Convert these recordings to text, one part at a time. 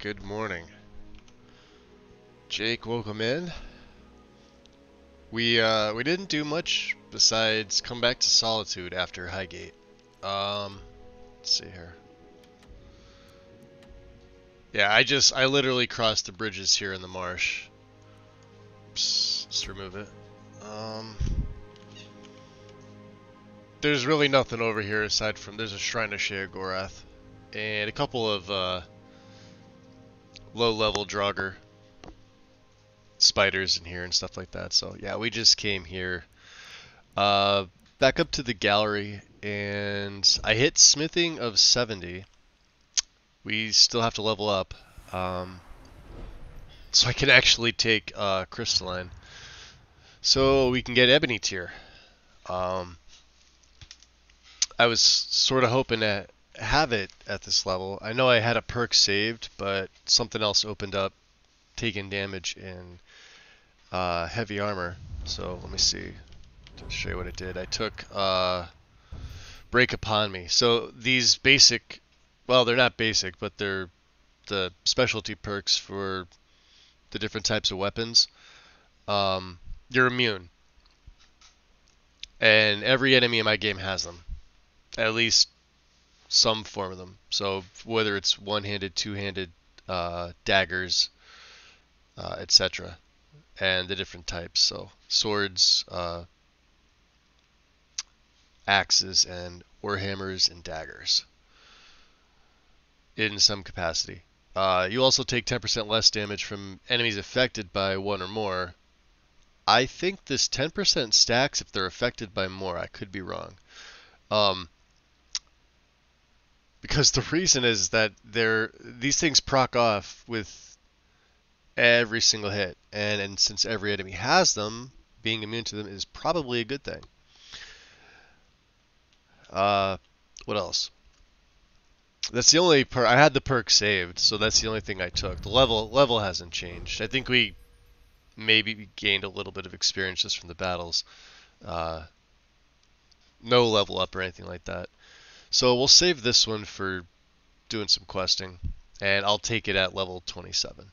Good morning. Jake, welcome in. We didn't do much besides come back to Solitude after Highgate. Let's see here. Yeah, I literally crossed the bridges here in the marsh. Oops, let's remove it. There's really nothing over here aside from there's a shrine of Sheogorath and a couple of low-level Draugr spiders in here and stuff like that. So yeah, we just came here back up to the gallery and I hit smithing of 70. We still have to level up so I can actually take crystalline so we can get ebony tier. I was sort of hoping to have it at this level. I know I had a perk saved, but something else opened up taking damage in heavy armor. So let me see to show you what it did. I took Break Upon Me. So these basic, well, they're not basic, but they're the specialty perks for the different types of weapons. You're immune, and every enemy in my game has them, at least some form of them. So whether it's one-handed, two-handed, daggers, etc., and the different types. So swords, axes, and warhammers and daggers in some capacity. You also take 10% less damage from enemies affected by one or more. I think this 10% stacks if they're affected by more. I could be wrong. Because the reason is that these things proc off with every single hit, and since every enemy has them, being immune to them is probably a good thing. What else? That's the only perk. I had the perk saved, so that's the only thing I took. The level hasn't changed. I think we maybe gained a little bit of experience just from the battles. No level up or anything like that. So we'll save this one for doing some questing, and I'll take it at level 27.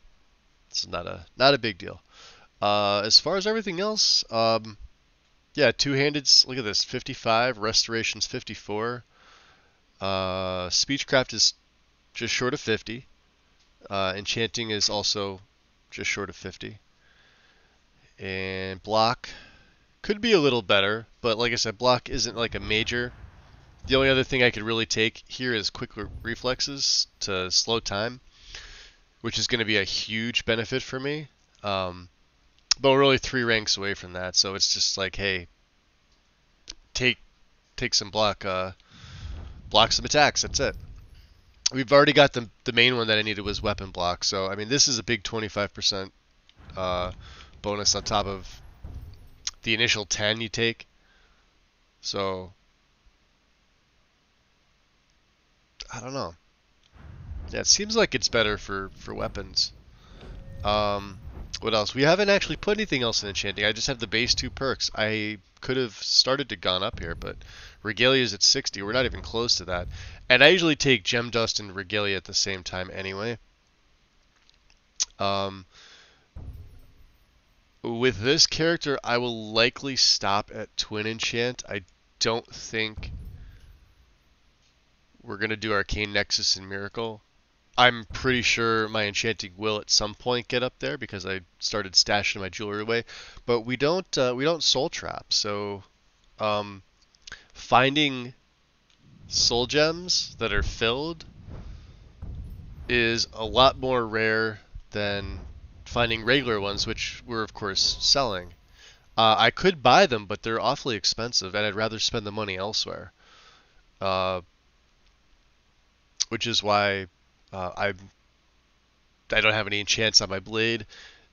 It's not a big deal. As far as everything else, yeah, two-handed. Look at this, 55. Restoration's 54. Speechcraft is just short of 50. Enchanting is also just short of 50. And block could be a little better, but like I said, block isn't like a major. The only other thing I could really take here is quick reflexes to slow time, which is going to be a huge benefit for me. But we're really 3 ranks away from that, so it's just like, hey, take some block some attacks. That's it. We've already got the main one that I needed was weapon block. So I mean, this is a big 25% bonus on top of the initial 10 you take. So I don't know. Yeah, it seems like it's better for weapons. What else? We haven't actually put anything else in enchanting. I just have the base 2 perks. I could have started to gone up here, but Regalia is at 60. We're not even close to that. And I usually take Gem Dust and Regalia at the same time anyway. With this character, I will likely stop at Twin Enchant. I don't think we're going to do Arcane Nexus and Miracle. I'm pretty sure my enchanting will at some point get up there because I started stashing my jewelry away, but we don't soul trap. So finding soul gems that are filled is a lot more rare than finding regular ones, which we're of course selling. I could buy them, but they're awfully expensive, and I'd rather spend the money elsewhere. Which is why I don't have any enchants on my blade.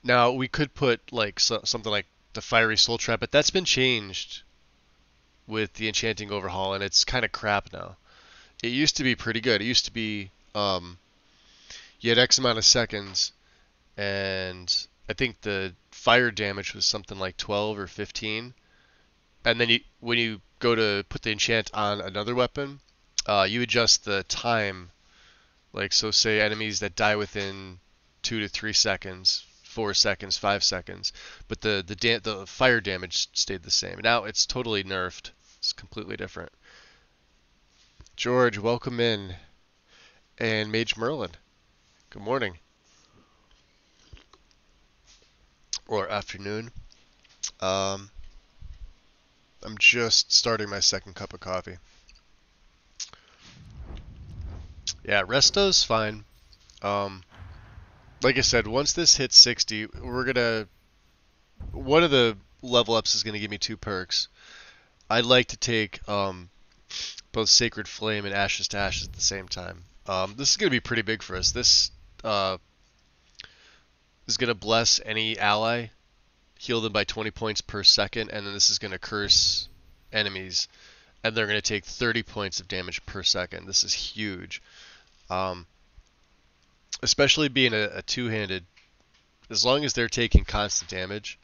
Now we could put like something like the Fiery Soul Trap, but that's been changed with the enchanting overhaul, and it's kind of crap now. It used to be pretty good. It used to be you had X amount of seconds, and I think the fire damage was something like 12 or 15. And then when you go to put the enchant on another weapon, you adjust the time Like, so say enemies that die within 2 to 3 seconds, 4 seconds, 5 seconds, but the fire damage stayed the same. Now it's totally nerfed. It's completely different. George, welcome in, and Mage Merlin. Good morning or afternoon. Um, I'm just starting my second cup of coffee. Yeah, resto's fine. Um, like I said, once this hits 60, one of the level ups is gonna give me 2 perks. I'd like to take both Sacred Flame and Ashes to Ashes at the same time. This is gonna be pretty big for us. This uh, is gonna bless any ally, heal them by 20 points per second, and then this is gonna curse enemies, and they're gonna take 30 points of damage per second. This is huge. Um, Especially being a two-handed, as long as they're taking constant damage,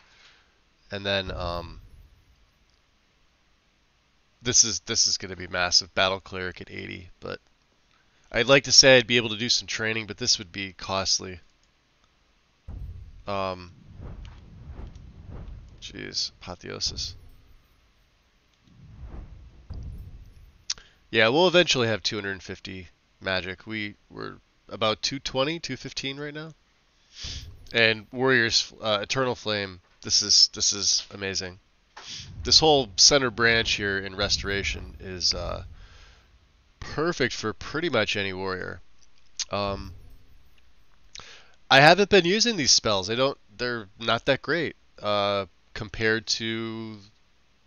and then this is going to be massive. Battle Cleric at 80, but I'd like to say I'd be able to do some training, but this would be costly. Um, Jeez, apotheosis. Yeah, we'll eventually have 250 magic. We're about 220, 215 right now. And Warriors Eternal Flame. This is amazing. This whole center branch here in Restoration is perfect for pretty much any warrior. Um, I haven't been using these spells. They're not that great compared to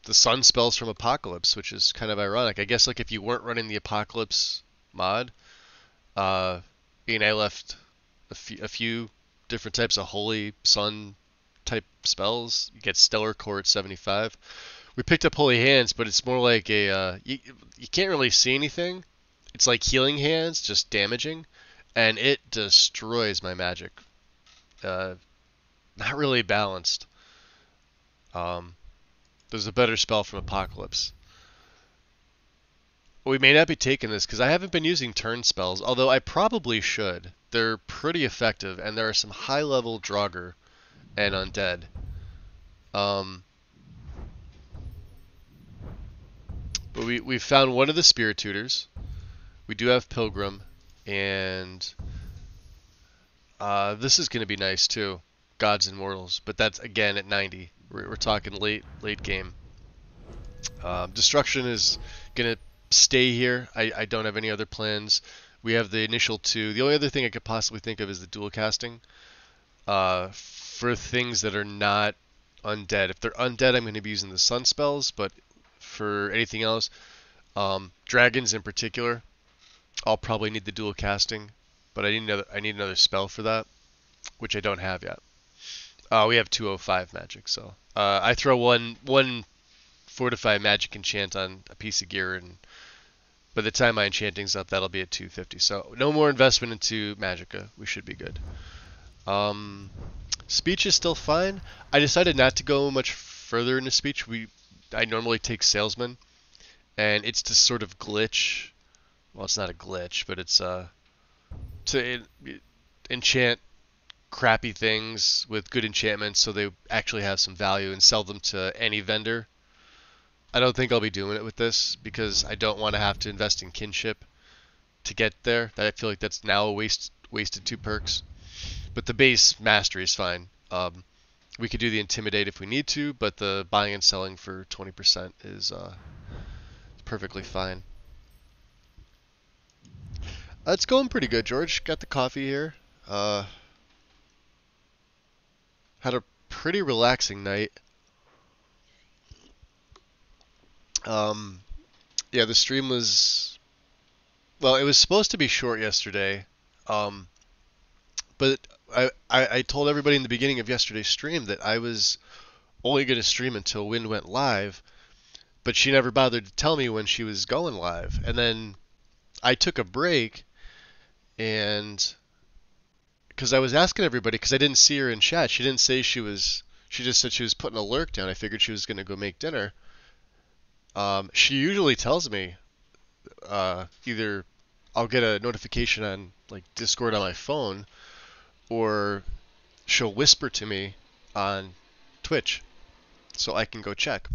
the sun spells from Apocalypse, which is kind of ironic. I guess like if you weren't running the Apocalypse mod, uh, I left a few different types of Holy Sun type spells. You get Stellar Core at 75. We picked up Holy Hands, but it's more like you can't really see anything. It's like Healing Hands, just damaging, and it destroys my magic. Not really balanced. Um, there's a better spell from Apocalypse. We may not be taking this because I haven't been using turn spells, although I probably should. They're pretty effective, and there are some high-level Draugr and Undead. But we found one of the Spirit Tutors. We do have Pilgrim, and this is going to be nice too. Gods and Mortals, but that's again at 90. We're talking late game. Destruction is going to stay here. I don't have any other plans. We have the initial 2. The only other thing I could possibly think of is the dual casting. For things that are not undead. If they're undead, I'm going to be using the sun spells, but for anything else, dragons in particular, I'll probably need the dual casting, but I need another spell for that, which I don't have yet. We have 205 magic, so I throw one fortify magic enchant on a piece of gear, and by the time my enchanting's up, that'll be at 250. So no more investment into Magicka. We should be good. Speech is still fine. I decided not to go much further into speech. I normally take Salesman, and it's to sort of glitch. Well, it's not a glitch, but it's to enchant crappy things with good enchantments so they actually have some value and sell them to any vendor. I don't think I'll be doing it with this because I don't want to have to invest in kinship to get there. I feel like that's now a wasted 2 perks. But the base mastery is fine. We could do the intimidate if we need to, but the buying and selling for 20% is perfectly fine. It's going pretty good, George. Got the coffee here. Had a pretty relaxing night. Yeah, the stream was, well, it was supposed to be short yesterday, but I told everybody in the beginning of yesterday's stream that I was only going to stream until Wind went live, but she never bothered to tell me when she was going live. And then I took a break, and because I was asking everybody, because I didn't see her in chat, she didn't say she just said she was putting a lurk down. I figured she was going to go make dinner. She usually tells me either I'll get a notification on like Discord on my phone, or she'll whisper to me on Twitch, so I can go check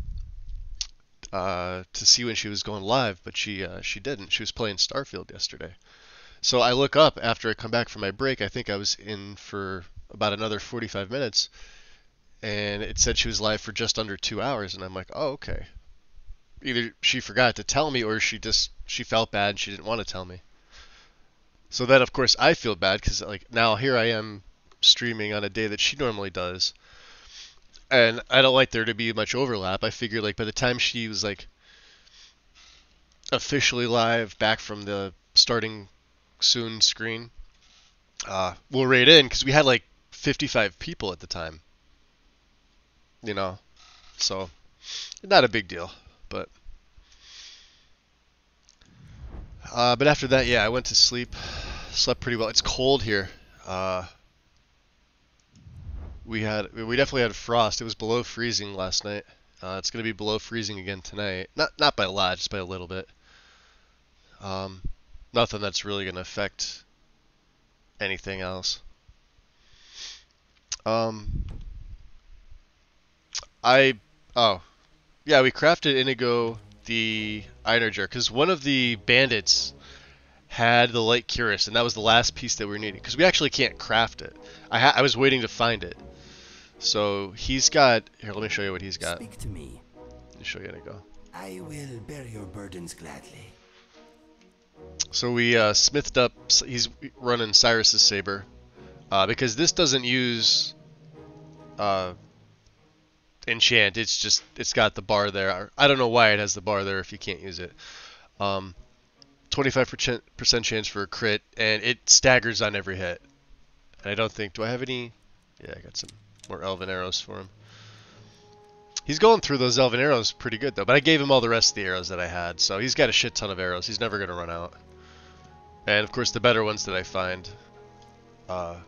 to see when she was going live. But she didn't. She was playing Starfield yesterday. So I look up after I come back from my break. I think I was in for about another 45 minutes, and it said she was live for just under 2 hours. And I'm like, oh, okay. Either she forgot to tell me, or she felt bad and she didn't want to tell me. So then, of course, I feel bad because like now here I am streaming on a day that she normally does, and I don't like there to be much overlap. I figure like by the time she was like officially live back from the starting soon screen, we'll raid in because we had like 55 people at the time. You know, so not a big deal, but after that, yeah, I went to sleep. Slept pretty well. It's cold here. We definitely had frost. It was below freezing last night. It's gonna be below freezing again tonight. Not by a lot, just by a little bit. Nothing that's really gonna affect anything else. Yeah, we crafted Inigo the Einerger because one of the bandits had the light cuirass, and that was the last piece that we were needing because we actually can't craft it. I was waiting to find it. So he's got here. Let me show you what he's got. Speak to me. Let me show you Inigo. I will bear your burdens gladly. So we smithed up. He's running Cyrus's saber because this doesn't use enchant. It's got the bar there. I don't know why it has the bar there if you can't use it. 25% chance for a crit, and it staggers on every hit. And I don't think. Do I have any? Yeah, I got some more elven arrows for him. He's going through those elven arrows pretty good though, but I gave him all the rest of the arrows that I had, so he's got a shit ton of arrows. He's never gonna run out. And of course the better ones that I find. But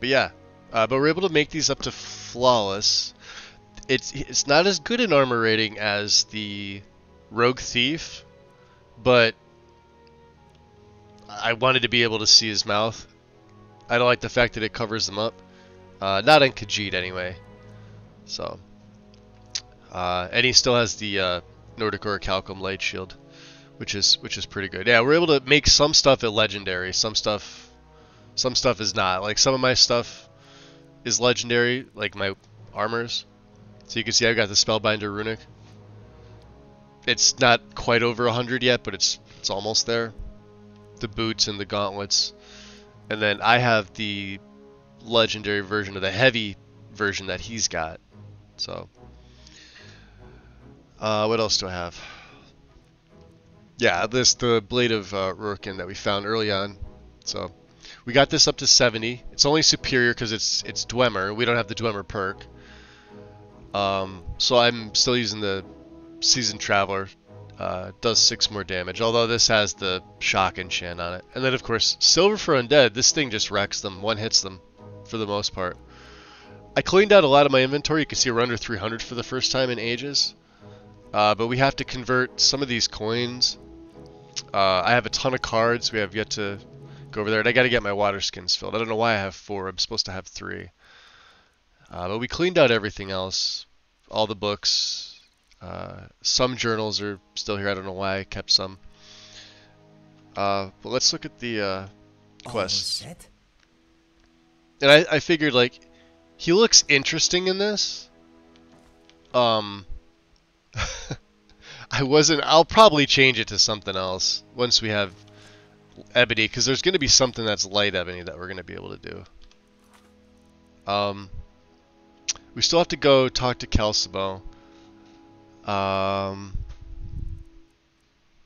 yeah, but we're able to make these up to flawless. It's not as good an armor rating as the Rogue Thief, but I wanted to be able to see his mouth. I don't like the fact that it covers them up. Not in Khajiit anyway. So, and he still has the Nordic Orichalcum light shield, which is pretty good. Yeah, we're able to make some stuff at legendary. Some stuff is not. Like some of my stuff is legendary, like my armors. So you can see I've got the Spellbinder runic. It's not quite over 100 yet, but it's almost there. The boots and the gauntlets, and then I have the legendary version of the heavy version that he's got. So, what else do I have? Yeah, the blade of Rurkin that we found early on. So, we got this up to 70. It's only superior because it's Dwemer. We don't have the Dwemer perk. So I'm still using the Seasoned Traveler. Does 6 more damage, although this has the shock enchant on it. And then of course, Silver for Undead, this thing just wrecks them, one hits them for the most part. I cleaned out a lot of my inventory. You can see we're under 300 for the first time in ages. But we have to convert some of these coins. I have a ton of cards. We have yet to go over there. And I got to get my water skins filled. I don't know why I have 4. I'm supposed to have 3. But we cleaned out everything else. All the books. Some journals are still here. I don't know why I kept some. But let's look at the quests. And I figured, like, he looks interesting in this. I'll probably change it to something else once we have Ebony, because there's going to be something that's light Ebony that we're going to be able to do. We still have to go talk to Calcimo.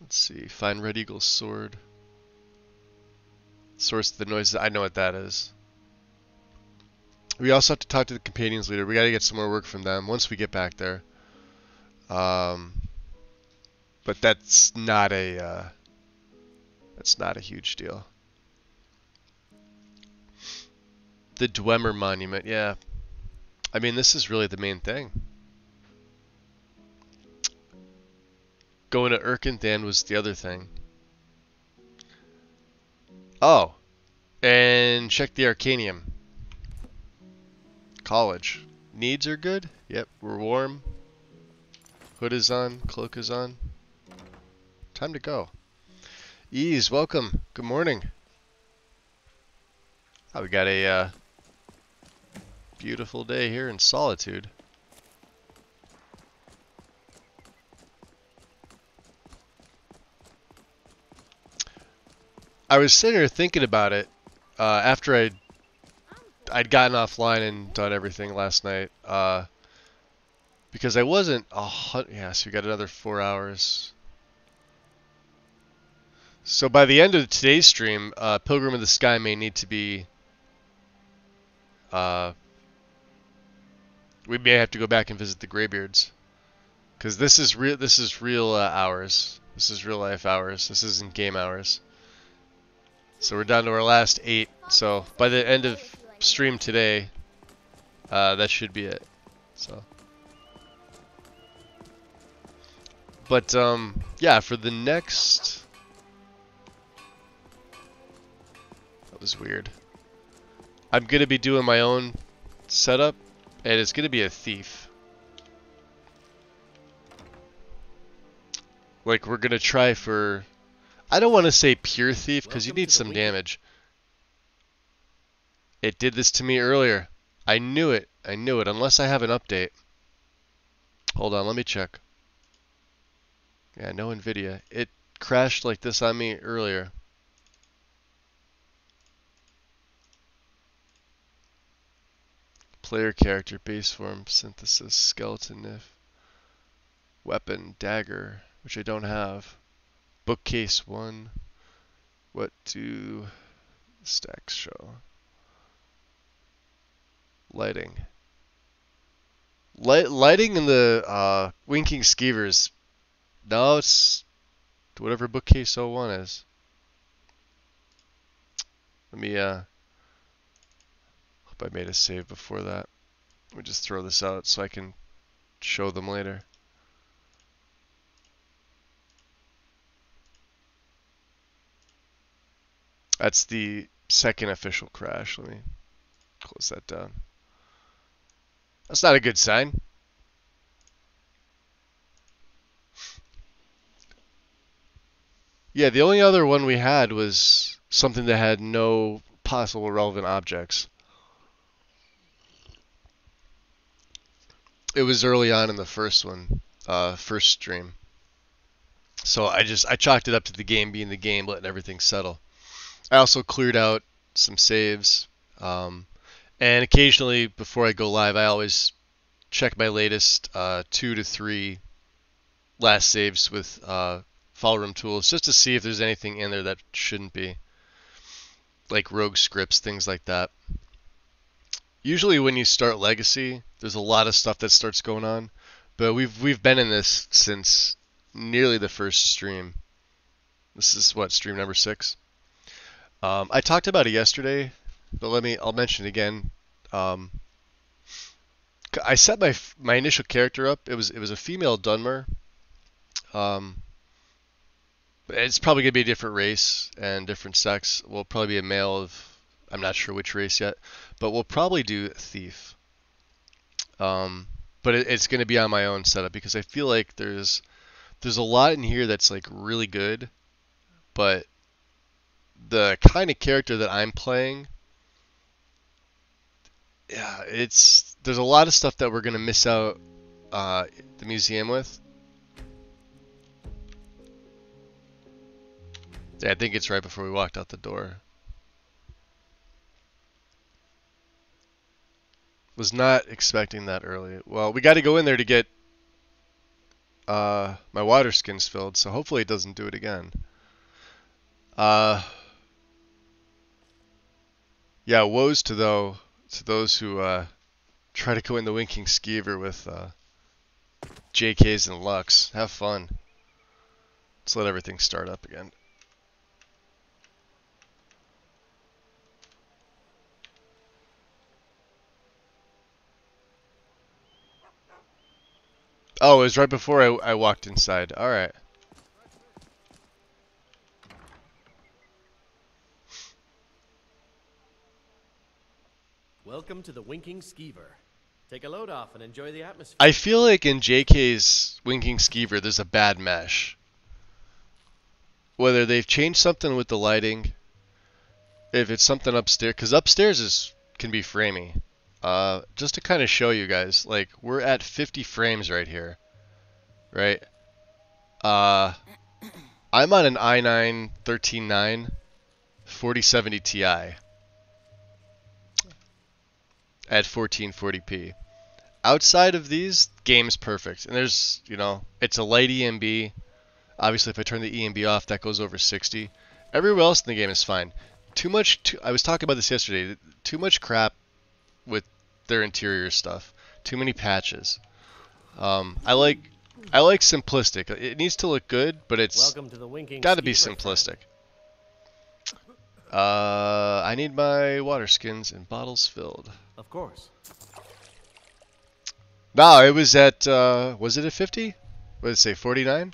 Let's see. Find Red Eagle's sword. Source of the noises. I know what that is. We also have to talk to the companions leader. We got to get some more work from them once we get back there. But that's not a huge deal. The Dwemer monument, yeah. I mean, this is really the main thing. Going to Erkenthan was the other thing. Oh, and check the Arcanium. College. Needs are good. Yep, we're warm. Hood is on. Cloak is on. Time to go. Ease, welcome. Good morning. Oh, we got a beautiful day here in Solitude. I was sitting here thinking about it after I'd gotten offline and done everything last night. Because I wasn't yeah, so we got another 4 hours. So by the end of today's stream, Pilgrim of the Sky may need to be. We may have to go back and visit the Greybeards, because this is real. This is real hours. This is real life hours. This isn't game hours. So we're down to our last 8. So by the end of stream today, that should be it. So. But yeah, for the next. That was weird. I'm gonna be doing my own setup, and it's gonna be a thief. Like, we're gonna try for. I don't want to say pure thief because you need some damage. It did this to me earlier. I knew it. I knew it. Unless I have an update. Hold on, let me check. Yeah, no NVIDIA. It crashed like this on me earlier. Player character, base form, synthesis, skeleton, if. Weapon, dagger, which I don't have. Bookcase 1. What do stacks show? Lighting. Lighting in the Winking Skeevers. No, it's whatever bookcase 01 is. Let me hope I made a save before that. Let me just throw this out so I can show them later. That's the second official crash. Let me close that down. That's not a good sign. Yeah, the only other one we had was something that had no possible relevant objects. It was early on in the first one, first stream. So I chalked it up to the game being the game, letting everything settle. I also cleared out some saves, and occasionally before I go live, I always check my latest 2 to 3 last saves with file room tools just to see if there's anything in there that shouldn't be, like rogue scripts, things like that. Usually when you start Legacy, there's a lot of stuff that starts going on, but we've been in this since nearly the first stream. This is what, stream number 6. I talked about it yesterday, but I'll mention it again. I set my initial character up. It was a female Dunmer. It's probably gonna be a different race and different sex. We'll probably be a male of, I'm not sure which race yet, but we'll probably do thief. But it's gonna be on my own setup because I feel like there's a lot in here that's like really good, but the kind of character that I'm playing, yeah, there's a lot of stuff that we're gonna miss out the museum with. Yeah, I think it's right before we walked out the door. Was not expecting that early. Well, we got to go in there to get my water skins filled, so hopefully it doesn't do it again. Yeah, woes to those who try to go in the Winking Skeever with JKs and Lux. Have fun. Let's let everything start up again. Oh, it was right before I walked inside. Alright. Welcome to the Winking Skeever. Take a load off and enjoy the atmosphere. I feel like in JK's Winking Skeever, there's a bad mesh. Whether they've changed something with the lighting, if it's something upstairs, because upstairs can be framey. Just to kind of show you guys, like we're at 50 frames right here, right? I'm on an i9-139 4070 Ti at 1440p. Outside of these, game's perfect. And there's, it's a light EMB. Obviously, if I turn the EMB off, that goes over 60. Everywhere else in the game is fine. I was talking about this yesterday. Too much crap with their interior stuff. Too many patches. I like simplistic. It needs to look good, but it's got to be simplistic. I need my water skins and bottles filled. Of course. No, it was at, was it at 50? What did it say, 49?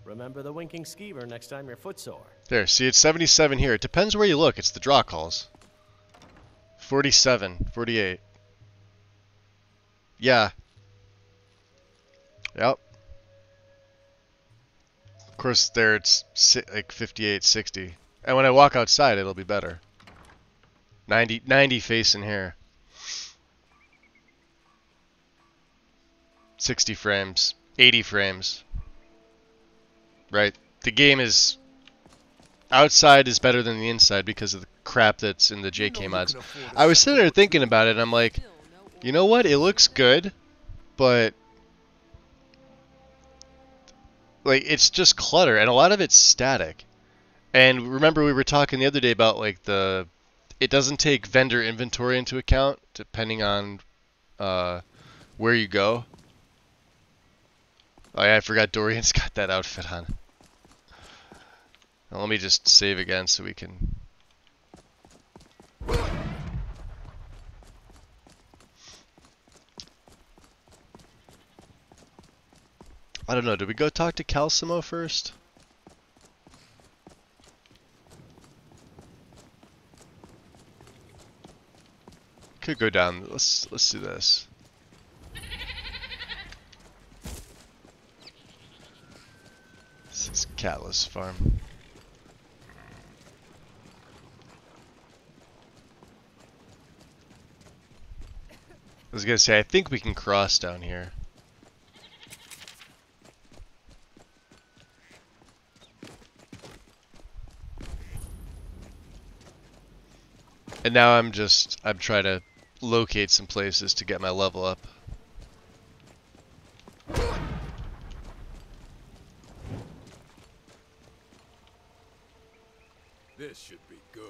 Remember the Winking Skeever next time you're footsore. There, see, it's 77 here. It depends where you look. It's the draw calls. 47, 48. Yeah. Yep. Of course, there it's like 58, 60. And when I walk outside, it'll be better. 90 facing here. 60 frames. 80 frames. Right? The game is... Outside is better than the inside because of the crap that's in the JK mods. I was sitting there thinking about it, and I'm like, you know what? It looks good, but... like, it's just clutter, and a lot of it's static. And remember we were talking the other day about, like, it doesn't take vendor inventory into account, depending on where you go. Oh yeah, I forgot Dorian's got that outfit on. Now let me just save again so we can... I don't know, did we go talk to Calcimo first? Could go down. Let's do this. This is Catless Farm. I was gonna say, I think we can cross down here. And now I'm trying to locate some places to get my level up. This should be good.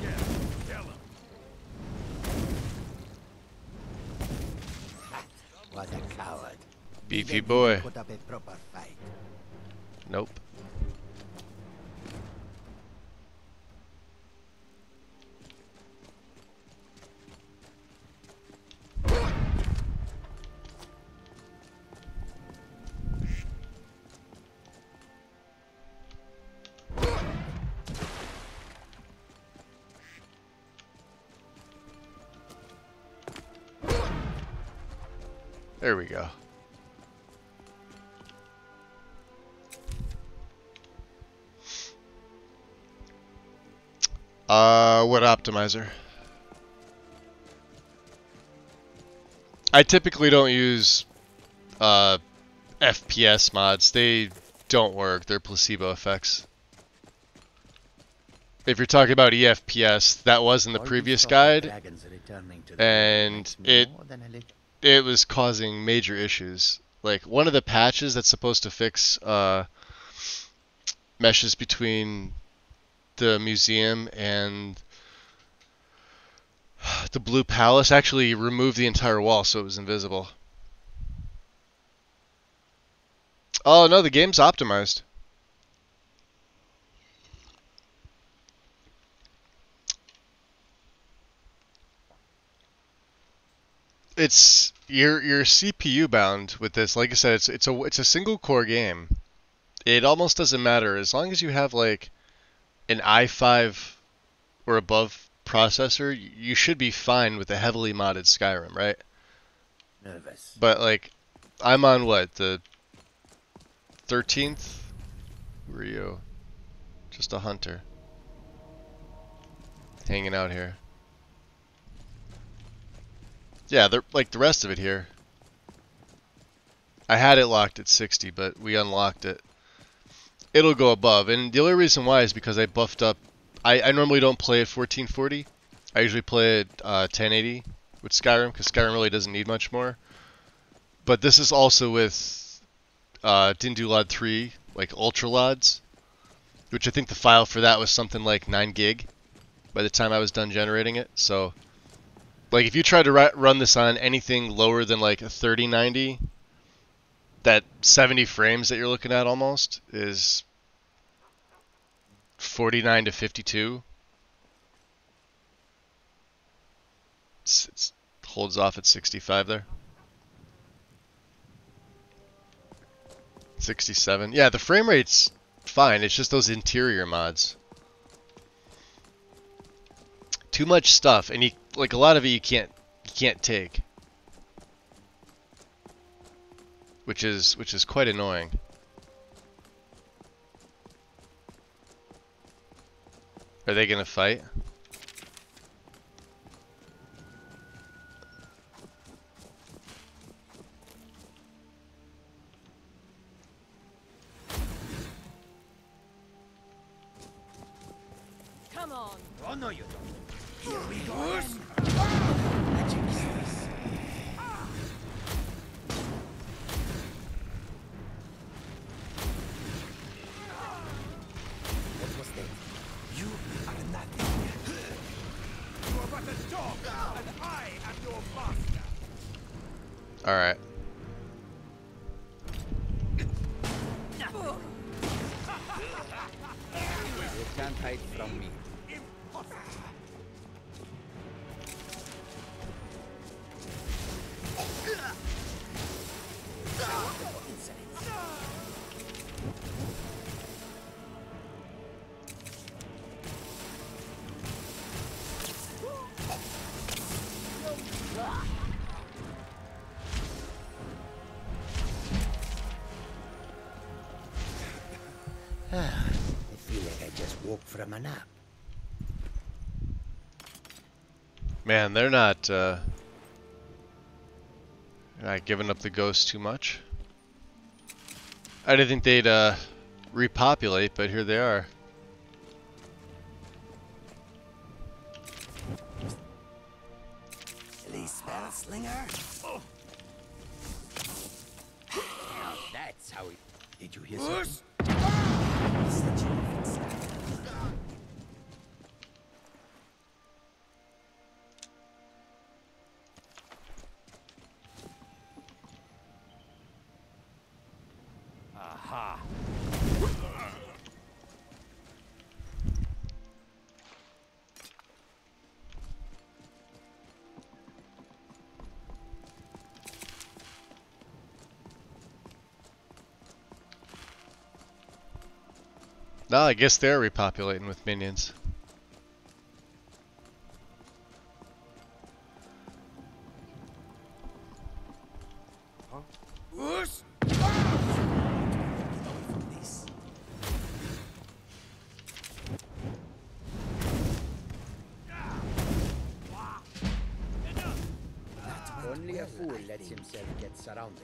Yeah, tell him. What a coward. Beefy Didn't boy. even put up a proper fight. Nope. There we go. What optimizer? I typically don't use FPS mods. They don't work. They're placebo effects. If you're talking about EFPS, that was in the previous guide, and it was causing major issues. Like, one of the patches that's supposed to fix meshes between the museum and the Blue Palace actually removed the entire wall so it was invisible. Oh no, the game's optimized. you're CPU bound with this. Like I said, it's a single core game. It almost doesn't matter as long as you have like an i5 or above processor. You should be fine with a heavily modded Skyrim, right? Nervous. But like, I'm on what, the 13th? Who are you? Just a hunter. Hanging out here. Yeah, they're like the rest of it here. I had it locked at 60, but we unlocked it. It'll go above, and the only reason why is because I buffed up. I normally don't play at 1440. I usually play at 1080 with Skyrim, because Skyrim really doesn't need much more. But this is also with didn't do LOD 3, like Ultra LODs, which I think the file for that was something like 9 gig by the time I was done generating it. So, like, if you try to run this on anything lower than like a 3090, that 70 frames that you're looking at almost is 49 to 52. It holds off at 65 there. 67. Yeah, the frame rate's fine. It's just those interior mods. Too much stuff, and like a lot of it you can't take, which is quite annoying. Are they gonna fight? Come on. Oh, no, you don't. Here we go. Magic useless. What was that? You are nothing. You are but a dog, and I am your master. All right. You can't hide from me. I feel like I just woke from a nap. Man, they're not giving up the ghost too much. I didn't think they'd repopulate, but here they are. Silly spell slinger. Oh. Now that's how it. Did you hear something? Is that you even started? Aha. No, I guess they're repopulating with minions. Whoosh! Only a fool lets himself get surrounded.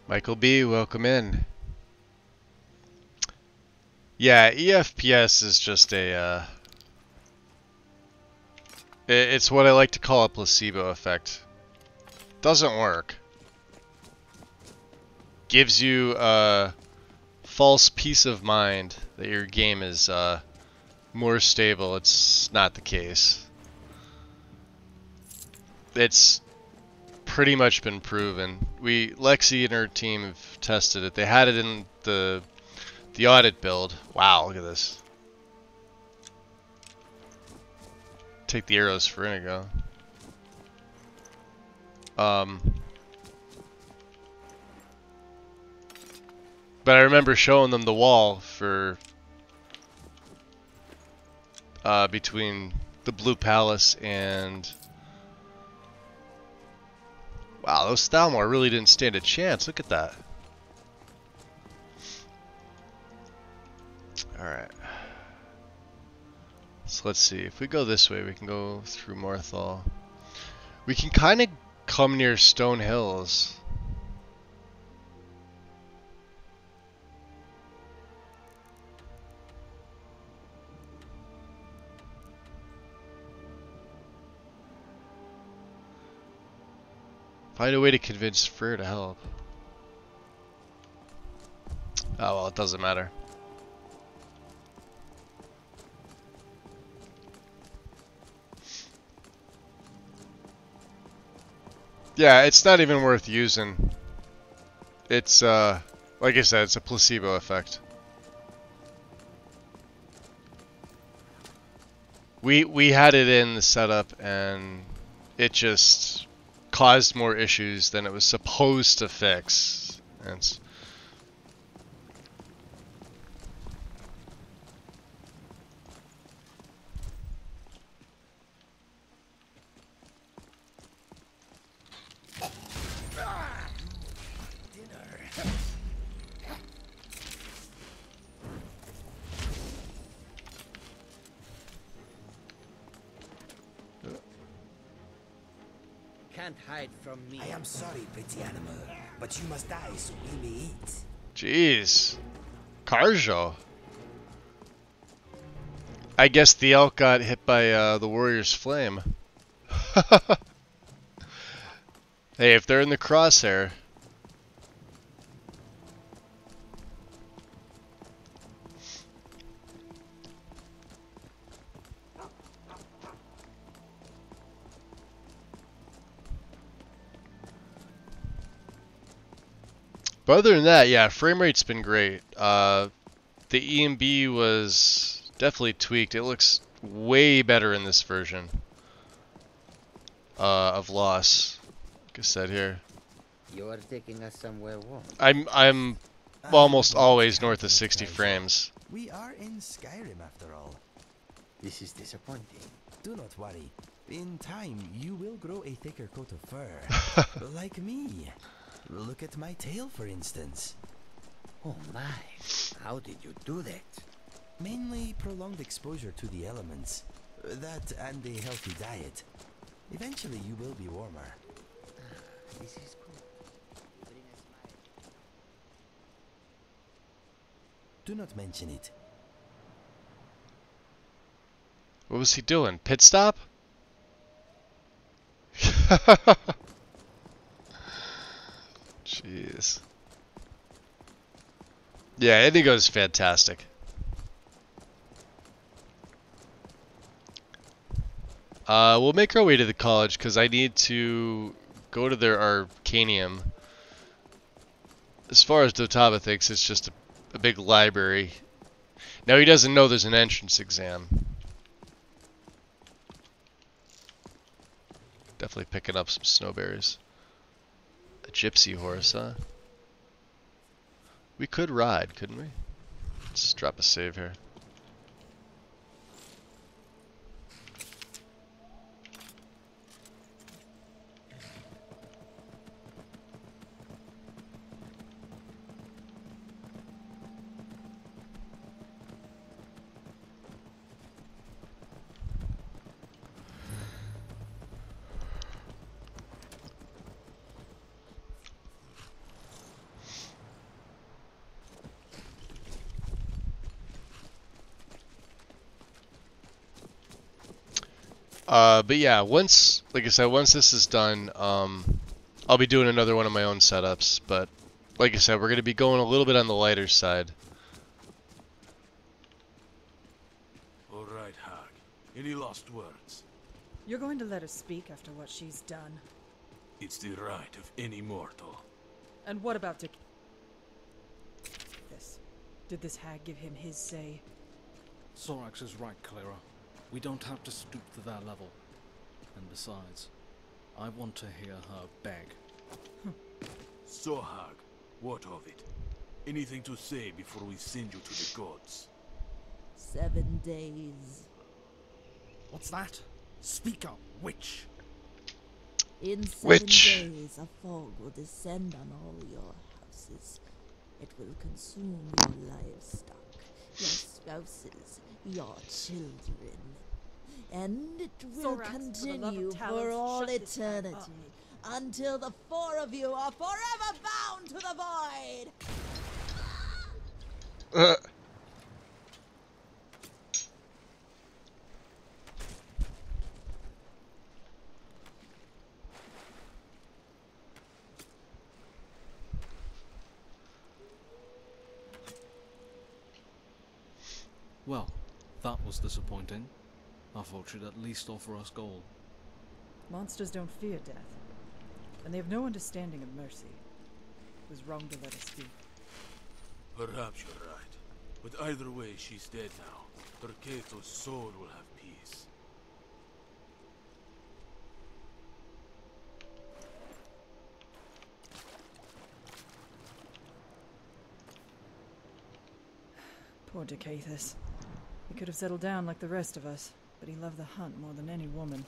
Michael B, welcome in. Yeah, EFPS is just a it's what I like to call a placebo effect. Doesn't work. Gives you a false peace of mind that your game is more stable. It's not the case. It's pretty much been proven. Lexi and her team have tested it. They had it in the audit build. Wow, look at this. take the arrows for Inigo. But I remember showing them the wall for between the Blue Palace and wow, those Thalmor really didn't stand a chance. Look at that. Alright. So let's see. If we go this way, we can go through Morthal. We can kind of come near Stone Hills. Find a way to convince Freyr to help. Oh well, it doesn't matter. Yeah, it's not even worth using. It's like I said, it's a placebo effect. We had it in the setup and it just caused more issues than it was supposed to fix. And it's Can't hide from me. I am sorry, pretty animal, but you must die so we may eat. jeez. Karjo. I guess the elk got hit by the warrior's flame. Hey, if they're in the crosshair. But other than that, yeah, frame rate's been great. The EMB was definitely tweaked. It looks way better in this version of Loss. Like I said here, You are taking us somewhere warm. I'm almost always north of 60 frames. We are in Skyrim after all. This is disappointing. Do not worry. In time, you will grow a thicker coat of fur. Like me. Look at my tail, for instance. Oh my. How did you do that? Mainly prolonged exposure to the elements. That and a healthy diet. Eventually, you will be warmer. This is good. Bring a smile. Do not mention it. What was he doing? Pit stop? Jeez. Yeah, Indigo's fantastic. We'll make our way to the college because I need to go to their Arcanium. As far as Dotaba thinks, it's just a big library. Now he doesn't know there's an entrance exam. Definitely picking up some snowberries. A gypsy horse, huh? We could ride, couldn't we? Let's drop a save here. But yeah, once, like I said, once this is done, I'll be doing another one of my own setups. But like I said, we're going to be going a little bit on the lighter side. All right, Hag. Any last words? You're going to let her speak after what she's done. It's the right of any mortal. And what about this? Did this hag give him his say? Sorax is right, Clara. We don't have to stoop to their level. And besides, I want to hear her beg. So, Hag, what of it? Anything to say before we send you to the gods? 7 days. What's that? Speak up, witch! In 7 Witch. days, a fog will descend on all your houses. It will consume your livestock, your spouses, your children. And it will Thorax, for the love of continue for Talos, all shut this guy eternity. up. Until the 4 of you are forever bound to the void! Well, that was disappointing. I thought she'd at least offer us gold. Monsters don't fear death. And they have no understanding of mercy. It was wrong to let us speak. Perhaps you're right. But either way, she's dead now. Torquato's soul will have peace. Poor Decathus. He could have settled down like the rest of us, but he loved the hunt more than any woman.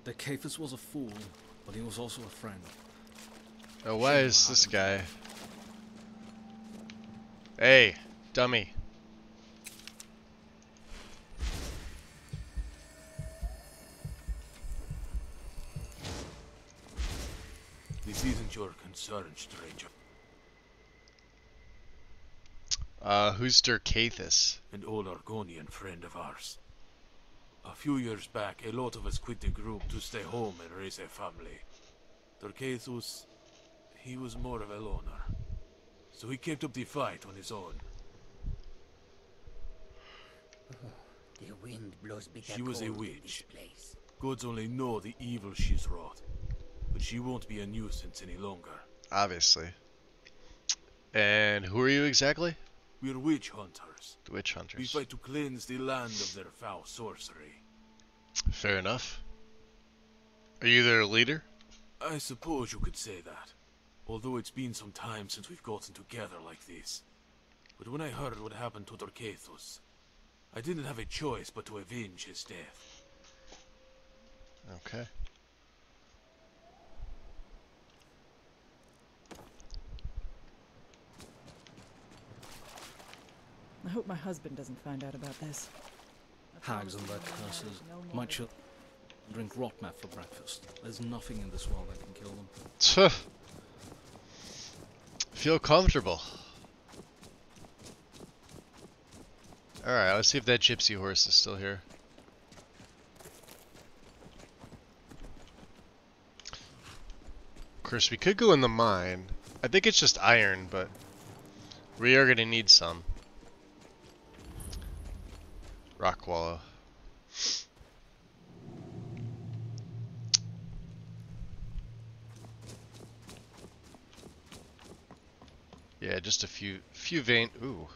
Decathus was a fool, but he was also a friend. Oh, why is this guy? Hey, dummy. This isn't your concern, stranger. Who's Dercathus? An old Argonian friend of ours. A few years back, a lot of us quit the group to stay home and raise a family. Torquatus, he was more of a loner. So he kept up the fight on his own. The wind blows bitter She was a cold in witch. this place. Gods only know the evil she's wrought. But she won't be a nuisance any longer. Obviously. And who are you exactly? We're witch hunters. The witch We hunters. fight to cleanse the land of their foul sorcery. Fair enough. Are you their leader? I suppose you could say that. Although it's been some time since we've gotten together like this. But when I heard what happened to Torquatus, I didn't have a choice but to avenge his death. Okay. I hope my husband doesn't find out about this. Hags and their curses. My children drink rot meth for breakfast. There's nothing in this world that can kill them. Tuh. Feel comfortable. Alright, let's see if that gypsy horse is still here. Of course, we could go in the mine. I think it's just iron, but we are going to need some. Rock wallow. Yeah, just a few vein. Ooh.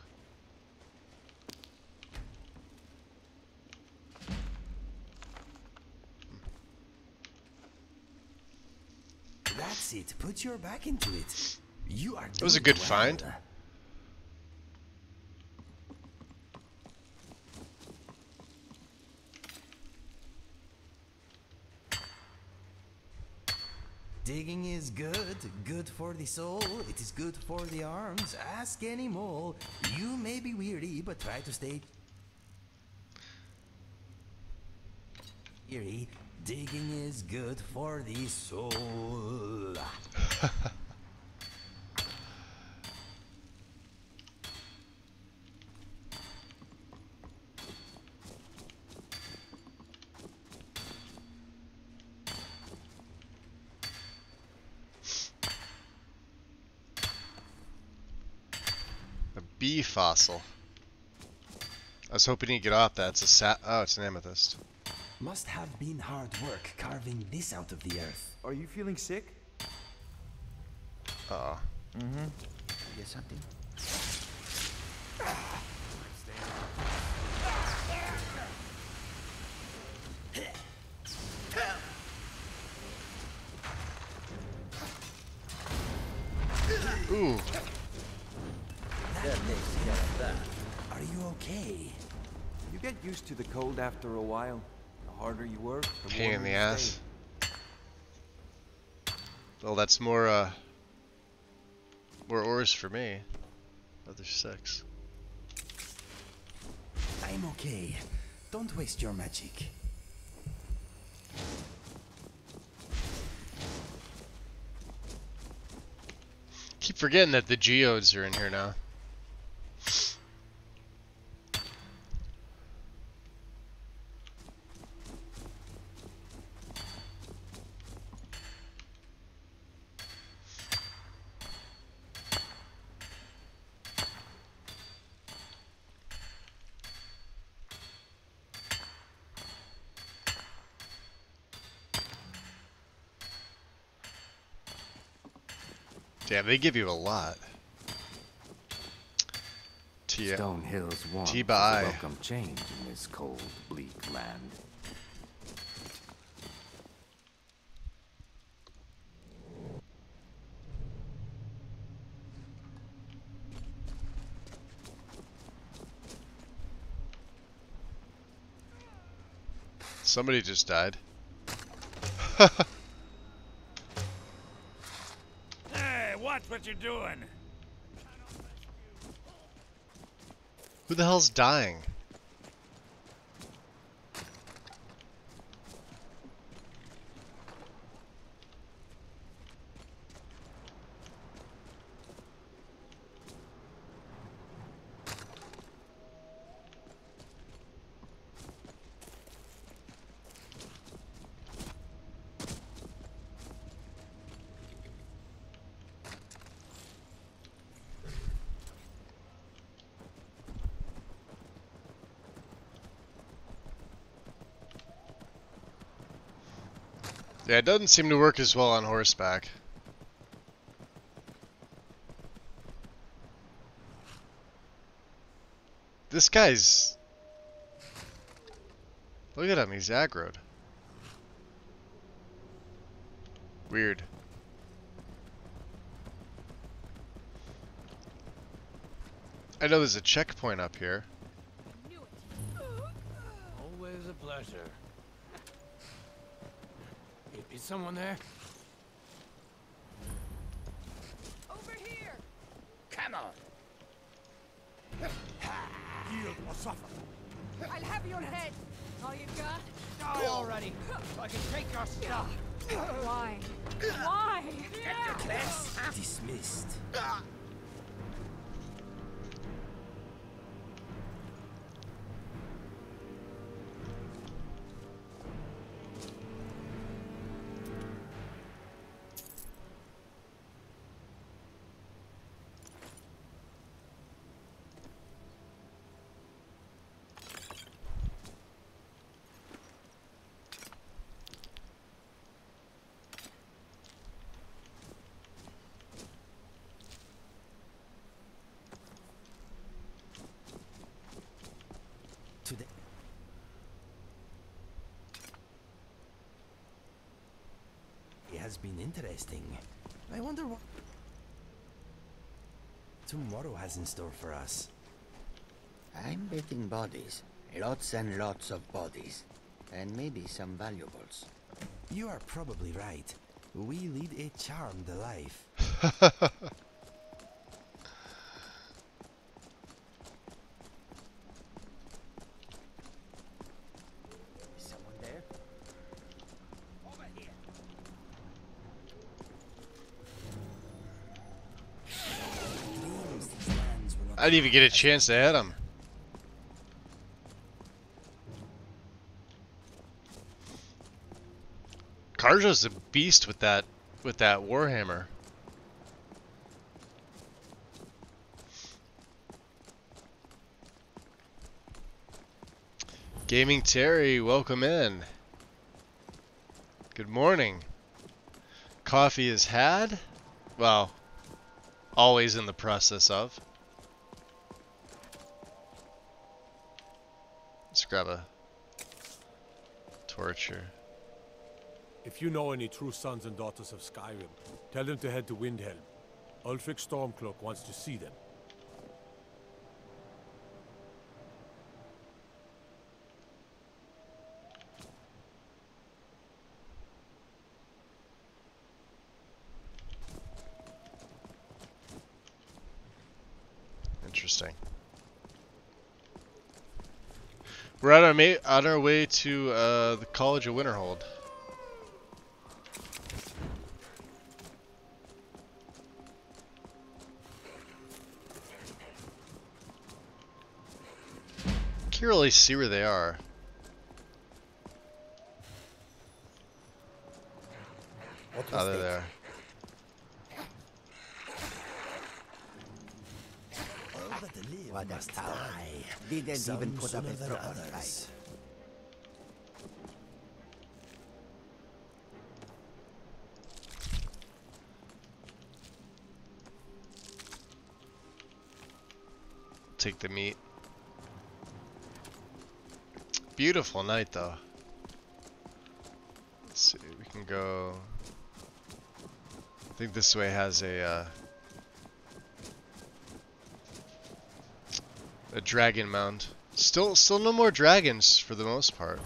That's it. Put your back into it. You are. It was a doing good well. find. Digging is good, good for the soul, it is good for the arms. Ask any mole. You may be weary, but try to stay weary. Digging is good for the soul. A bee fossil. I was hoping he'd get off that. It's a oh, it's an amethyst. Must have been hard work carving this out of the earth. Are you feeling sick? Uh-oh. Get something? Ooh. Are you okay? You get used to the cold after a while. The harder you work, the Pain in warmer the you ass. stay. Well, that's more ores for me. Other 6. I'm okay. Don't waste your magic. Keep forgetting that the geodes are in here now. Damn, they give you a lot. Stone Hills warmth is a T-bye. welcome change in this cold, bleak land. Somebody just died. Hey, watch what you're doing. Who the hell's dying? Yeah, it doesn't seem to work as well on horseback. This guy's... Look at him, he's aggroed. Weird. I know there's a checkpoint up here. Always a pleasure. Is someone there? Over here! Come on. Yield or suffer. I'll have your head! All you got? Die already, so I can take your stuff. Why? Why? Get your class. Dismissed. Today. It has been interesting. I wonder what tomorrow has in store for us. I'm betting bodies. Lots and lots of bodies. And maybe some valuables. You are probably right. We lead a charmed life. Is someone there? Over here. Dreams these lands were not I didn't even get a chance to hit him. Karja's a beast with that warhammer. Gaming Terry, welcome in. Good morning. Coffee is had? Well, always in the process of. grab a torch here. If you know any true sons and daughters of Skyrim, tell them to head to Windhelm. Ulfric Stormcloak wants to see them. Interesting. We're on our way to the College of Winterhold. Can't really see where they are. Oh, they're there. What a die. Didn't even put up a proper fight. Take the meat. Beautiful night though. Let's see, we can go. I think this way has a dragon mound. Still no more dragons for the most part.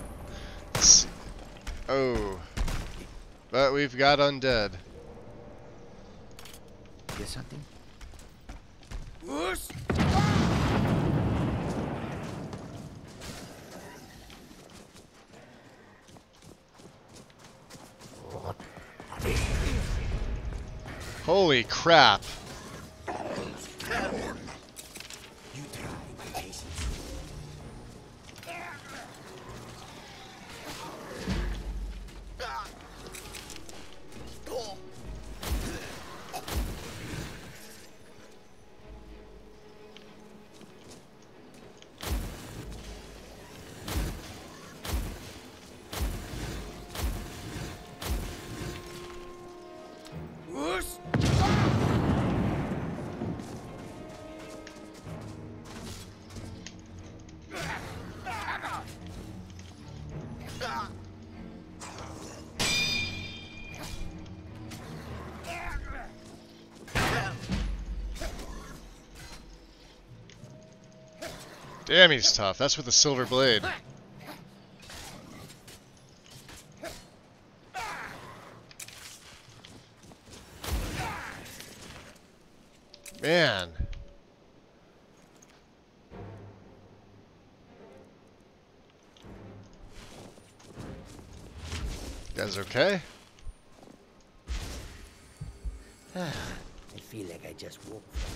Oh, but we've got undead. Get something? Holy crap! Damn, he's tough. That's with a silver blade. Man. You guys okay? I feel like I just woke from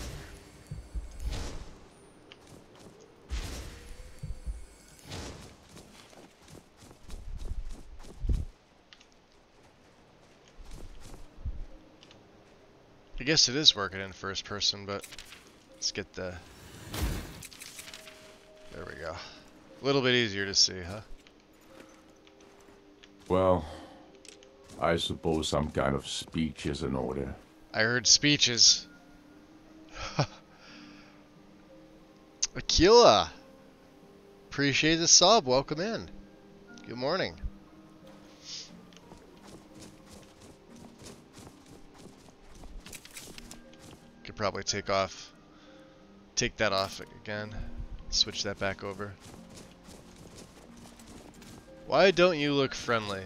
I guess it is working in first person, but let's get the... There we go. A little bit easier to see, huh? Well, I suppose some kind of speech is in order. I heard speeches. Aquila! Appreciate the sub. Welcome in. Good morning. Could probably take that off again. Switch that back over. Why don't you look friendly?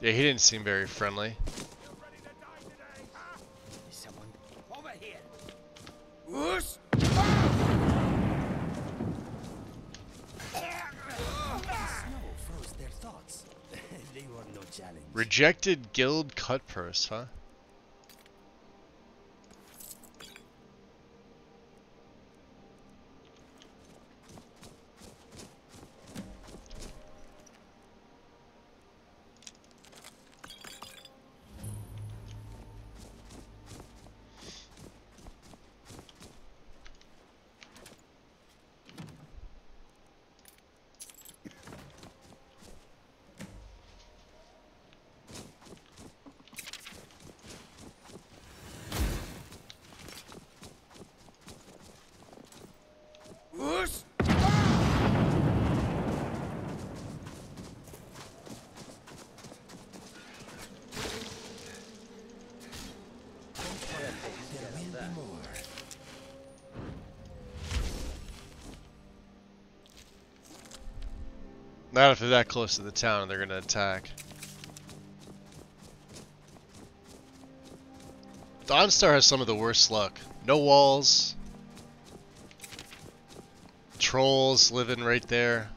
Yeah, he didn't seem very friendly. someone over here. Snow froze their thoughts. They were no challenge. Rejected guild cut purse, huh? Not if they're that close to the town, they're gonna attack. Dawnstar has some of the worst luck. No walls. Trolls living right there.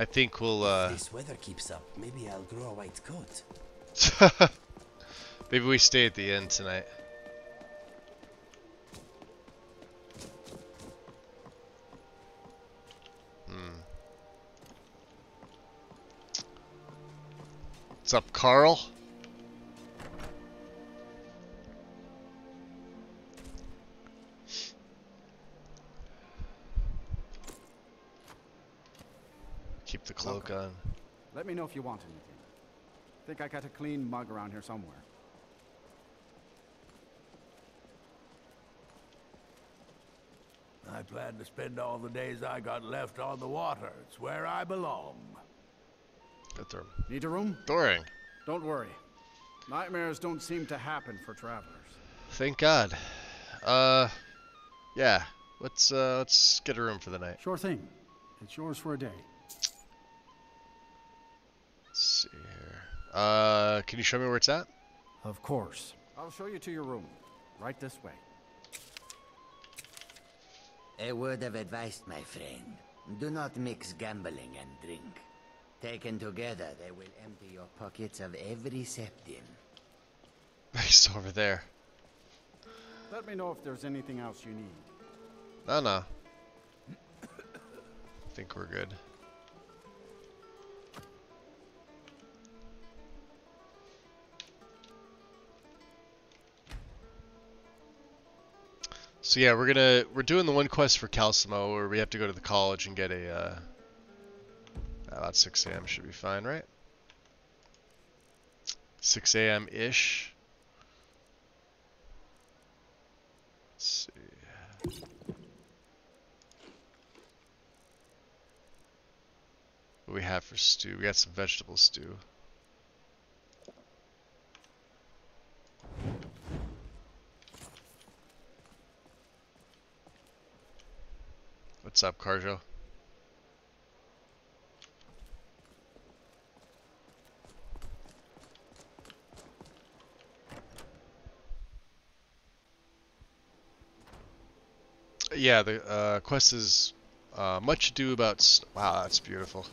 I think we'll, If this weather keeps up, maybe I'll grow a white coat. maybe we stay at the inn tonight. What's up, Carl? Keep the cloak on. Let me know if you want anything. Think I got a clean mug around here somewhere. I plan to spend all the days I got left on the water. It's where I belong. Good throw. Need a room? Doring. Don't worry. Nightmares don't seem to happen for travelers. Thank God. Yeah. Let's get a room for the night. Sure thing. It's yours for a day. Let's see here. Can you show me where it's at? Of course. I'll show you to your room. Right this way. A word of advice, my friend. Do not mix gambling and drink. Taken together, they will empty your pockets of every septim. He's over there. Let me know if there's anything else you need. No. I think we're good. So yeah, we're doing the one quest for Calcimo where we have to go to the college and get a about 6 a.m. should be fine, right? 6 a.m. ish. Let's see. What do we have for stew? We got some vegetable stew. What's up, Carjo? Yeah, the quest is much ado about. Wow, that's beautiful.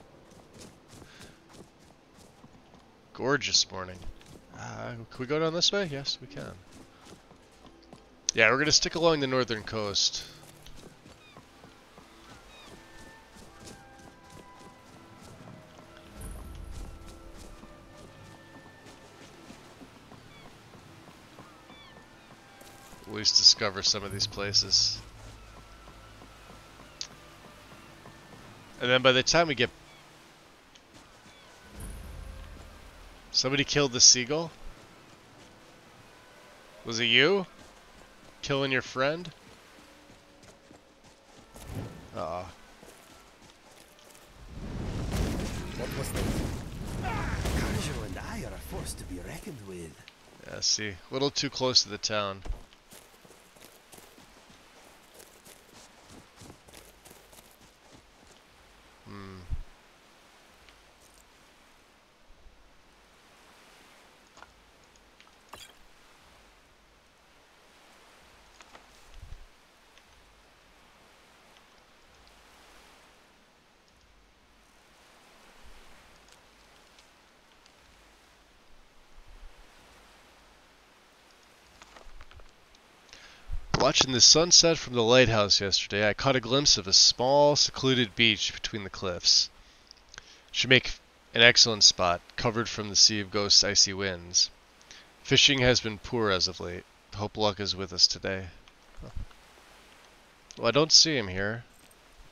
Gorgeous morning. Can we go down this way? Yes, we can. Yeah, we're gonna stick along the northern coast. At least discover some of these places. And then by the time we get... Somebody killed the seagull? Was it you? Killing your friend? Uh-oh. What was that? Carjo and I are a force to be reckoned with. Yeah, see. A little too close to the town. Watching the sunset from the lighthouse yesterday, I caught a glimpse of a small, secluded beach between the cliffs. Should make an excellent spot, covered from the sea of ghosts' icy winds. Fishing has been poor as of late. Hope luck is with us today. Huh. Well, I don't see him here.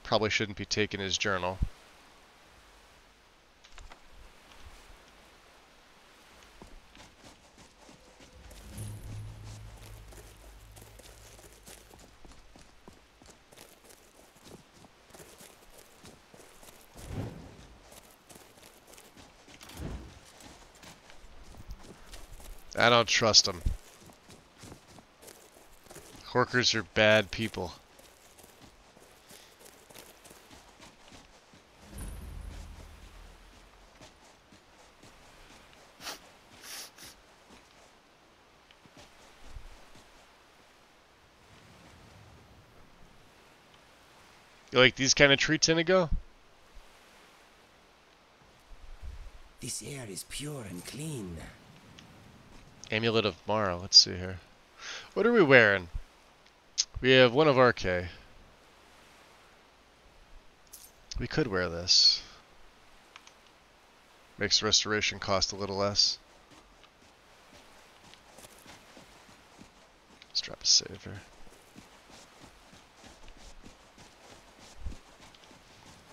Probably shouldn't be taking his journal. I don't trust them. Horkers are bad people. You like these kind of treats, Inigo? This air is pure and clean. Amulet of Mara. Let's see here. What are we wearing? We have one of RK. We could wear this. Makes restoration cost a little less. Let's drop a save here.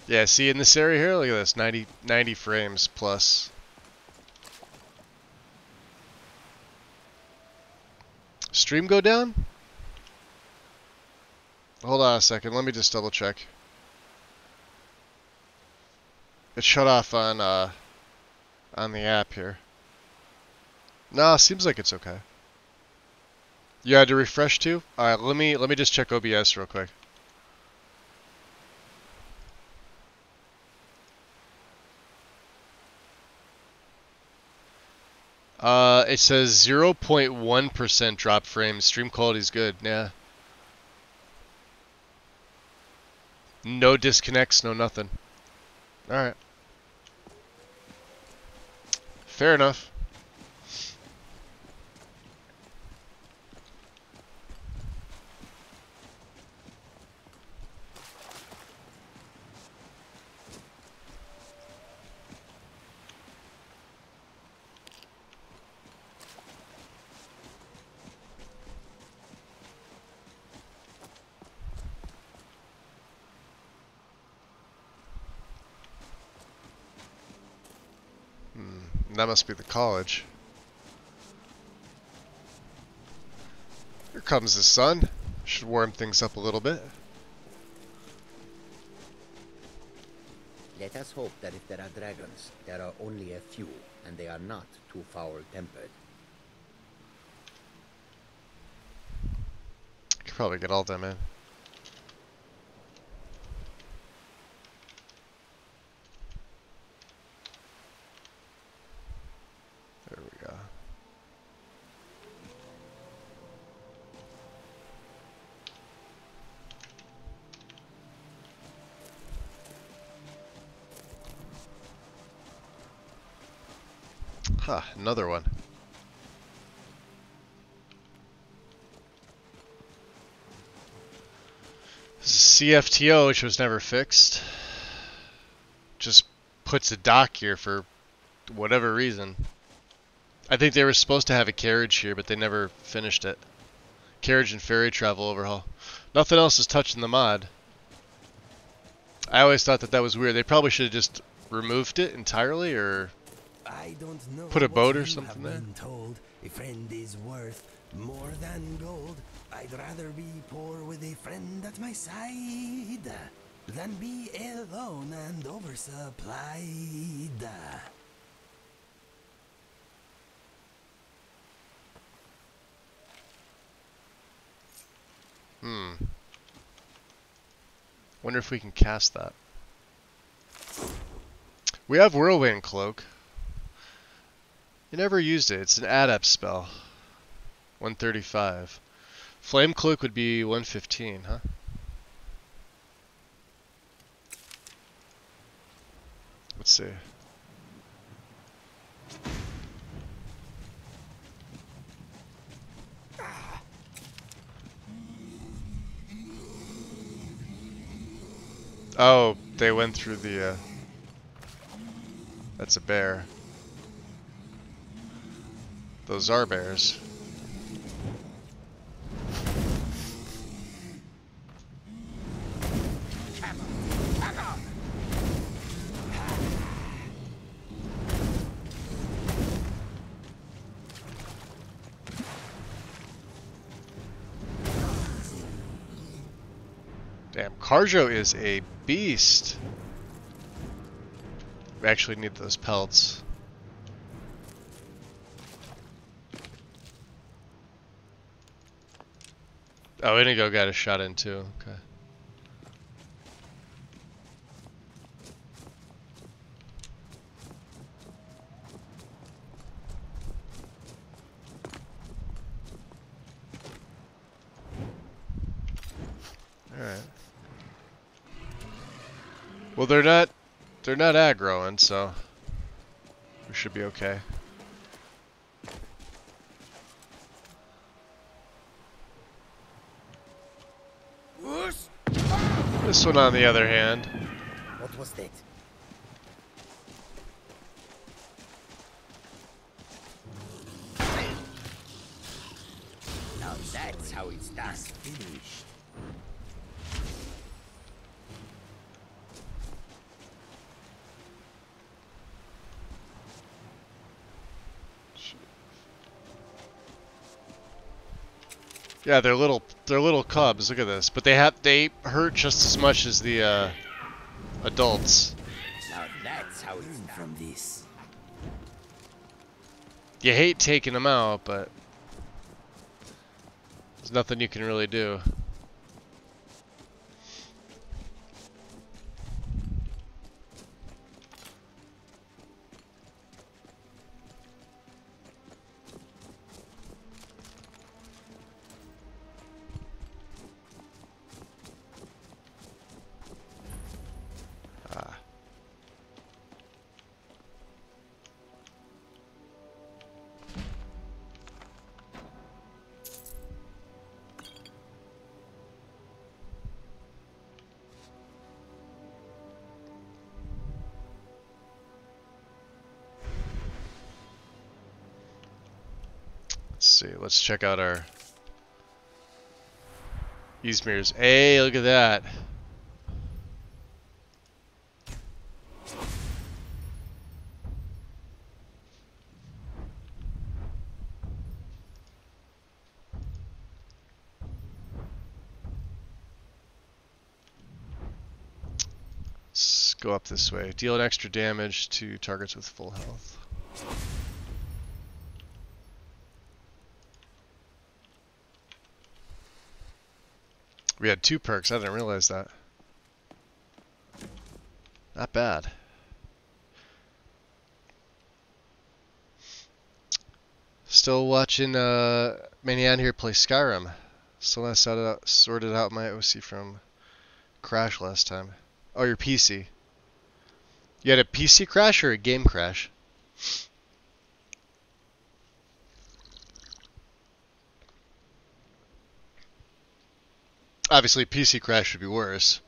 Yeah, see in this area here, look at this, 90 frames plus. Stream go down? Hold on a second, let me just double check. It shut off on the app here. No, seems like it's okay. You had to refresh too? Alright, let me just check OBS real quick. It says 0.1% drop frames. Stream quality is good. Yeah. No disconnects, no nothing. Alright. Fair enough. That must be the college. Here comes the sun. Should warm things up a little bit. Let us hope that if there are dragons, there are only a few, and they are not too foul-tempered. Could probably get all them in. There we go. Huh, another one. This is CFTO, which was never fixed. Just puts a dock here for whatever reason. I think they were supposed to have a carriage here, but they never finished it. Carriage and ferry travel overhaul. Nothing else is touching the mod. I always thought that was weird. They probably should have just removed it entirely, or I don't know put a boat or what you something have there. been told. A friend is worth more than gold. I'd rather be poor with a friend at my side than be alone and oversupplied. Wonder if we can cast that. We have Whirlwind Cloak. You never used it. It's an adept spell. 135. Flame Cloak would be 115, huh? Let's see. Oh, they went through the, that's a bear. Those are bears. Damn, Carjo is a beast. We actually need those pelts. Oh, Inigo got a shot in too. Okay. Alright. Well, they're not aggroing, so we should be okay. This one, on the other hand. What was that? Now that's how it's done. Finished. Yeah, they're little cubs. Look at this, but they hurt just as much as the adults. Now that's how it's done. From this. You hate taking them out, but there's nothing you can really do. Let's see. Let's check out our Ysmirs. Hey, look at that. Let's go up this way. Deal an extra damage to targets with full health. We had 2 perks. I didn't realize that. Not bad. Still watching Manian here play Skyrim. Still not sorted out my OC from Crash last time. Oh, your PC. You had a PC crash or a game crash? Obviously, PC crash would be worse.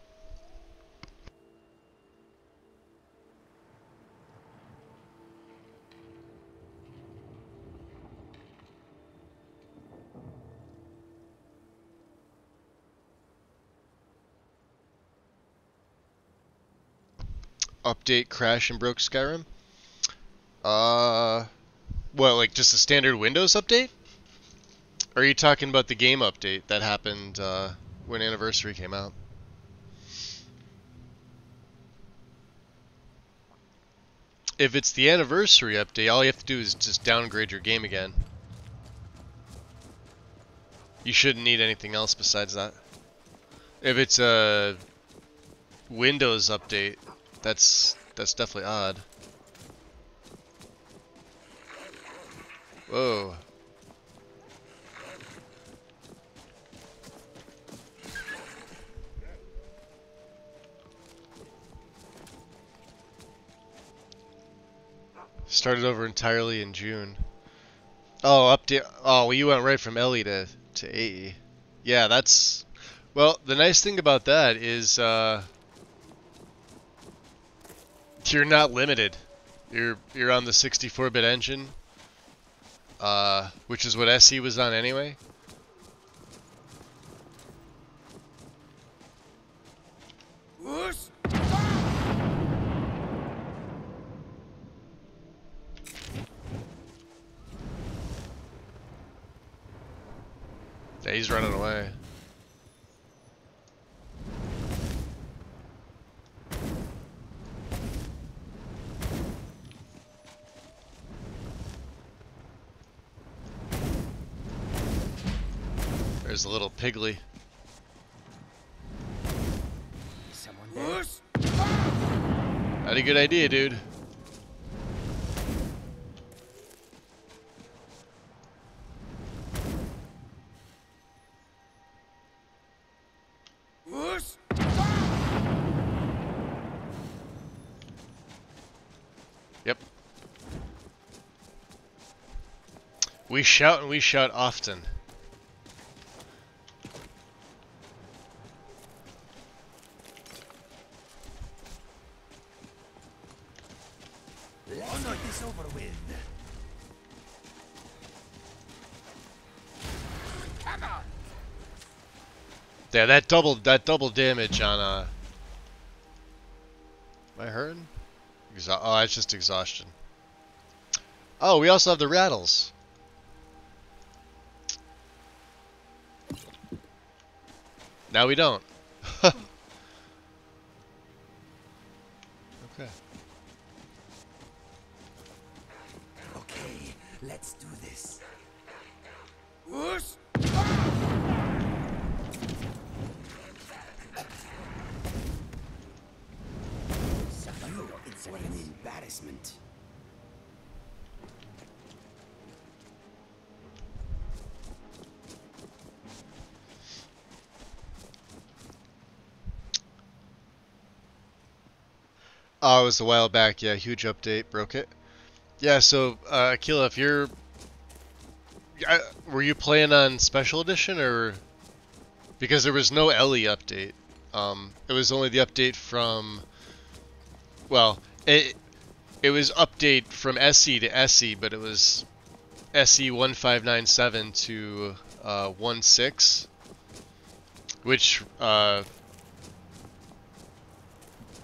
Update crash and broke Skyrim? What, like just a standard Windows update? Or are you talking about the game update that happened when Anniversary came out? If it's the Anniversary update, all you have to do is just downgrade your game again. You shouldn't need anything else besides that. If it's a Windows update, that's definitely odd. Whoa. Started over entirely in June. Oh, update. Oh, well, you went right from Ellie to AE. Yeah, that's... Well, the nice thing about that is you're not limited. You're on the 64-bit engine, which is what SE was on anyway. Yeah, he's running away. There's a little piggly. Someone there? Not a good idea, dude. Yep. We shout and we shout often. Let's get this over with. Come on. Yeah, that double damage on am I hurting? Oh, it's just exhaustion. Oh, we also have the rattles. Now we don't. Okay. Okay, let's do this. What an embarrassment. Oh, it was a while back. Yeah, huge update, broke it. Yeah, so Akila, if you're, were you playing on Special Edition or because there was no Ellie update? It was only the update from. Well, it was update from SE to SE, but it was SE 1597 to 16, which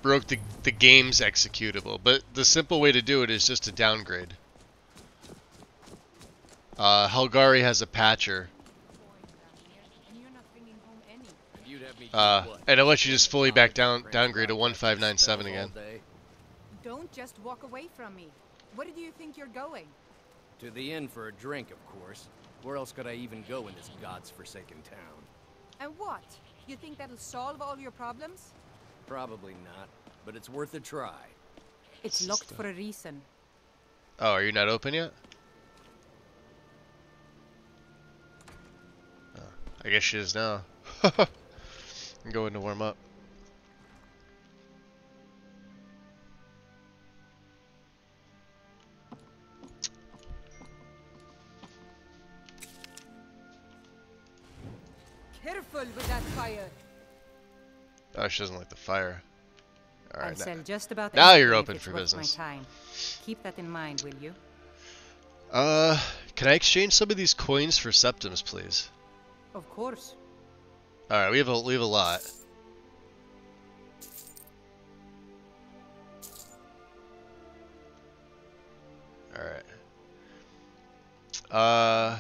broke the game's executable. But the simple way to do it is just to downgrade. Helgari has a patcher. And it lets you just fully downgrade to 1597 again. Don't just walk away from me. Where do you think you're going? To the inn for a drink, of course. Where else could I even go in this god's forsaken town? And what? You think that'll solve all your problems? Probably not, but it's worth a try. It's locked for a reason. Oh, are you not open yet? Oh, I guess she is now. I'm going to warm up. Careful with that fire. Oh, she doesn't like the fire. All right, I'll sell just about now anything you're if open it's for worth business. My time. Keep that in mind, will you? Can I exchange some of these coins for septims, please? Of course. All right, we have a lot. All right.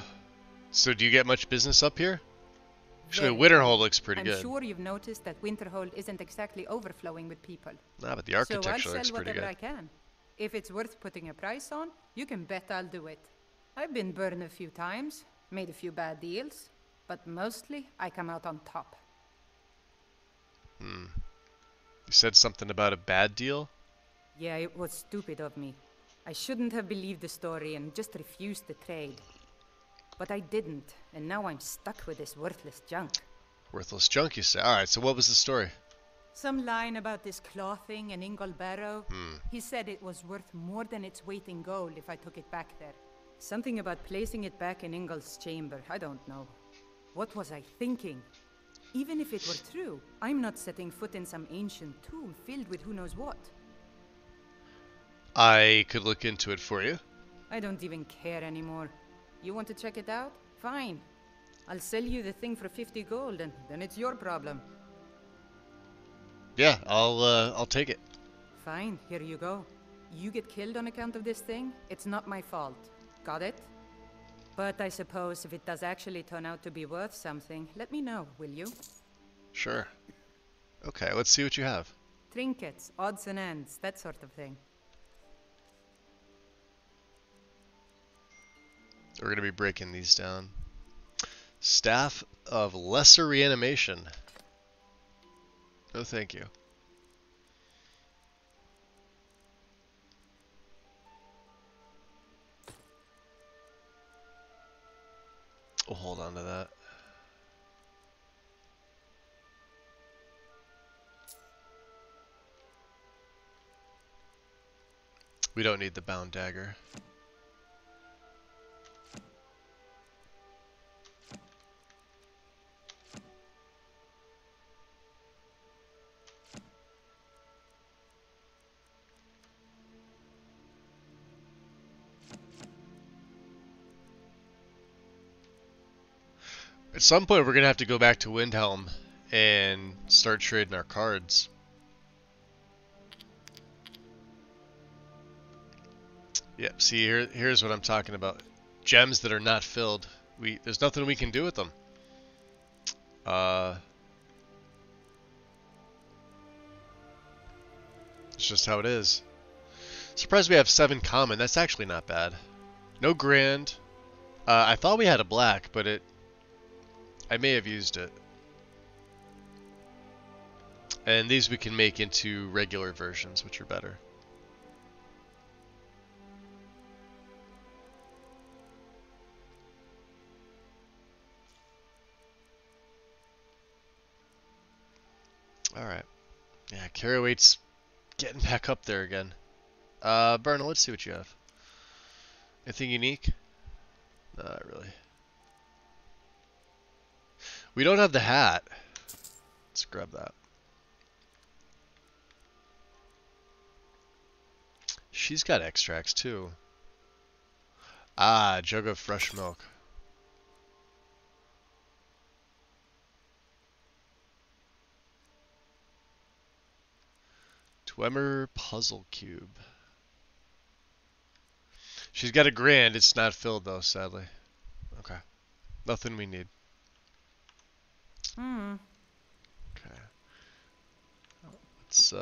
So do you get much business up here? Actually, Winterhold looks pretty good. I'm sure you've noticed that Winterhold isn't exactly overflowing with people. Nah, but the architecture so I'll looks sell pretty whatever good. I can. If it's worth putting a price on, you can bet I'll do it. I've been burned a few times, made a few bad deals, but mostly I come out on top. You said something about a bad deal? Yeah, it was stupid of me. I shouldn't have believed the story and just refused the trade. But I didn't, and now I'm stuck with this worthless junk. Worthless junk, you say? Alright, so what was the story? Some line about this clothing in Ingol Barrow. He said it was worth more than its weight in gold if I took it back there. Something about placing it back in Ingol's chamber, I don't know. What was I thinking? Even if it were true, I'm not setting foot in some ancient tomb filled with who knows what. I could look into it for you. I don't even care anymore. You want to check it out? Fine. I'll sell you the thing for 50 gold, and then it's your problem. Yeah, I'll take it. Fine, here you go. You get killed on account of this thing, it's not my fault. Got it? But I suppose if it does actually turn out to be worth something, let me know, will you? Sure. Okay, let's see what you have. Trinkets, odds and ends, that sort of thing. We're going to be breaking these down. Staff of Lesser Reanimation. No, thank you. We'll hold on to that. We don't need the bound dagger. At some point, we're going to have to go back to Windhelm and start trading our cards. Yep, see, here's what I'm talking about. Gems that are not filled. There's nothing we can do with them. It's just how it is. Surprised we have 7 common. That's actually not bad. No grand. I thought we had a black, but I may have used it. And these we can make into regular versions, which are better. Alright. Yeah, carry weight's getting back up there again. Berna, let's see what you have. Anything unique? Not really. We don't have the hat. Let's grab that. She's got extracts too. Ah, jug of fresh milk. Dwemer puzzle cube. She's got a grand. It's not filled though, sadly. Okay. Nothing we need. Okay. Let's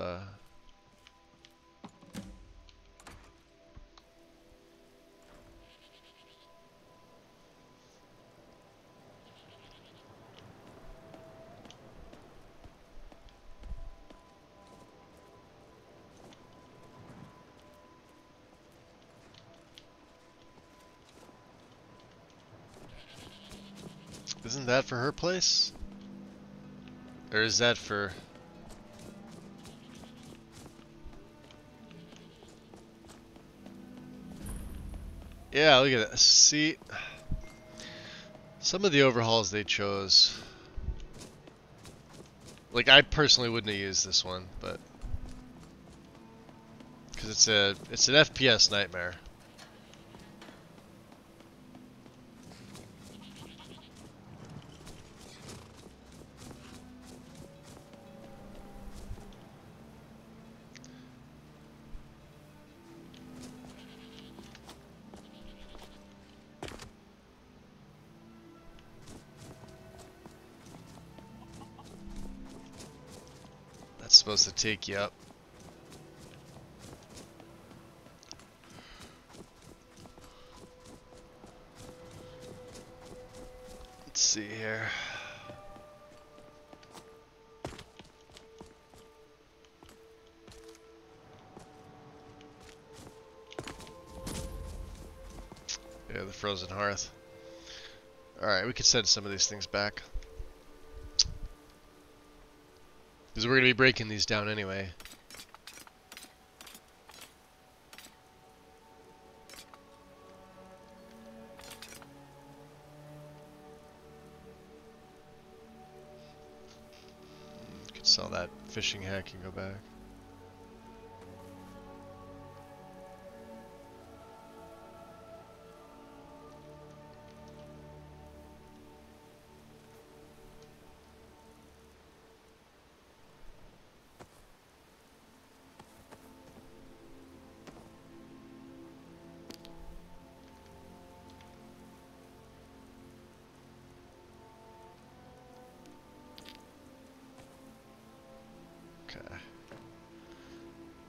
Isn't that for her place? Or is that for... Yeah, look at that. See, some of the overhauls they chose... Like, I personally wouldn't have used this one, but... Because it's an FPS nightmare. Supposed to take you up. Let's see here. Yeah, the frozen hearth. Alright, we could send some of these things back. Because we're going to be breaking these down anyway. Could sell that fishing hack and go back.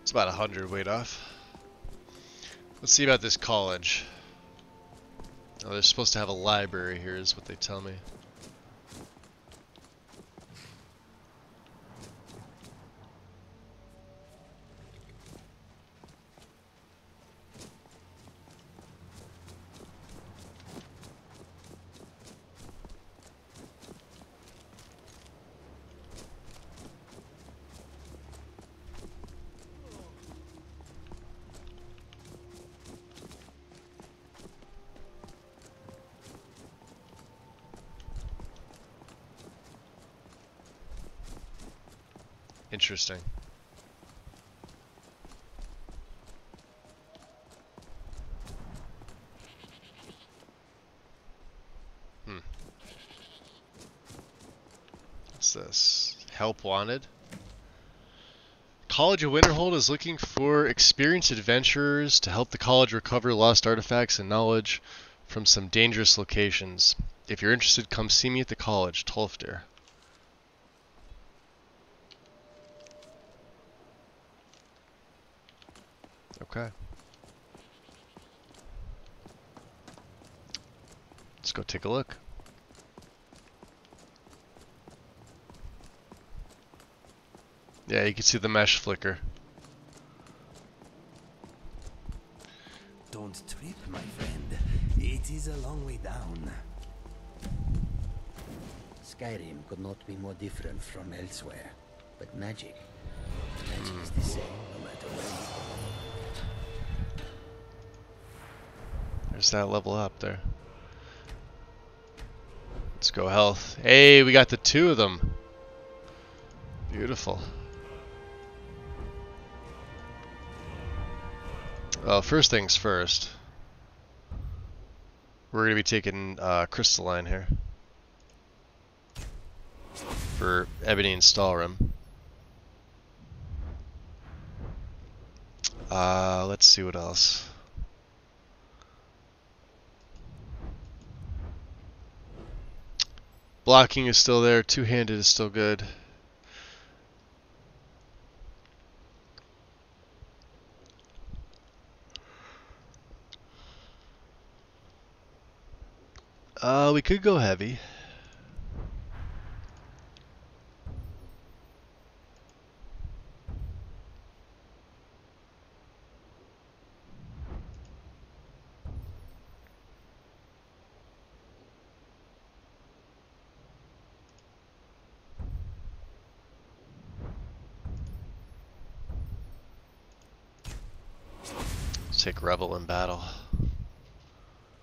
It's about 100 weight off. Let's see about this college. Oh, they're supposed to have a library here is what they tell me. Interesting. What's this? Help wanted? College of Winterhold is looking for experienced adventurers to help the college recover lost artifacts and knowledge from some dangerous locations. If you're interested, come see me at the college, Tolfdir. Okay. Let's go take a look. Yeah, you can see the mesh flicker. Don't trip, my friend. It is a long way down. Skyrim could not be more different from elsewhere. But magic is the same no matter where you go. There's that level up there. Let's go health. Hey, we got the two of them. Beautiful. Well, first things first. We're going to be taking Crystalline here. For Ebony and Stalrim. Let's see what else. Blocking is still there. Two-handed is still good. We could go heavy. Let's take Rebel in battle.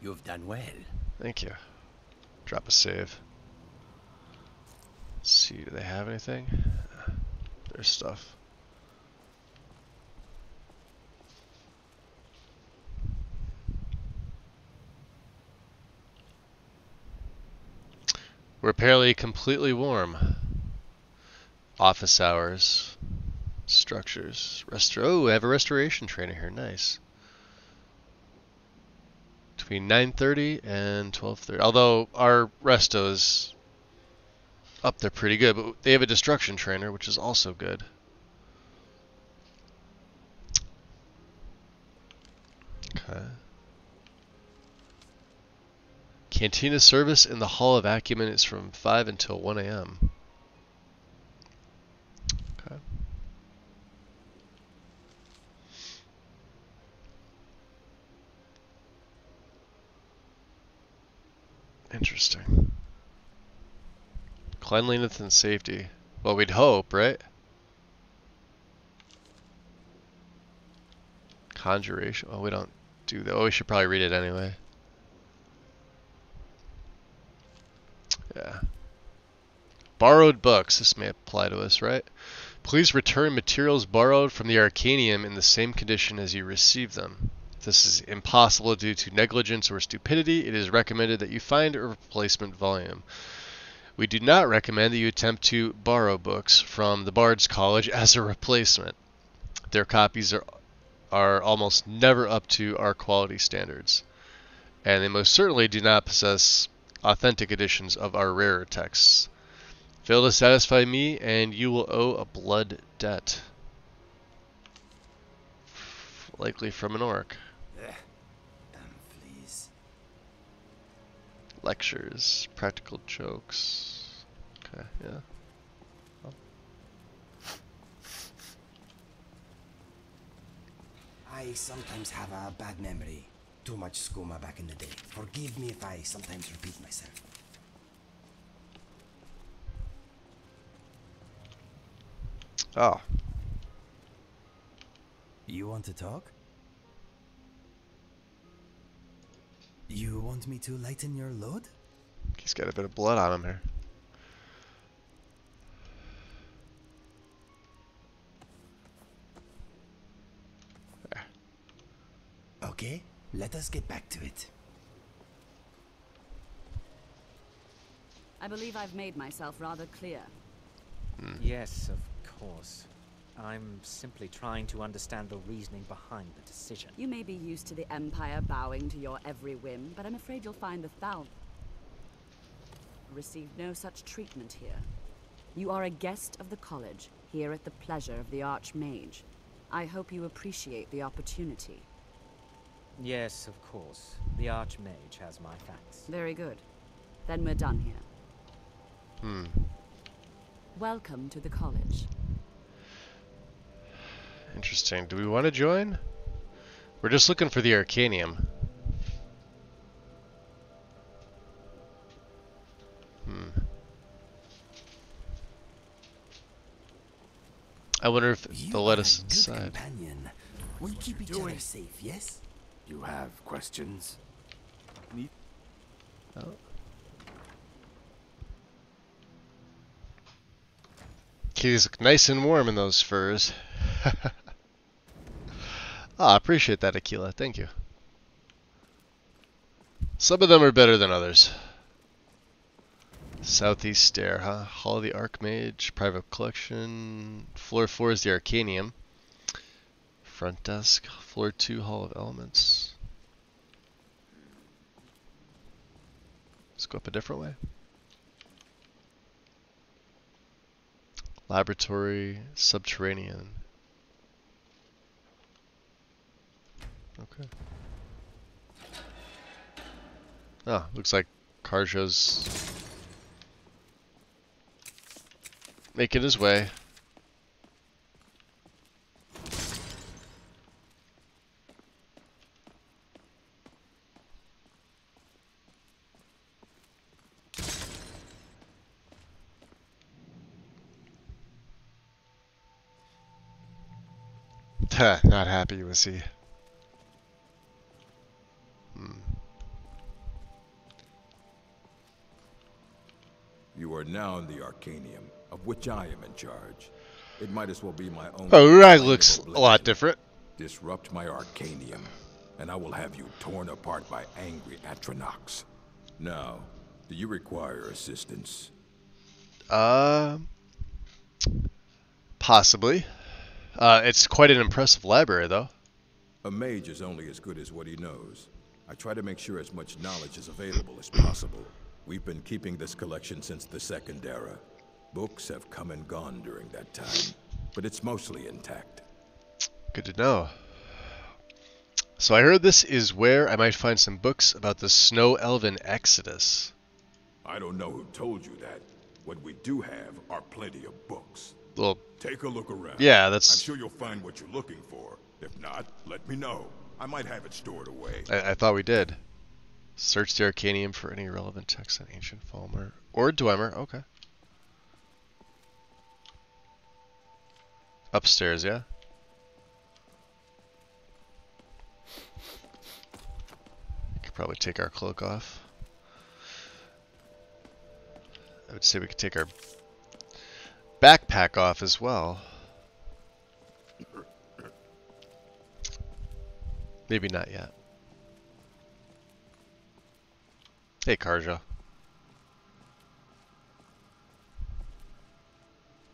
You've done well. Thank you. Drop a save. Let's see, do they have anything? There's stuff. We're apparently completely warm. Office hours. Structures. Oh, I have a restoration trainer here. Nice. Between 9:30 and 12:30. Although our resto is up there pretty good, but they have a destruction trainer, which is also good. Okay. Cantina service in the Hall of Acumen is from 5 until 1 a.m. Okay. Interesting. Cleanliness and safety. Well, we'd hope, right? Conjuration. Oh, we don't do that. Oh, we should probably read it anyway. Yeah. Borrowed books. This may apply to us, right? Please return materials borrowed from the Arcanium in the same condition as you received them. If this is impossible due to negligence or stupidity, it is recommended that you find a replacement volume. We do not recommend that you attempt to borrow books from the Bard's College as a replacement. Their copies are almost never up to our quality standards, and they most certainly do not possess authentic editions of our rarer texts. Fail to satisfy me, and you will owe a blood debt. Likely from an orc. Damn fleas. Lectures, practical jokes. Okay, yeah. I sometimes have a bad memory. Too much skooma back in the day. Forgive me if I sometimes repeat myself. Oh. You want to talk? You want me to lighten your load? He's got a bit of blood on him here. Okay, let us get back to it. I believe I've made myself rather clear. Yes, of course. I'm simply trying to understand the reasoning behind the decision. You may be used to the Empire bowing to your every whim, but I'm afraid you'll find the Thal receive no such treatment here. You are a guest of the college, here at the pleasure of the Archmage. I hope you appreciate the opportunity. Yes, of course. The Archmage has my thanks. Very good. Then we're done here. Hmm. Welcome to the college. Interesting. Do we want to join? We're just looking for the Arcanium. I wonder if they'll let us inside. Companion. We'll keep each other safe, yes? You have questions? Oh. Kitties look nice and warm in those furs. I appreciate that, Aquila. Thank you. Some of them are better than others. Southeast stair, huh? Hall of the Archmage, private collection. Floor 4 is the Arcanium. Front desk, floor 2, Hall of Elements. Let's go up a different way. Laboratory, subterranean. Okay. Oh, looks like Karja's making his way. Not happy, was he? You are now in the Arcanium, of which I am in charge. It might as well be my own. Oh, Rag looks a lot different. Disrupt my Arcanium, and I will have you torn apart by angry Atronachs. Now, do you require assistance? Possibly. It's quite an impressive library, though. A mage is only as good as what he knows. I try to make sure as much knowledge is available as possible. We've been keeping this collection since the Second Era. Books have come and gone during that time, but it's mostly intact. Good to know. So I heard this is where I might find some books about the Snow Elven Exodus. I don't know who told you that. What we do have are plenty of books. Well, take a look around. Yeah, that's... I'm sure you'll find what you're looking for. If not, let me know. I might have it stored away. I thought we did. Search the Arcanium for any relevant text on ancient Falmer or Dwemer. Okay. Upstairs, yeah? Could probably take our cloak off. I would say we could take our backpack off as well. Maybe not yet. Hey, Karja.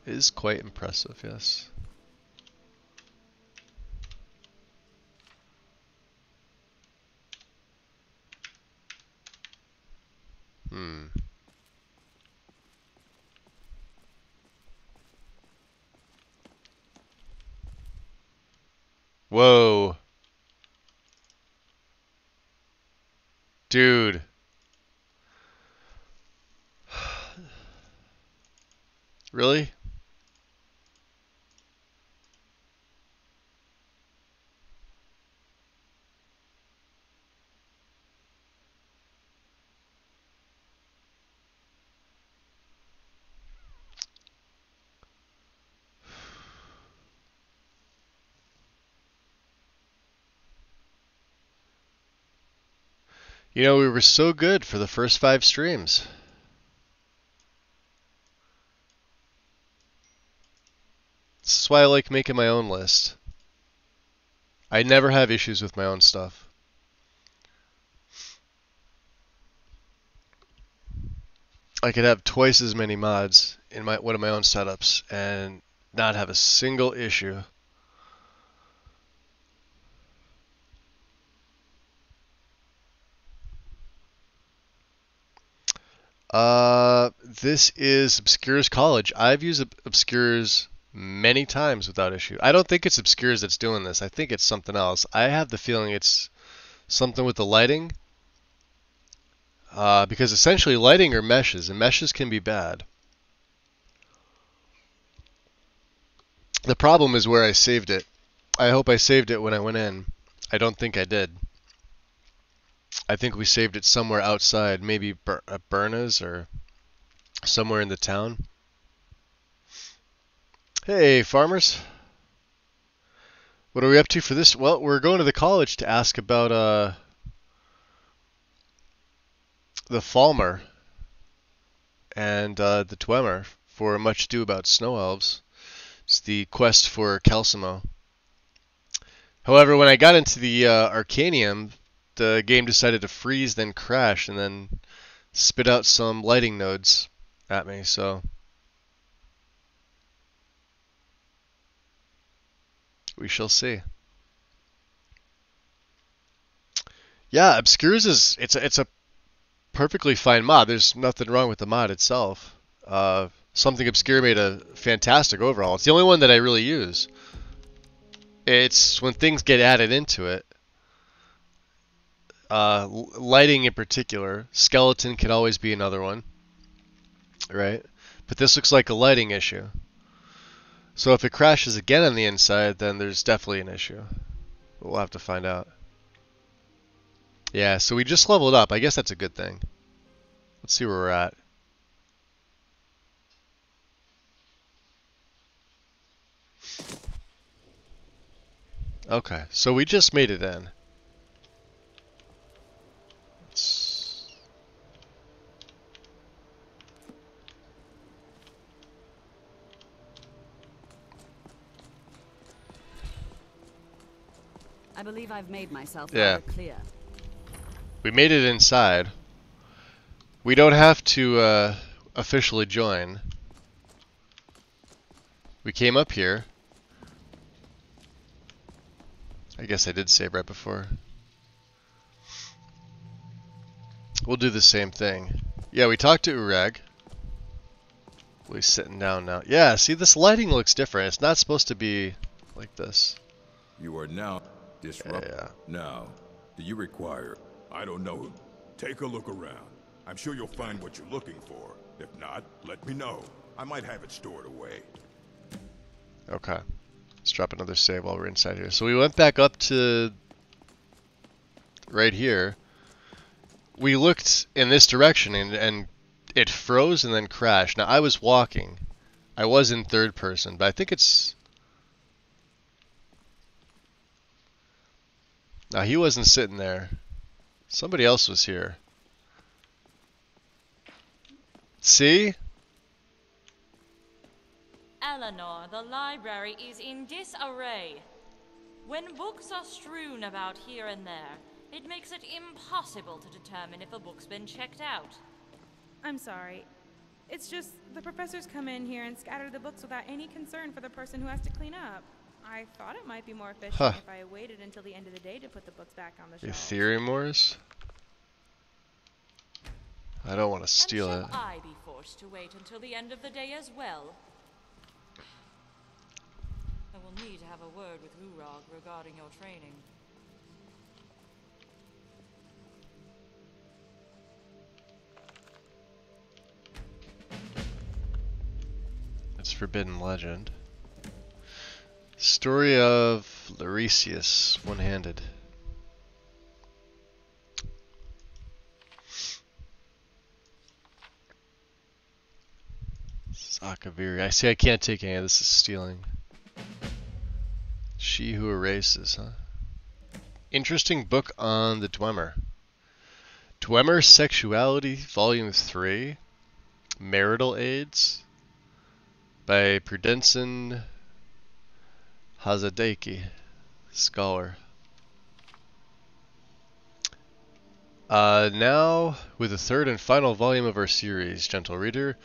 It is quite impressive, yes. Whoa. Dude. Really? You know, we were so good for the first 5 streams. This is why I like making my own list. I never have issues with my own stuff. I could have twice as many mods in one of my own setups and not have a single issue. This is Obscures College. I've used Obscures many times without issue. I don't think it's Obscures that's doing this. I think it's something else. I have the feeling it's something with the lighting. Because essentially lighting are meshes, and meshes can be bad. The problem is where I saved it. I hope I saved it when I went in. I don't think I did. I think we saved it somewhere outside, maybe at Berna's or somewhere in the town. Hey, farmers. What are we up to for this? Well, we're going to the college to ask about the Falmer and the Dwemer for Much Ado About Snow Elves. It's the quest for Calcimo. However, when I got into the Arcanium, the game decided to freeze, then crash, and then spit out some lighting nodes at me, so we shall see. Yeah, Obscures is it's a perfectly fine mod. There's nothing wrong with the mod itself. Something Obscure made a fantastic overhaul. It's the only one that I really use. It's when things get added into it. Lighting in particular. Skeleton could always be another one. Right? But this looks like a lighting issue. So if it crashes again on the inside, then there's definitely an issue. We'll have to find out. Yeah, so we just leveled up. I guess that's a good thing. Let's see where we're at. Okay, so we just made it in. I believe I've made myself Yeah. clear. We made it inside. We don't have to officially join. We came up here. I guess I did save right before. We'll do the same thing. Yeah, we talked to Urag. He's sitting down now. Yeah, see, this lighting looks different. It's not supposed to be like this. You are now disrupted. Yeah. Now, do you require... I don't know. Take a look around. I'm sure you'll find what you're looking for. If not, let me know. I might have it stored away. Okay. Let's drop another save while we're inside here. So we went back up to right here. We looked in this direction and it froze and then crashed. Now I was walking. I was in third person, but I think it's... Now he wasn't sitting there. Somebody else was here. See? Eleanor, the library is in disarray. When books are strewn about here and there, it makes it impossible to determine if a book's been checked out. I'm sorry. It's just the professors come in here and scatter the books without any concern for the person who has to clean up. I thought it might be more efficient if I waited until the end of the day to put the books back on the shelf. Ethereum Wars? I don't want to steal it. And shall I be forced to wait until the end of the day as well? I will need to have a word with Urag regarding your training. It's Forbidden Legend. Story of Loresius, one-handed. Sakaviri. I see I can't take any of this. Is stealing. She Who Erases, huh? Interesting book on the Dwemer. Dwemer Sexuality, Volume 3. Marital Aids. By Prudenson Hazadeki, scholar. Now, with the third and final volume of our series, gentle reader,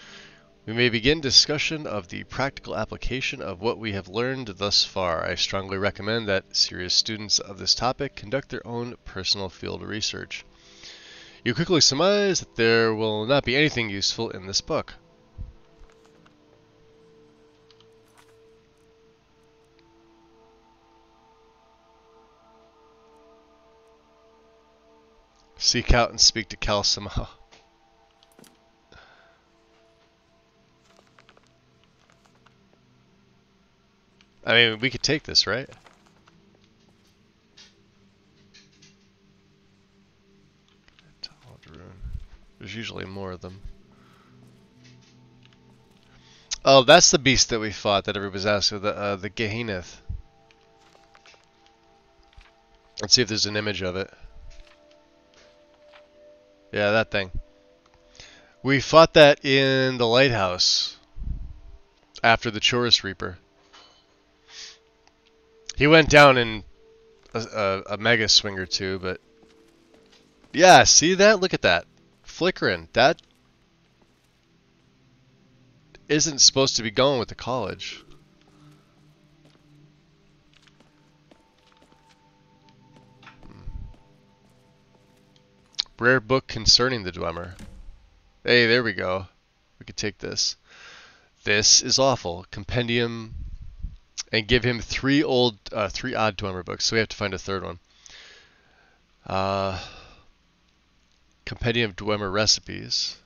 we may begin discussion of the practical application of what we have learned thus far. I strongly recommend that serious students of this topic conduct their own personal field research. You quickly surmise that there will not be anything useful in this book. Seek out and speak to Cal somehow. I mean, we could take this, right? There's usually more of them. Oh, that's the beast that we fought that everybody's asking, the Geheneth. Let's see if there's an image of it. Yeah, that thing. We fought that in the lighthouse after the Chorus Reaper. He went down in a mega swing or two, but yeah, see that? Look at that. Flickering. That isn't supposed to be going with the college. Rare book concerning the Dwemer. Hey, there we go. We could take this. This is awful. Compendium, and give him three odd Dwemer books. So we have to find a third one. Compendium of Dwemer recipes.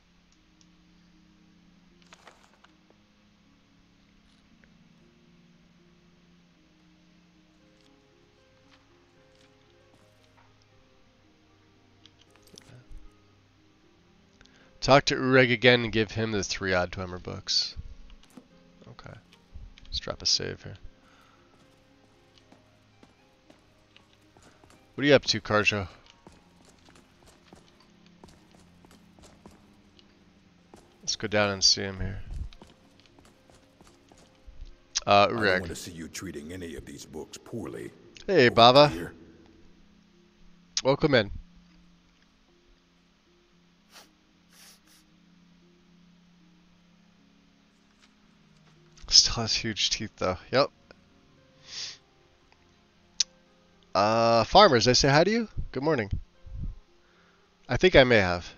Talk to Ureg again and give him the three odd Dwemer books. Okay. Let's drop a save here. What are you up to, Karjo? Let's go down and see him here. I don't Ureg. want to see you treating any of these books poorly. Hey, Baba. Welcome in. Still has huge teeth, though. Yep. Farmers, did I say hi to you? Good morning. I think I may have.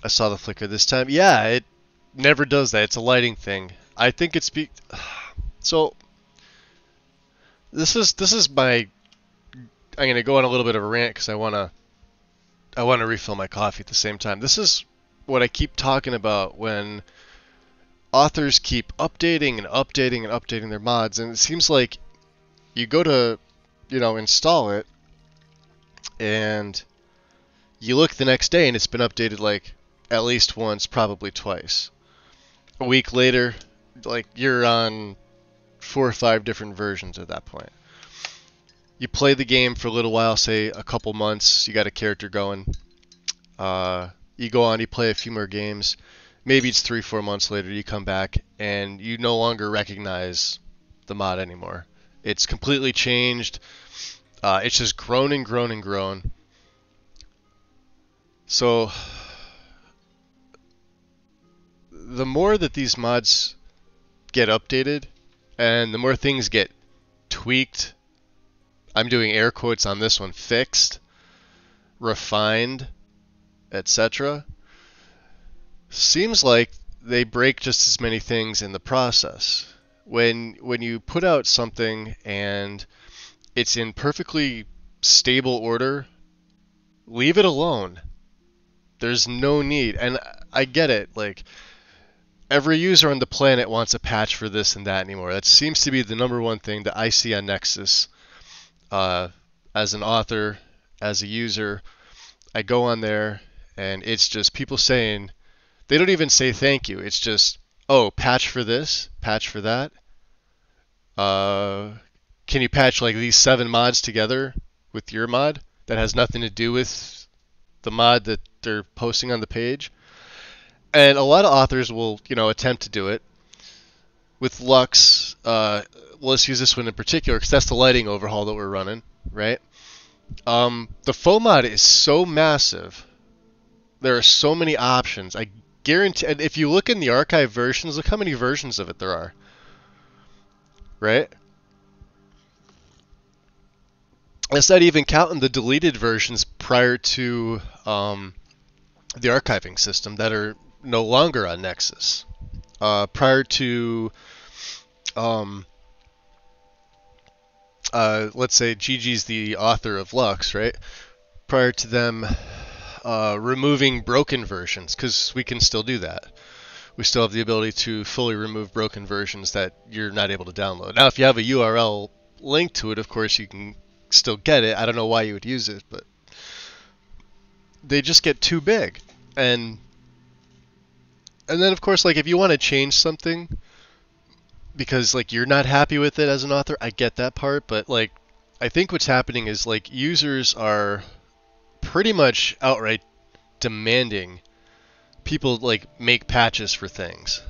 I saw the flicker this time. Yeah, it never does that. It's a lighting thing. I think it's so this is my I'm going to go on a little bit of a rant cuz I want to refill my coffee at the same time. This is what I keep talking about when authors keep updating and updating and updating their mods, and it seems like you go to, install it and you look the next day and it's been updated like at least once, probably twice. A week later, like you're on 4 or 5 different versions at that point. You play the game for a little while, say a couple months, you got a character going. You go on, you play a few more games. Maybe it's 3-4 months later, you come back and you no longer recognize the mod anymore. It's completely changed. It's just grown and grown and grown. So the more that these mods get updated and the more things get tweaked, I'm doing air quotes on this one, fixed, refined, etc., seems like they break just as many things in the process. When you put out something and it's in perfectly stable order, leave it alone. There's no need. And I get it, like every user on the planet wants a patch for this and that anymore. That seems to be the number one thing that I see on Nexus. As an author, as a user, I go on there and it's just people saying, they don't even say thank you. It's just, oh, patch for this, patch for that. Can you patch like these 7 mods together with your mod that has nothing to do with the mod that they're posting on the page? And a lot of authors will, attempt to do it. With Lux, let's use this one in particular because that's the lighting overhaul that we're running, right? The faux mod is so massive. There are so many options. I guarantee, and if you look in the archive versions, look how many versions of it there are. Right? That's not even counting the deleted versions prior to the archiving system that are no longer on Nexus. Prior to, let's say Gigi's the author of Lux, right? Prior to them removing broken versions, because we can still do that. We still have the ability to fully remove broken versions that you're not able to download. Now, if you have a URL linked to it, of course, you can still get it. I don't know why you would use it, but they just get too big. And then, of course, like if you want to change something because like you're not happy with it as an author, I get that part, but like I think what's happening is like users are pretty much outright demanding people like make patches for things.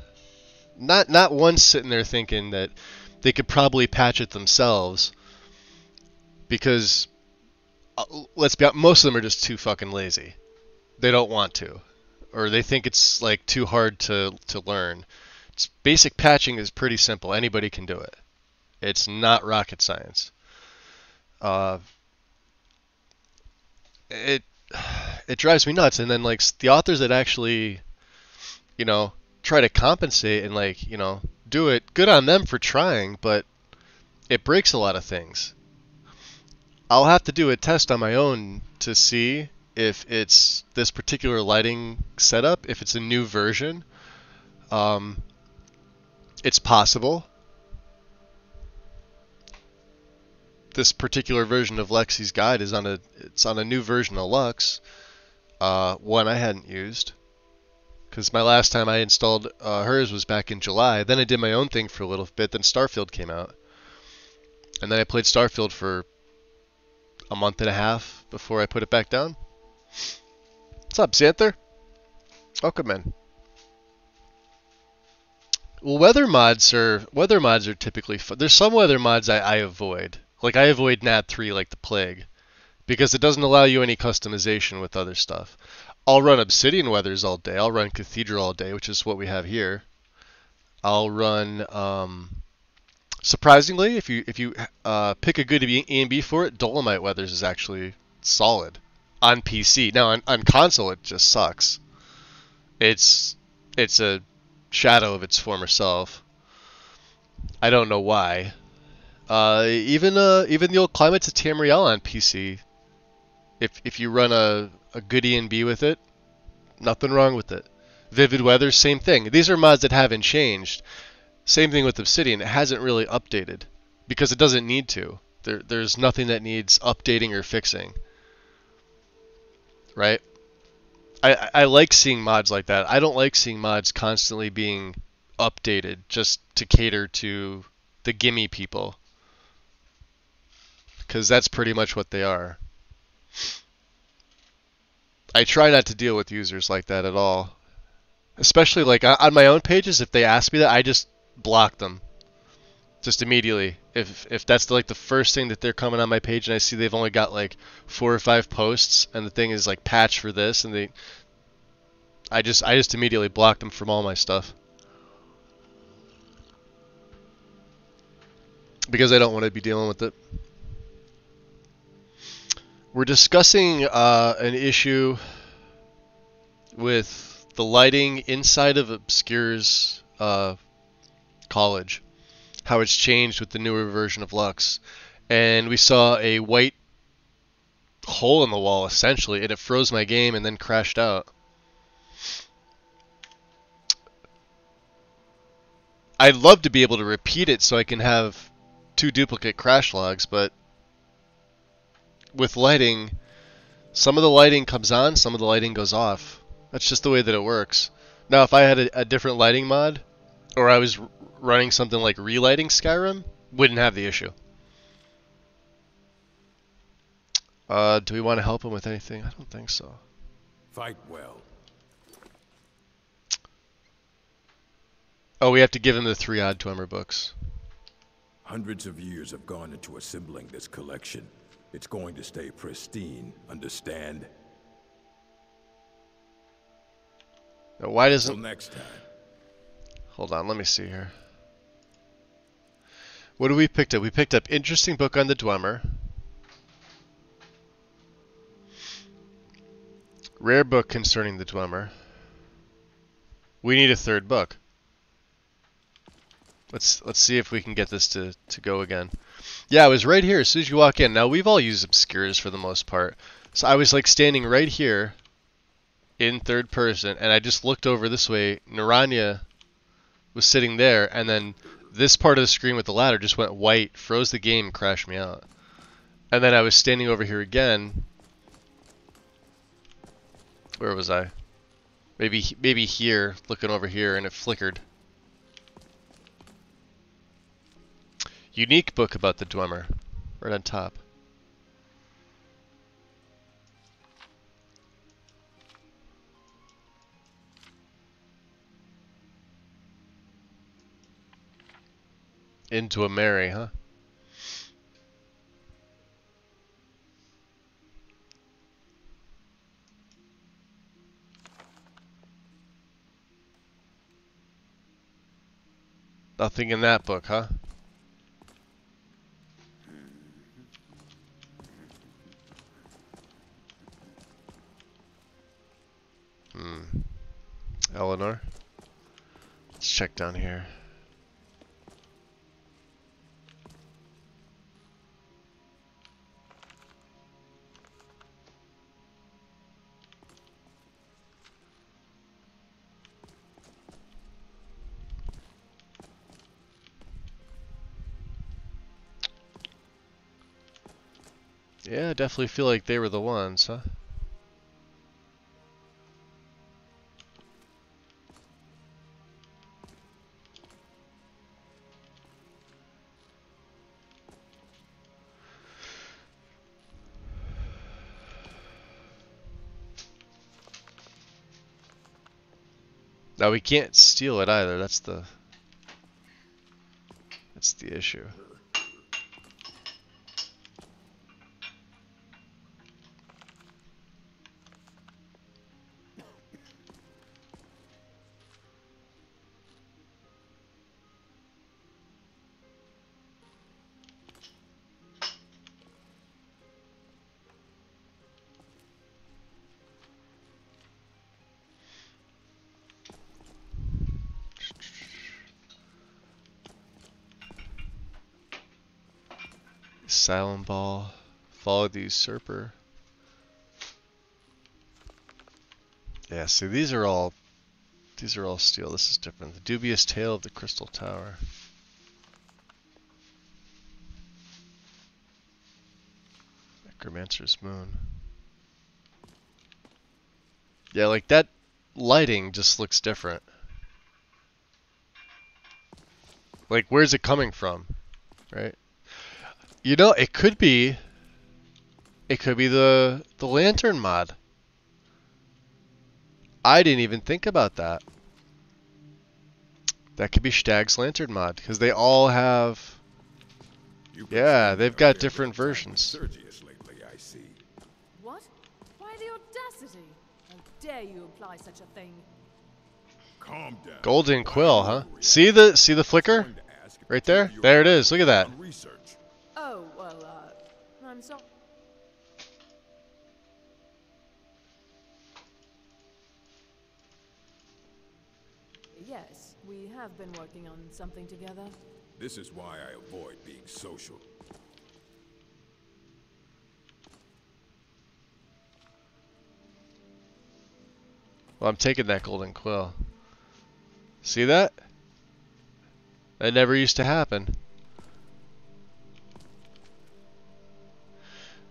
Not once sitting there thinking that they could probably patch it themselves, because let's be honest, most of them are just too fucking lazy. They don't want to, or they think it's like too hard to learn. Basic patching is pretty simple. Anybody can do it. It's not rocket science. It drives me nuts. And then like the authors that actually, try to compensate and like, do it, good on them for trying, but it breaks a lot of things. I'll have to do a test on my own to see if it's this particular lighting setup, if it's a new version. It's possible. This particular version of Lexi's guide is on a new version of Lux, one I hadn't used, because my last time I installed hers was back in July. Then I did my own thing for a little bit. Then Starfield came out, and then I played Starfield for a month and a half before I put it back down. What's up, Xanther? Welcome in. Well, weather mods are typically fun. There's some weather mods I avoid. Like I avoid NAD 3 like the plague, because it doesn't allow you any customization with other stuff. I'll run Obsidian weathers all day. I'll run Cathedral all day, which is what we have here. I'll run surprisingly, if you pick a good ENB for it, Dolomite weathers is actually solid on PC. Now on console it just sucks. It's a shadow of its former self. I don't know why. Even the old Climates of Tamriel on PC, if you run a good ENB with it, nothing wrong with it. Vivid Weather, same thing. These are mods that haven't changed. Same thing with Obsidian. It hasn't really updated because it doesn't need to. There's nothing that needs updating or fixing. Right? I like seeing mods like that. I don't like seeing mods constantly being updated just to cater to the gimme people, because that's pretty much what they are. I try not to deal with users like that at all. Especially like on my own pages, if they ask me that, I just block them. Just immediately. If that's like the first thing that they're coming on my page and I see they've only got like 4 or 5 posts and the thing is like patch for this, and I just immediately block them from all my stuff. Because I don't want to be dealing with it. We're discussing an issue with the lighting inside of Obscure's college. How it's changed with the newer version of Lux. And we saw a white hole in the wall, essentially, and it froze my game and then crashed out. I'd love to be able to repeat it so I can have 2 duplicate crash logs, but with lighting, some of the lighting comes on, some of the lighting goes off. That's just the way that it works. Now, if I had a different lighting mod, or I was running something like relighting Skyrim, wouldn't have the issue. Do we want to help him with anything? I don't think so. Fight well. Oh, we have to give him the 3 Odd-to-Armor books. Hundreds of years have gone into assembling this collection. It's going to stay pristine, understand? Now, why doesn't... Till next time. Hold on, let me see here. What do we picked up? We picked up interesting book on the Dwemer. Rare book concerning the Dwemer. We need a third book. Let's see if we can get this to go again. Yeah, it was right here as soon as you walk in. Now, we've all used obscures for the most part. So I was like standing right here in third person, and I just looked over this way. Naranya was sitting there, and then this part of the screen with the ladder just went white, froze the game, crashed me out. And then I was standing over here again. Where was I? Maybe here, looking over here, and it flickered. Unique book about the Dwemer, right on top. Into a Mary, huh? Nothing in that book, huh? Eleanor. Let's check down here. Yeah, I definitely feel like they were the ones, huh? Now we can't steal it either. That's the issue. Silent Ball. Follow the Usurper. Yeah, see, these are all steel. This is different. The Dubious Tale of the Crystal Tower. Necromancer's Moon. Yeah, like that lighting just looks different. Like, where's it coming from? Right? You know, it could be the lantern mod. I didn't even think about that. That could be Stag's lantern mod because they all have. Yeah, they've got different versions. Lately, I see. What? Why the audacity? How dare you imply such a thing? Calm down. Golden Quill, huh? See the flicker? Right there? There it is. Look at that. Oh, well, I'm sorry. Yes, we have been working on something together. This is why I avoid being social. Well, I'm taking that Golden Quill. See that? That never used to happen.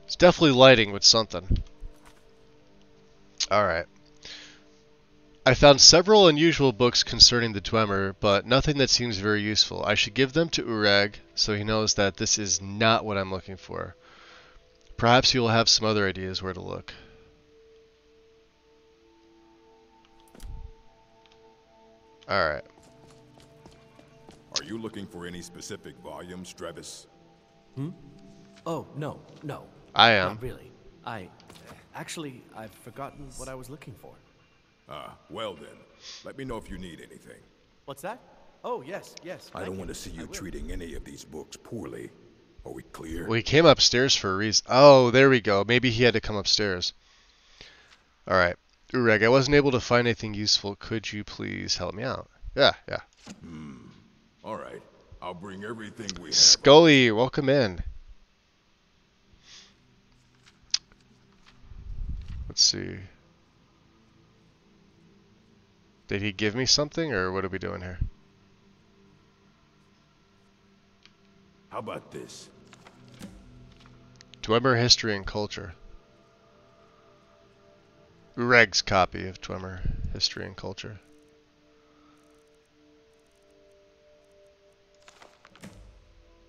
It's definitely lighting with something. Alright. I found several unusual books concerning the Dwemer, but nothing that seems very useful. I should give them to Urag, so he knows that this is not what I'm looking for. Perhaps he will have some other ideas where to look. Alright. Are you looking for any specific volumes, Travis? Oh, no. I am. Not really. Actually, I've forgotten what I was looking for. Ah, well then. Let me know if you need anything. What's that? Oh, yes. I don't want to see you treating any of these books poorly. Are we clear? Well, he came upstairs for a reason. Oh, there we go. Maybe he had to come upstairs. Alright. Ureg, I wasn't able to find anything useful. Could you please help me out? Yeah. Alright. I'll bring everything we have. Scully, welcome in. Let's see. Did he give me something, or what are we doing here? How about this? Dwemer History and Culture. Ureg's copy of Dwemer History and Culture.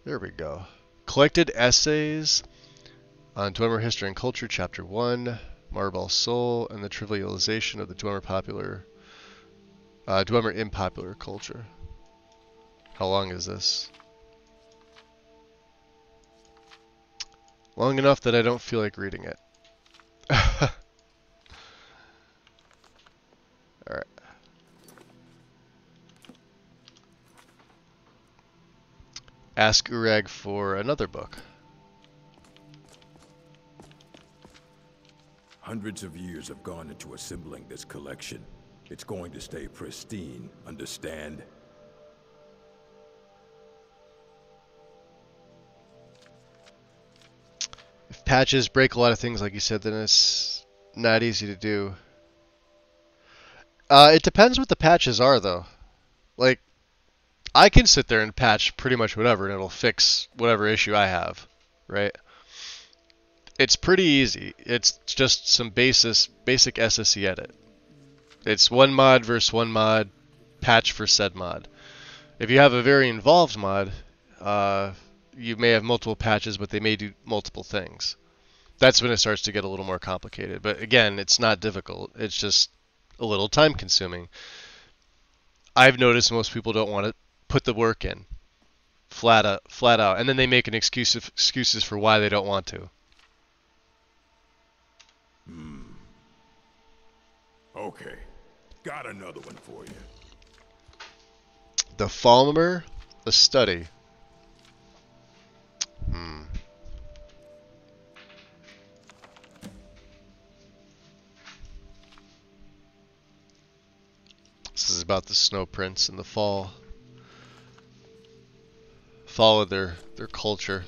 There we go. Collected essays on Dwemer History and Culture, Chapter 1, Marble Soul, and the Trivialization of the Dwemer in Popular Culture. How long is this? Long enough that I don't feel like reading it. Alright. Ask Ureg for another book. Hundreds of years have gone into assembling this collection. It's going to stay pristine, understand? If patches break a lot of things, like you said, then it's not easy to do. It depends what the patches are, though. Like, I can sit there and patch pretty much whatever, and it'll fix whatever issue I have, right? It's pretty easy. It's just some basic SSE edit. It's one mod versus one mod, patch for said mod. If you have a very involved mod, you may have multiple patches, but they may do multiple things. That's when it starts to get a little more complicated. But again, it's not difficult. It's just a little time consuming. I've noticed most people don't want to put the work in, flat out, and then they make excuses for why they don't want to. Okay. Got another one for you. The Falmer, the Study. This is about the Snow Prince in the fall. Follow their culture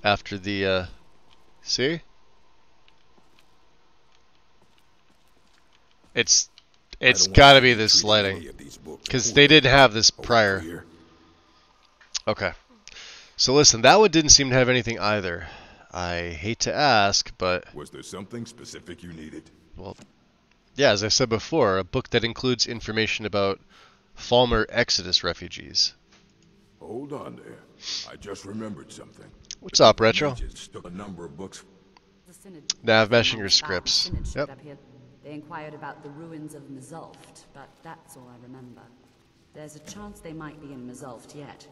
after the see? It's got to be this lighting, because they didn't have this prior. Okay. So listen, that one didn't seem to have anything either. I hate to ask, but... Was there something specific you needed? Well, yeah, as I said before, a book that includes information about Falmer Exodus refugees. Hold on there. I just remembered something. What's up, Retro? A number of books. Nav Meshinger scripts. Yep. They inquired about the ruins of Mizulft, but that's all I remember. There's a chance they might be in Mizulft yet.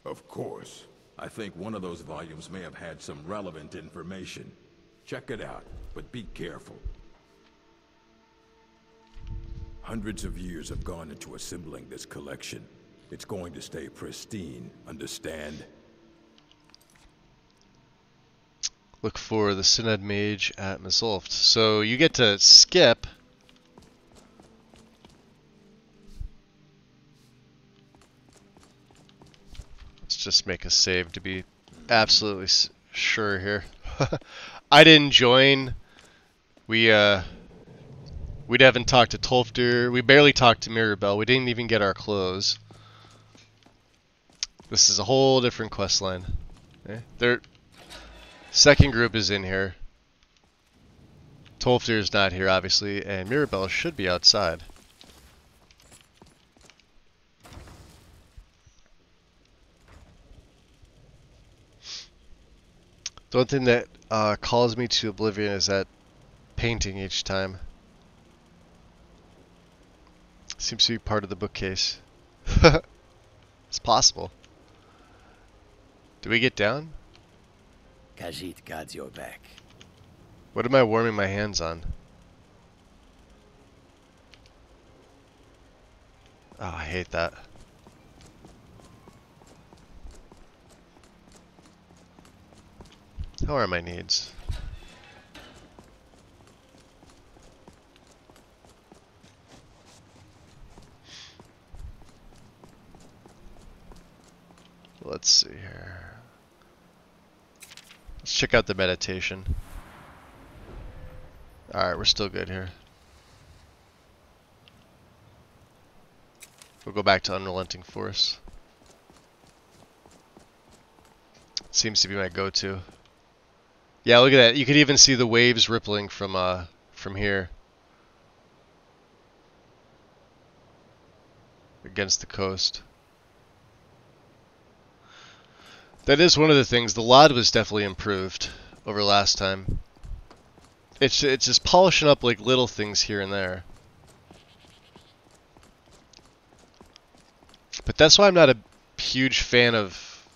Of course. I think one of those volumes may have had some relevant information. Check it out, but be careful. Hundreds of years have gone into assembling this collection. It's going to stay pristine, understand? Look for the Synod Mage at Mizulft. So you get to skip. Let's just make a save to be absolutely sure here. I didn't join. We haven't talked to Tolfdir. We barely talked to Mirabelle. We didn't even get our clothes. This is a whole different quest line. Okay. Their second group is in here. Tolfdir is not here, obviously, and Mirabelle should be outside. The one thing that calls me to oblivion is that painting each time. Seems to be part of the bookcase. It's possible. Do we get down? Khajiit guards your back. What am I warming my hands on? Oh, I hate that. How are my needs? Let's see here. Let's check out the meditation. Alright, we're still good here. We'll go back to Unrelenting Force. Seems to be my go-to. Yeah, look at that. You could even see the waves rippling from here. Against the coast. That is one of the things. The LOD was definitely improved over last time. It's just polishing up like little things here and there. But that's why I'm not a huge fan of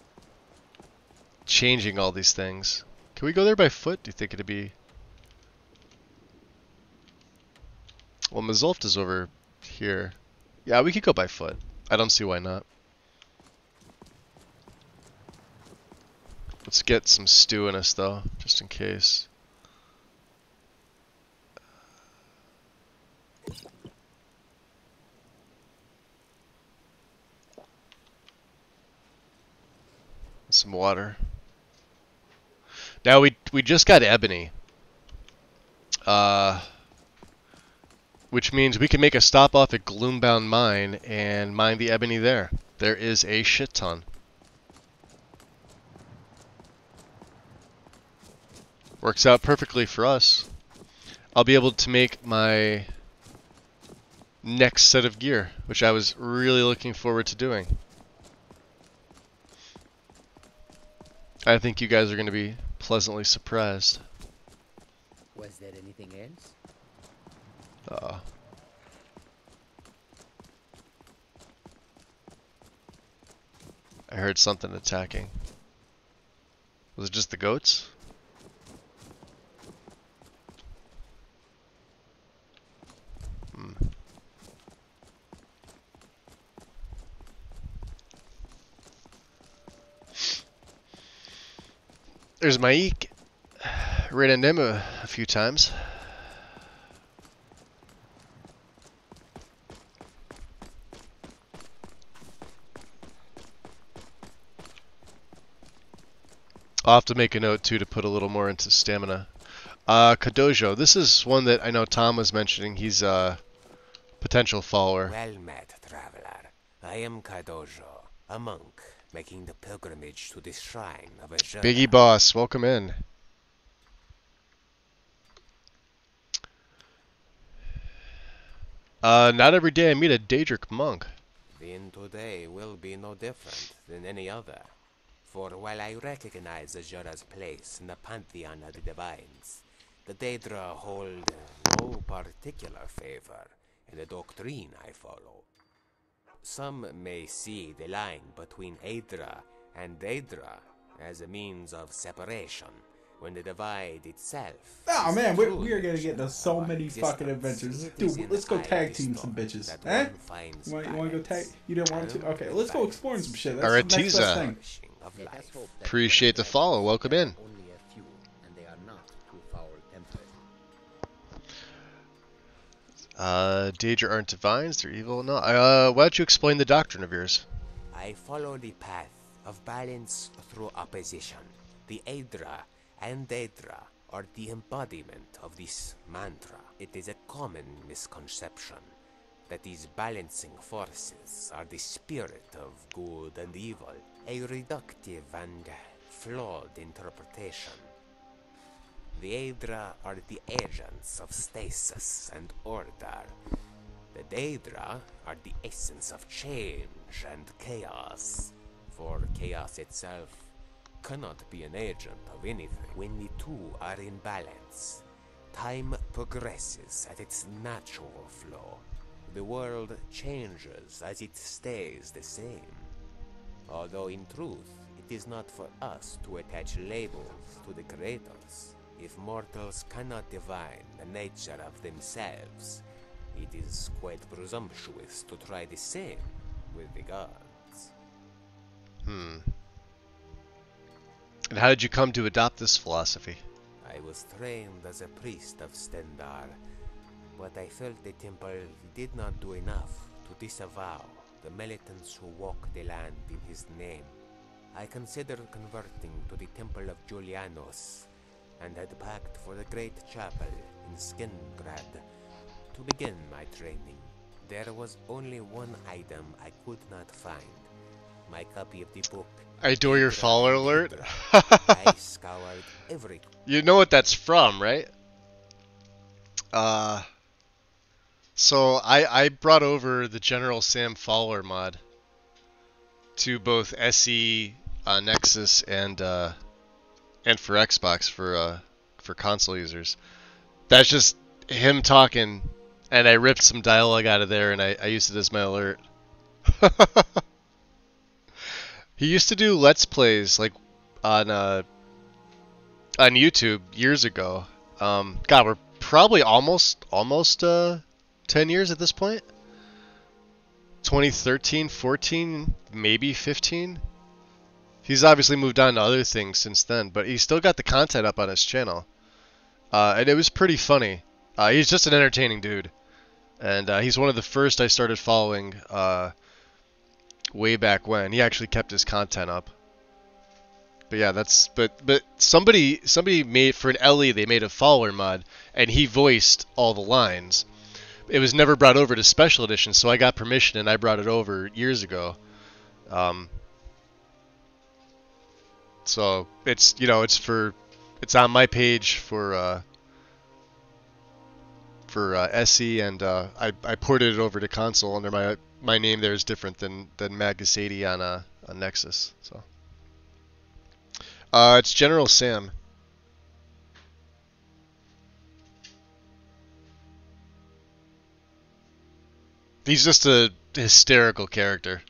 changing all these things. Can we go there by foot? Do you think it'd be... Well, Mazulft is over here. Yeah, we could go by foot. I don't see why not. Let's get some stew in us, though, just in case. Some water. Now we just got ebony, which means we can make a stop off at Gloombound Mine and mine the ebony there. There is a shit ton. Works out perfectly for us. I'll be able to make my next set of gear, which I was really looking forward to doing. I think you guys are going to be pleasantly surprised. Was there anything else? I heard something attacking. Was it just the goats? There's Maik. Ran into him a few times. I'll have to make a note too to put a little more into stamina. Kadojo. This is one that I know Tom was mentioning. He's a potential follower. Well met, traveler. I am Kadojo, a monk, making the pilgrimage to this shrine of a Biggie Boss, welcome in. Not every day I meet a Daedric monk. Then today will be no different than any other. For while I recognize Azura's place in the pantheon of the divines, the Daedra hold no particular favor in the doctrine I follow. Some may see the line between Aedra and Daedra as a means of separation, when the divide itself... Oh man, we are gonna get into so many fucking adventures. Dude, let's go tag team some bitches. Eh? You wanna go tag? You didn't want to? Okay, let's go exploring some shit. That's the next best thing. Appreciate the follow. Welcome in. Only a few, and they are not too foul-tempered. Daedra aren't divines, they're evil. No, why don't you explain the doctrine of yours? I follow the path of balance through opposition. The Aedra and Daedra are the embodiment of this mantra. It is a common misconception that these balancing forces are the spirit of good and evil, a reductive and flawed interpretation. The Aedra are the agents of stasis and order. The Daedra are the essence of change and chaos, for chaos itself cannot be an agent of anything. When the two are in balance, time progresses at its natural flow. The world changes as it stays the same. Although in truth, is not for us to attach labels to the creators. If mortals cannot divine the nature of themselves, it is quite presumptuous to try the same with the gods. Hmm. And how did you come to adopt this philosophy? I was trained as a priest of Stendar, but I felt the temple did not do enough to disavow the militants who walk the land in his name. I considered converting to the Temple of Julianos, and had packed for the great chapel in Skingrad to begin my training. There was only one item I could not find. My copy of the book. I adore your follower alert. I scoured every... You know what that's from, right? So I brought over the General Sam Fowler mod to both SE, Nexus, and for Xbox for console users. That's just him talking, and I ripped some dialogue out of there, and I used it as my alert. He used to do Let's Plays like on YouTube years ago. God, we're probably almost 10 years at this point. 2013, 14, maybe 15. He's obviously moved on to other things since then, but he's still got the content up on his channel. And it was pretty funny. He's just an entertaining dude. And he's one of the first I started following way back when. He actually kept his content up. But yeah, that's but somebody made for an LE, they made a follower mod, and he voiced all the lines. It was never brought over to Special Edition, so I got permission and I brought it over years ago. So it's it's on my page for SE, and I ported it over to console under my name. There is different than Magasady on Nexus. So it's General Sam. He's just a hysterical character.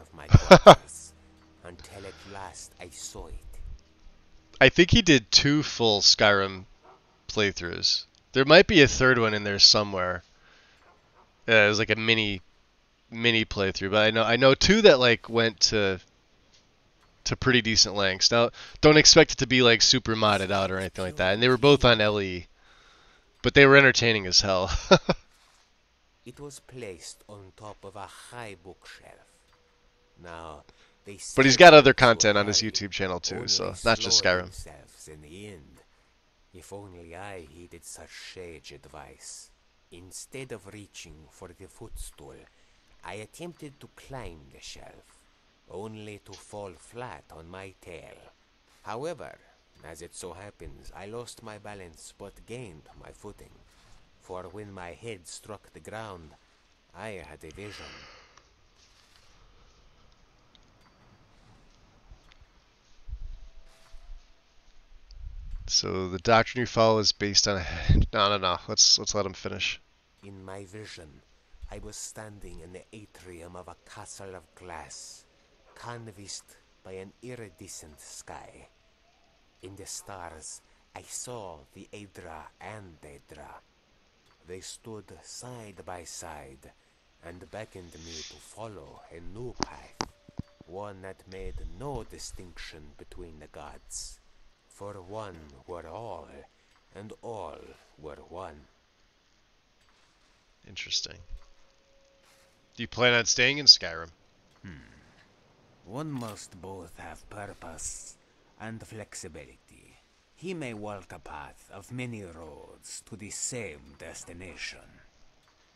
Of my daughters, until at last I saw it. I think he did 2 full Skyrim playthroughs. There might be a third one in there somewhere. It was like a mini playthrough, but I know 2 that like went to pretty decent lengths. Now, don't expect it to be like super modded out or anything like that. And they were both on LE, but they were entertaining as hell. It was placed on top of a high bookshelf. Now, but he's got other content on his YouTube channel too, so not just Skyrim. In the end, if only I heeded such sage advice. Instead of reaching for the footstool, I attempted to climb the shelf, only to fall flat on my tail. However, as it so happens, I lost my balance but gained my footing. For when my head struck the ground, I had a vision. So the doctrine you follow is based on... No. Let's let him finish. In my vision, I was standing in the atrium of a castle of glass, canvassed by an iridescent sky. In the stars, I saw the Aedra and Daedra. They stood side by side and beckoned me to follow a new path, one that made no distinction between the gods. For one were all, and all were one. Interesting. Do you plan on staying in Skyrim? One must both have purpose and flexibility. He may walk a path of many roads to the same destination.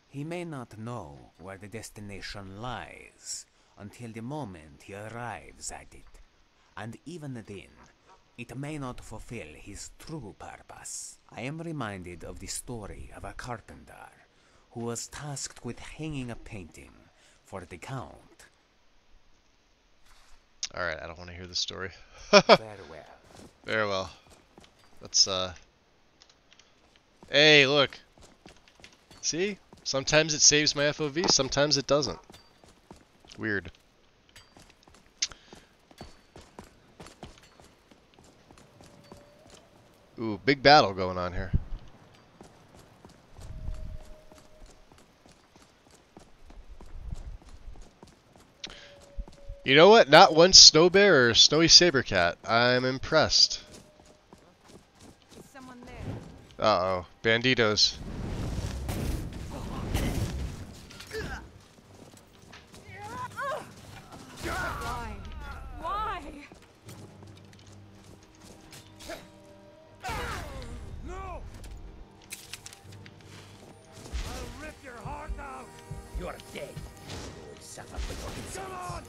He may not know where the destination lies until the moment he arrives at it. And even then, it may not fulfill his true purpose. I am reminded of the story of a carpenter who was tasked with hanging a painting for the Count. Alright, I don't want to hear the story. Farewell. Very well. Let's, Hey, look! See? Sometimes it saves my FOV, sometimes it doesn't. Weird. Ooh, big battle going on here. You know what? Not one snow bear or snowy saber cat. I'm impressed. Uh-oh. Banditos. Why? Why? No! I'll rip your heart out! You're dead. You will suffer for your insolence.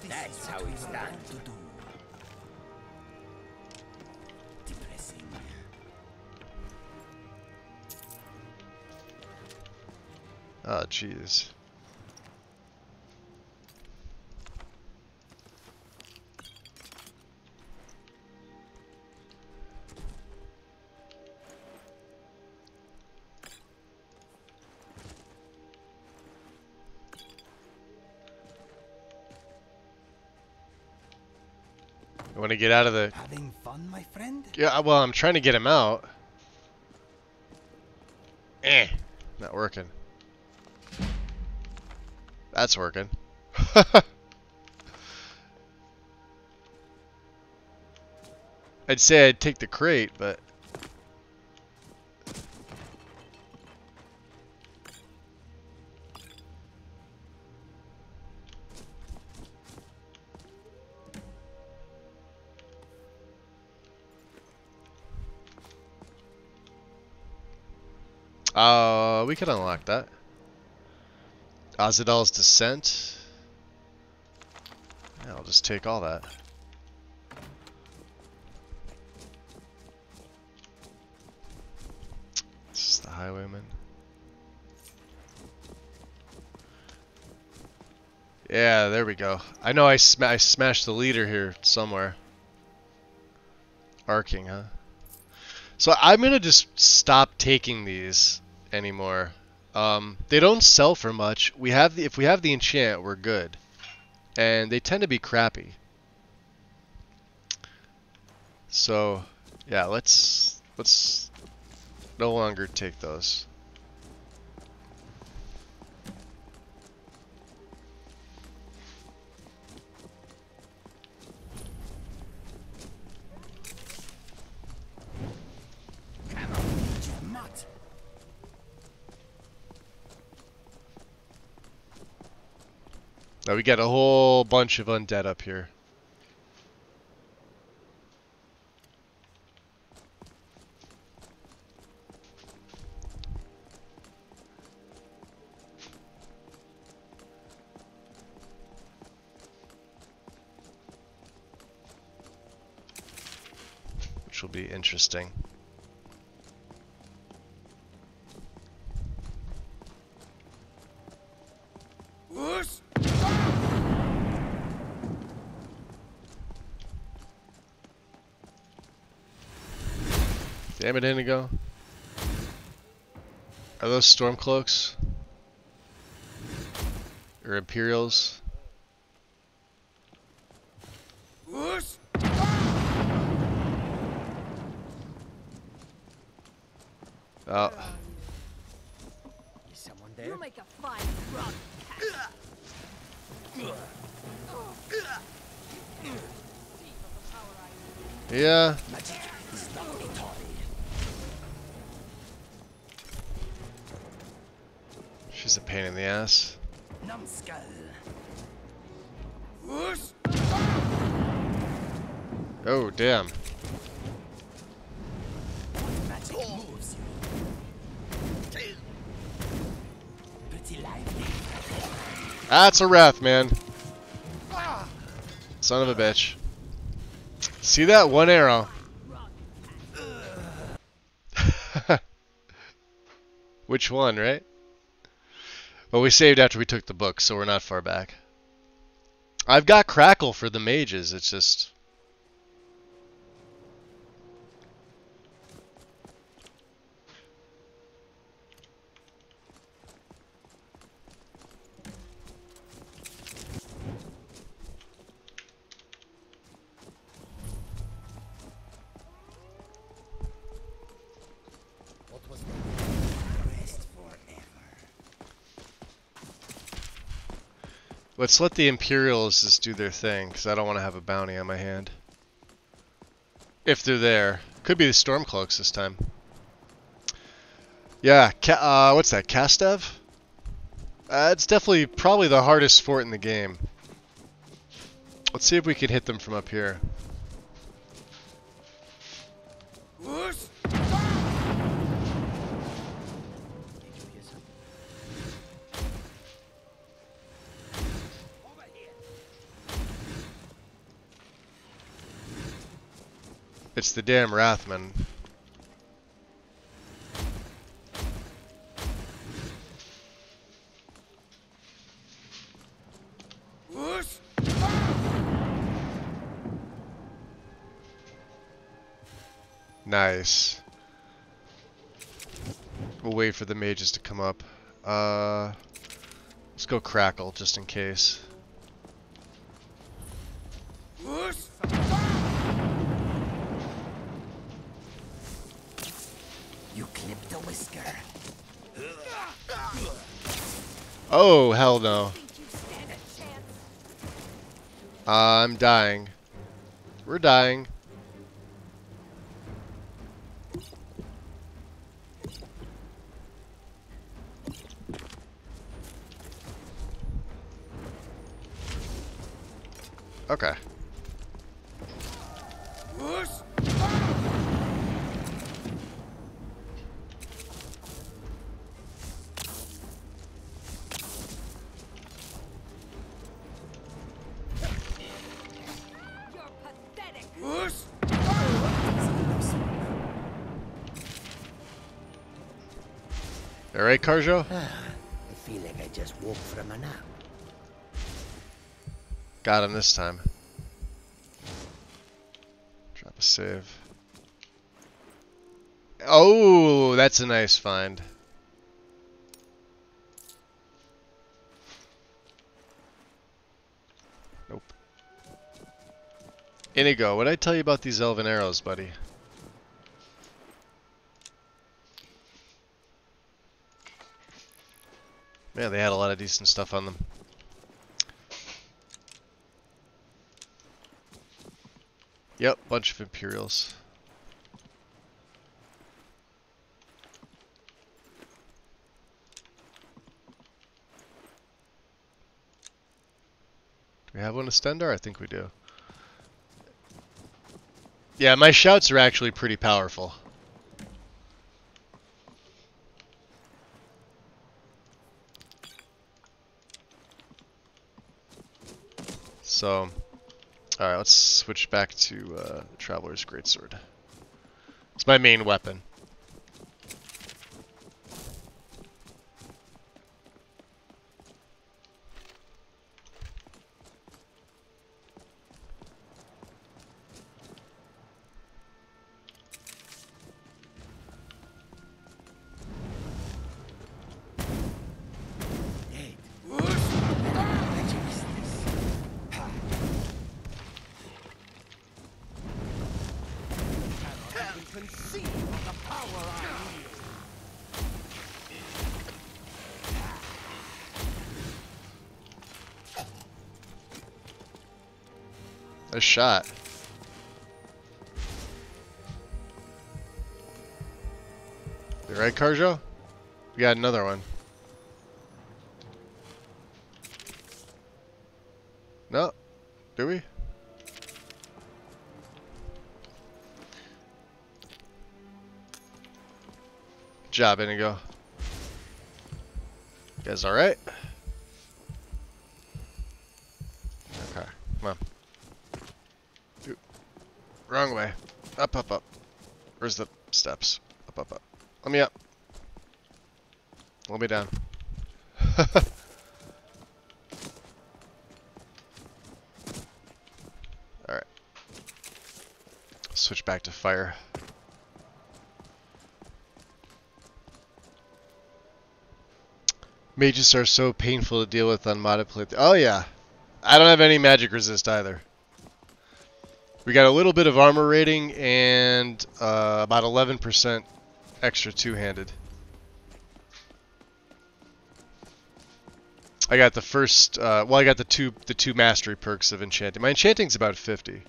That's how it's done. Depressing. Oh, jeez. You want to get out of the... Having fun, my friend? Yeah, well, I'm trying to get him out. Not working. That's working. I'd say I'd take the crate, but... we could unlock that. Azadal's Descent. Yeah, I'll just take all that. This is the Highwayman. Yeah, there we go. I know I smashed the leader here somewhere. Arcing, huh? So I'm gonna just stop taking these anymore. They don't sell for much. If we have the enchant, we're good, and they tend to be crappy. So yeah, let's no longer take those. Now we got a whole bunch of undead up here. Which will be interesting. Damn it, Indigo. Are those Stormcloaks? Or Imperials? Oh. Is someone there? You make a fine run. Yeah. She's a pain in the ass. Numbskull. Oh, damn. Magic moves you. Pretty lively. That's a wrath, man. Son of a bitch. See that? One arrow. Which one, right? Well, we saved after we took the book, so we're not far back. I've got Crackle for the mages, it's just... Let's let the Imperials just do their thing, because I don't want to have a bounty on my hand. If they're there. Could be the Stormcloaks this time. Yeah, what's that, Kastev? It's definitely probably the hardest fort in the game. Let's see if we can hit them from up here. It's the damn Wrathman. Nice. We'll wait for the mages to come up. Let's go Crackle, just in case. You clipped the whisker. Oh, hell no. I'm dying. We're dying. Okay. Alright, Karjo? I feel like I just woke from a nap. Got him this time. Drop a save. Oh, that's a nice find. Nope. Inigo, what'd I tell you about these elven arrows, buddy? Man, they had a lot of decent stuff on them. Yep, bunch of Imperials. Do we have one to Stendar? I think we do. Yeah, my shouts are actually pretty powerful. So, alright, let's switch back to Traveler's Greatsword. It's my main weapon. A shot. You right, Karjo? We got another one. No? Do we? Good job, Inigo. You guys alright? Okay, come on. Wrong way. Up, up, up. Where's the steps? Up, up, up. Let me up. Let me down. Alright. Switch back to fire. Mages are so painful to deal with on modded playthrough. Oh yeah. I don't have any magic resist either. We got a little bit of armor rating and about 11% extra two-handed. I got the first. Well, I got the two mastery perks of enchanting. My enchanting's about 50-ish.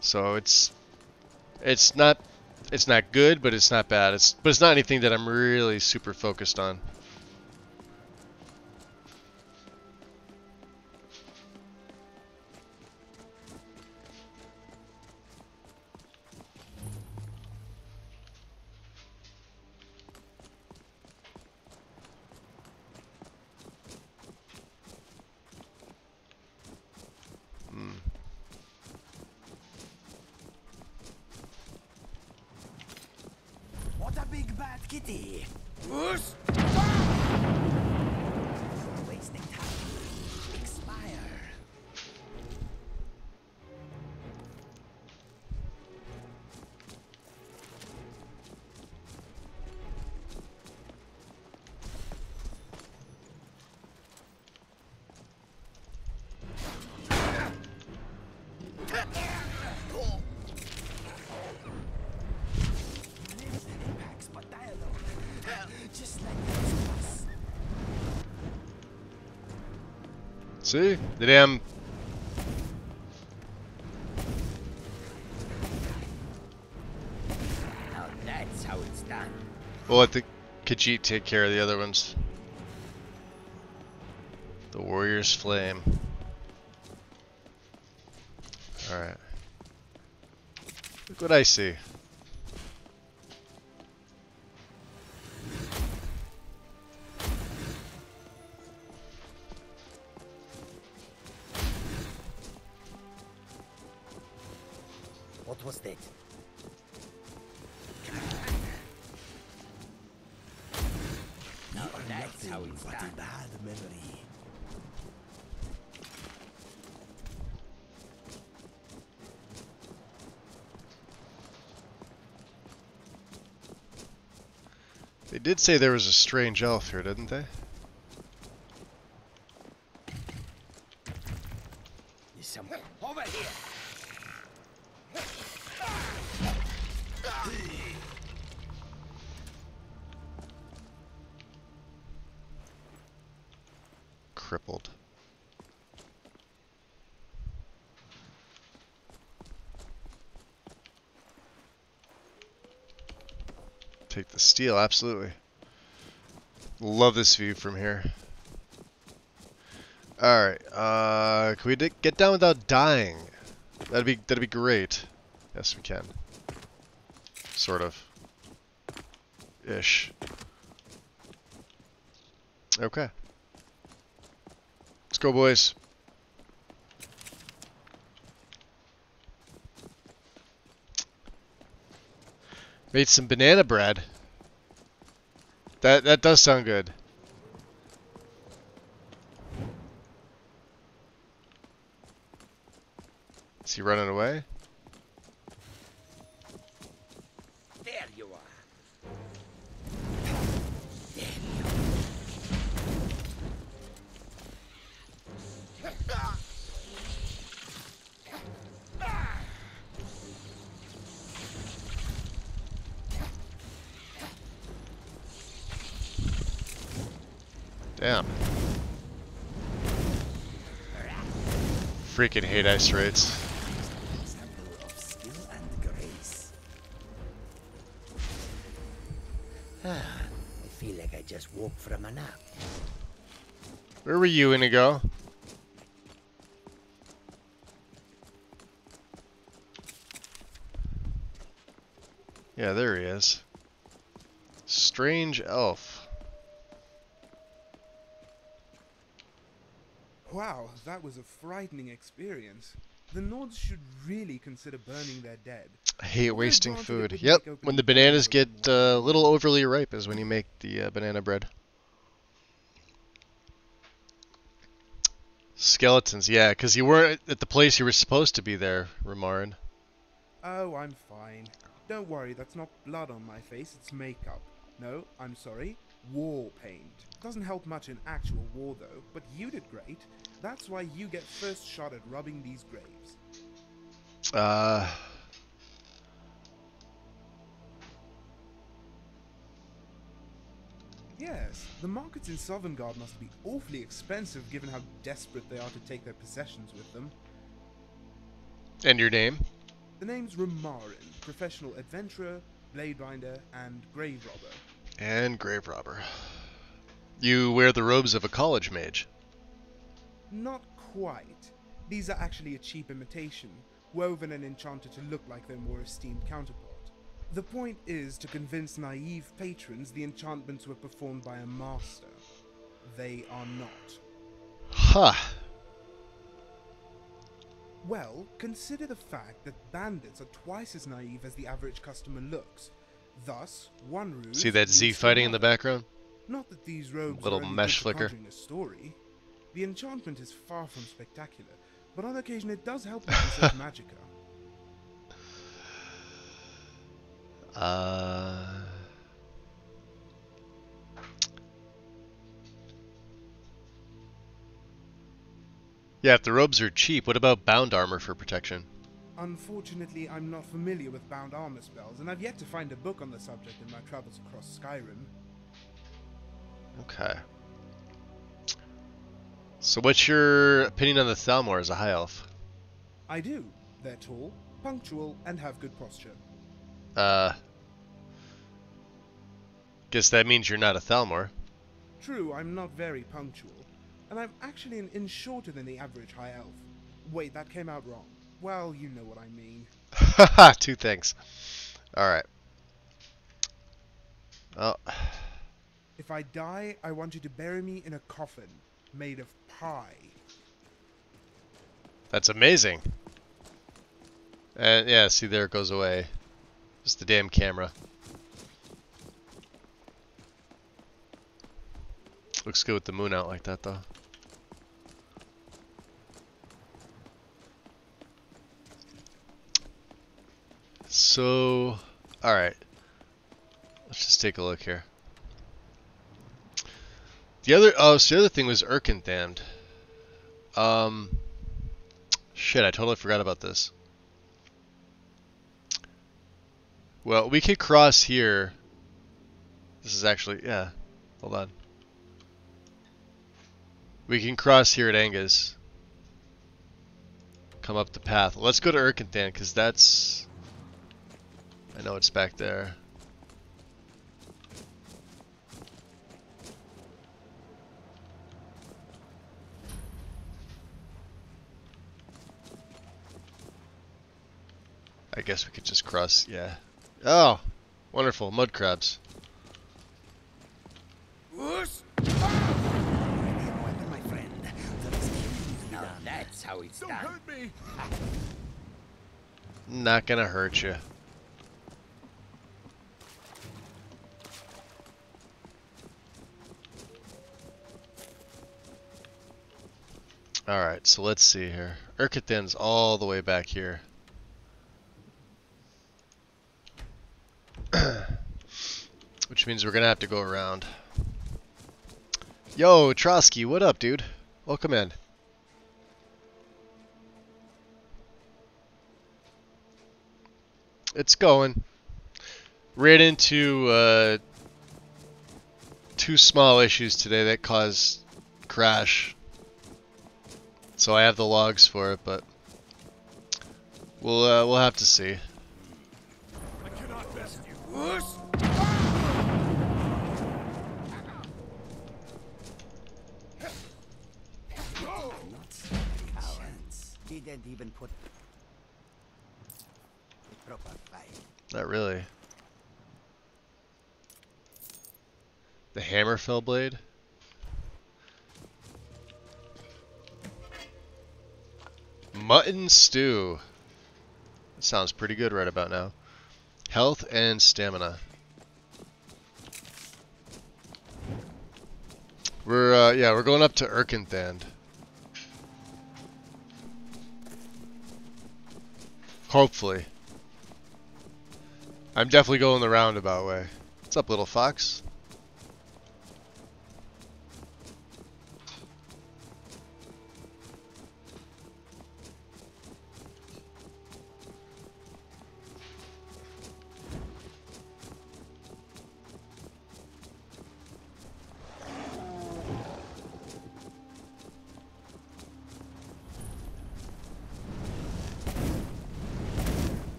So it's not good, but it's not bad. But it's not anything that I'm really super focused on. What a big bad kitty! Whoosh! Wasting time. Expire. See? The damn... Now that's how it's done. We'll let the Khajiit take care of the other ones. The Warrior's Flame. Alright. Look what I see. What was that? Now that's how it's What done. a bad memory. They did say there was a strange elf here, didn't they? There's some over here. Crippled. Take the steel, absolutely. Love this view from here. Alright, can we get down without dying? That'd be great. Yes, we can. Sort of. Ish. Okay. Let's go, boys. Made some banana bread. That does sound good. Is he running away? There you are. Damn. Freaking hate ice raids. Example of skill and grace. I feel like I just woke from a nap. Where were you, Inigo? Yeah, there he is. Strange elf. Wow, that was a frightening experience. The Nords should really consider burning their dead. I hate Although wasting granted, it food. would Yep, make opening when the bananas get a little overly ripe is when you make the banana bread. Skeletons, yeah, because you weren't at the place you were supposed to be there, Ramarin. Oh, I'm fine. Don't worry, that's not blood on my face, it's makeup. No, I'm sorry, war paint. Doesn't help much in actual war though, but you did great. That's why you get first shot at rubbing these graves. Yes, the markets in Sovngarde must be awfully expensive given how desperate they are to take their possessions with them. And your name? The name's Ramarin, professional adventurer, blade binder, and grave robber. And grave robber. You wear the robes of a college mage. Not quite. These are actually a cheap imitation, woven and enchanted to look like their more esteemed counterpart. The point is to convince naive patrons the enchantments were performed by a master. They are not. Huh. Well, consider the fact that bandits are twice as naive as the average customer looks. Thus, one ruse... See that Z fighting in the background? Not that these robes Little are only mesh good for flicker. conjuring a story. The enchantment is far from spectacular, but on occasion it does help with research magicka. Yeah, if the robes are cheap, what about bound armor for protection? Unfortunately, I'm not familiar with bound armor spells, and I've yet to find a book on the subject in my travels across Skyrim. Okay. So what's your opinion on the Thalmor as a high elf? I do. They're tall, punctual, and have good posture. Guess that means you're not a Thalmor. True, I'm not very punctual, and I'm actually an inch shorter than the average high elf. Wait, that came out wrong. Well, you know what I mean. Haha, two things. Alright. Oh. If I die, I want you to bury me in a coffin made of pie. That's amazing. And yeah, see, there it goes away. Just the damn camera. Looks good with the moon out like that, though. So, alright. Let's just take a look here. The other thing was Erkenthamd. Shit, I totally forgot about this. Well, we could cross here. This is actually, yeah, hold on. We can cross here at Angus. Come up the path. Let's go to Erkenthamd, because that's... I know it's back there. I guess we could just cross, yeah. Oh, wonderful, mud crabs. That's how it's done. Don't hurt me. Not gonna hurt you. Alright, so let's see here. Erkentham's all the way back here. Which means we're gonna have to go around. Yo, Trotsky, what up, dude? Welcome in. It's going. Ran into two small issues today that caused crash. So I have the logs for it, but we'll have to see. I cannot best you. He didn't even put a proper fight. Not really. The Hammerfell blade? Mutton stew. That sounds pretty good right about now. Health and stamina. We're going up to Erkenthamd. Hopefully. I'm definitely going the roundabout way. What's up, little fox?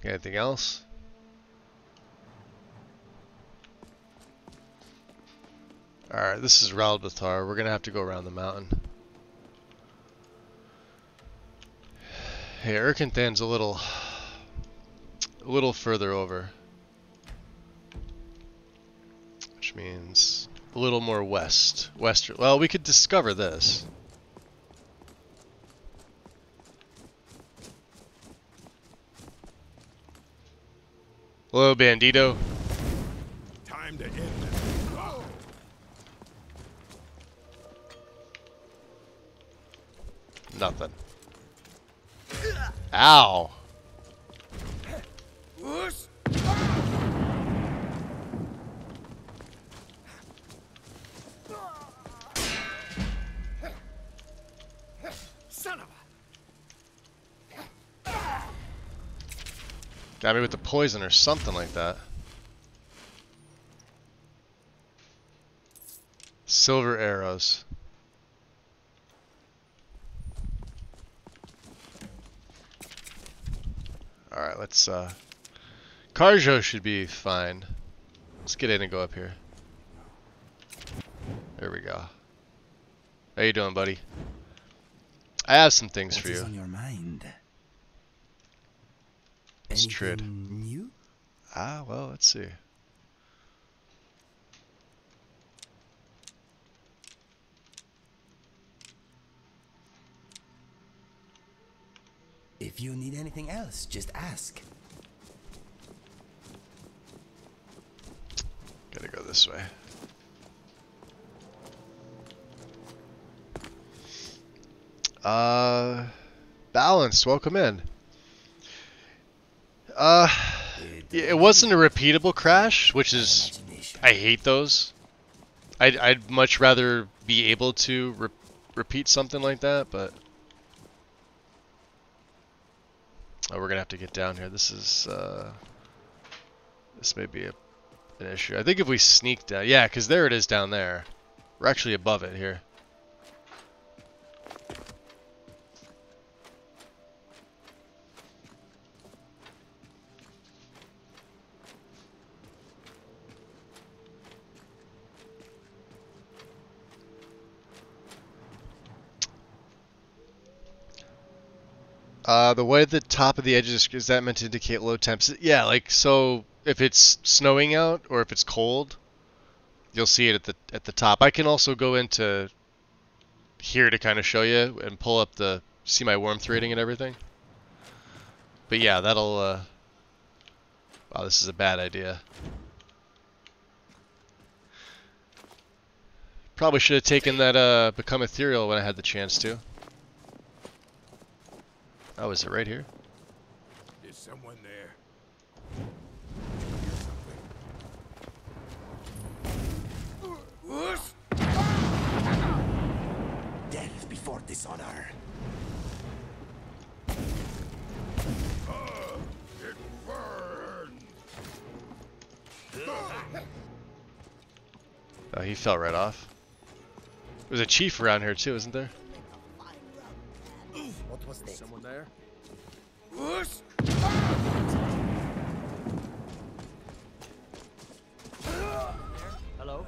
Anything else? Alright, this is Ralbathar. We're gonna have to go around the mountain. Hey, Erkenthan's a little further over. Which means a little more western. Well, we could discover this. Hello, Bandito. Time to end this. Nothing. Ow. Son of a... Got me with the poison or something like that. Silver arrows. Alright, let's Karjo should be fine. Let's get in and go up here. There we go. How you doing, buddy? I have some things for you. What is on your mind? Let's trade. New? Ah, well, let's see. If you need anything else, just ask. Gotta go this way. Balanced, welcome in. It wasn't a repeatable crash, which is, I hate those. I'd much rather be able to repeat something like that, but oh, we're gonna have to get down here. This is this may be an issue. I think if we sneak down, yeah, because there it is down there. We're actually above it here. The way the top of the edge is that meant to indicate low temps? Yeah, like so if it's snowing out or if it's cold, you'll see it at the top. I can also go into here to kind of show you and pull up the see my warmth rating and everything. But yeah, that'll wow, this is a bad idea. Probably should have taken that become ethereal when I had the chance to. Oh, is it right here? Is someone there? Death before dishonor. It burns. Oh, he fell right off. There's a chief around here too, isn't there? What was that? Someone there? Hello?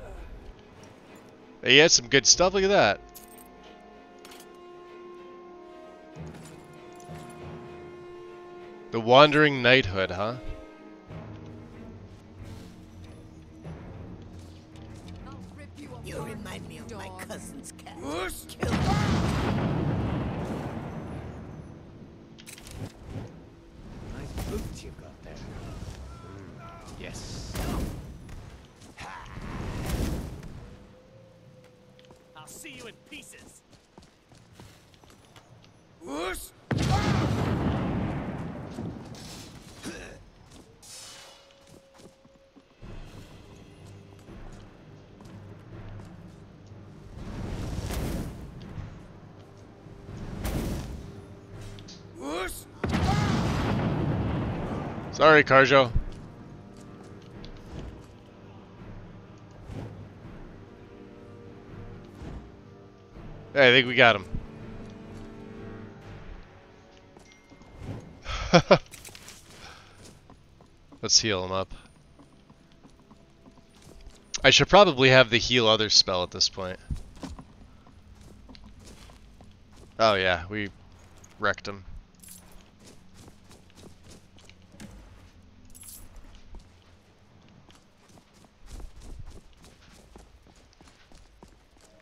Hey, he had some good stuff. Look at that. The Wandering Knighthood, huh? You remind me of my cousin's cat. Nice boots you've got there. Yes. I'll see you in pieces. Sorry, Karjo. Hey, I think we got him. Let's heal him up. I should probably have the heal others spell at this point. Oh yeah, we wrecked him.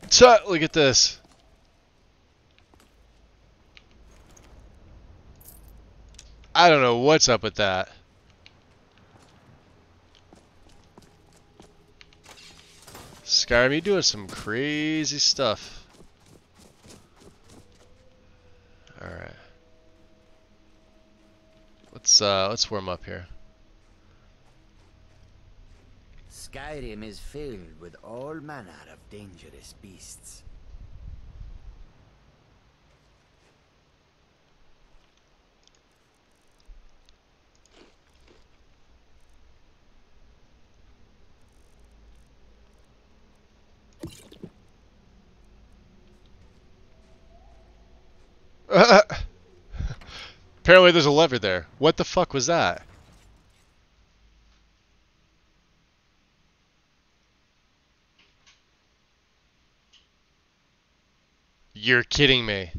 So, look at this. I don't know what's up with that. Skyrim, you doing some crazy stuff. Alright. Let's warm up here. Skyrim is filled with all manner of dangerous beasts. Apparently there's a lever there. What the fuck was that? You're kidding me.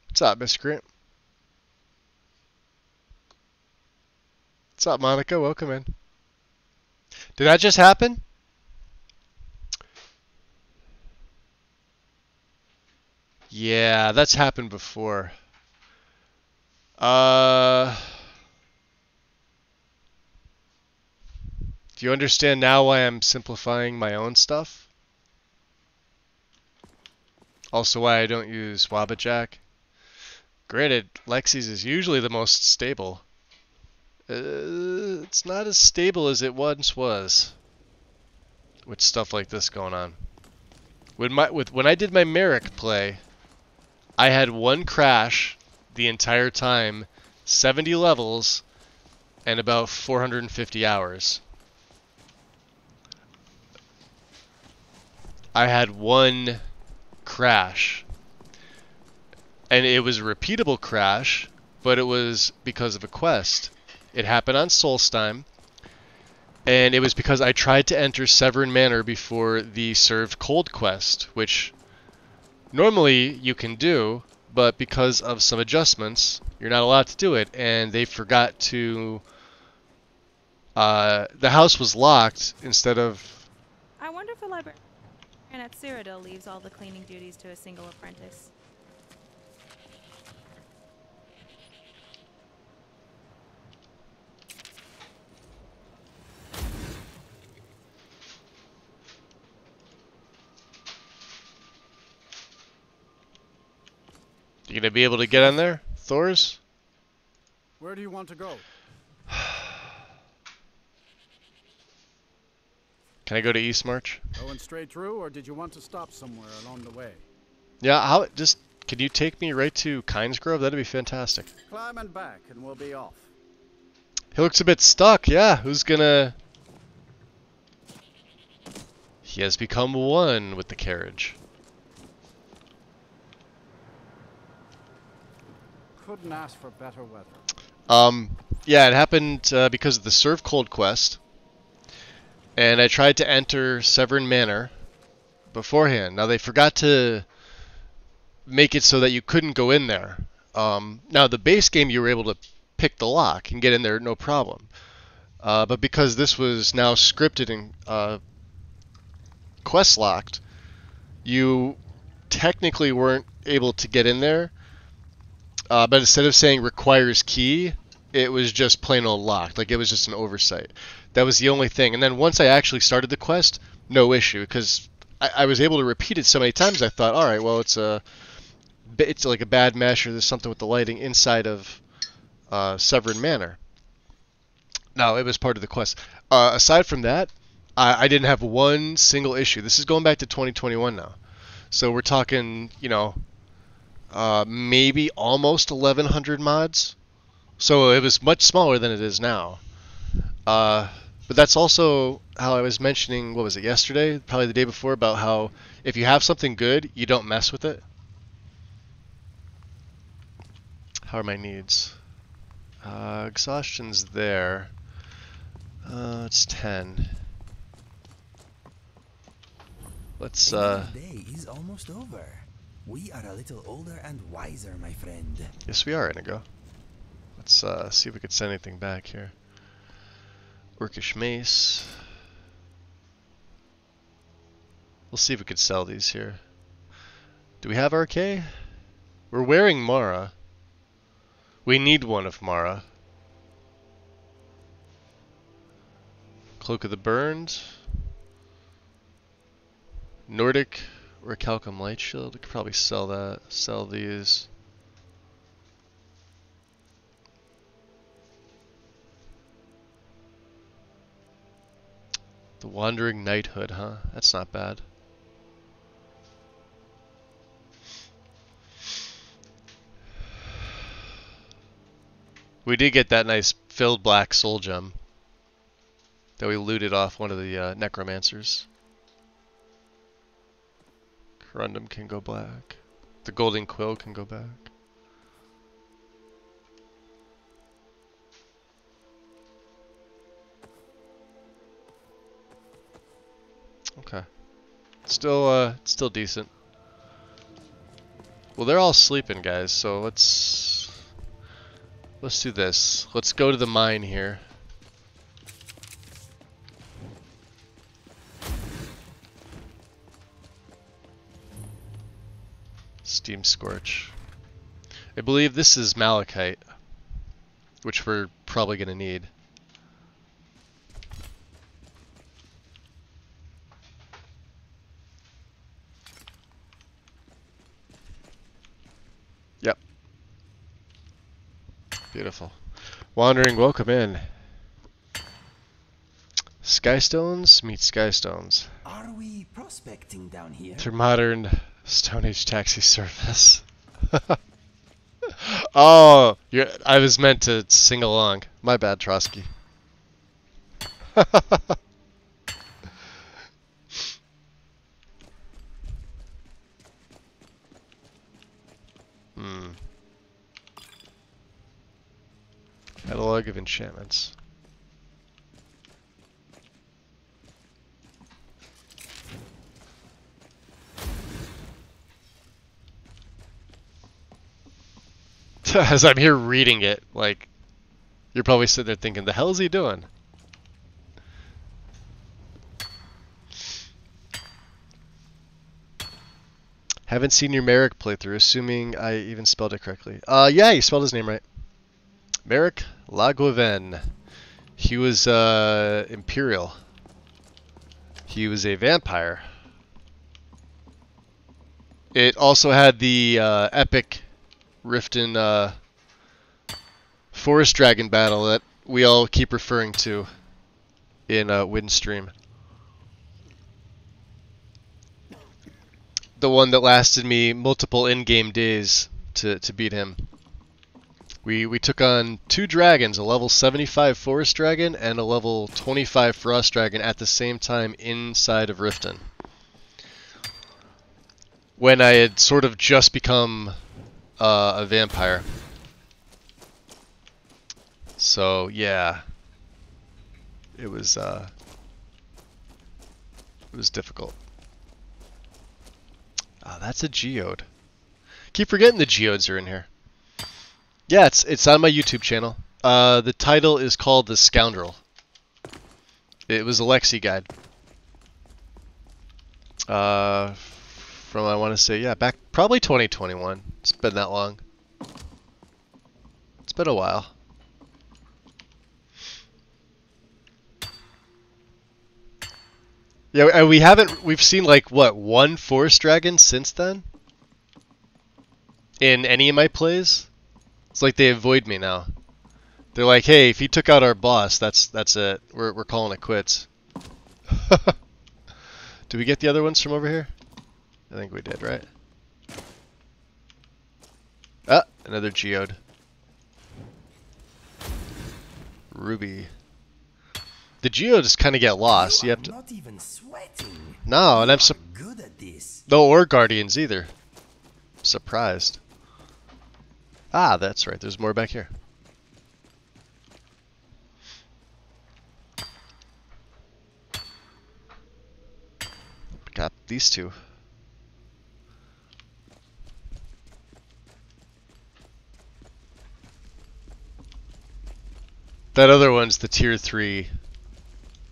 What's up, Miscreant? What's up, Monica? Welcome in. Did that just happen? Yeah, that's happened before. Do you understand now why I'm simplifying my own stuff? Also why I don't use Wabbajack. Granted, Lexi's is usually the most stable. It's not as stable as it once was. With stuff like this going on. When I did my Merrick play, I had one crash the entire time, 70 levels, and about 450 hours. I had one crash. And it was a repeatable crash, but it was because of a quest. It happened on Solstheim, and it was because I tried to enter Severin Manor before the Served Cold quest, which normally you can do, but because of some adjustments, you're not allowed to do it, and they forgot to... the house was locked instead of... I wonder if the librarian at Cyrodiil leaves all the cleaning duties to a single apprentice. You gonna be able to get on there, Thors? Where do you want to go? Can I go to East March? Going straight through, or did you want to stop somewhere along the way? Yeah, can you take me right to Kynes Grove? That'd be fantastic. Climb and back, and we'll be off. He looks a bit stuck, yeah. Who's gonna... He has become one with the carriage. Couldn't ask for better weather. Yeah, it happened because of the Serve Cold quest. And I tried to enter Severin Manor beforehand. Now, they forgot to make it so that you couldn't go in there. Now, the base game, you were able to pick the lock and get in there, no problem. But because this was now scripted and quest locked, you technically weren't able to get in there. But instead of saying requires key, it was just plain old locked. Like, it was just an oversight. That was the only thing. And then once I actually started the quest, no issue, because I was able to repeat it so many times. I thought, all right, well, it's like a bad mesh, or there's something with the lighting inside of Severin Manor. No, it was part of the quest. Aside from that, I didn't have one single issue. This is going back to 2021 now. So we're talking, you know, maybe almost 1,100 mods. So it was much smaller than it is now. But that's also how I was mentioning, what was it, yesterday? Probably the day before, about how if you have something good, you don't mess with it. How are my needs? Exhaustion's there. It's 10. Let's, Another day is almost over. We are a little older and wiser, my friend. Yes, we are, Inigo. Let's see if we could send anything back here. Orcish mace. We'll see if we could sell these here. Do we have RK? We're wearing Mara. We need one of Mara. Cloak of the Burned. Nordic or Calcum Light Shield. We could probably sell that. Sell these. The Wandering Knighthood, huh? That's not bad. We did get that nice filled black soul gem that we looted off one of the necromancers. Corundum can go black. The golden quill can go back. Okay. Still decent. Well, they're all sleeping, guys, so let's do this. Let's go to the mine here. Steam Scorch. I believe this is Malachite, which we're probably going to need. Yep. Beautiful. Wandering, welcome in. Skystones meet Skystones. Are we prospecting down here? Through modern Stone Age taxi service. Oh, I was meant to sing along. My bad, Trotsky. Catalog of enchantments. As I'm here reading it, like, you're probably sitting there thinking, the hell is he doing? Haven't seen your Merrick playthrough, assuming I even spelled it correctly. Yeah, you spelled his name right. Merrick Laguaven. He was, Imperial. He was a vampire. It also had the, epic Riften, Forest Dragon battle that we all keep referring to in, Windstream. The one that lasted me multiple in-game days to beat him. We took on 2 dragons, a level 75 Forest Dragon and a level 25 Frost Dragon at the same time inside of Riften. When I had sort of just become a vampire. So, yeah. It was difficult. Oh, that's a geode. Keep forgetting the geodes are in here. Yeah, it's on my YouTube channel. The title is called The Scoundrel. It was a Lexi guide. From, I want to say, yeah, back probably 2021. It's been that long. It's been a while. Yeah, we've seen like, what, 1 Forest Dragon since then? In any of my plays? It's like they avoid me now. They're like, hey, if he took out our boss, that's it. We're calling it quits. Do we get the other ones from over here? I think we did, right? Ah, another geode. Ruby. the geodes kind of get lost. You have to. Not even sweating. No, and I'm good at this. No Ore Guardians either. Surprised. Ah, that's right. There's more back here. Got these two. That other one's the tier 3,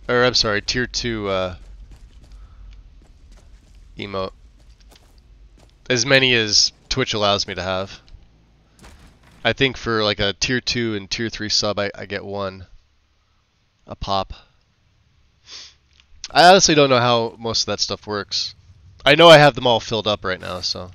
or I'm sorry, tier 2 emote. As many as Twitch allows me to have. I think for like a tier 2 and tier 3 sub, I get one a pop. I honestly don't know how most of that stuff works. I know I have them all filled up right now, so.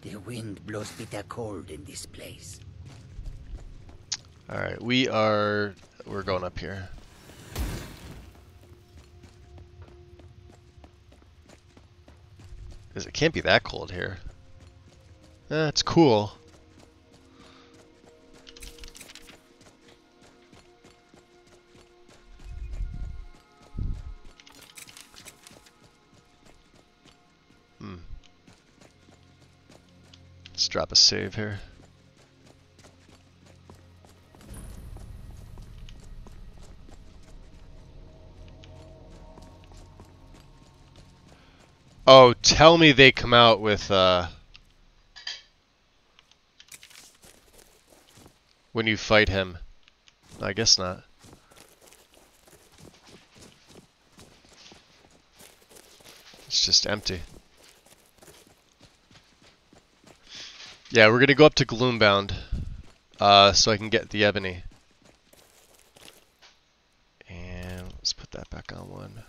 The wind blows bitter cold in this place. Alright, we're going up here. Because it can't be that cold here. It's cool. Let's drop a save here. Oh, tell me they come out with when you fight him. I guess not. It's just empty. Yeah, we're gonna go up to Gloombound, so I can get the ebony. And let's put that back on 1.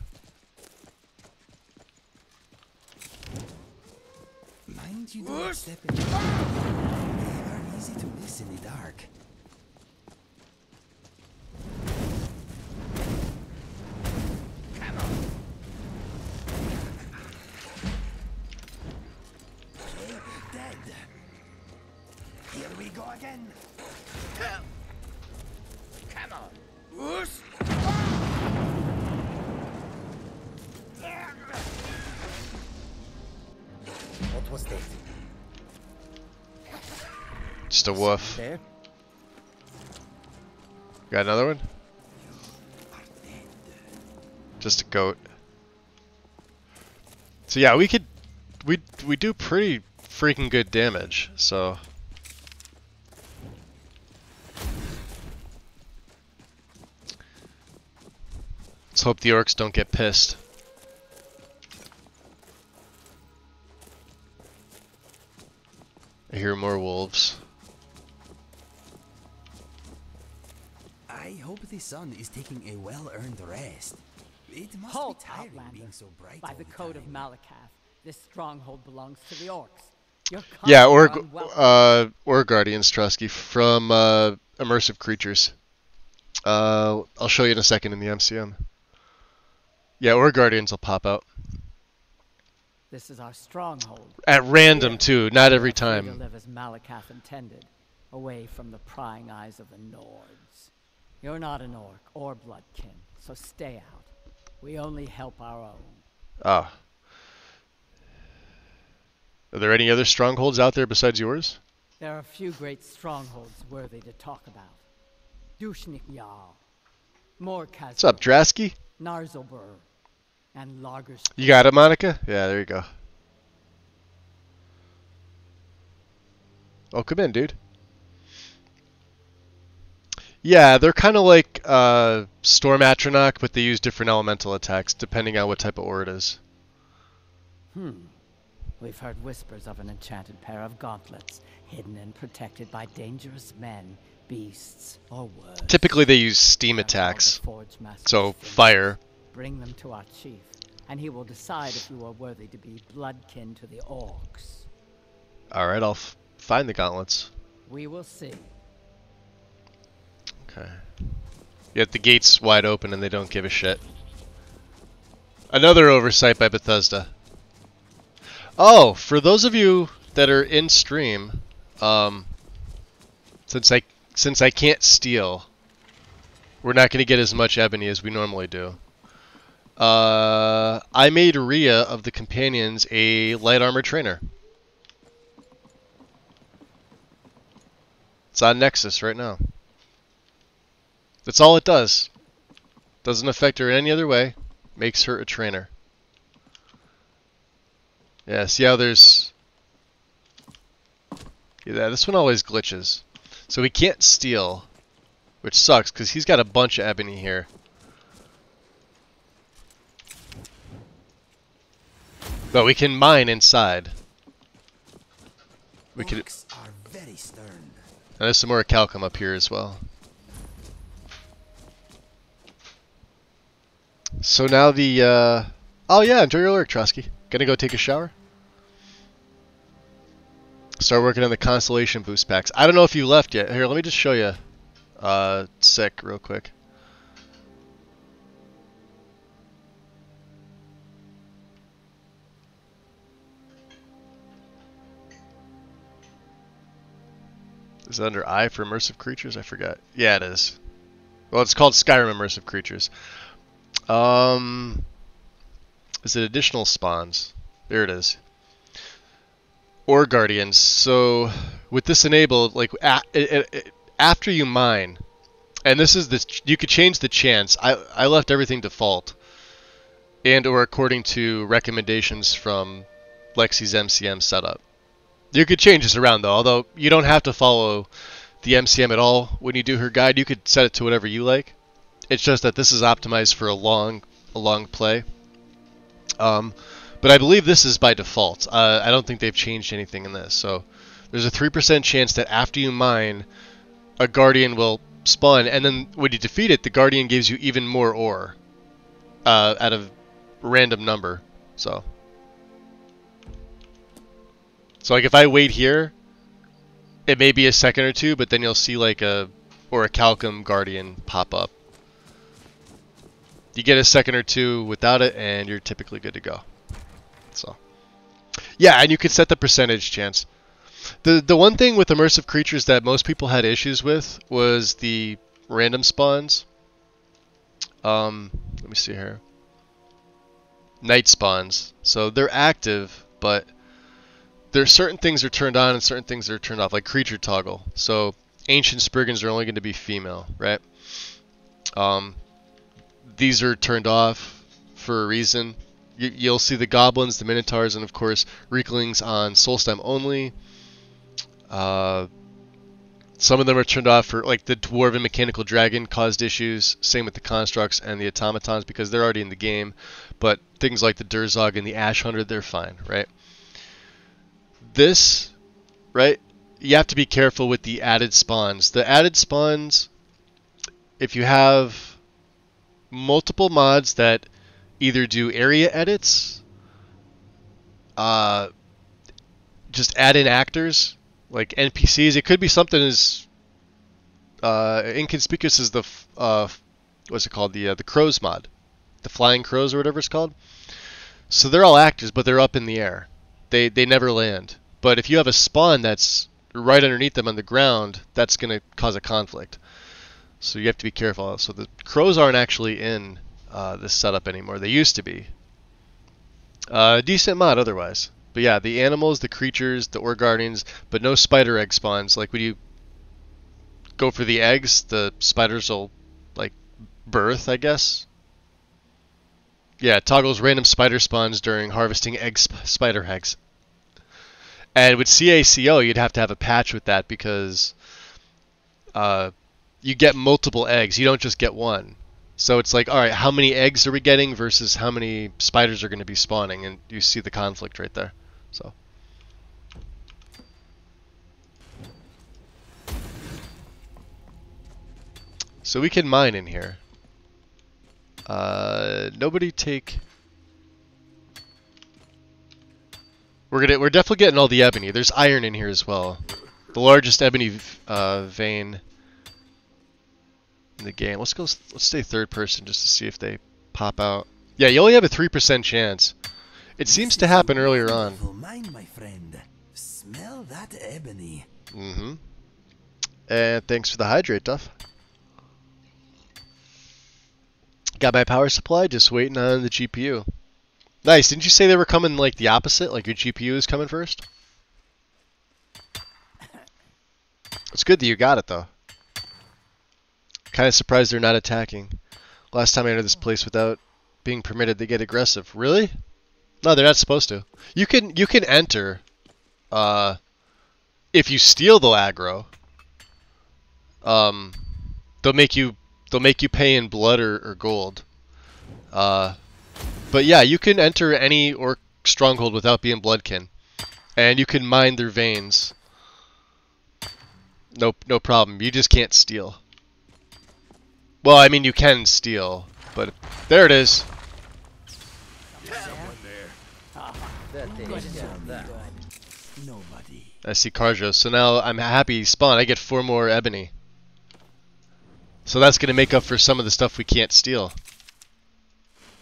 Mind you don't step in the dark. They are easy to miss in the dark. Come on. Dead. Here we go again. Come on. Whoosh. What was that? Just a woof. There. Got another one? Just a goat. So yeah, we do pretty freaking good damage, so. Let's hope the orcs don't get pissed. I hear more wolves. I hope the sun is taking a well-earned rest. It must Halt, be tiring Outlander. being so bright By all the the code time. of Malakath, this stronghold belongs to the orcs. Your Yeah, comrades are unwelcome. or Guardians, Trusky, from Immersive Creatures. I'll show you in a second in the MCM. Yeah, or Guardians will pop out. This is our stronghold. At random, too, not every We're free time. to live as Malakath intended, away from the prying eyes of the Nords. You're not an orc or bloodkin, so stay out. We only help our own. Ah. Are there any other strongholds out there besides yours? There are a few great strongholds worthy to talk about. Dushnik Jarl, Morkaz. What's up, Drasky? Narzobur, and Lagers. You got it, Monica? Yeah, there you go. Oh, come in, dude. Yeah, they're kind of like Storm Atronach, but they use different elemental attacks depending on what type of ore it is. We've heard whispers of an enchanted pair of gauntlets, hidden and protected by dangerous men, beasts, or worse. Typically they use steam attacks, so fire. Bring them to our chief, and he will decide if you are worthy to be bloodkin to the orcs. Alright, I'll find the gauntlets. We will see. Okay. Yet the gate's wide open and they don't give a shit. Another oversight by Bethesda. Oh, for those of you that are in stream, since I can't steal, we're not going to get as much ebony as we normally do. I made Rhea of the Companions a light armor trainer. It's on Nexus right now. That's all it does. Doesn't affect her any other way. Makes her a trainer. Yeah, see how there's... Yeah, this one always glitches. So we can't steal, which sucks because he's got a bunch of ebony here. But we can mine inside. We could. Are very stern. And there's some more calcum up here as well. So now the. Oh yeah, enjoy your work, Trotsky. Gonna go take a shower. Start working on the constellation boost packs. I don't know if you left yet. Here, let me just show you. Sick real quick. Is it under I for immersive creatures? I forgot. Yeah, it is. Well, it's called Skyrim immersive creatures. Is it additional spawns? There it is. Or guardians. So with this enabled, like after you mine, and this is this, you could change the chance. I left everything default, and or according to recommendations from Lexi's MCM setup. You could change this around though, although you don't have to follow the MCM at all when you do her guide. You could set it to whatever you like. It's just that this is optimized for a long play. But I believe this is by default. I don't think they've changed anything in this. So there's a 3% chance that after you mine, a guardian will spawn, and then when you defeat it, the guardian gives you even more ore out of random number. So like if I wait here, it may be a second or two, but then you'll see like a calcum guardian pop up. You get a second or two without it, and you're typically good to go. So yeah, and you could set the percentage chance. The one thing with immersive creatures that most people had issues with was the random spawns. Let me see here. Night spawns. So they're active, but there's certain things are turned on and certain things are turned off, like creature toggle. So ancient Spriggans are only going to be female, right? These are turned off for a reason. You'll see the goblins, the minotaurs, and of course Reeklings on Soulstem only. Some of them are turned off for, like, the Dwarven Mechanical Dragon caused issues. Same with the Constructs and the Automatons because they're already in the game. But things like the Durzog and the Ash Hunter, they're fine, right? This, right, you have to be careful with the added spawns. The added spawns, if you have multiple mods that either do area edits, just add in actors, like NPCs. It could be something as inconspicuous as the what's it called, the crows mod, the flying crows or whatever it's called. So they're all actors, but they're up in the air. They never land. But if you have a spawn that's right underneath them on the ground, that's going to cause a conflict. So you have to be careful. So the crows aren't actually in this setup anymore. They used to be. Decent mod otherwise. But yeah, the animals, the creatures, the Ore Guardians, but no spider egg spawns. Like when you go for the eggs, the spiders will like birth, I guess. Yeah, it toggles random spider spawns during harvesting spider eggs. And with CACO, you'd have to have a patch with that because you get multiple eggs. You don't just get one. So it's like, all right, how many eggs are we getting versus how many spiders are going to be spawning? And you see the conflict right there. So we can mine in here. Nobody take... We're definitely getting all the ebony. There's iron in here as well. The largest ebony vein in the game. Let's stay third person just to see if they pop out. Yeah, you only have a 3% chance. It seems to happen earlier on. Mine, my friend. smell that ebony. Mm-hmm. And thanks for the hydrate, Duff. Got my power supply, just waiting on the GPU. Nice. Didn't you say they were coming like the opposite? Like your GPU is coming first? It's good that you got it, though. Kind of surprised they're not attacking. Last time I entered this place without being permitted, they get aggressive. Really? No, they're not supposed to. You can enter if you steal the aggro. They'll make you pay in blood or gold. But yeah, you can enter any orc stronghold without being bloodkin, and you can mine their veins. No problem. You just can't steal. Well, I mean, you can steal, but there it is. Nobody. I see Carjo. So now I'm happy he spawned. I get 4 more ebony. So that's going to make up for some of the stuff we can't steal.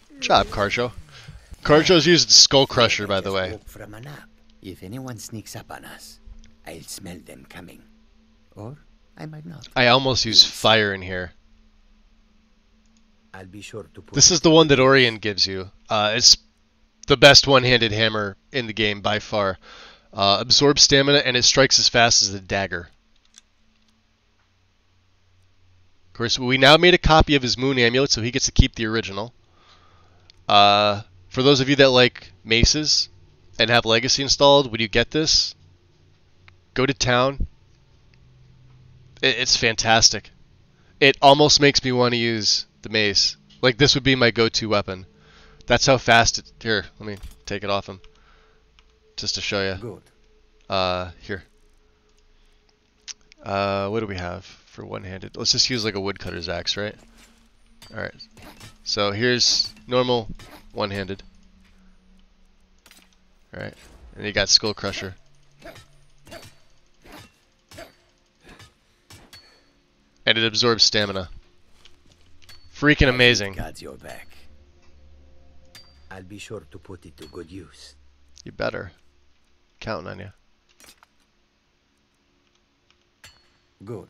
Good job, Carjo. Carjo's using Skull Crusher, by the way. From a nap. If anyone sneaks up on us, I'll smell them coming. Or I might not. I almost use fire in here. I'll be sure to put This is the one that Orion gives you. It's the best one-handed hammer in the game by far. Absorbs stamina and it strikes as fast as a dagger. Of course, we now made a copy of his moon amulet, so he gets to keep the original. For those of you that like maces and have legacy installed, when you get this, go to town. It's fantastic. It almost makes me want to use the mace. Like, this would be my go-to weapon. That's how fast it... Here, let me take it off him. Just to show you. Good. Here. What do we have for one-handed? Let's just use like a woodcutter's axe, right? Alright. So here's normal one-handed. Alright. And you got Skull Crusher. And it absorbs stamina. Freaking amazing. Got your back. I'll be sure to put it to good use. You better. Counting on you. Good.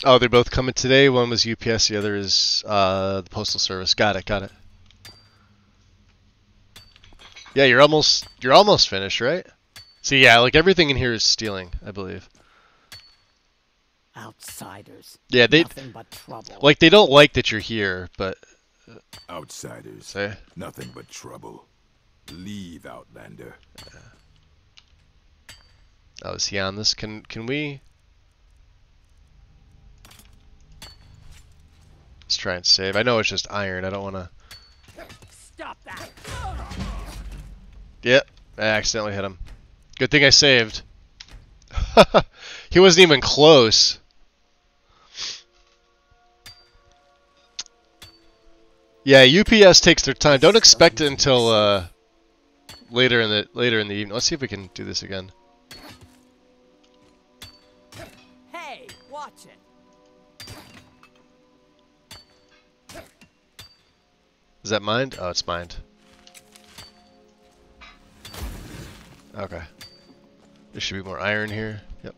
Oh, they're both coming today. One was UPS, the other is the Postal Service. Got it. Yeah, you're almost finished, right? See, yeah, like everything in here is stealing, I believe. Outsiders. Yeah, they nothing but trouble. Like they don't like that you're here, but outsiders. Say? Nothing but trouble. Leave, Outlander. Oh, is he on this? Can we? Let's try and save. I know it's just iron. I don't want to. Stop that! Yep, I accidentally hit him. Good thing I saved. He wasn't even close. Yeah, UPS takes their time. Don't expect it until later in the evening. Let's see if we can do this again. Hey, watch it. Is that mined? Oh, it's mined. Okay. There should be more iron here. Yep.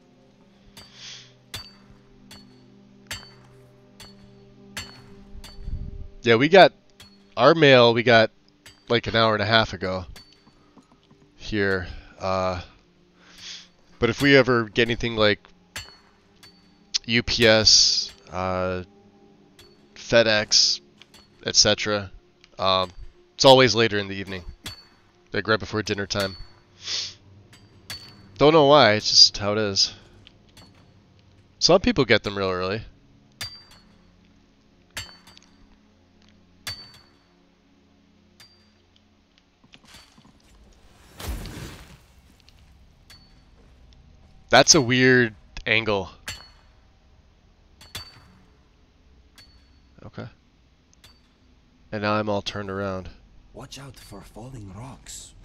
Yeah, we got our mail. We got like an hour and a half ago here. But if we ever get anything like UPS, FedEx, etc., it's always later in the evening, like right before dinner time. Don't know why, it's just how it is. Some people get them real early. That's a weird angle. Okay. And now I'm all turned around. Watch out for falling rocks.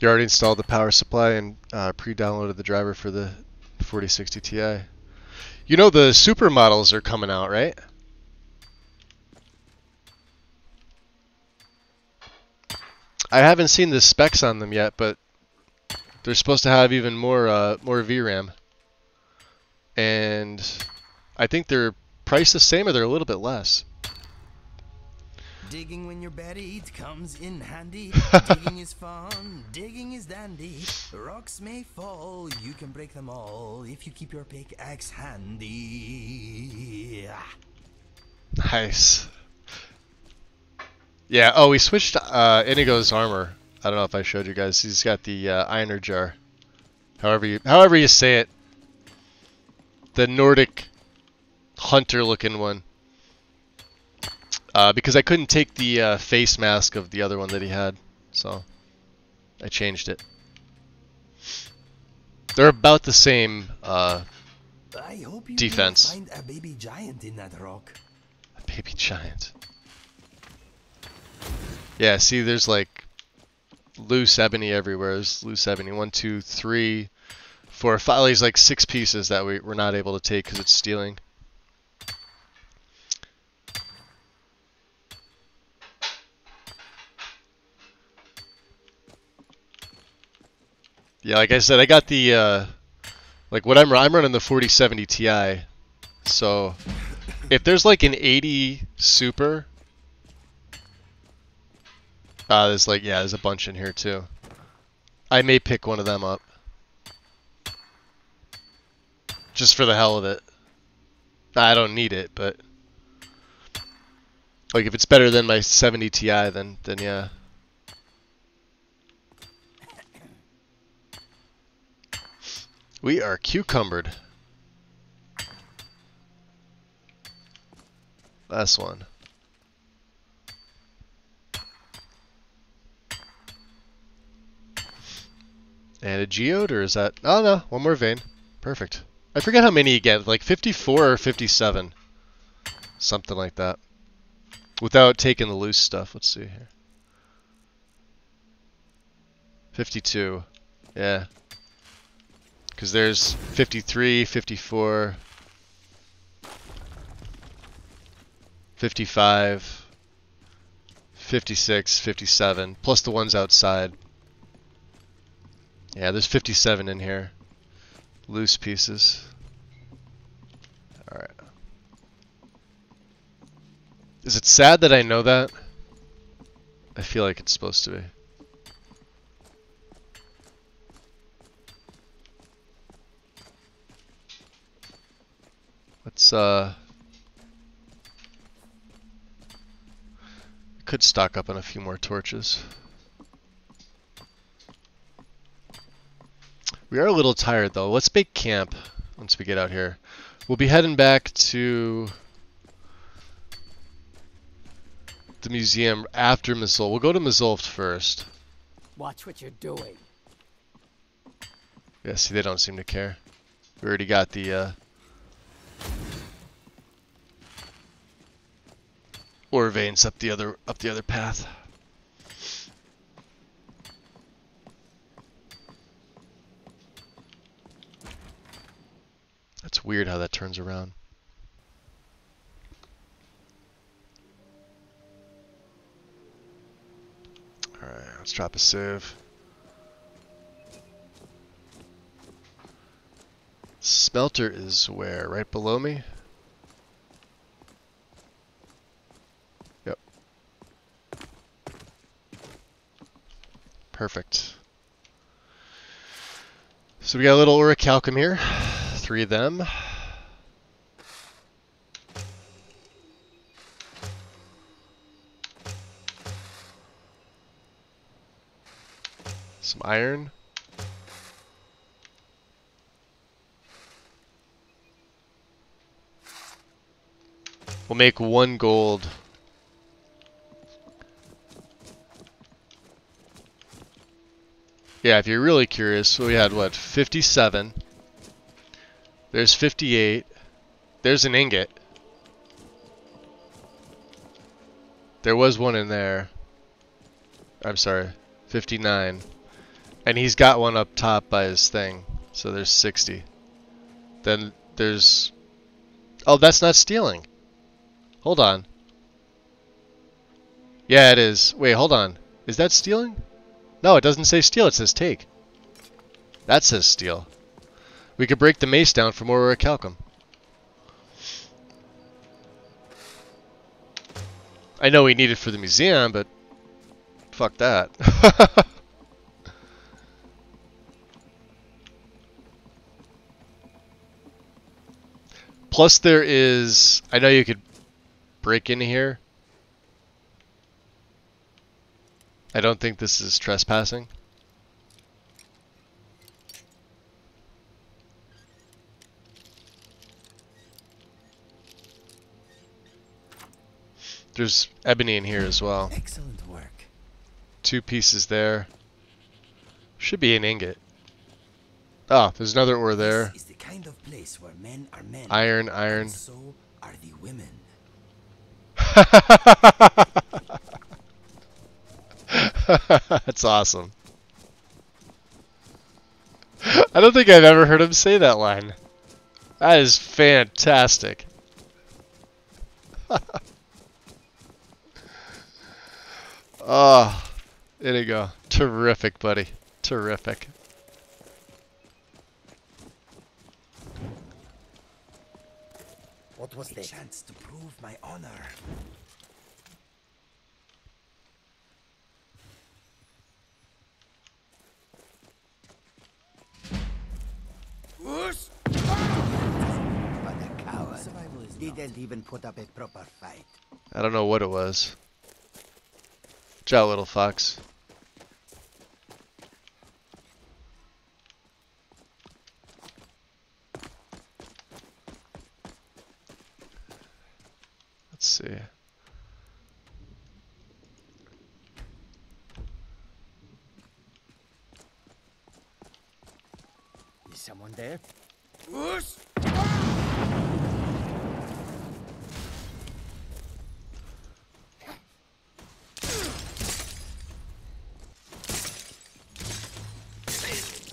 You already installed the power supply and pre-downloaded the driver for the 4060 Ti. You know the super models are coming out, right? I haven't seen the specs on them yet, but they're supposed to have even more VRAM. And I think they're priced the same or they're a little bit less. Digging when you're buried comes in handy. Digging is fun, digging is dandy. Rocks may fall, you can break them all if you keep your pickaxe handy. Nice. Yeah, oh, we switched Inigo's armor. I don't know if I showed you guys. He's got the Ironer Jar. However you say it. The Nordic hunter-looking one. Because I couldn't take the face mask of the other one that he had, so I changed it. They're about the same I hope you defense. Find a baby giant in that rock. A baby giant. Yeah, see, there's like loose ebony everywhere. There's loose ebony. 1, 2, 3, 4, 5. There's like 6 pieces that we're not able to take because it's stealing. Yeah, like I said, I got the like what I'm running the 4070 Ti. So if there's like an 80 Super, there's like there's a bunch in here too. I may pick one of them up just for the hell of it. I don't need it, but like if it's better than my 70 Ti, then yeah. We are cucumbered. Last one. And a geode, or is that... Oh no, one more vein. Perfect. I forget how many you get, like 54 or 57. Something like that. Without taking the loose stuff. Let's see here. 52. Yeah. Because there's 53, 54, 55, 56, 57, plus the ones outside. Yeah, there's 57 in here. Loose pieces. Alright. Is it sad that I know that? I feel like it's supposed to be. Let's could stock up on a few more torches. We are a little tired though. Let's make camp once we get out here. We'll be heading back to the museum after Mazul. We'll go to Mazul first. Watch what you're doing. Yeah, see, they don't seem to care. We already got the ore veins up the other path. That's weird how that turns around. Alright, let's drop a save. Smelter is where? Right below me? Yep. Perfect. So we got a little orichalcum here. 3 of them. Some iron. We'll make 1 gold. Yeah, if you're really curious, so we had what, 57. There's 58. There's an ingot. There was one in there. I'm sorry, 59. And he's got one up top by his thing. So there's 60. Then there's... Oh, that's not stealing. Hold on. Yeah, it is. Wait, hold on. Is that stealing? No, it doesn't say steal. It says take. That says steal. We could break the mace down from where we're at Calcum. I know we need it for the museum, but fuck that. Plus there is... I know you could break into here. I don't think this is trespassing. There's ebony in here as well. Excellent work. 2 pieces there. Should be an ingot. Oh, there's another ore there. This is the kind of place where men are men. Iron. And so are the women. That's awesome. I don't think I've ever heard him say that line. That is fantastic. Oh, there you go. Terrific, buddy. Terrific. What was the chance to prove my honor? What a coward. Didn't even put up a proper fight. I don't know what it was. Watch out, little fox. Let's see. Is someone there?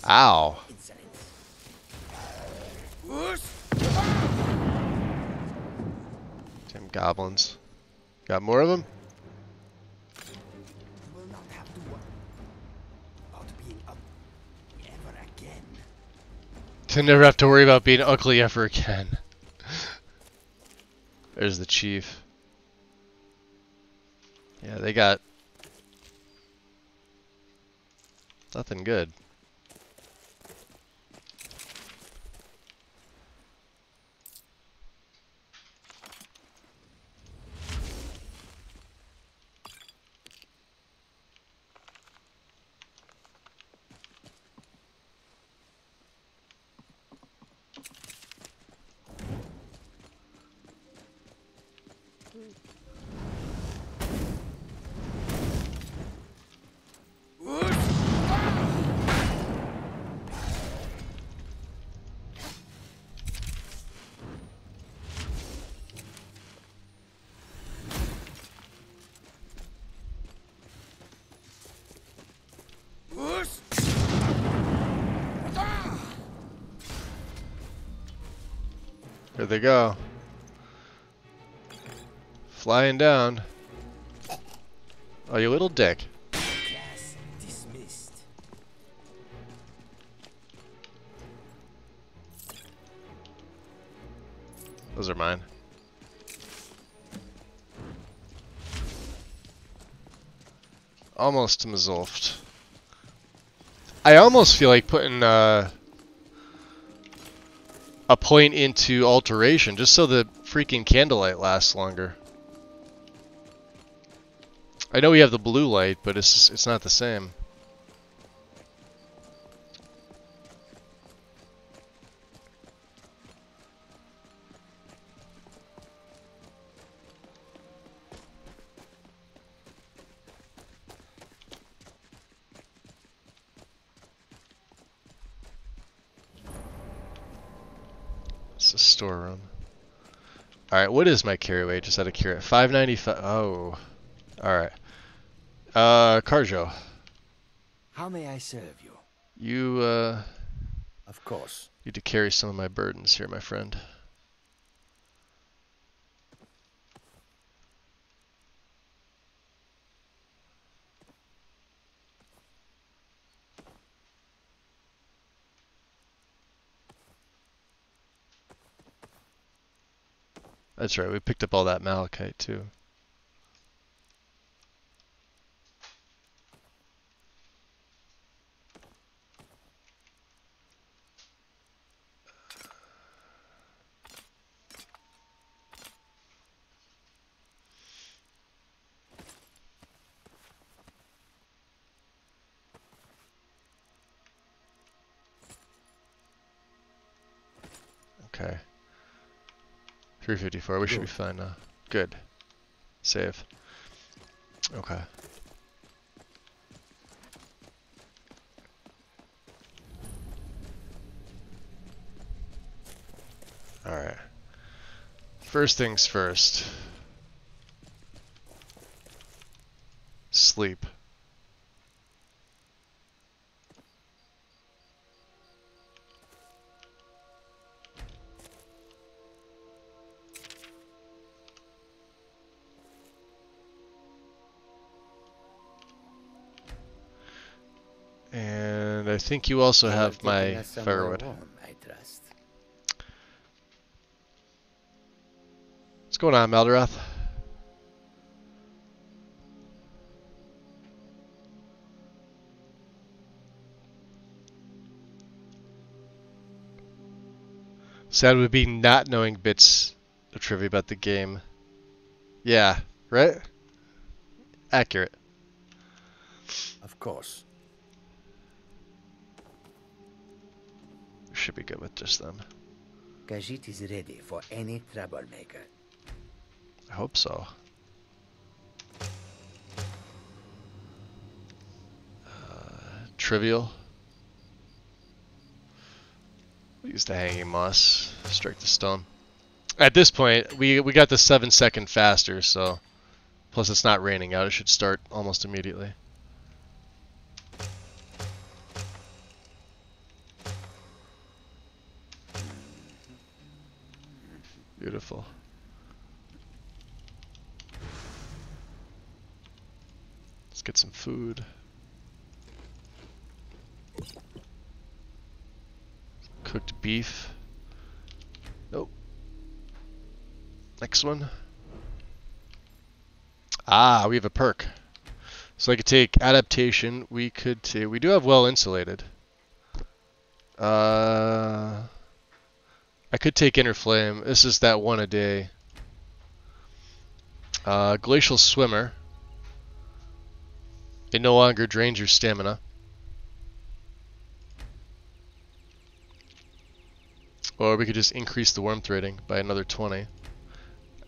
Ow. Damn goblins. Got more of them? You will not have to worry about being ugly ever again. To never have to worry about being ugly ever again. There's the chief. Yeah, they got nothing good. Here they go. Flying down. Oh, you little dick. Class dismissed. Those are mine. Almost Mazulft. I almost feel like putting a point into alteration just so the freaking candlelight lasts longer. I know we have the blue light, but it's not the same. It's a storeroom. Alright, what is my carry weight? Just out of curiosity. 595. Oh. Alright. Carjo. How may I serve you? You, Of course. need to carry some of my burdens here, my friend. That's right, we picked up all that malachite too. Okay. 354, we should be fine now. Good. Save. Okay. Alright. First things first. Sleep. And I think you also have my firewood. I trust. What's going on, Maldorath? Sad would be not knowing bits of trivia about the game. Yeah, right? Accurate. Of course. We should be good with just them. Khajiit is ready for any troublemaker. I hope so. Trivial. Use the hanging moss. Strike the stone. At this point, we got the 7 second faster, so plus it's not raining out. It should start almost immediately. Beautiful. Let's get some food. Cooked beef. Nope. Next one. Ah, we have a perk. So I could take adaptation. We could take. We do have well insulated. I could take inner flame. This is that one a day. Glacial swimmer. It no longer drains your stamina. Or we could just increase the warmth rating by another 20. I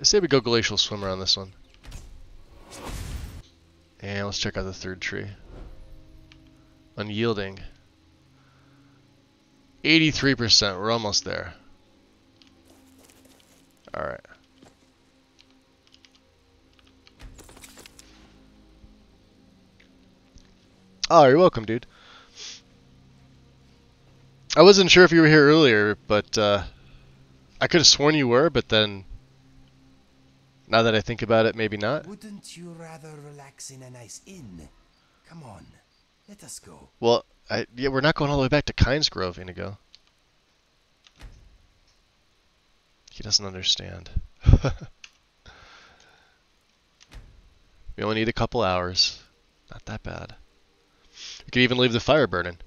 say we go glacial swimmer on this one. And let's check out the third tree. Unyielding. 83%. We're almost there. Alright. Oh, you're welcome, dude. I wasn't sure if you were here earlier, but I could have sworn you were, but then now that I think about it, maybe not. Wouldn't you rather relax in a nice inn? Come on, let us go. Well, yeah, we're not going all the way back to Kynes Grove, Inigo. He doesn't understand. We only need a couple hours. Not that bad. We could even leave the fire burning.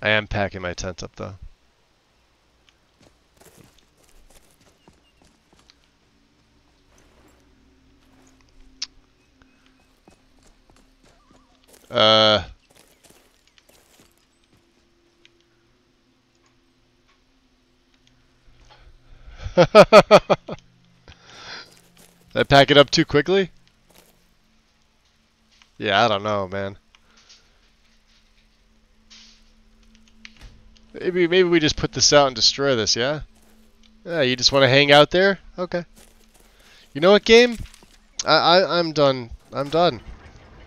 I am packing my tent up though. Did I pack it up too quickly? Yeah, I don't know, man. Maybe we just put this out and destroy this, yeah? Yeah, you just want to hang out there? Okay. You know what, game? I'm done. I'm done.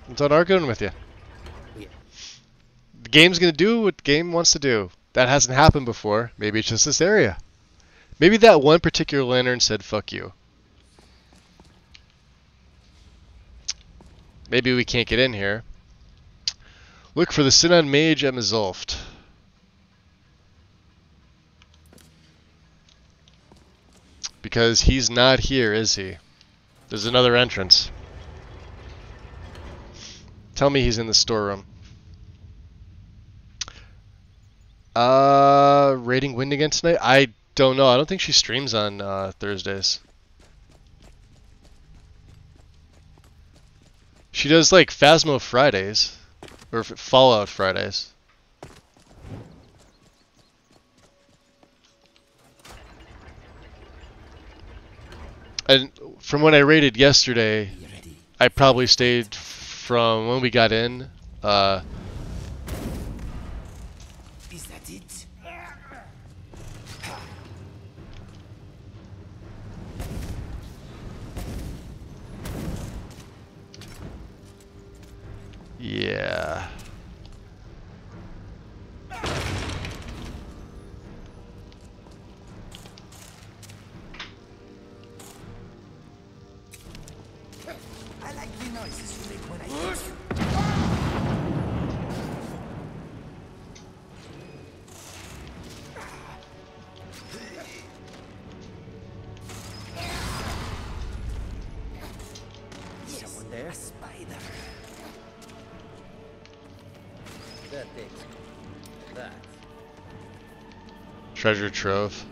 I'm done arguing with you. The game's gonna do what the game wants to do. That hasn't happened before. Maybe it's just this area. Maybe that one particular lantern said, fuck you. Maybe we can't get in here. Look for the Sinan Mage at Mizulft. Because he's not here, is he? There's another entrance. Tell me he's in the storeroom. Raiding Wind again tonight? I don't know. I don't think she streams on Thursdays. She does like Phasmo Fridays. Or Fallout Fridays. And from when I raided yesterday, I probably stayed from when we got in. Is that it? Yeah. I like the noises you make when I hit you. Someone there? A spider. That takes that. Treasure trove.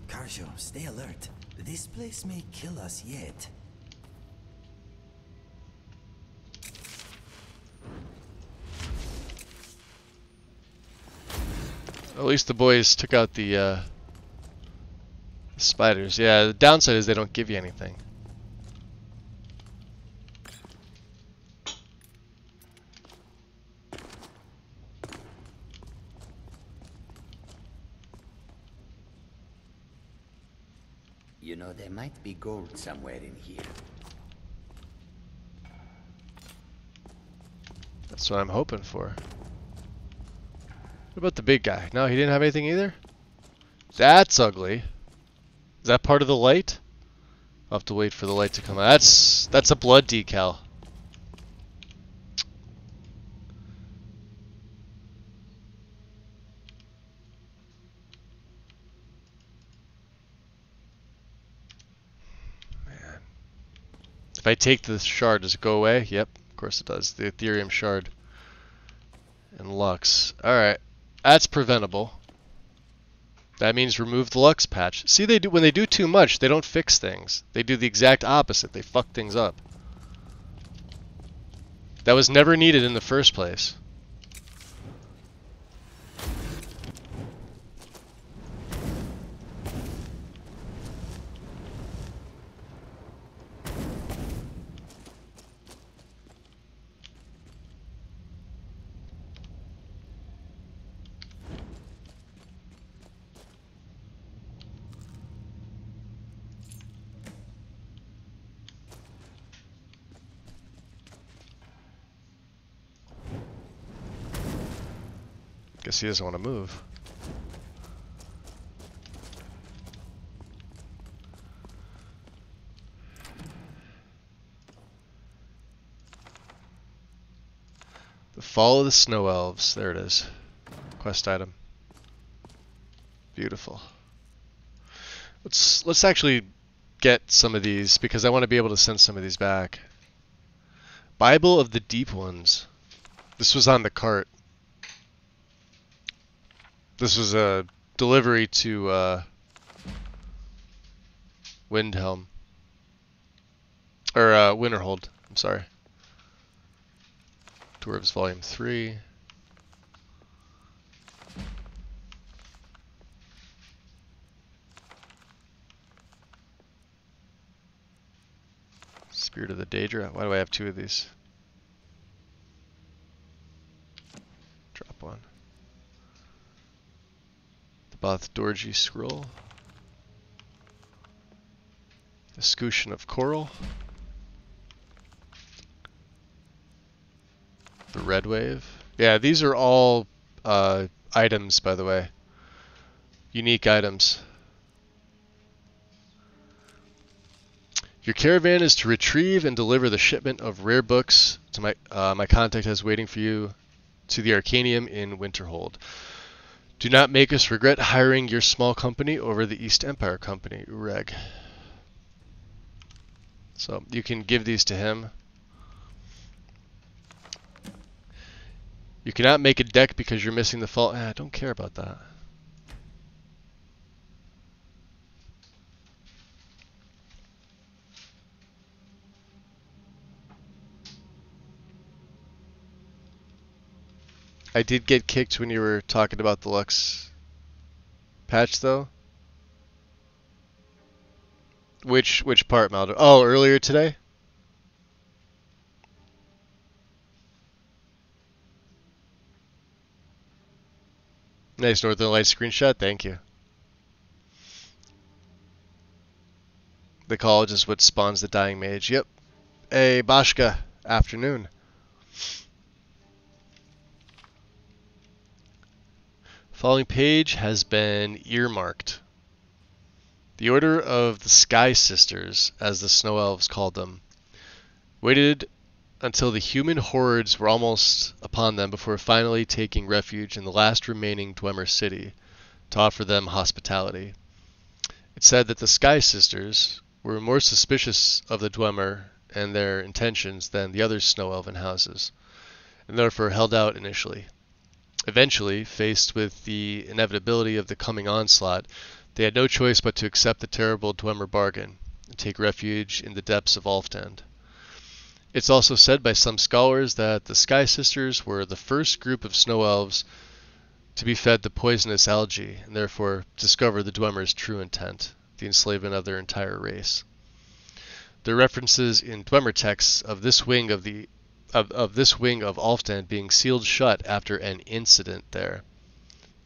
Karjo, stay alert. This place may kill us yet. At least the boys took out the spiders. Yeah, the downside is they don't give you anything. You know, there might be gold somewhere in here. That's what I'm hoping for. What about the big guy? No, he didn't have anything either? That's ugly. Is that part of the light? I'll have to wait for the light to come out. That's a blood decal. Man. If I take the shard, does it go away? Yep, of course it does. The Ethereum shard. And Lux. Alright. That's preventable. That means remove the Lux patch. See, they do when they do too much, they don't fix things. They do the exact opposite. They fuck things up. That was never needed in the first place. Guess he doesn't want to move. The Fall of the Snow Elves. There it is. Quest item. Beautiful. Let's actually get some of these because I want to be able to send some of these back. Bible of the Deep Ones. This was on the cart. This was a delivery to Windhelm. Or Winterhold, I'm sorry. Dwarves Volume 3. Spirit of the Daedra. Why do I have 2 of these? Drop one. The Bath Dorji Scroll. Escutcheon of Coral. The Red Wave. Yeah, these are all items, by the way. Unique items. Your caravan is to retrieve and deliver the shipment of rare books to my contact has waiting for you to the Arcanium in Winterhold. Do not make us regret hiring your small company over the East Empire Company, Ureg. So you can give these to him. You cannot make a deck because you're missing the fault. I don't care about that. I did get kicked when you were talking about the Lux patch, though. Which part, Maldo? Oh, earlier today? Nice Northern Lights screenshot, thank you. The college is what spawns the Dying Mage. Yep. Hey, Bashka. Afternoon. Following page has been earmarked. The Order of the Sky Sisters, as the Snow Elves called them, waited until the human hordes were almost upon them before finally taking refuge in the last remaining Dwemer city to offer them hospitality. It said that the Sky Sisters were more suspicious of the Dwemer and their intentions than the other Snow Elven houses, and therefore held out initially. Eventually, faced with the inevitability of the coming onslaught, they had no choice but to accept the terrible Dwemer bargain and take refuge in the depths of Ulftand. It's also said by some scholars that the Sky Sisters were the first group of Snow Elves to be fed the poisonous algae and therefore discover the Dwemer's true intent, the enslavement of their entire race. There are references in Dwemer texts of this wing of Ulftand being sealed shut after an incident there,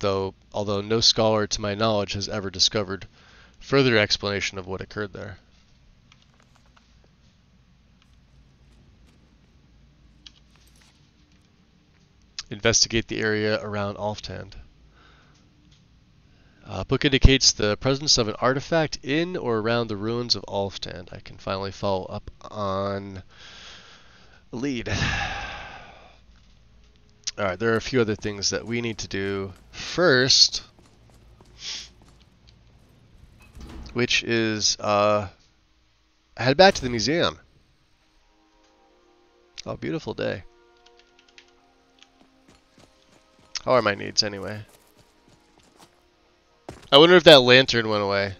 although no scholar to my knowledge has ever discovered further explanation of what occurred there. Investigate the area around Ulftand. Book indicates the presence of an artifact in or around the ruins of Ulftand. I can finally follow up on a lead. Alright, there are a few other things that we need to do first, which is head back to the museum. Oh, beautiful day. How are my needs anyway? I wonder if that lantern went away.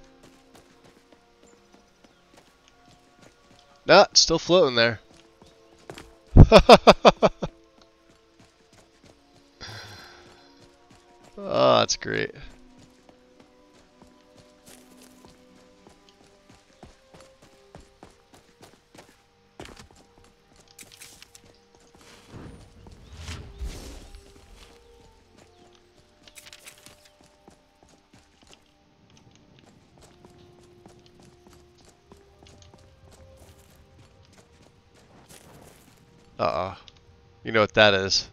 Nah, it's still floating there. Oh, that's great. Uh-oh. You know what that is.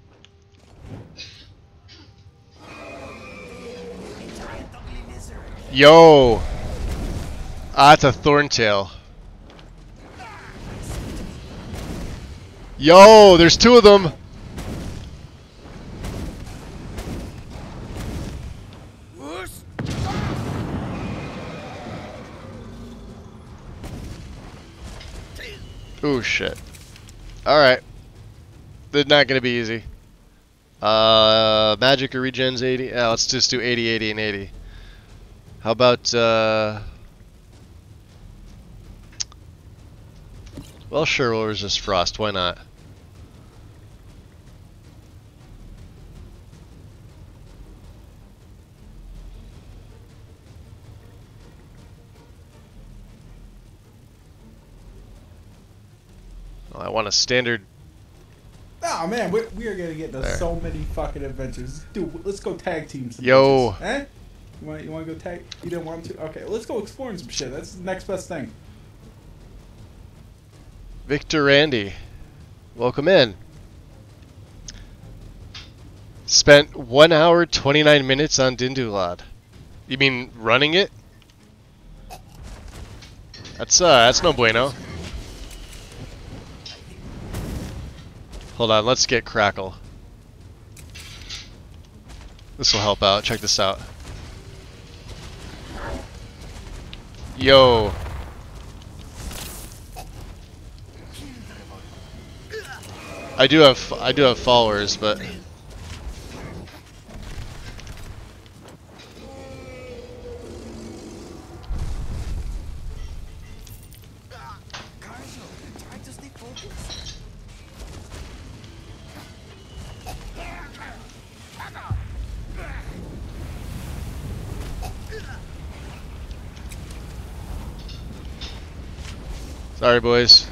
Yo! Ah, it's a thorntail. Yo, there's 2 of them! Ooh, shit. Alright. They're not gonna be easy. Magic or regens 80? Yeah, let's just do 80, 80, and 80. How about, well, sure, we'll resist frost. Why not? Oh, I want a standard. Oh man, we are gonna get into so many fucking adventures. Dude, let's go tag team some Yo. bitches. Eh? You want to go tag? You didn't want to? Okay, let's go exploring some shit. That's the next best thing. Victor Randy, welcome in. Spent 1 hour 29 minutes on Dindulad. You mean running it? That's no bueno. Hold on, let's get Crackle. This will help out. Check this out. Yo. I do have followers, but sorry, boys.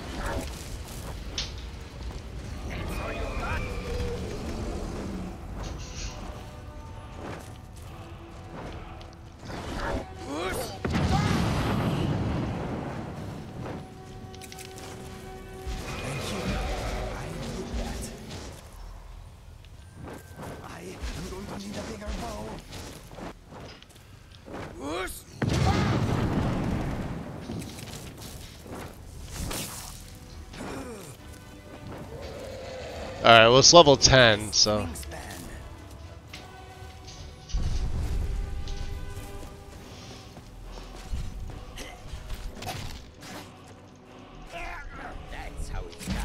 Alright, well it's level 10, so... That's how it's done.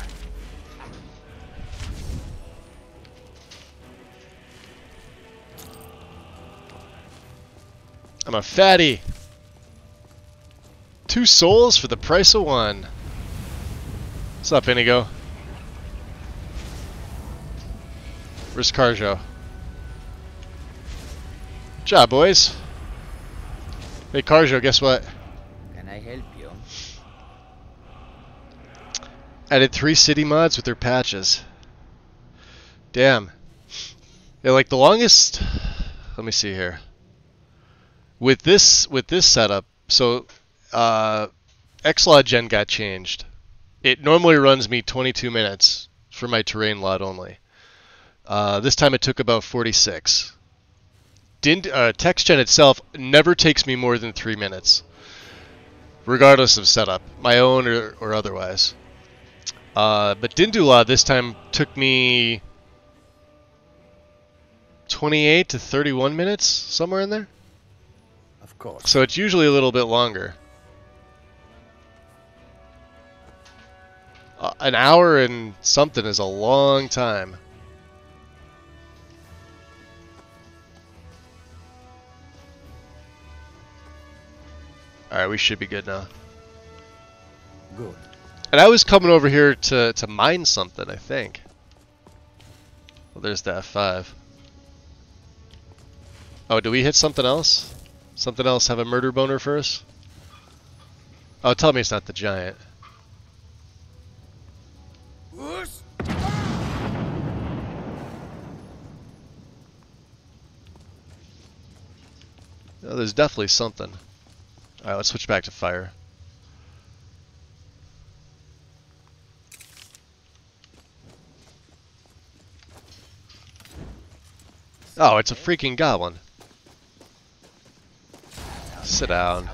I'm a fatty! 2 souls for the price of 1. What's up, Inigo? Where's Carjo? Good job, boys. Hey, Carjo, guess what? Can I help you? Added 3 city mods with their patches. Damn. Yeah, like the longest... Let me see here. With this setup, so X-Lod Gen got changed. It normally runs me 22 minutes for my terrain lot only. This time it took about 46. Text Gen itself never takes me more than 3 minutes, regardless of setup, my own or otherwise. But Dindula this time took me 28 to 31 minutes, somewhere in there. Of course. So it's usually a little bit longer. An hour and something is a long time. Alright, we should be good now. Good. And I was coming over here to mine something, I think. Well, there's the F5. Oh, do we hit something else? Something else have a murder boner for us? Oh, tell me it's not the giant. Oh, there's definitely something. Alright, let's switch back to fire. Oh, it's a freaking goblin. Sit down.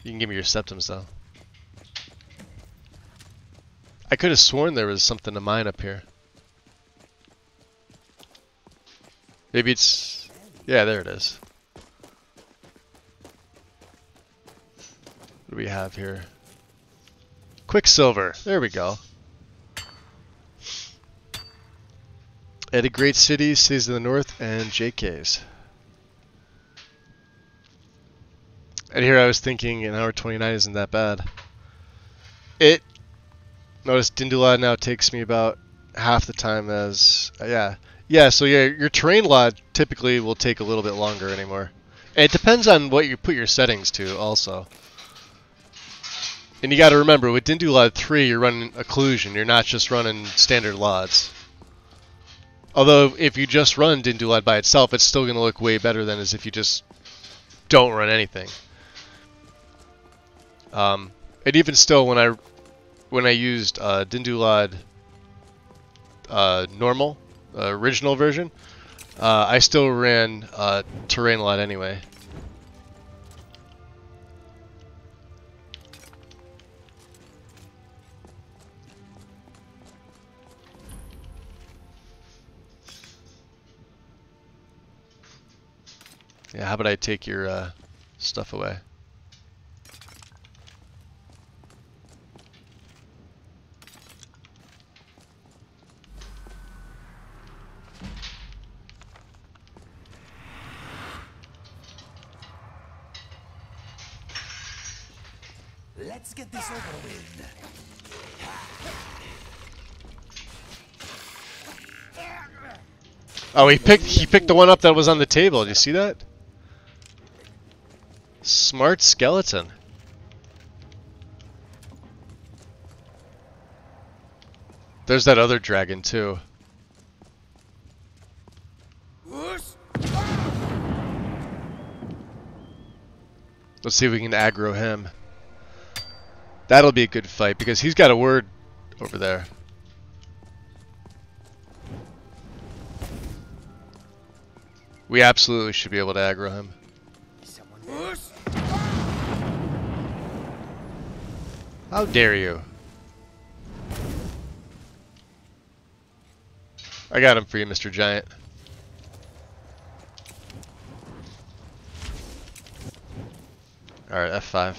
You can give me your septums, though. I could have sworn there was something to mine up here. Maybe it's... Yeah, there it is. What do we have here? Quicksilver. There we go. Added great cities, cities in the north, and JKs. And here I was thinking an hour 29 isn't that bad. Notice Dindula now takes me about half the time as... Yeah, so your terrain lot typically will take a little bit longer anymore. And it depends on what you put your settings to also. And you got to remember, with Dindulad 3, you're running occlusion. You're not just running standard LODs. Although, if you just run Dindulad by itself, it's still going to look way better than as if you just don't run anything. And even still, when I used Dindulad normal, original version, I still ran terrain LOD anyway. Yeah, how about I take your stuff away? Let's get this over with. Oh, he picked the one up that was on the table. Did you see that? Smart skeleton. There's that other dragon too. Let's see if we can aggro him. That'll be a good fight because he's got a word over there. We absolutely should be able to aggro him. How dare you? I got him for you, Mr. Giant. Alright, F5.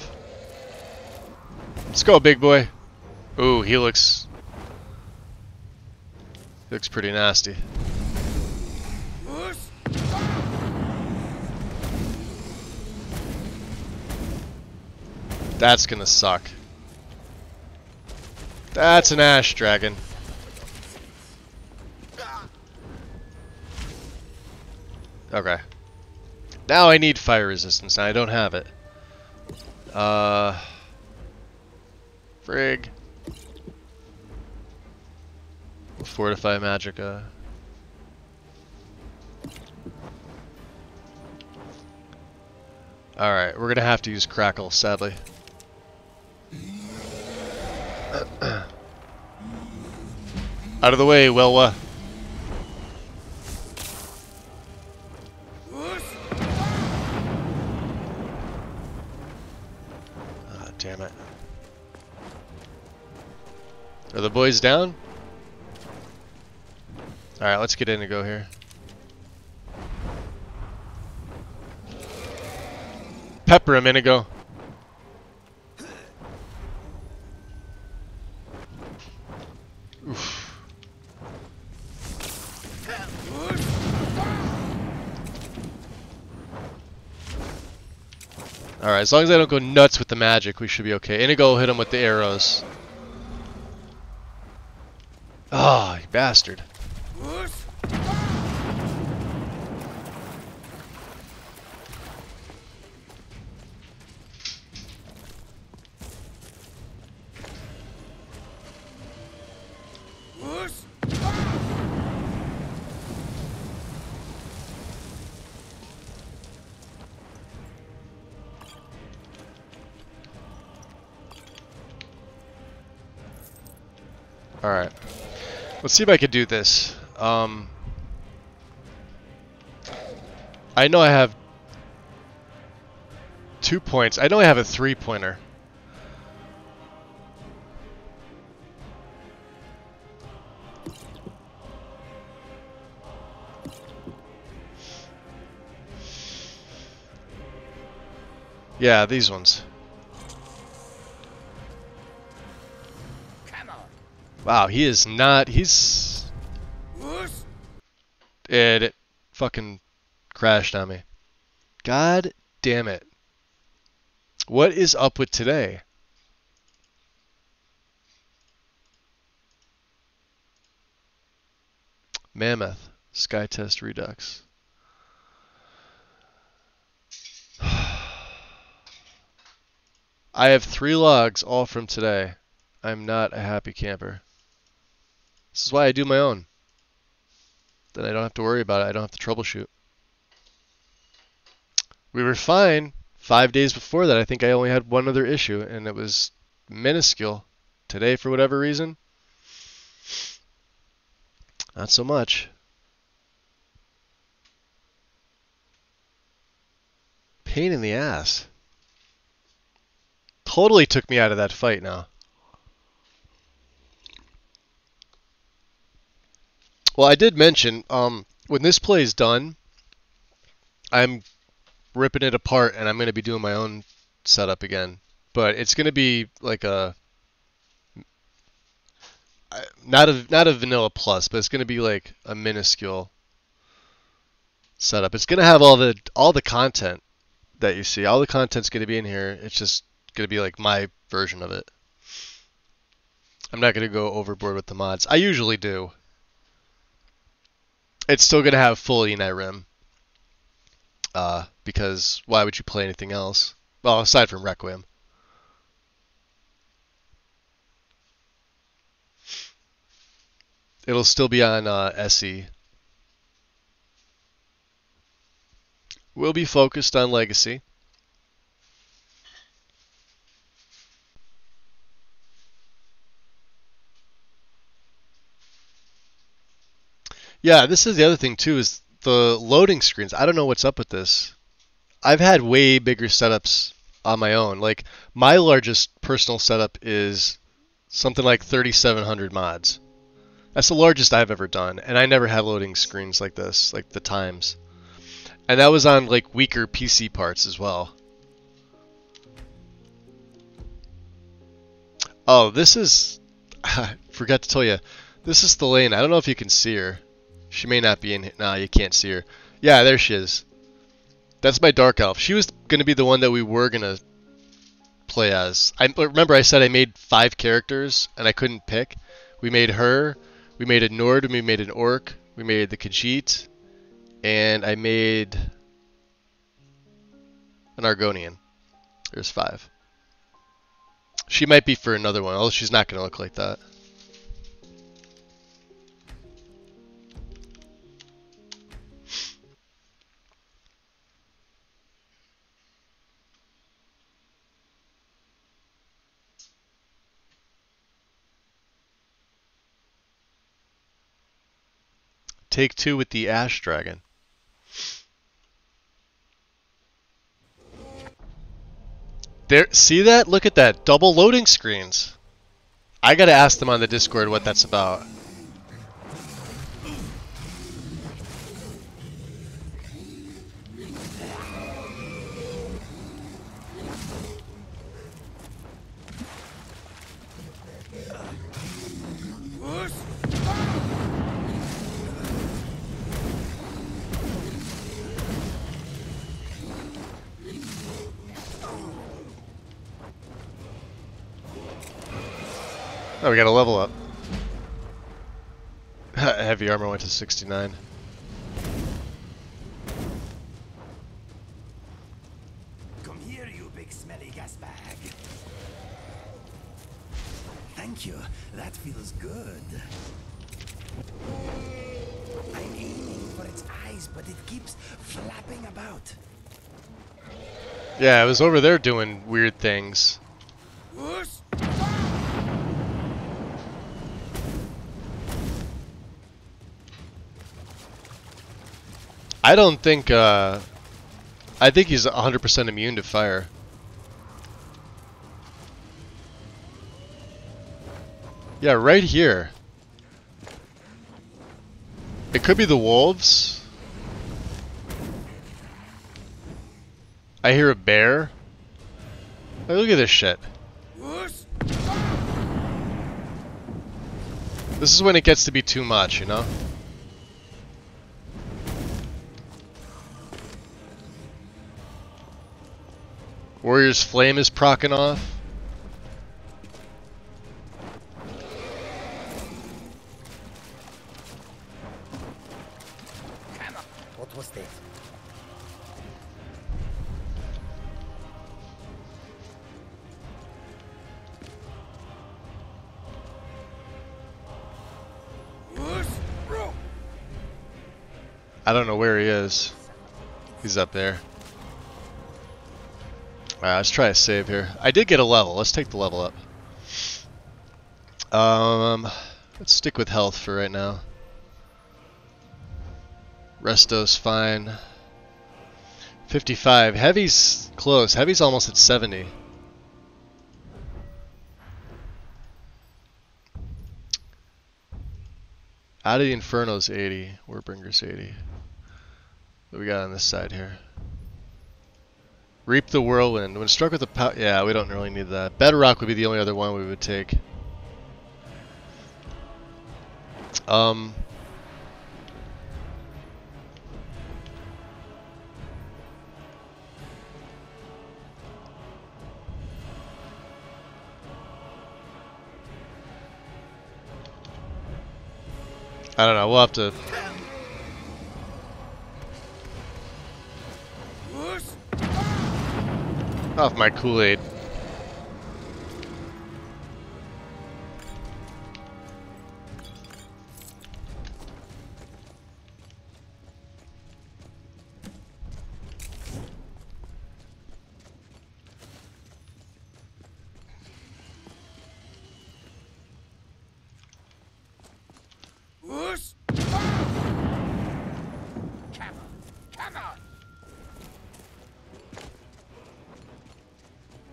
Let's go, big boy. Ooh, he looks pretty nasty. That's gonna suck. That's an ash dragon. Okay. Now I need fire resistance, and I don't have it. Frig. We'll fortify Magicka. Alright, we're gonna have to use Crackle, sadly. Out of the way, Welwa. Ah, damn it. Are the boys down? Alright, let's get in and go here. Pepper a minute ago. Oof. Alright, as long as I don't go nuts with the magic, we should be okay. Inigo will hit him with the arrows. Ah, oh, you bastard. Alright. Let's see if I can do this. I know I have 2 points. I know I have a 3-pointer. Yeah, these ones. Wow, he is not. He's. It fucking crashed on me. God damn it. What is up with today? Mammoth. Sky Test Redux. I have 3 logs, all from today. I'm not a happy camper. This is why I do my own. Then I don't have to worry about it. I don't have to troubleshoot. We were fine 5 days before that. I think I only had one other issue, and it was minuscule. Today, for whatever reason, not so much. Pain in the ass. Totally took me out of that fight now. Well, I did mention, when this play is done, I'm ripping it apart and I'm going to be doing my own setup again. But it's going to be like a not a vanilla plus, but it's going to be like a minuscule setup. It's going to have all the content that you see. All the content's going to be in here. It's just going to be like my version of it. I'm not going to go overboard with the mods. I usually do. It's still going to have full Eni-Rim. Because why would you play anything else? Well, aside from Requiem. It'll still be on SE. We'll be focused on Legacy. Yeah, this is the other thing too, is the loading screens. I don't know what's up with this. I've had way bigger setups on my own. Like, my largest personal setup is something like 3,700 mods. That's the largest I've ever done, and I never had loading screens like this, like the times. And that was on like weaker PC parts as well. Oh, this is... I forgot to tell you. This is Thelane. I don't know if you can see her. She may not be in here. Nah, you can't see her. Yeah, there she is. That's my Dark Elf. She was going to be the one that we were going to play as. Remember I said I made 5 characters and I couldn't pick? We made her, we made a Nord, we made an Orc, we made the Khajiit, and I made an Argonian. There's 5. She might be for another one, although she's not going to look like that. Take 2 with the Ash Dragon. There, see that? Look at that. Double loading screens. I gotta ask them on the Discord what that's about. Oh, we got a level up. Heavy armor went to 69. Come here, you big smelly gas bag. Thank you. That feels good. I'm aiming for its eyes, but it keeps flapping about. Yeah, I was over there doing weird things. I don't think, I think he's 100% immune to fire. Yeah, right here. It could be the wolves. I hear a bear. Hey, look at this shit. This is when it gets to be too much, you know? Warrior's Flame is procking off. What was that? I don't know where he is. He's up there. Alright, let's try a save here. I did get a level. Let's take the level up. Let's stick with health for right now. Resto's fine. 55. Heavy's close. Heavy's almost at 70. Out of the Inferno's 80. Warbringer's 80. What we got on this side here? Reap the Whirlwind. When struck with a power... Yeah, we don't really need that. Bedrock would be the only other one we would take. I don't know. We'll have to... Off my Kool-Aid.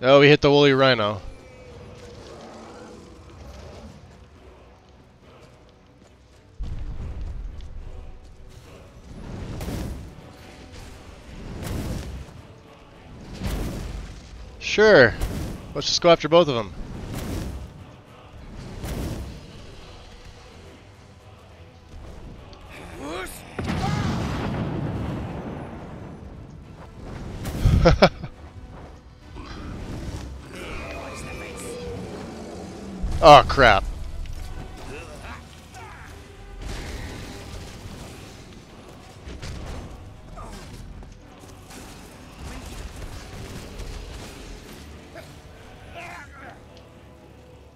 Oh, we hit the woolly rhino. Sure. Let's just go after both of them. Oh, crap.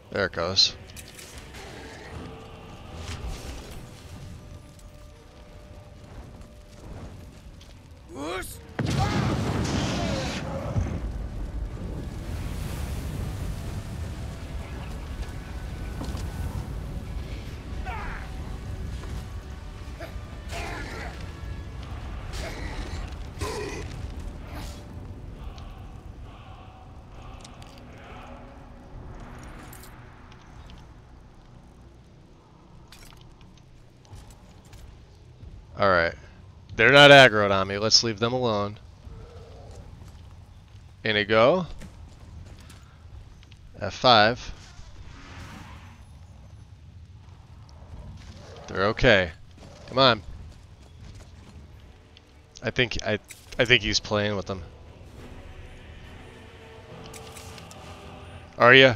There it goes. Alright. They're not aggroed on me. Let's leave them alone. In a go. F5. They're okay. Come on. I think he's playing with them. Are you?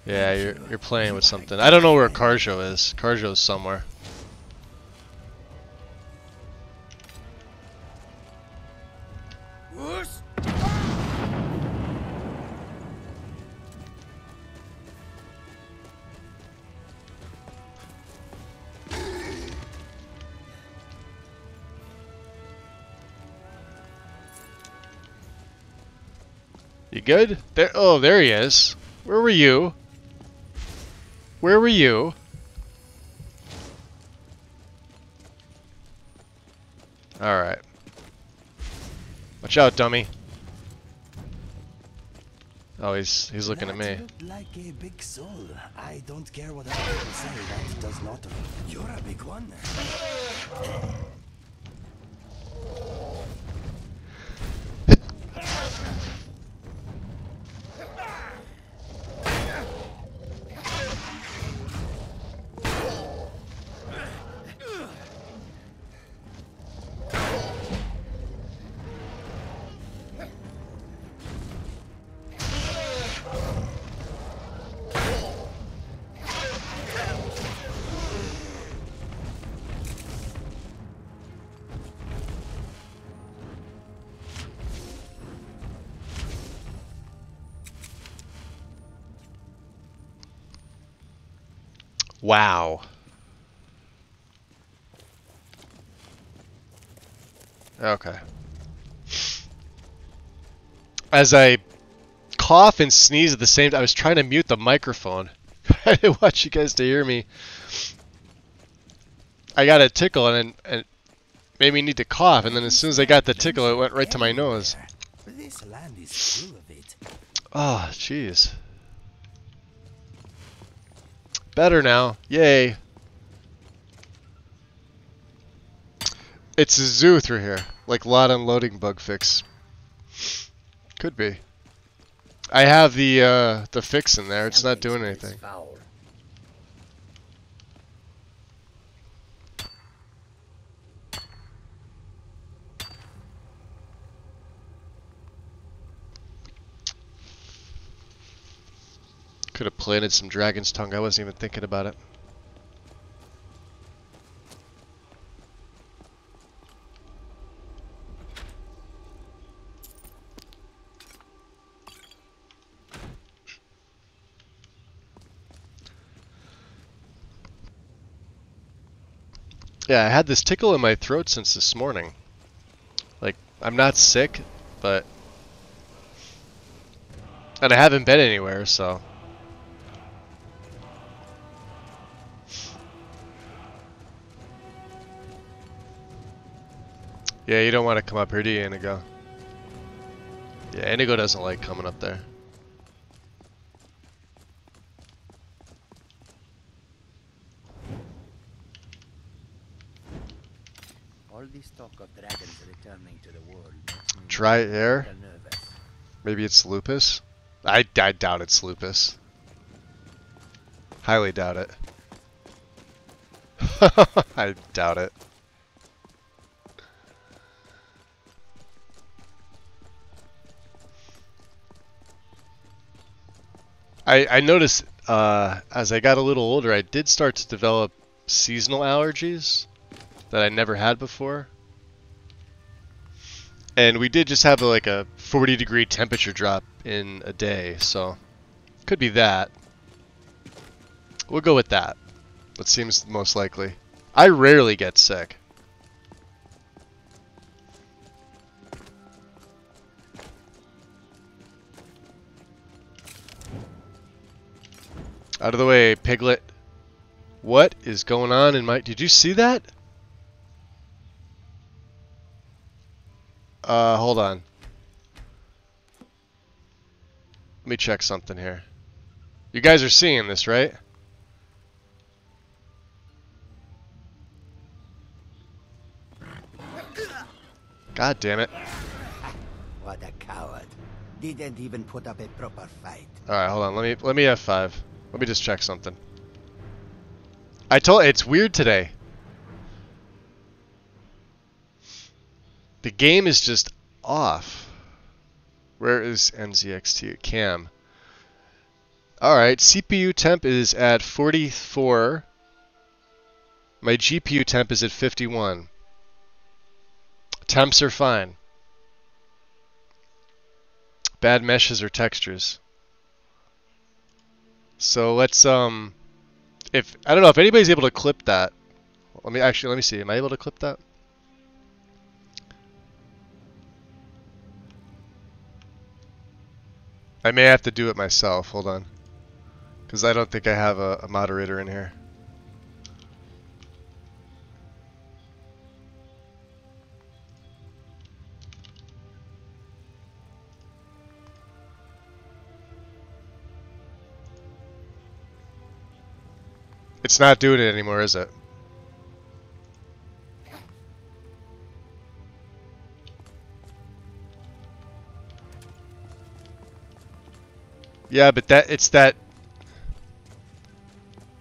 Yeah, you're playing with something. I don't know where Karjo is. Karjo's somewhere. You good? There. Oh, there he is. Where were you? Where were you? All right. Watch out, dummy. Oh, he's looking at me. Like a big soul. I don't care what other people say. That does not. You're a big one. Wow. Okay. As I cough and sneeze at the same time, I was trying to mute the microphone. I didn't want you guys to hear me. I got a tickle and it made me need to cough, and then as soon as I got the tickle, it went right to my nose. This land is full of it. Oh, jeez. Better now. Yay. It's a zoo through here. Like lot unloading bug fix. Could be. I have the fix in there. It's not doing anything. Could have planted some dragon's tongue. I wasn't even thinking about it. Yeah, I had this tickle in my throat since this morning. Like, I'm not sick, but... And I haven't been anywhere, so... Yeah, you don't want to come up here, do you, Inigo? Yeah, Inigo doesn't like coming up there. All this talk of dragons returning to the world makes me Dry air? a little nervous. Maybe it's lupus? I doubt it's lupus. Highly doubt it. I doubt it. I noticed as I got a little older, I did start to develop seasonal allergies that I never had before. And we did just have like a 40-degree temperature drop in a day, so could be that. We'll go with that. That seems most likely. I rarely get sick. Out of the way, Piglet. What is going on in my... Did you see that? Hold on. Let me check something here. You guys are seeing this, right? God damn it. What a coward. Didn't even put up a proper fight. Alright, hold on. Let me F5. Let me just check something. It's weird today. The game is just off. Where is NZXT? Cam. Alright, CPU temp is at 44. My GPU temp is at 51. Temps are fine. Bad meshes or textures. So let's if I don't know if anybody's able to clip that. Let me see. Am I able to clip that? I may have to do it myself. Hold on. Because I don't think I have a moderator in here. It's not doing it anymore, is it? Yeah, but it's that.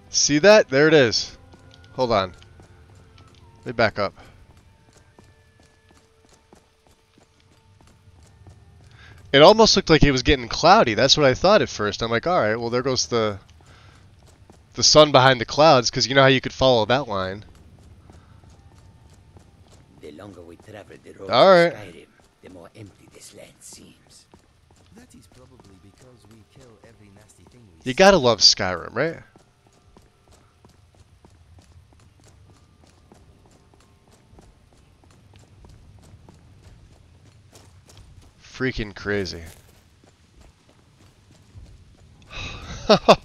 See that? There it is. Hold on. Let me back up. It almost looked like it was getting cloudy. That's what I thought at first. I'm like, all right, well, there goes the sun behind the clouds, because you know how you could follow that line. The longer we travel the roads All right. of Skyrim, the more empty this land seems. That is probably because we kill every nasty thing we You gotta love Skyrim, right? freaking crazy. I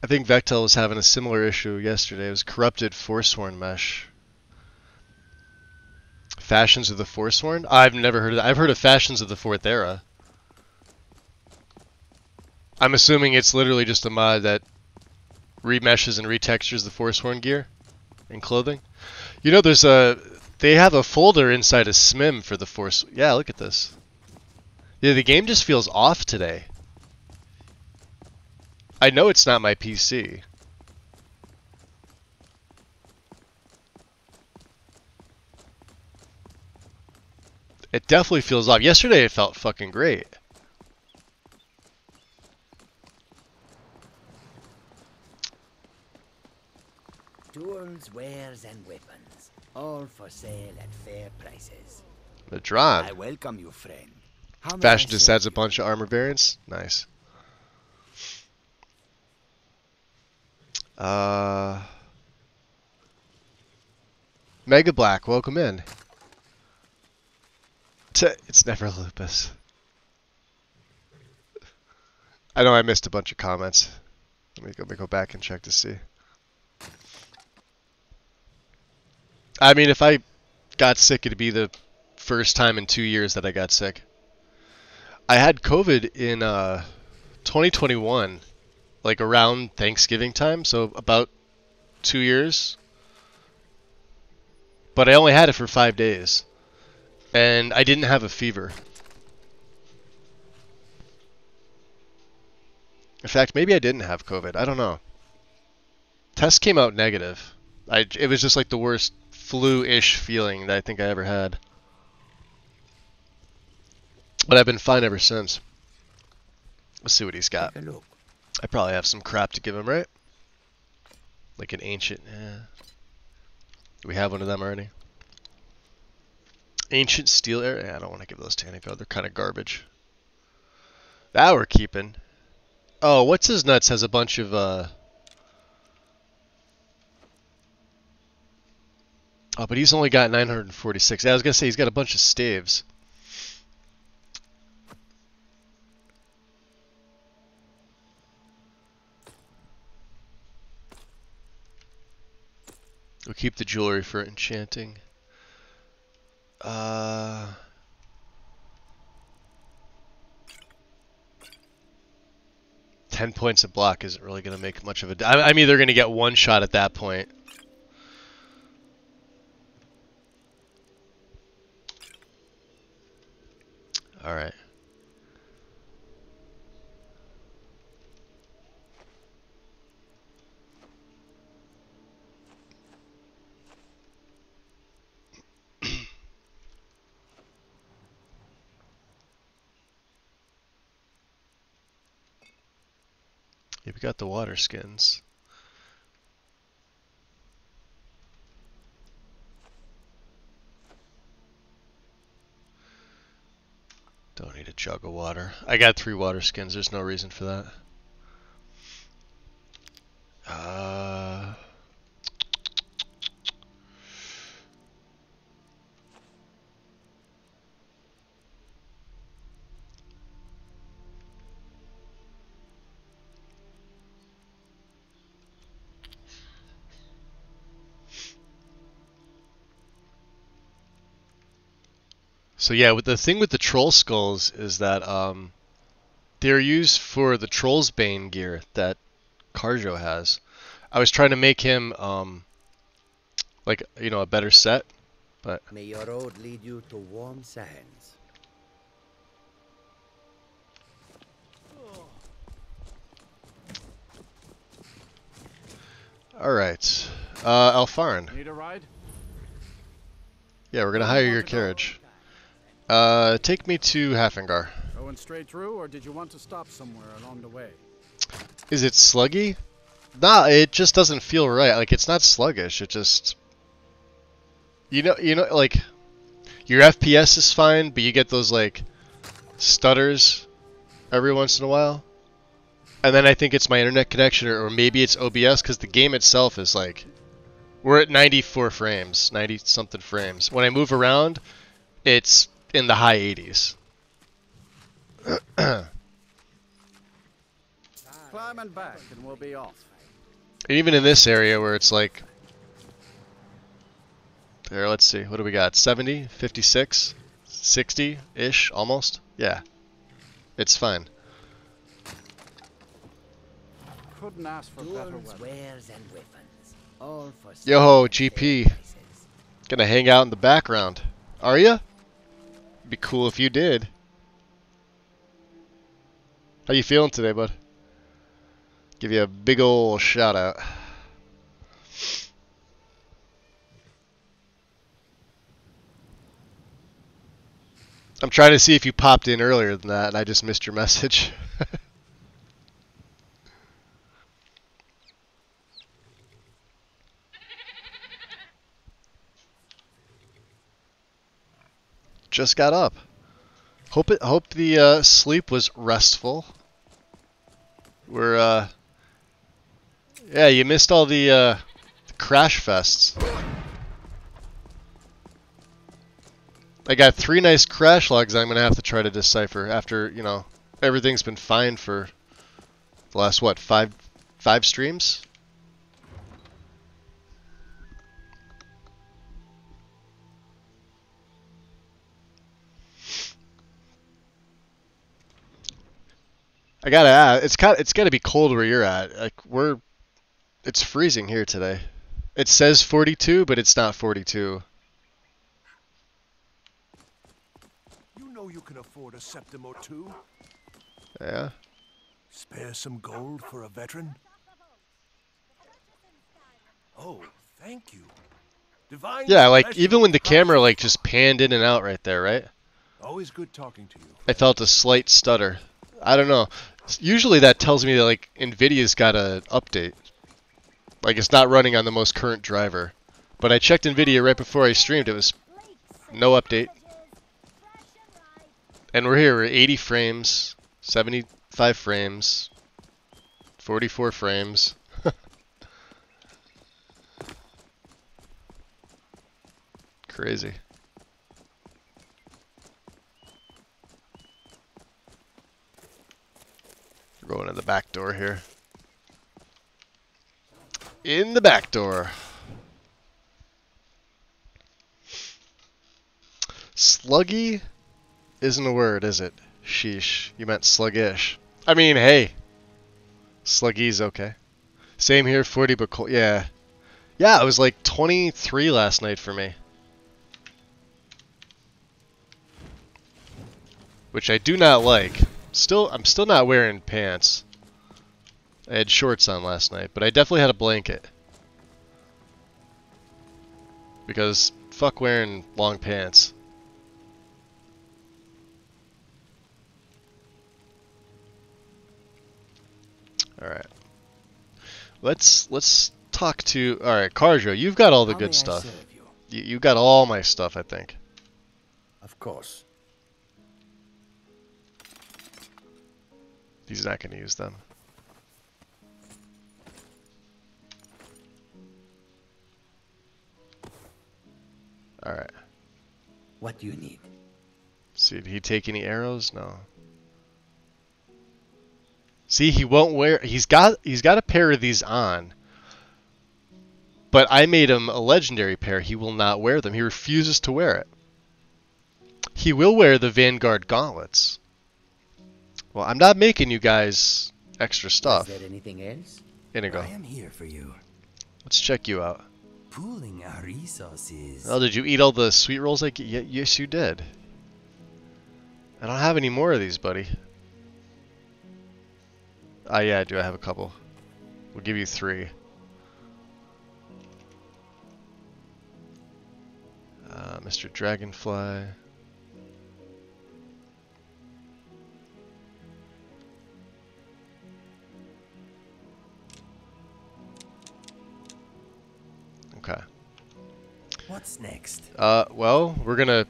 think Vectel was having a similar issue yesterday. It was corrupted Forsworn mesh. Fashions of the Forsworn? I've never heard of that. I've heard of Fashions of the Fourth Era. I'm assuming it's literally just a mod that remeshes and retextures the Forsworn gear and clothing. You know, they have a folder inside of SMIM for the Force. Yeah, look at this. Yeah, the game just feels off today. I know it's not my PC. It definitely feels off. Yesterday it felt fucking great. Tools, wares, and weapons, all for sale at fair prices. The Dron. I welcome you, friend. How may Fashion I just serve adds a bunch of armor variants. Nice. Mega Black, welcome in. It's never Lupus. I know I missed a bunch of comments. Let me go back and check to see. I mean, if I got sick, it'd be the first time in 2 years that I got sick. I had COVID in 2021, like around Thanksgiving time, so about 2 years. But I only had it for 5 days. And I didn't have a fever. In fact, maybe I didn't have COVID. I don't know. Test came out negative. It was just like the worst flu-ish feeling that I think I ever had. But I've been fine ever since. Let's see what he's got. I probably have some crap to give him, right? Like an ancient... Do we have one of them already? Ancient steel area? Yeah, I don't want to give those to anybody. They're kind of garbage. That we're keeping. Oh, what's his nuts has a bunch of oh, but he's only got 946. Yeah, I was gonna say he's got a bunch of staves. We'll keep the jewelry for enchanting. 10 points of block isn't really going to make much of a... I'm either going to get one shot at that point. Alright. Yeah, we got the water skins. Don't need a jug of water. I got 3 water skins. There's no reason for that. So yeah, the thing with the troll skulls is that they're used for the Troll's Bane gear that Carjo has. I was trying to make him like, you know, a better set, but may your road lead you to warm sands. all right. Alfarin. Need a ride? Yeah, we're gonna hire your carriage. Take me to Hafengar. Going straight through, or did you want to stop somewhere along the way? Is it sluggy? Nah, it just doesn't feel right. Like, it's not sluggish. It just... You know, like, your FPS is fine, but you get those, like, stutters every once in a while. And then I think it's my internet connection, or maybe it's OBS, because the game itself is, like, We're at 94 frames, 90 something frames. When I move around, it's in the high 80s. Climbing back and we'll be off. And even in this area where it's like, there, let's see, what do we got? 70, 56, 60-ish, almost? Yeah, it's fine. Couldn't ask for better Tools, weather. wares, and weapons. All for Yo, GP. Gonna hang out in the background. Are ya? Be cool if you did. How you feeling today, bud? Give you a big ol' shout out. I'm trying to see if you popped in earlier than that and I just missed your message. Just got up. Hope the sleep was restful. We're yeah, you missed all the crash fests. I got 3 nice crash logs I'm gonna have to try to decipher after, you know, everything's been fine for the last what, five streams? I gotta ask, it's gotta be cold where you're at. Like it's freezing here today. It says 42, but it's not 42. You know you can afford a septim or two. Yeah. Spare some gold for a veteran. Oh, thank you. Divine. Yeah, like pleasure. even when the camera like just panned in and out right there, right? Always good talking to you. I felt a slight stutter. I don't know. Usually that tells me that like Nvidia's got an update. Like it's not running on the most current driver. But I checked Nvidia right before I streamed. It was no update. And we're here. We're 80 frames, 75 frames, 44 frames. Crazy. We're going in the back door here. In the back door. Sluggy isn't a word, is it? Sheesh. You meant sluggish. I mean, hey. Sluggy's okay. Same here, 40 but cold. Yeah. Yeah, it was like 23 last night for me. Which I do not like. I'm still not wearing pants. I had shorts on last night, but I definitely had a blanket. Because fuck wearing long pants. Alright. Let's talk to... Alright, Carjo, you've got all the good stuff. You got all my stuff, I think. Of course. He's not going to use them. Alright. What do you need? See, did he take any arrows? No. See, he won't wear... He's got a pair of these on. But I made him a legendary pair. He will not wear them. He refuses to wear it. He will wear the Vanguard gauntlets. Well, I'm not making you guys extra stuff. Is there anything else? Inigo. I am here for you. Let's check you out. Pooling our resources. Oh, did you eat all the sweet rolls? Yes, you did. I don't have any more of these, buddy. Ah, yeah, I do. I have a couple. We'll give you 3. Mr. Dragonfly. Okay. What's next? Well, we're gonna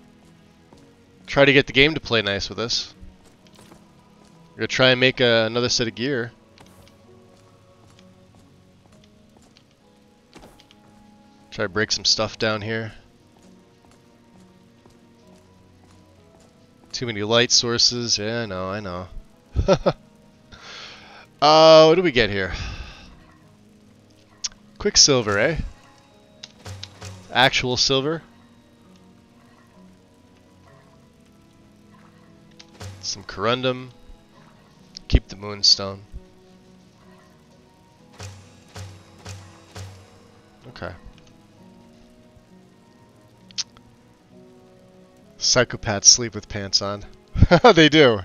try to get the game to play nice with us. We're gonna try and make another set of gear. Try to break some stuff down here. Too many light sources. Yeah, I know, I know. What do we get here? Quicksilver, eh? Actual silver. Some corundum. Keep the moonstone. Okay. Psychopaths sleep with pants on. They do.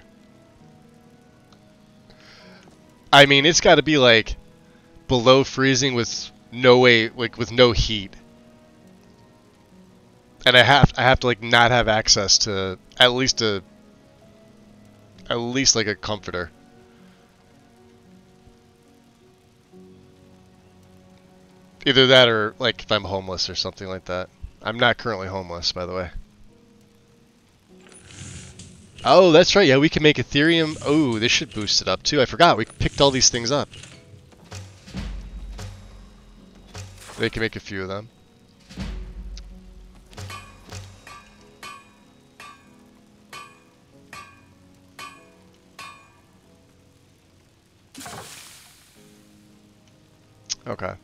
I mean, it's got to be like below freezing with no way, like with no heat. And I have to like not have access to at least like a comforter. Either that or like if I'm homeless or something like that. I'm not currently homeless, by the way. Oh, that's right. Yeah, we can make Ethereum. Oh, this should boost it up too. I forgot. We picked all these things up. They can make a few of them. Okay.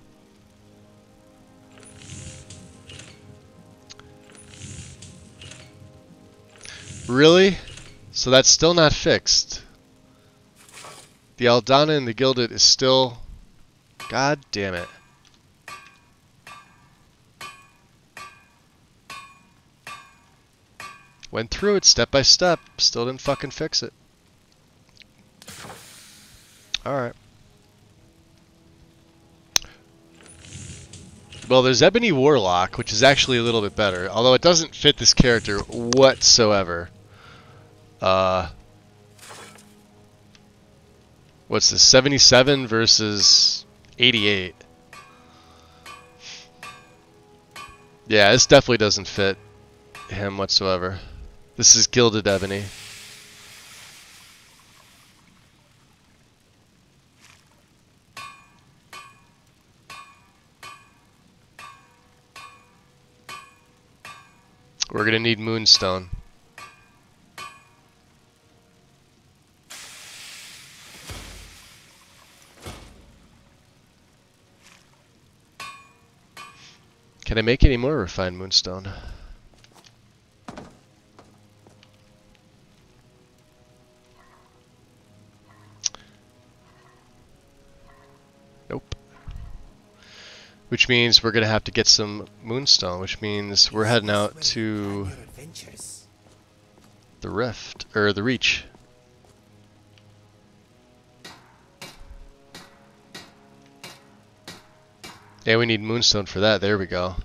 Really? So that's still not fixed. The Aldana and the Gilded is still... God damn it. Went through it step by step. Still didn't fucking fix it. Alright. Well, there's Ebony Warlock, which is actually a little bit better. Although it doesn't fit this character whatsoever. What's this? 77 versus 88. Yeah, this definitely doesn't fit him whatsoever. This is Gilded Ebony. We're gonna need Moonstone. Can I make any more refined Moonstone? Nope. Which means we're gonna have to get some Moonstone, which means we're heading out to the Rift, or the Reach. Yeah, we need Moonstone for that. There we go.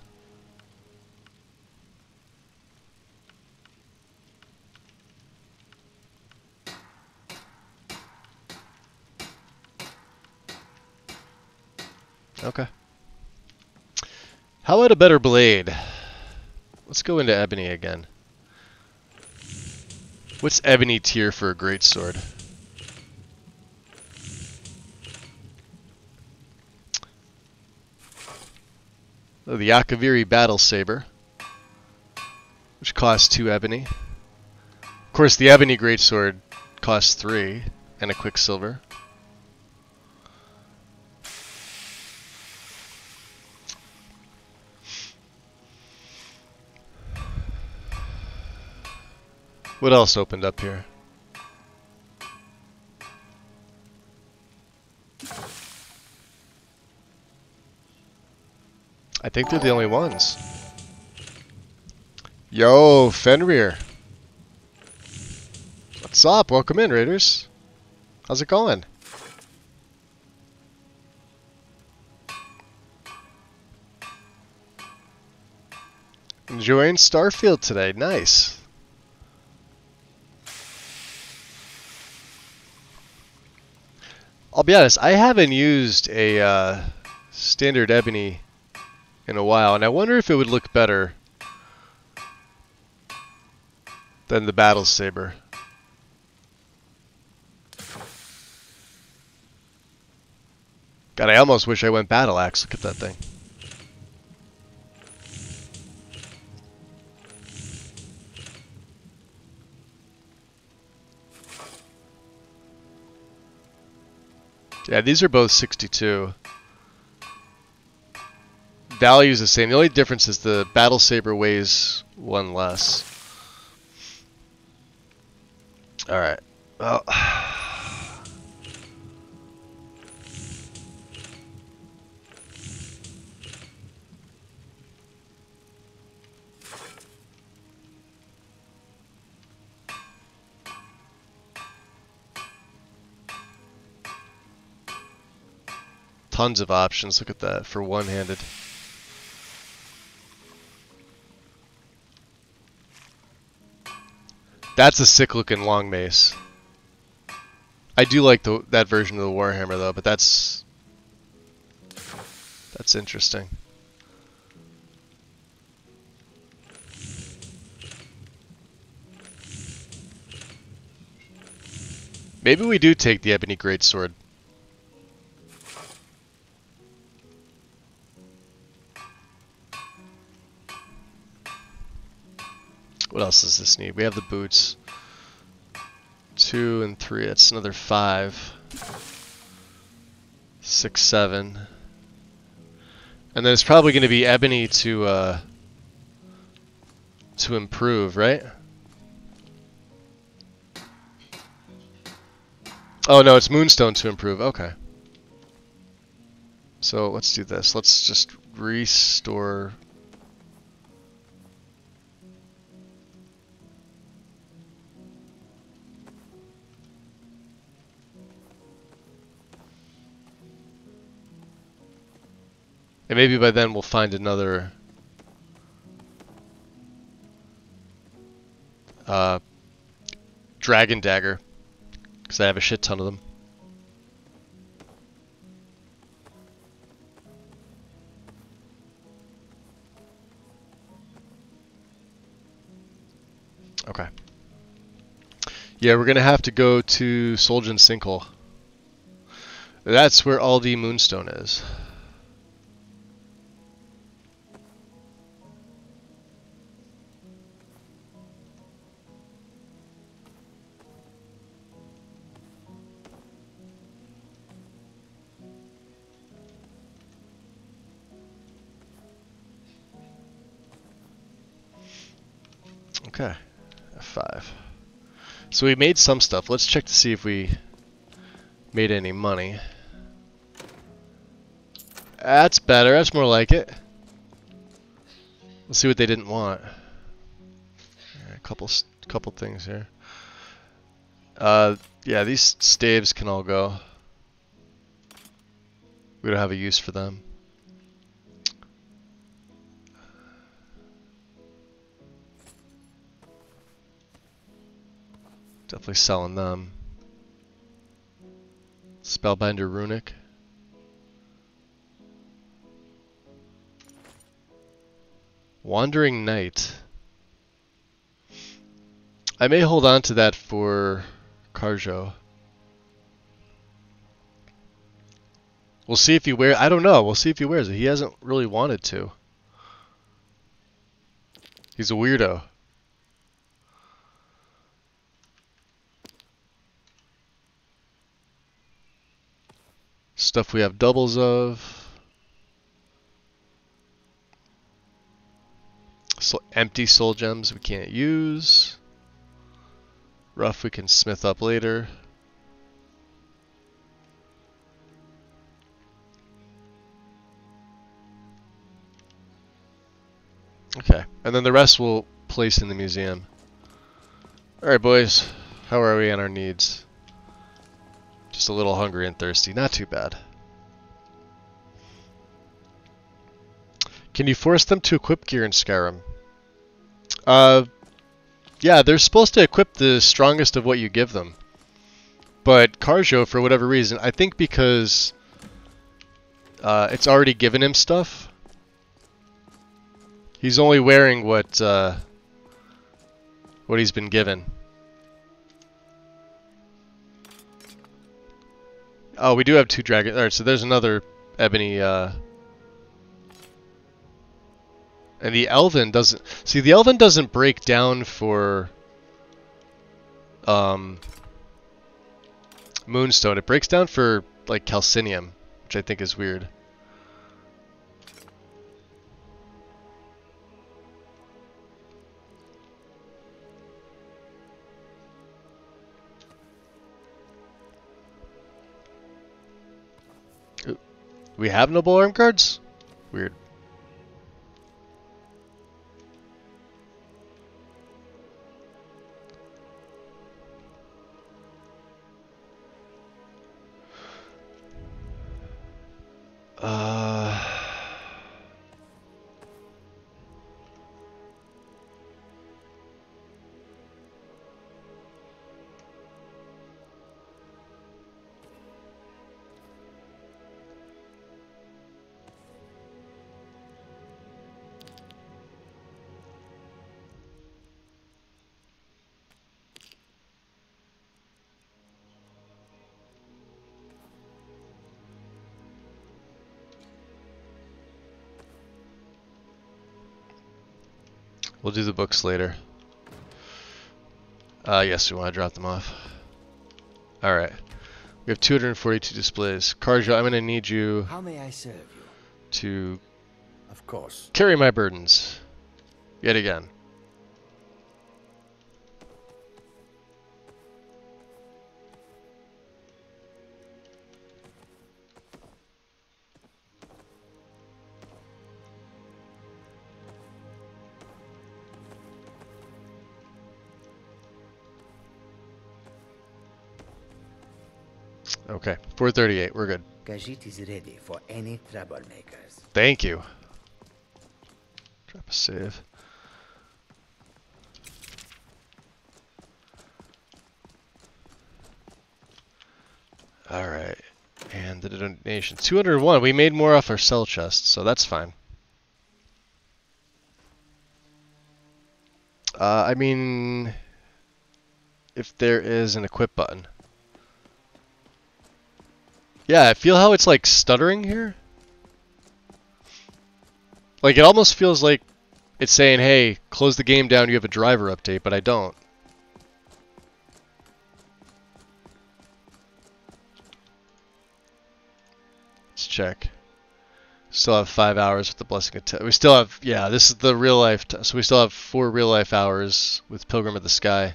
Okay. How about a better blade? Let's go into Ebony again. What's Ebony tier for a greatsword? Oh, the Akaviri Battle Saber, which costs 2 Ebony. Of course, the Ebony Greatsword costs 3, and a Quicksilver. What else opened up here? I think they're the only ones. Yo, Fenrir. What's up? Welcome in, Raiders. How's it going? Enjoying Starfield today. Nice. I'll be honest, I haven't used a standard Ebony in a while, and I wonder if it would look better than the Battle Saber. God, I almost wish I went Battle Axe. Look at that thing. Yeah, these are both 62. Value is the same. The only difference is the Battle Saber weighs 1 less. Alright. Well. Tons of options. Look at that for one-handed. That's a sick-looking long mace. I do like that version of the Warhammer though, but that's interesting. Maybe we do take the Ebony Greatsword. What else does this need? We have the boots. 2 and 3. That's another 5. 6, 7. And then it's probably going to be ebony to improve, right? Oh no, it's moonstone to improve. Okay. So let's do this. Let's just restore. And maybe by then we'll find another dragon dagger, because I have a shit ton of them. Okay. Yeah, we're gonna have to go to Soljan Sinkhole. That's where all the moonstone is. Okay, F5. So we made some stuff. Let's check to see if we made any money. That's better. That's more like it. Let's see what they didn't want. A couple things here. Yeah, these staves can all go. We don't have a use for them. Definitely selling them. Spellbinder Runic. Wandering Knight. I may hold on to that for Karjo. We'll see if he wears. I don't know. We'll see if he wears it. He hasn't really wanted to. He's a weirdo. Stuff we have doubles of. So empty soul gems we can't use. Rough we can smith up later. Okay, and then the rest we'll place in the museum. Alright boys, how are we on our needs? Just a little hungry and thirsty, not too bad. Can you force them to equip gear in Skyrim? Yeah, they're supposed to equip the strongest of what you give them. But Karjo, for whatever reason, I think because it's already given him stuff, he's only wearing what he's been given. Oh, we do have 2 dragons. Alright, so there's another ebony and the Elven doesn't... See, the Elven doesn't break down for Moonstone. It breaks down for like calcinium, which I think is weird. We have noble arm cards? Weird. We'll do the books later. Yes, we want to drop them off. Alright. We have 242 displays. Karja, I'm going to need you How may I serve you? to Of course. carry my burdens. Yet again. Okay, 438, we're good. Khajiit is ready for any troublemakers. Thank you. Drop a save. Alright, and the donation. 201, we made more off our sell chest, so that's fine. I mean, if there is an equip button. Yeah, I feel how it's like stuttering here. Like it almost feels like it's saying, hey, close the game down, you have a driver update, but I don't. Let's check. Still have 5 hours with the Blessing of we still have, yeah, this is the real life, so we still have 4 real life hours with Pilgrim of the Sky.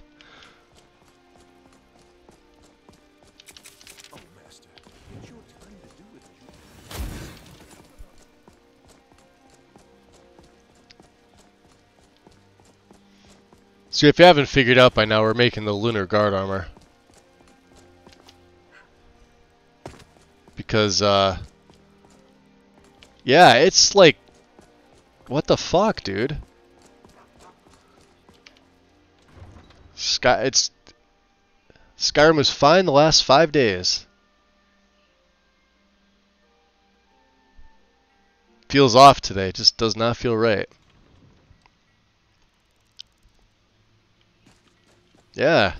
So if you haven't figured out by now, we're making the Lunar Guard armor. Because, yeah, it's like, what the fuck, dude? Skyrim was fine the last 5 days. Feels off today, just does not feel right. Yeah.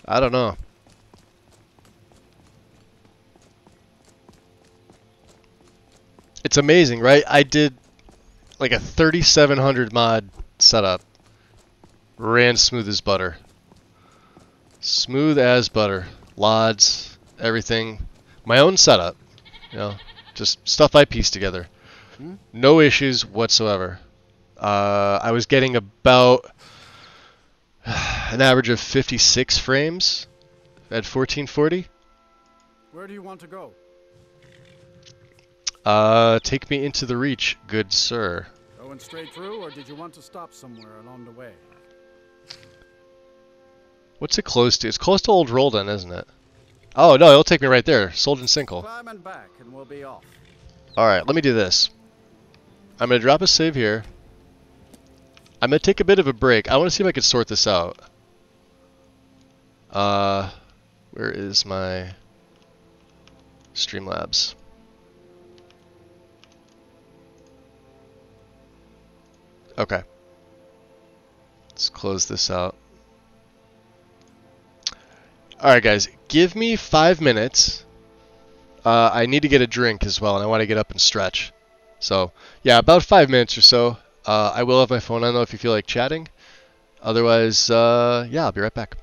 I don't know. It's amazing, right? I did like a 3700 mod setup. Ran smooth as butter. Smooth as butter. LODs, everything. My own setup. You know, just stuff I pieced together. No issues whatsoever. I was getting about an average of 56 frames at 1440. Where do you want to go? Take me into the Reach, good sir. Going straight through, or did you want to stop somewhere along the way? What's it close to? It's close to Old Roldan, isn't it? Oh, no, it'll take me right there. Soldier Sinkle. Climb and back, and we'll be off. Alright, let me do this. I'm going to drop a save here. I'm going to take a bit of a break. I want to see if I can sort this out. Where is my Streamlabs? Okay. Let's close this out. Alright guys, give me 5 minutes. I need to get a drink as well, and I want to get up and stretch. So, yeah, about 5 minutes or so. I will have my phone on though if you feel like chatting. Otherwise, yeah, I'll be right back.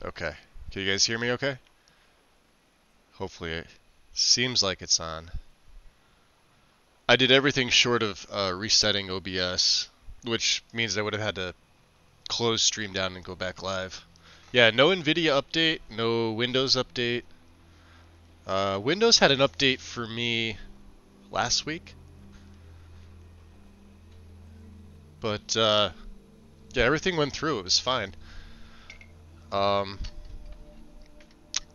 Okay. Can you guys hear me okay? Hopefully it seems like it's on. I did everything short of resetting OBS, which means I would have had to close stream down and go back live. Yeah, no NVIDIA update, no Windows update. Windows had an update for me last week. But, yeah, everything went through. It was fine.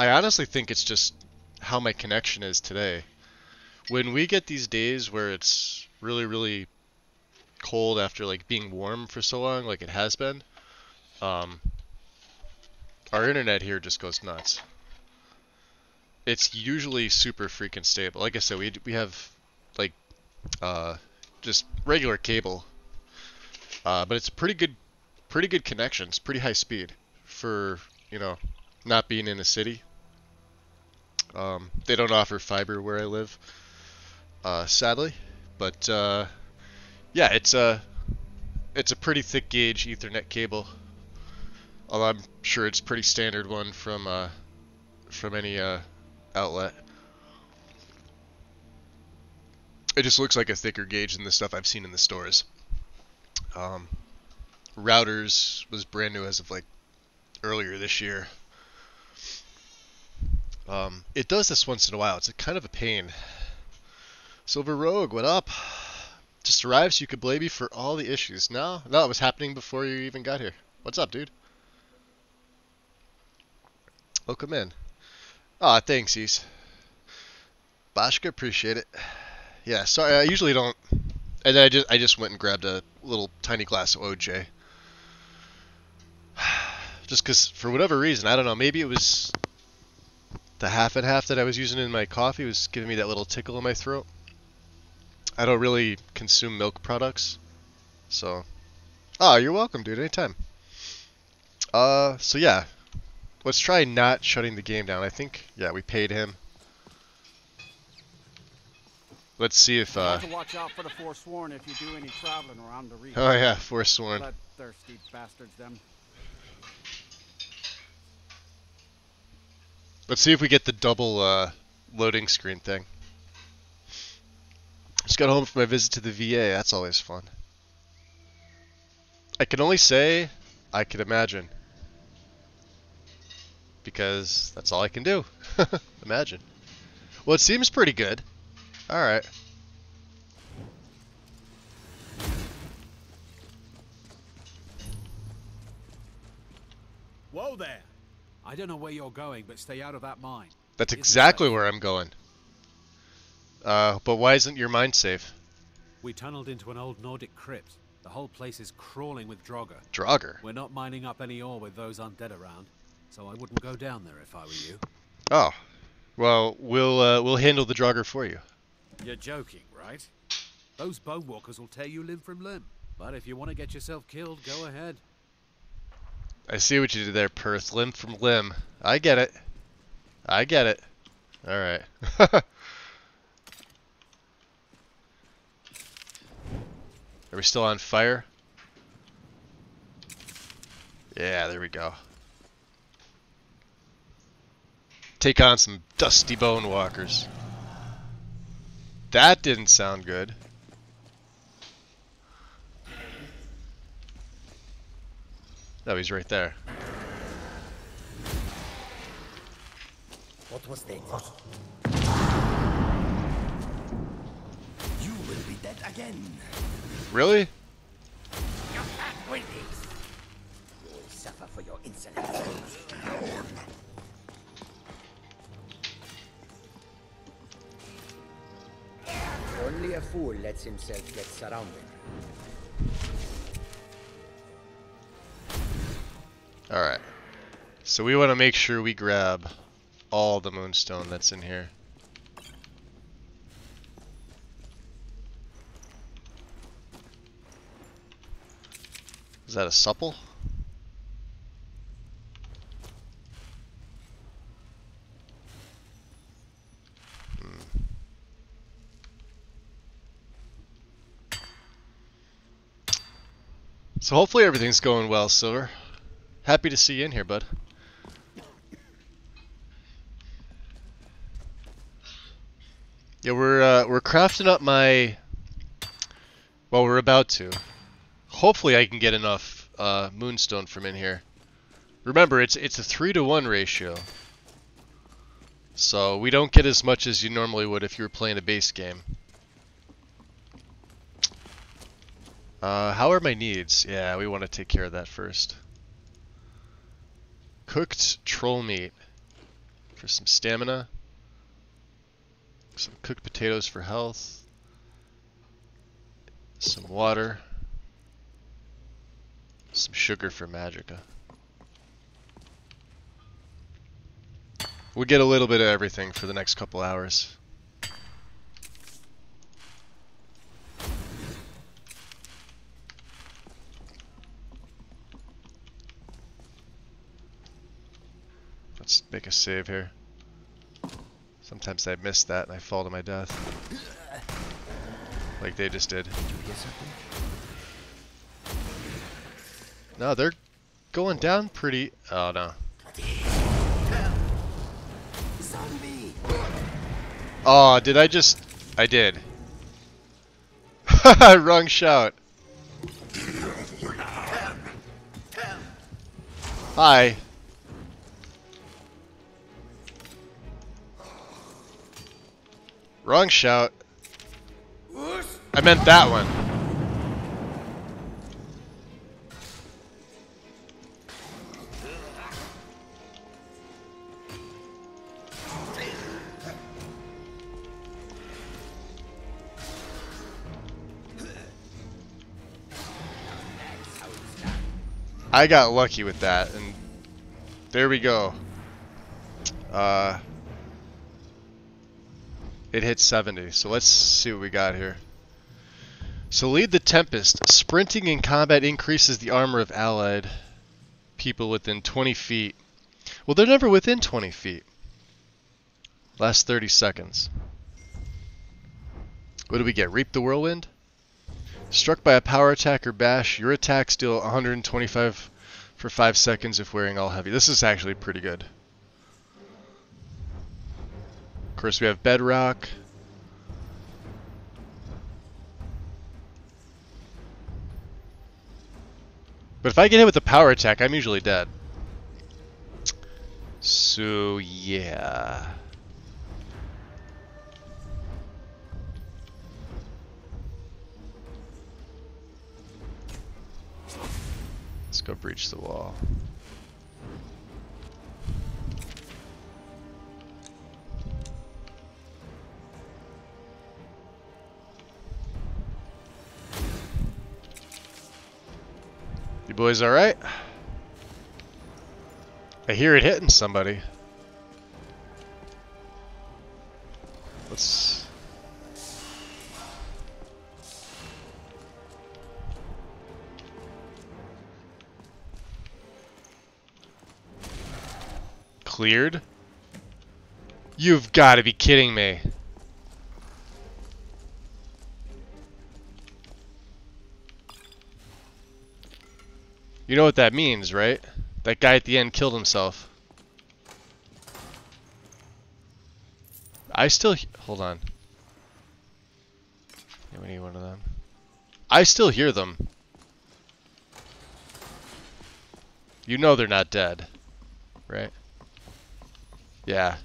I honestly think it's just how my connection is today. When we get these days where it's really, really cold after like being warm for so long, like it has been, our internet here just goes nuts. It's usually super freaking stable. Like I said, we have like just regular cable, but it's a pretty good connection. It's pretty high speed for, you know, not being in a city. They don't offer fiber where I live, sadly, but yeah, it's a pretty thick gauge Ethernet cable. Although I'm sure it's pretty standard one from any outlet. It just looks like a thicker gauge than the stuff I've seen in the stores. Routers was brand new as of like earlier this year. It does this once in a while. It's a kind of a pain. Silver Rogue, what up? Just arrived so you could blame me for all the issues. No, it was happening before you even got here. What's up, dude? Welcome in. Aw, thanks, Ease. Bashka, appreciate it. Yeah, sorry, I usually don't. And then I just went and grabbed a little tiny glass of OJ. Just because, for whatever reason, I don't know, maybe it was the half and half that I was using in my coffee was giving me that little tickle in my throat. I don't really consume milk products, so. Oh, you're welcome, dude, anytime. So yeah. Let's try not shutting the game down. I think, yeah, we paid him. Let's see if, have to watch out for the Forsworn if you do any traveling around the region. Oh yeah, Forsworn. Bloodthirsty bastards, them. Let's see if we get the double loading screen thing. Just got home from my visit to the VA. That's always fun. I can only say, I could imagine. Because that's all I can do. Imagine. Well, it seems pretty good. Alright. Whoa there! I don't know where you're going, but stay out of that mine. That's exactly where I'm going. But why isn't your mine safe? We tunneled into an old Nordic crypt. The whole place is crawling with Draugr. Draugr? We're not mining up any ore with those undead around, so I wouldn't go down there if I were you. Oh. Well, we'll handle the Draugr for you. You're joking, right? Those bone walkers will tear you limb from limb. But if you want to get yourself killed, go ahead. I see what you did there, Perth. Limb from limb. I get it. I get it. Alright. Are we still on fire? Yeah, there we go. Take on some dusty bone walkers. That didn't sound good. No, he's right there. What was that? You will be dead again. Really? You can't win this. You will suffer for your insolence. Only a fool lets himself get surrounded. Alright. So we want to make sure we grab all the moonstone that's in here. Is that a supple? So hopefully everything's going well, Silver. Happy to see you in here, bud. Yeah, we're crafting up my. Well, we're about to. Hopefully, I can get enough moonstone from in here. Remember, it's a 3-to-1 ratio, so we don't get as much as you normally would if you were playing a base game. How are my needs? Yeah, we want to take care of that first. Cooked troll meat for some stamina. Some cooked potatoes for health. Some water. Some sugar for magicka. We'll get a little bit of everything for the next couple hours. Let's make a save here. Sometimes I miss that and I fall to my death. Like they just did. Did you hear something? No, they're going down pretty... Oh, no. Zombie! Oh, did I just... I did. Wrong shout. Hi. Wrong shout. I meant that one. I got lucky with that, and there we go. It hit 70, so let's see what we got here. So lead the Tempest. Sprinting in combat increases the armor of allied people within 20 feet. Well, they're never within 20 feet. Last 30 seconds. What do we get? Reap the Whirlwind? Struck by a power attack or bash, your attacks deal 125 for 5 seconds if wearing all heavy. This is actually pretty good. Of course, we have Bedrock. But if I get hit with a power attack, I'm usually dead. So, yeah. Let's go breach the wall. You boys alright? I hear it hitting somebody. Let's... Cleared? You've got to be kidding me. You know what that means, right? That guy at the end killed himself. Hold on. Yeah, we need one of them. I still hear them. You know they're not dead, right? Yeah.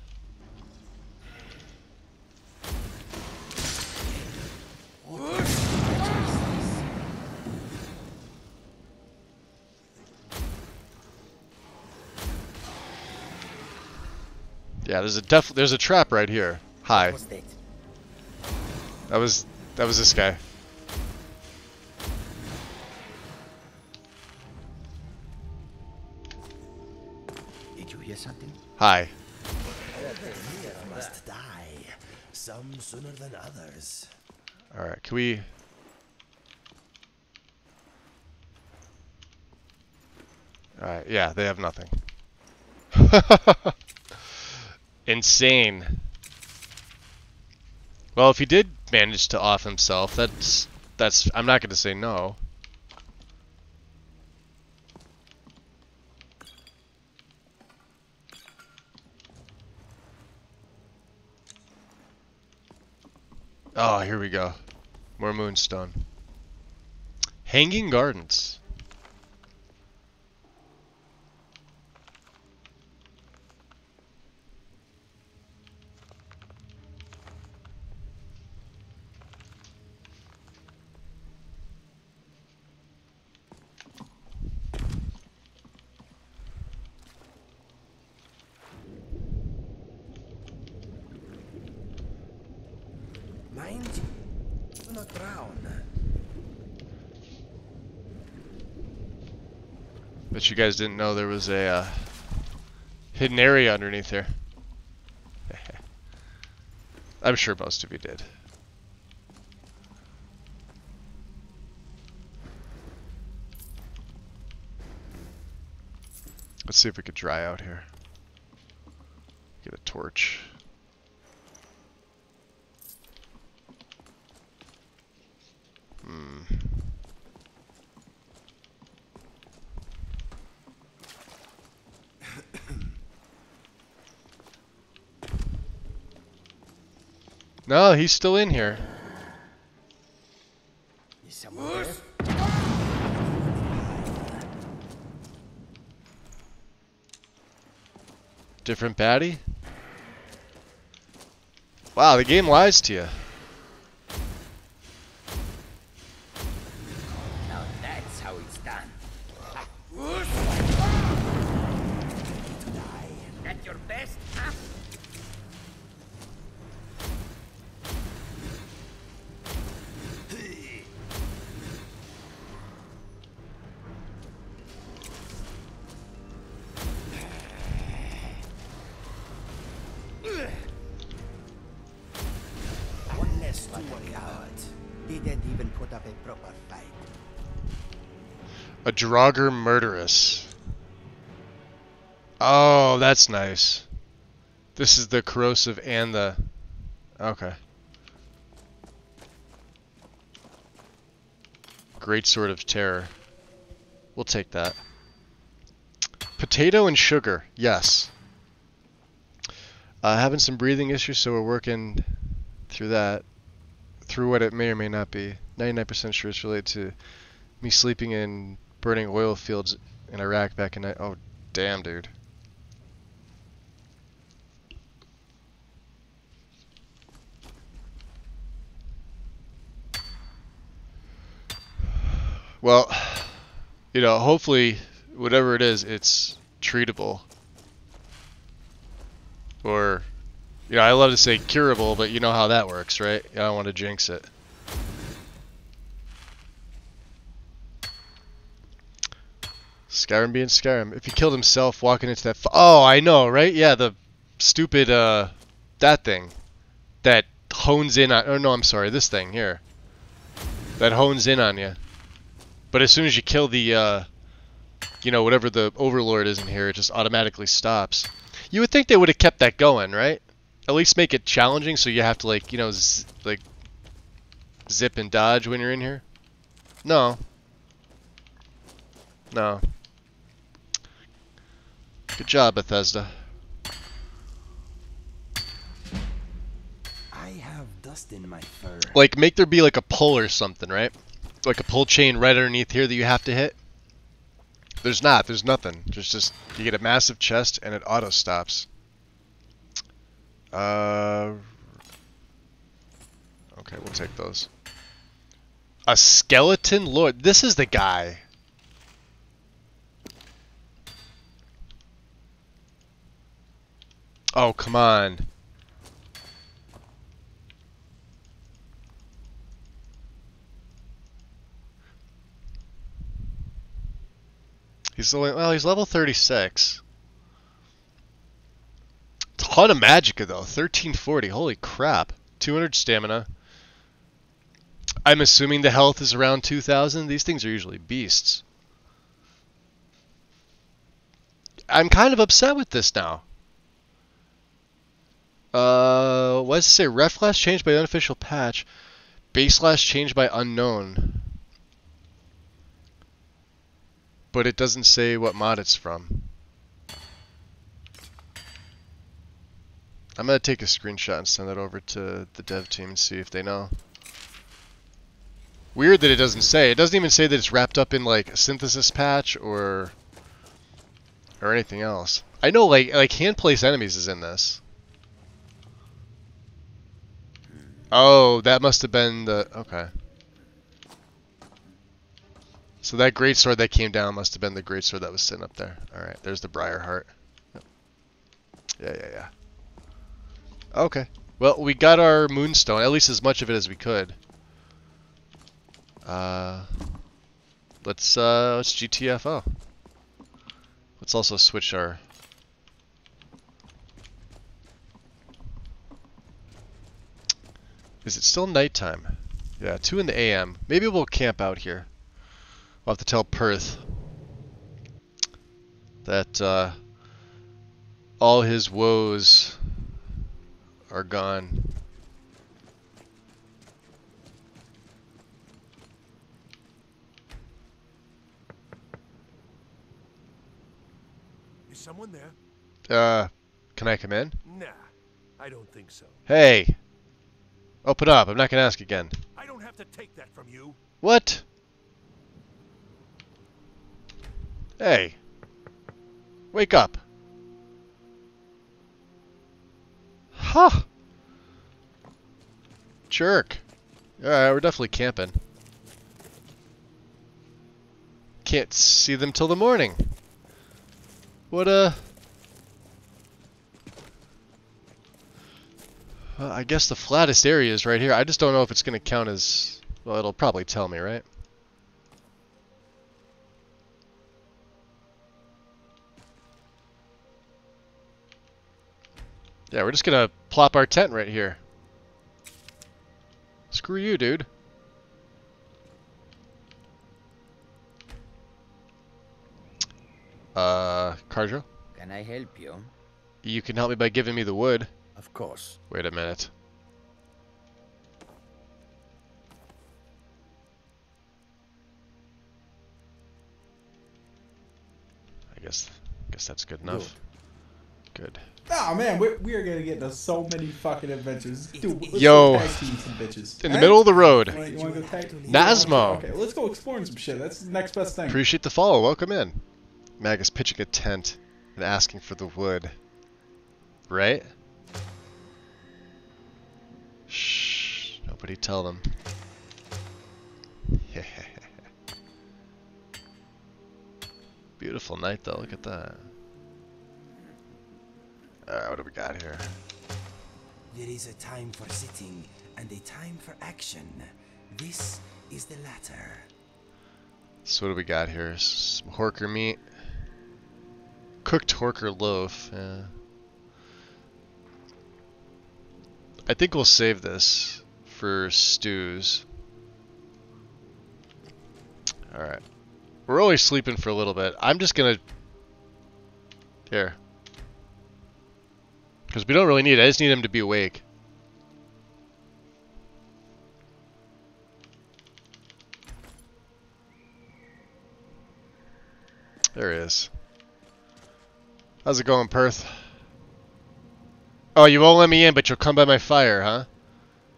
Yeah, there's a trap right here. Hi. That was this guy. Did you hear something? Hi. Must die. Some sooner than others. Alright, can we... Alright, yeah, they have nothing. Insane. Well, if he did manage to off himself, that's I'm not going to say no. Oh, here we go. More moonstone. Hanging Gardens. Mind? Do not drown. Bet you guys didn't know there was a hidden area underneath here. I'm sure most of you did. Let's see if we could dry out here. Get a torch. No, he's still in here. Is someone there? Different baddie? Wow, the game lies to you. Now that's how it's done. At your best, huh? One less to worry about. Didn't even put up a proper fight. A Draugr Murderess. Oh, that's nice. This is the corrosive and the... Okay. Great Sword of Terror. We'll take that. Potato and sugar. Yes. Having some breathing issues, so we're working through that. Through what it may or may not be. 99% sure it's related to me sleeping in burning oil fields in Iraq back in... Oh, damn, dude. Well, you know, hopefully, whatever it is, it's treatable. Or, you know, I love to say curable, but you know how that works, right? I don't want to jinx it. Skyrim being Skyrim. If he killed himself walking into that... Oh, I know, right? Yeah, the stupid, that thing. That hones in on... Oh, no, I'm sorry. This thing here. That hones in on you. But as soon as you kill the, you know, whatever the overlord is in here, it just automatically stops. You would think they would have kept that going, right? At least make it challenging so you have to, like, you know, like, zip and dodge when you're in here. No. No. Good job, Bethesda. I have dust in my fur. Like, make there be like a pull or something, right? Like a pull chain right underneath here that you have to hit. There's not. There's nothing. There's just, you get a massive chest and it auto stops. Okay, we'll take those. A skeleton lord. This is the guy. Oh, come on. He's level 36. Ton of magicka though, 1340. Holy crap. 200 stamina. I'm assuming the health is around 2000. These things are usually beasts. I'm kind of upset with this now. What does it say? Ref class changed by unofficial patch. Base class changed by unknown. But it doesn't say what mod it's from. I'm going to take a screenshot and send it over to the dev team and see if they know. Weird that it doesn't say. It doesn't even say that it's wrapped up in like a synthesis patch or anything else. I know like hand place enemies is in this. Oh, that must have been the okay. So that greatsword that came down must have been the greatsword that was sitting up there. All right, there's the Briar Heart. Yep. Yeah. Okay. Well, we got our moonstone, at least as much of it as we could. Let's GTFO. Let's also switch our. Is it still nighttime? Yeah, 2 in the AM. Maybe we'll camp out here. We'll have to tell Perth that all his woes are gone. Is someone there? Can I come in? Nah, I don't think so. Hey! Open up, I'm not gonna ask again. I don't have to take that from you. What? Hey! Wake up! Huh! Jerk. Alright, we're definitely camping. Can't see them till the morning. What I guess the flattest area is right here. I just don't know if it's going to count as... Well, it'll probably tell me, right? Yeah, we're just going to plop our tent right here. Screw you, dude. Carjo? Can I help you? You can help me by giving me the wood. Of course. Wait a minute. I guess that's good enough. Good. Oh man, we are gonna get into so many fucking adventures. Dude, let's Yo, go tag team some bitches. In the middle of the road. You wanna go tag? Nazmo. Okay, let's go exploring some shit. That's the next best thing. Appreciate the follow. Welcome in. Mag is pitching a tent and asking for the wood. Right? Shh. Nobody tell them. Beautiful night though. Look at that. What do we got here? There is a time for sitting and a time for action. This is the latter. So what do we got here? Some horker meat. Cooked horker loaf. Yeah. I think we'll save this for stews. Alright. We're only sleeping for a little bit. I'm just gonna... Here. Because we don't really need it. I just need him to be awake. There he is. How's it going, Perth? Oh, you won't let me in, but you'll come by my fire, huh?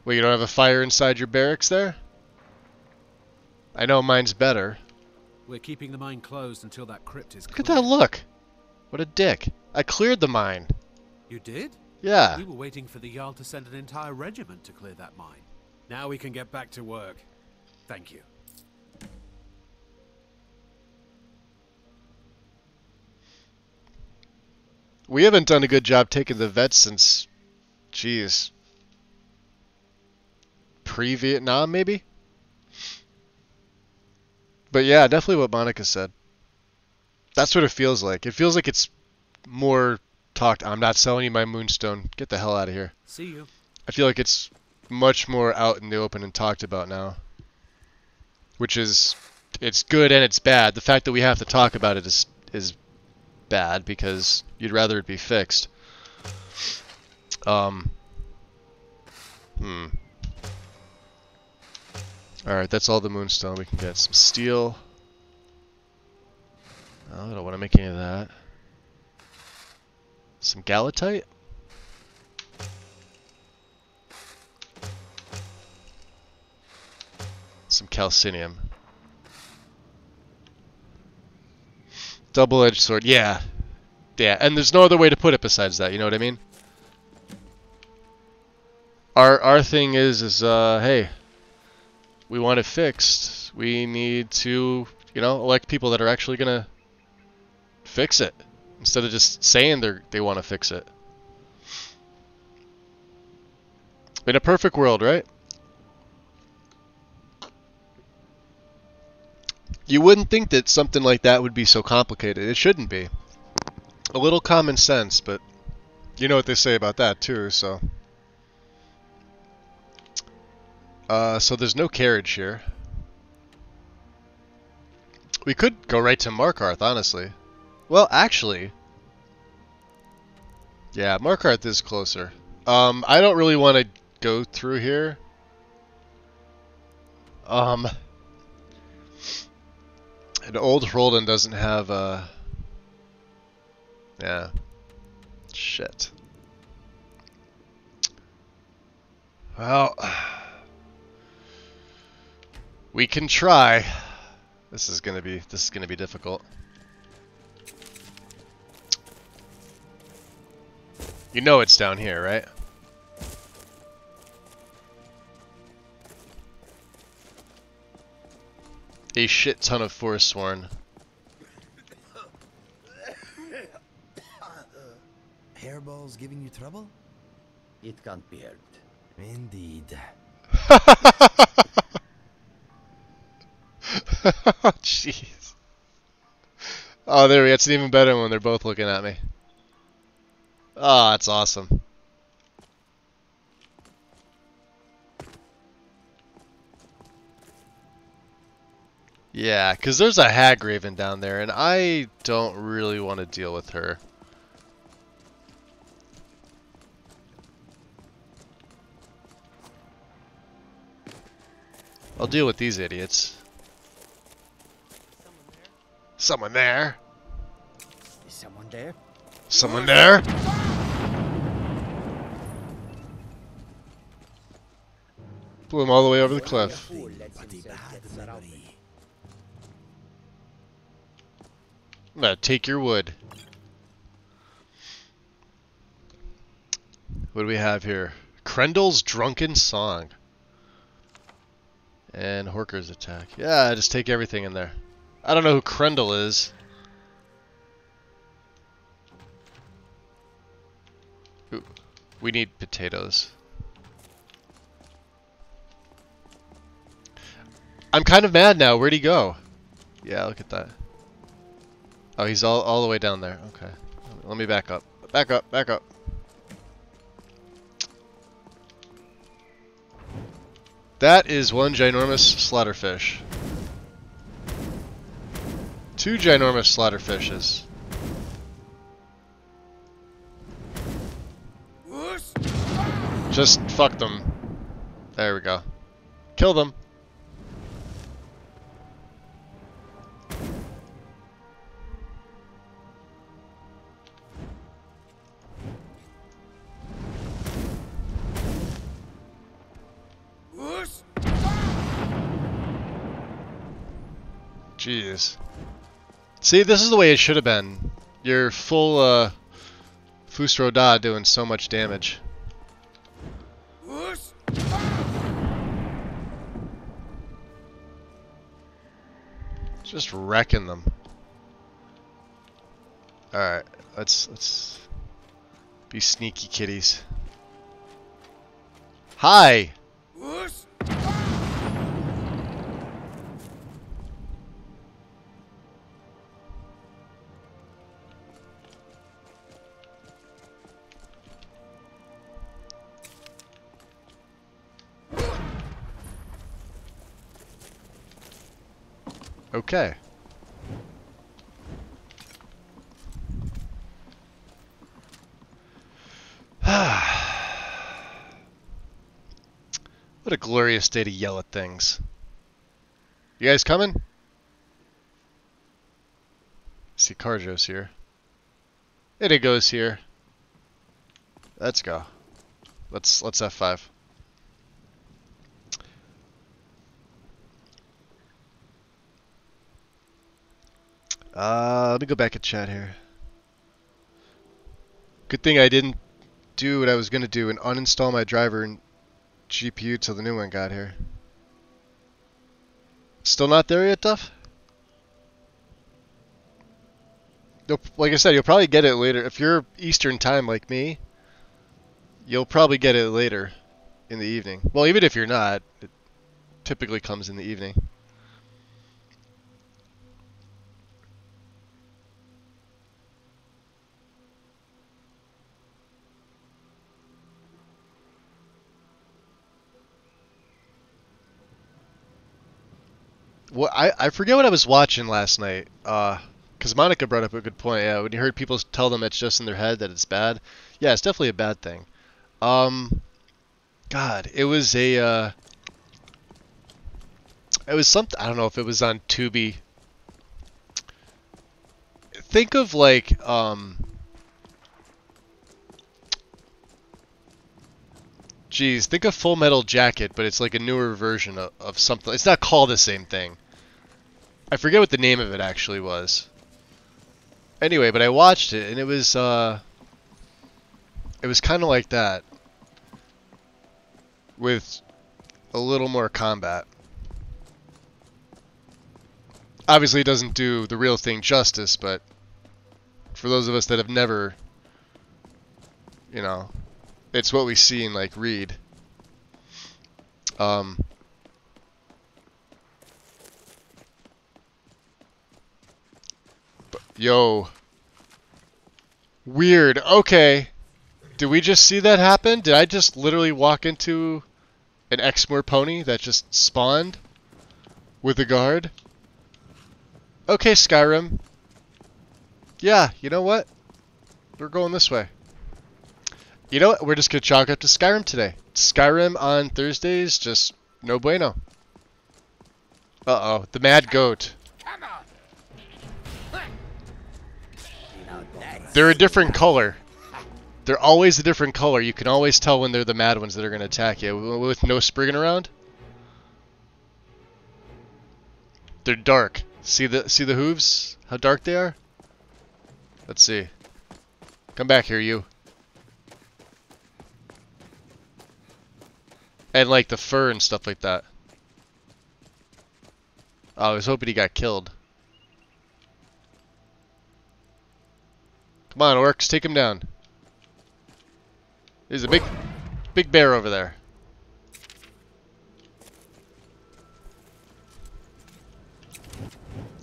Wait, you don't have a fire inside your barracks there? I know mine's better. We're keeping the mine closed until that crypt is Look at clear. that look! What a dick. I cleared the mine. You did? Yeah. We were waiting for the Jarl to send an entire regiment to clear that mine. Now we can get back to work. Thank you. We haven't done a good job taking the vets since, geez, pre-Vietnam maybe? But yeah, definitely what Monica said. That's what it feels like. It feels like it's more talked. I'm not selling you my moonstone. Get the hell out of here. See you. I feel like it's much more out in the open and talked about now. Which is, it's good and it's bad. The fact that we have to talk about it is bad because you'd rather it be fixed. Alright, that's all the moonstone we can get. Some steel. Oh, I don't want to make any of that. Some gallatite? Some calcinium. Double-edged sword, yeah. Yeah, and there's no other way to put it besides that, you know what I mean? Our thing is hey, we want it fixed. We need to, you know, elect people that are actually gonna fix it. Instead of just saying they want to fix it. In a perfect world, right? You wouldn't think that something like that would be so complicated. It shouldn't be. A little common sense, but you know what they say about that too, so. So there's no carriage here. We could go right to Markarth, honestly. Well, actually. Yeah, Markarth is closer. I don't really want to go through here. And Old Hroldan doesn't have yeah. Shit. Well, we can try. This is gonna be difficult. You know it's down here, right? A shit ton of Forsworn. Hairballs giving you trouble? It can't be helped. Indeed. Jeez. Oh, there we go. It's even better when they're both looking at me. Oh, that's awesome. Yeah, because there's a Hagraven down there, and I don't really want to deal with her. I'll deal with these idiots. Someone there? Is someone there? Someone there? Blew him all the way over the cliff. I'm gonna take your wood. What do we have here? Krendel's Drunken Song. And Horker's Attack. Yeah, just take everything in there. I don't know who Krendel is. Ooh, we need potatoes. I'm kind of mad now. Where'd he go? Yeah, look at that. Oh, he's all the way down there. Okay. Let me back up. Back up, back up. That is one ginormous slaughterfish. Two ginormous slaughterfishes. Just fuck them. There we go. Kill them. Jeez. See, this is the way it should have been. Your full Fusro Da doing so much damage. Just wrecking them. Alright, let's be sneaky kitties. Hi! Okay. What a glorious day to yell at things. You guys coming? See, Carjo's here. Inigo's here. Let's go. Let's F5. Let me go back and chat here. Good thing I didn't do what I was gonna do and uninstall my driver and GPU till the new one got here. Still not there yet, Duff? Like I said, you'll probably get it later. If you're Eastern time like me, you'll probably get it later in the evening. Well, even if you're not, it typically comes in the evening. Well, I forget what I was watching last night. Because Monica brought up a good point. Yeah, when you heard people tell them it's just in their head that it's bad. Yeah, it's definitely a bad thing. God, it was a. It was something. I don't know if it was on Tubi. Think of like Geez, think of Full Metal Jacket, but it's like a newer version of something. It's not called the same thing. I forget what the name of it actually was. Anyway, but I watched it, and it was kind of like that, with a little more combat. Obviously, it doesn't do the real thing justice, but for those of us that have never, you know, it's what we see and like read. But, yo, weird. Okay, did we just see that happen? Did I just literally walk into an Exmoor pony that just spawned with a guard? Okay, Skyrim. Yeah, you know what? We're going this way. You know what? We're just going to chalk up to Skyrim today. Skyrim on Thursdays, just no bueno. Uh-oh, the mad goat. They're a different color. They're always a different color. You can always tell when they're the mad ones that are going to attack you. With no sprigging around. They're dark. See the hooves? How dark they are? Let's see. Come back here, you. And like the fur and stuff like that. Oh, I was hoping he got killed. Come on, orcs, take him down. There's a big bear over there.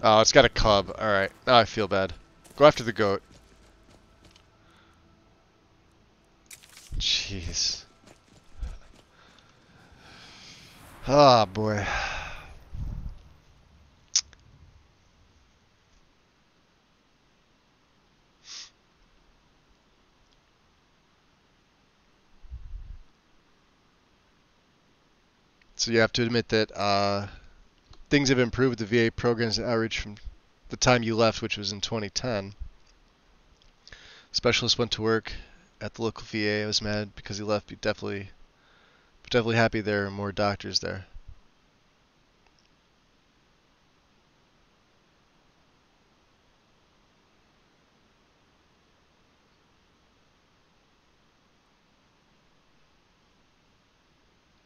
Oh, it's got a cub. Alright, now I feel bad. Go after the goat. Jeez. Ah, boy. So you have to admit that things have improved with the VA programs and outreach from the time you left, which was in 2010. Specialist went to work at the local VA. I was mad because he left. But definitely happy there are more doctors there.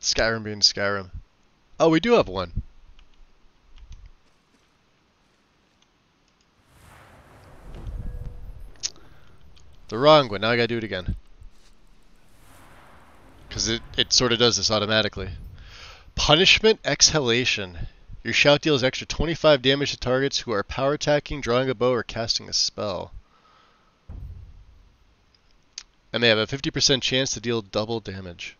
Skyrim being Skyrim. Oh, we do have one. The wrong one. Now I gotta do it again. Because it sort of does this automatically. Punishment Exhalation. Your shout deals extra 25 damage to targets who are power attacking, drawing a bow, or casting a spell. And they have a 50% chance to deal double damage.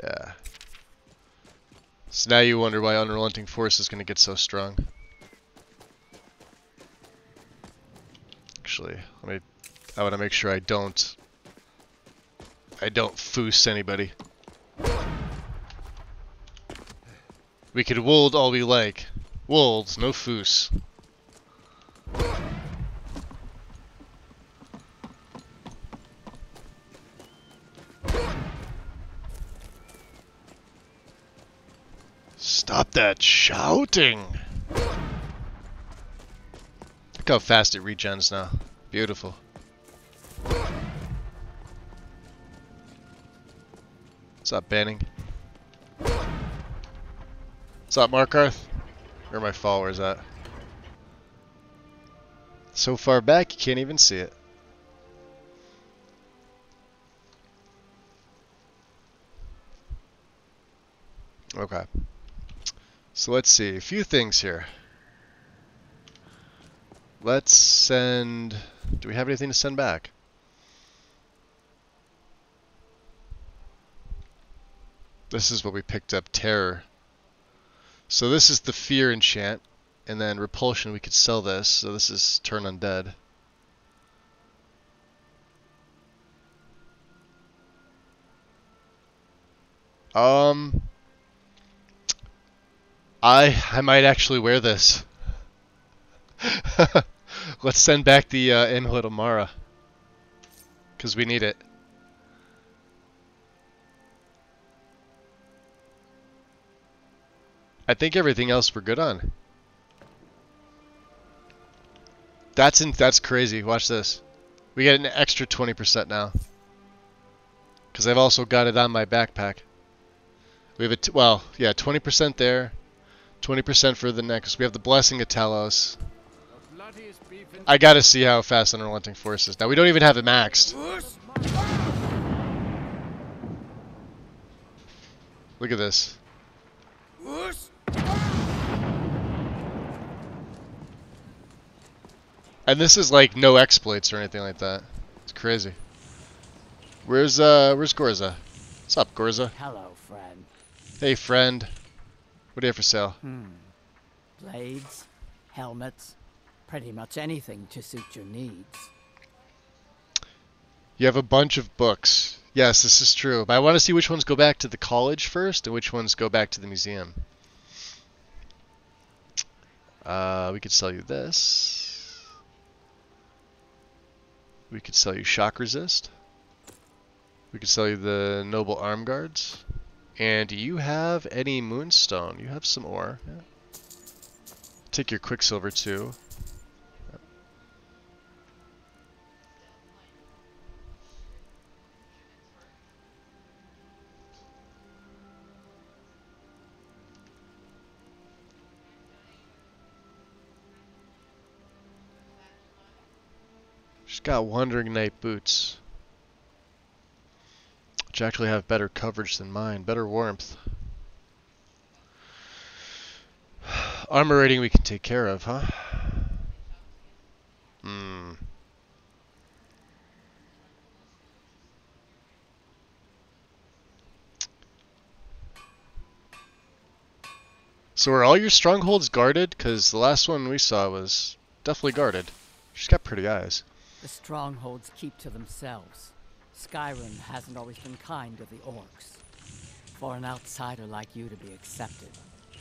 Yeah. So now you wonder why Unrelenting Force is going to get so strong. Actually, I want to make sure I don't foos anybody. We could wold all we like. Wolds, no foos. Stop that shouting! Look how fast it regens now. Beautiful. What's up, Banning? What's up, Markarth? Where are my followers at? So far back, you can't even see it. Okay. So let's see. A few things here. Let's send... Do we have anything to send back? This is what we picked up. Terror. So this is the Fear enchant. And then Repulsion, we could sell this. So this is Turn Undead. I might actually wear this. Let's send back the Inhood Amara. Because we need it. I think everything else we're good on. That's crazy. Watch this. We get an extra 20% now. Because I've also got it on my backpack. We have a, well, yeah, 20% there. 20% for the next. We have the Blessing of Talos. I gotta see how fast Unrelenting Force is. Now, we don't even have it maxed. Look at this. And this is like no exploits or anything like that. It's crazy. Where's Gorza? What's up, Gorza? Hello, friend. Hey, friend. What do you have for sale? Blades, helmets, pretty much anything to suit your needs. You have a bunch of books. Yes, this is true. But I want to see which ones go back to the college first and which ones go back to the museum. We could sell you this. We could sell you Shock Resist. We could sell you the Noble Arm Guards. And do you have any Moonstone? You have some ore. Yeah. Take your Quicksilver too. Yep. She's got Wandering Knight boots, which actually have better coverage than mine, better warmth. Armor rating we can take care of, huh? So are all your strongholds guarded? Because the last one we saw was definitely guarded. She's got pretty eyes. The strongholds keep to themselves. Skyrim hasn't always been kind to the orcs. For an outsider like you to be accepted,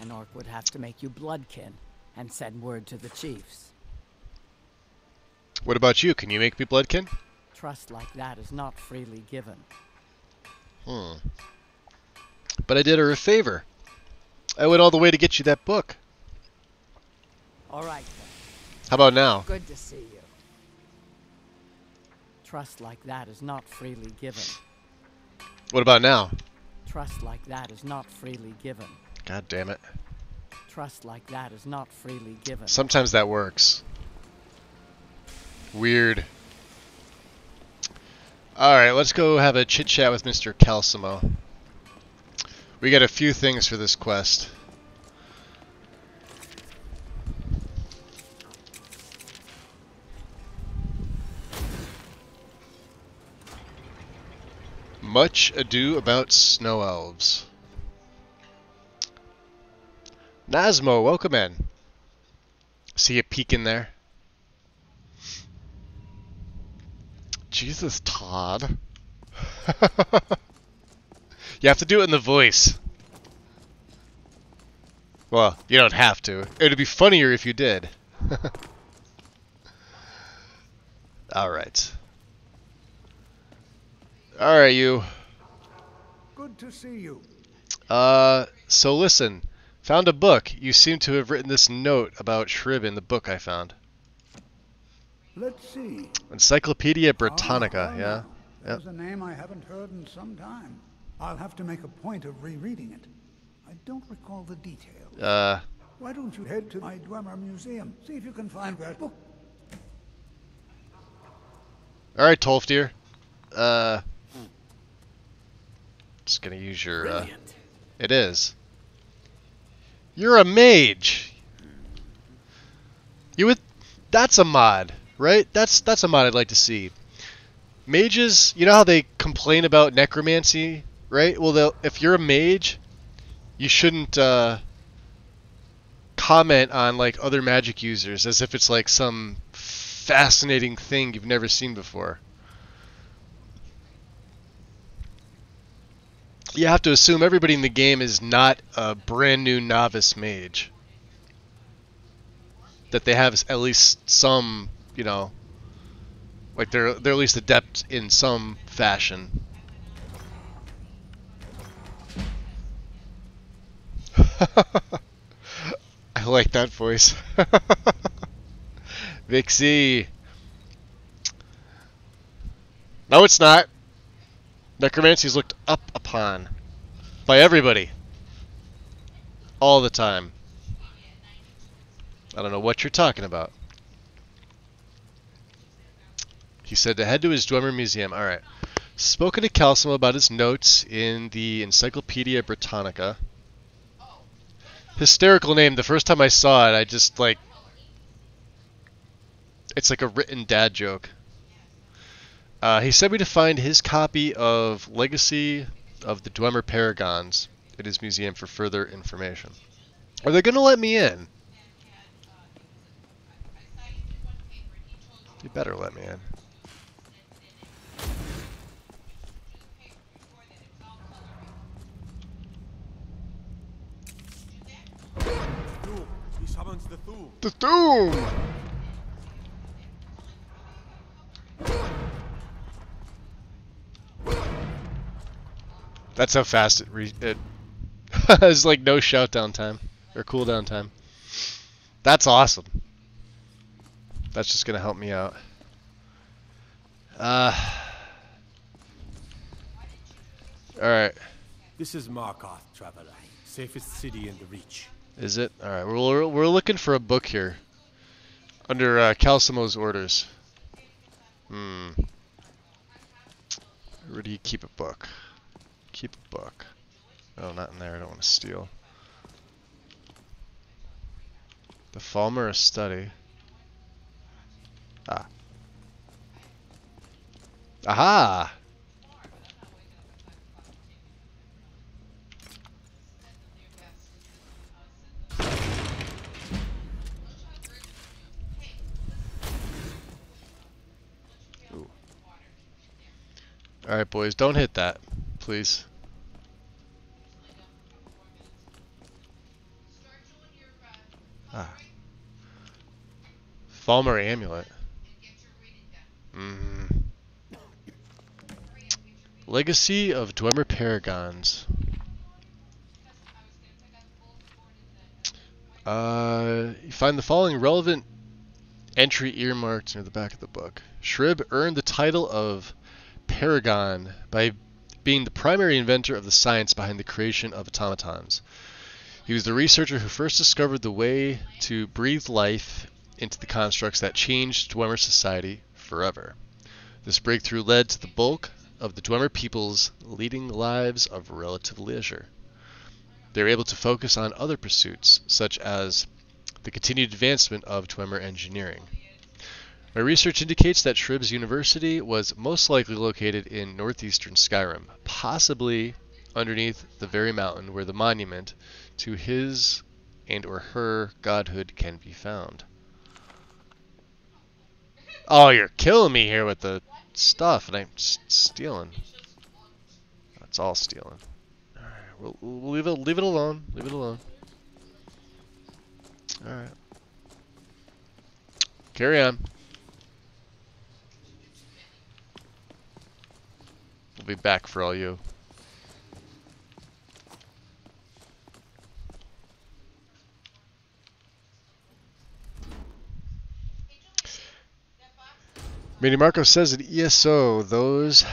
an orc would have to make you bloodkin and send word to the chiefs. What about you? Can you make me bloodkin? Trust like that is not freely given. But I did her a favor. I went all the way to get you that book. All right, How about now? Good to see you. Trust like that is not freely given. What about now? Trust like that is not freely given. God damn it. Trust like that is not freely given. Sometimes that works. Weird. Alright, let's go have a chit chat with Mr. Calcimo. We got a few things for this quest. Much Ado About Snow Elves. Nazmo, welcome in. See a peek in there. Jesus, Todd. You have to do it in the voice. Well, you don't have to. It would be funnier if you did. Alright. Alright, you. Good to see you. So listen. Found a book. You seem to have written this note about Shrib in the book I found. Let's see. Encyclopedia Britannica, yeah? Yep. There's a name I haven't heard in some time. I'll have to make a point of rereading it. I don't recall the details. Why don't you head to my Dwemer Museum? See if you can find that book. Alright, Tolfdir. Just gonna use your, Brilliant. It is. You're a mage! You would... That's a mod, right? That's a mod I'd like to see. Mages, you know how they complain about necromancy, right? Well, if you're a mage, you shouldn't, comment on, like, other magic users as if it's, like, some fascinating thing you've never seen before. You have to assume everybody in the game is not a brand new novice mage. That they have at least some, you know, like they're at least adept in some fashion. I like that voice. Vixie. No, it's not. Necromancy is looked up upon by everybody. All the time. I don't know what you're talking about. He said to head to his Dwemer Museum. Alright. Spoken to Calcimo about his notes in the Encyclopedia Britannica. Hysterical name. The first time I saw it, I just, like... It's like a written dad joke. He sent me to find his copy of Legacy of the Dwemer Paragons at his museum for further information. Are they going to let me in? You better let me in. He summons the Thum. The Thum! That's how fast it has like no shoutdown time or cooldown time. That's awesome. That's just gonna help me out. Alright. This is Markarth, traveler. Safest city in the Reach. Is it? Alright, we're looking for a book here. Under Calcimo's orders. Where do you keep a book? Keep a book. Oh, not in there. I don't want to steal. The Falmer, a study. Ah. Aha! Ooh. Alright, boys, don't hit that, please. Ah. Falmer amulet. Legacy of Dwemer Paragons. You find the following relevant Entry earmarked near the back of the book. Shrib earned the title of Paragon by being the primary inventor of the science behind the creation of automatons. He was the researcher who first discovered the way to breathe life into the constructs that changed Dwemer society forever. This breakthrough led to the bulk of the Dwemer peoples leading lives of relative leisure. They were able to focus on other pursuits, such as the continued advancement of Dwemer engineering. My research indicates that Shrib's university was most likely located in northeastern Skyrim, possibly underneath the very mountain where the monument to his and or her godhood can be found. Oh, you're killing me here with the stuff, and I'm stealing. That's all stealing. Alright, we'll leave it alone. Leave it alone. Alright. Carry on. We'll be back for all you. Manny Marco says in ESO, those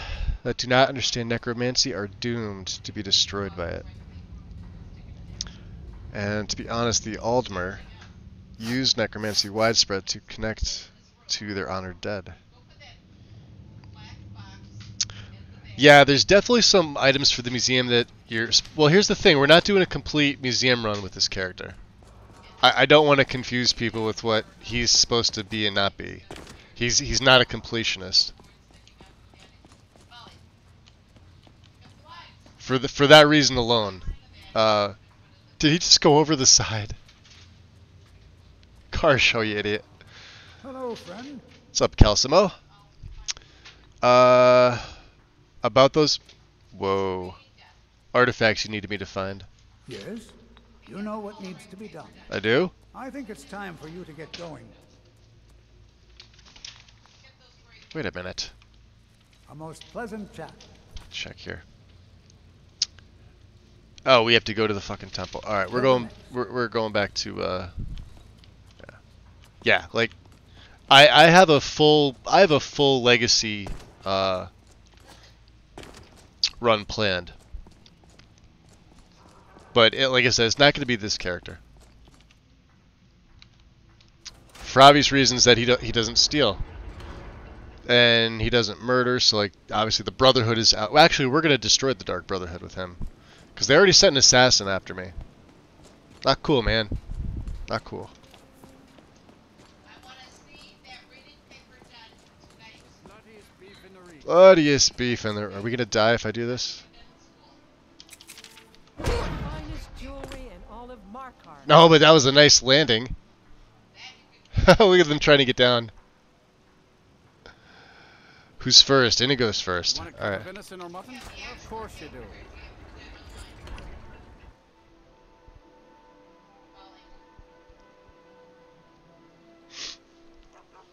that do not understand necromancy are doomed to be destroyed by it. And to be honest, the Aldmer used necromancy widespread to connect to their honored dead. Yeah, there's definitely some items for the museum that you're... Well, here's the thing. We're not doing a complete museum run with this character. I don't want to confuse people with what he's supposed to be and not be. He's not a completionist. For that reason alone. Did he just go over the side? Car show, you idiot. Hello, friend. What's up, Calcimo? About those... Whoa. Artifacts you needed me to find. Yes? You know what needs to be done. I do? I think it's time for you to get going. Wait a minute. A most pleasant chat. Check here. Oh, we have to go to the fucking temple. All right, we're going back to yeah, like I have a full legacy run planned. But like I said, it's not going to be this character. For obvious reasons that he doesn't steal. And he doesn't murder, so like obviously the Brotherhood is out. Well, actually, we're going to destroy the Dark Brotherhood with him. Because they already sent an assassin after me. Not cool, man. Not cool. Bloodiest beef in there. Are we going to die if I do this? No, but that was a nice landing. Look at them trying to get down. Who's first? Inigo's first. Alright. Of course you do.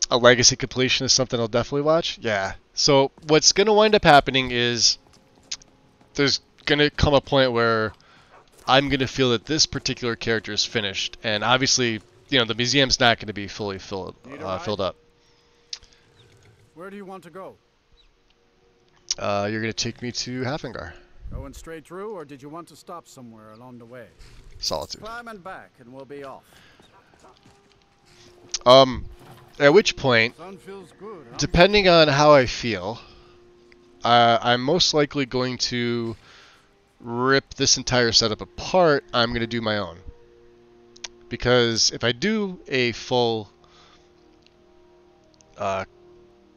A legacy completion is something I'll definitely watch. Yeah. So what's going to wind up happening is there's going to come a point where I'm going to feel that this particular character is finished. And obviously, you know, the museum's not going to be fully filled up. Where do you want to go? You're going to take me to Hafingar. Going straight through, or did you want to stop somewhere along the way? Solitude. Climb and back, and we'll be off. At which point, depending on how I feel, I'm most likely going to rip this entire setup apart. I'm going to do my own. Because if I do a full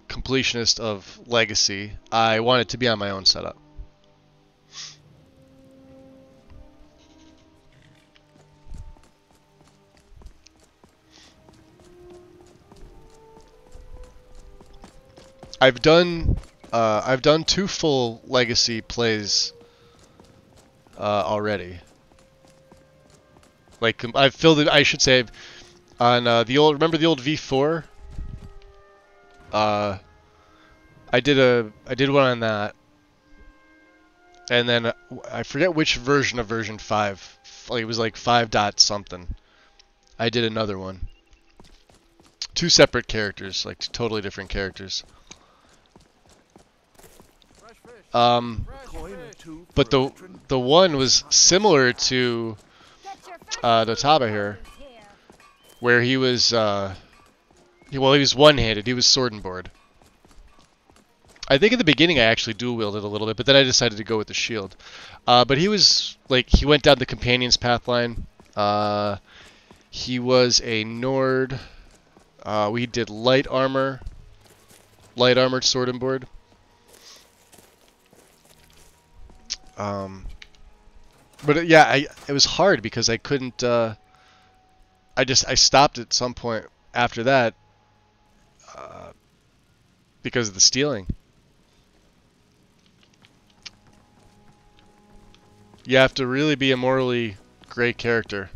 completionist of Legacy, I want it to be on my own setup. I've done 2 full Legacy plays already. Like I've filled it. I should say on the old. Remember the old V4? I did one on that, and then I forget which version of version 5. Like it was like 5 dot something. I did another one two separate characters, like totally different characters. But the one was similar to Notaba here, where he was he was one-handed. He was sword and board. I think in the beginning I actually dual wielded a little bit, but then I decided to go with the shield. But he was like he went down the companion's path line. He was a Nord. We did light armored sword and board. But yeah, it was hard because I couldn't. I stopped at some point after that because of the stealing. You have to really be a morally great character.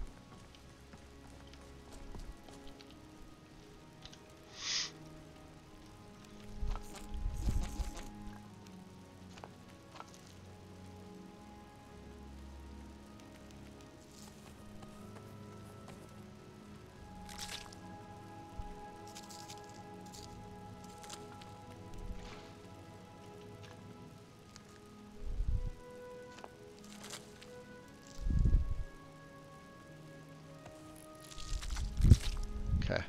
Okay.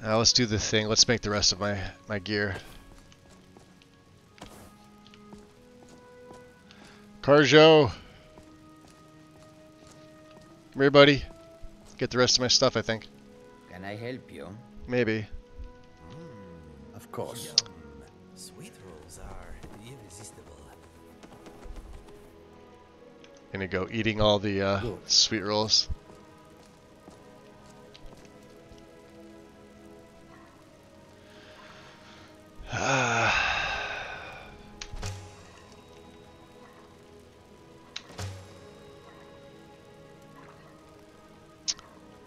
Now let's do the thing. Let's make the rest of my gear. Carjo! Come here, buddy. Get the rest of my stuff, I think. Can I help you? Maybe. Of course. Sweet rolls are irresistible. Gonna go eating all the sweet rolls.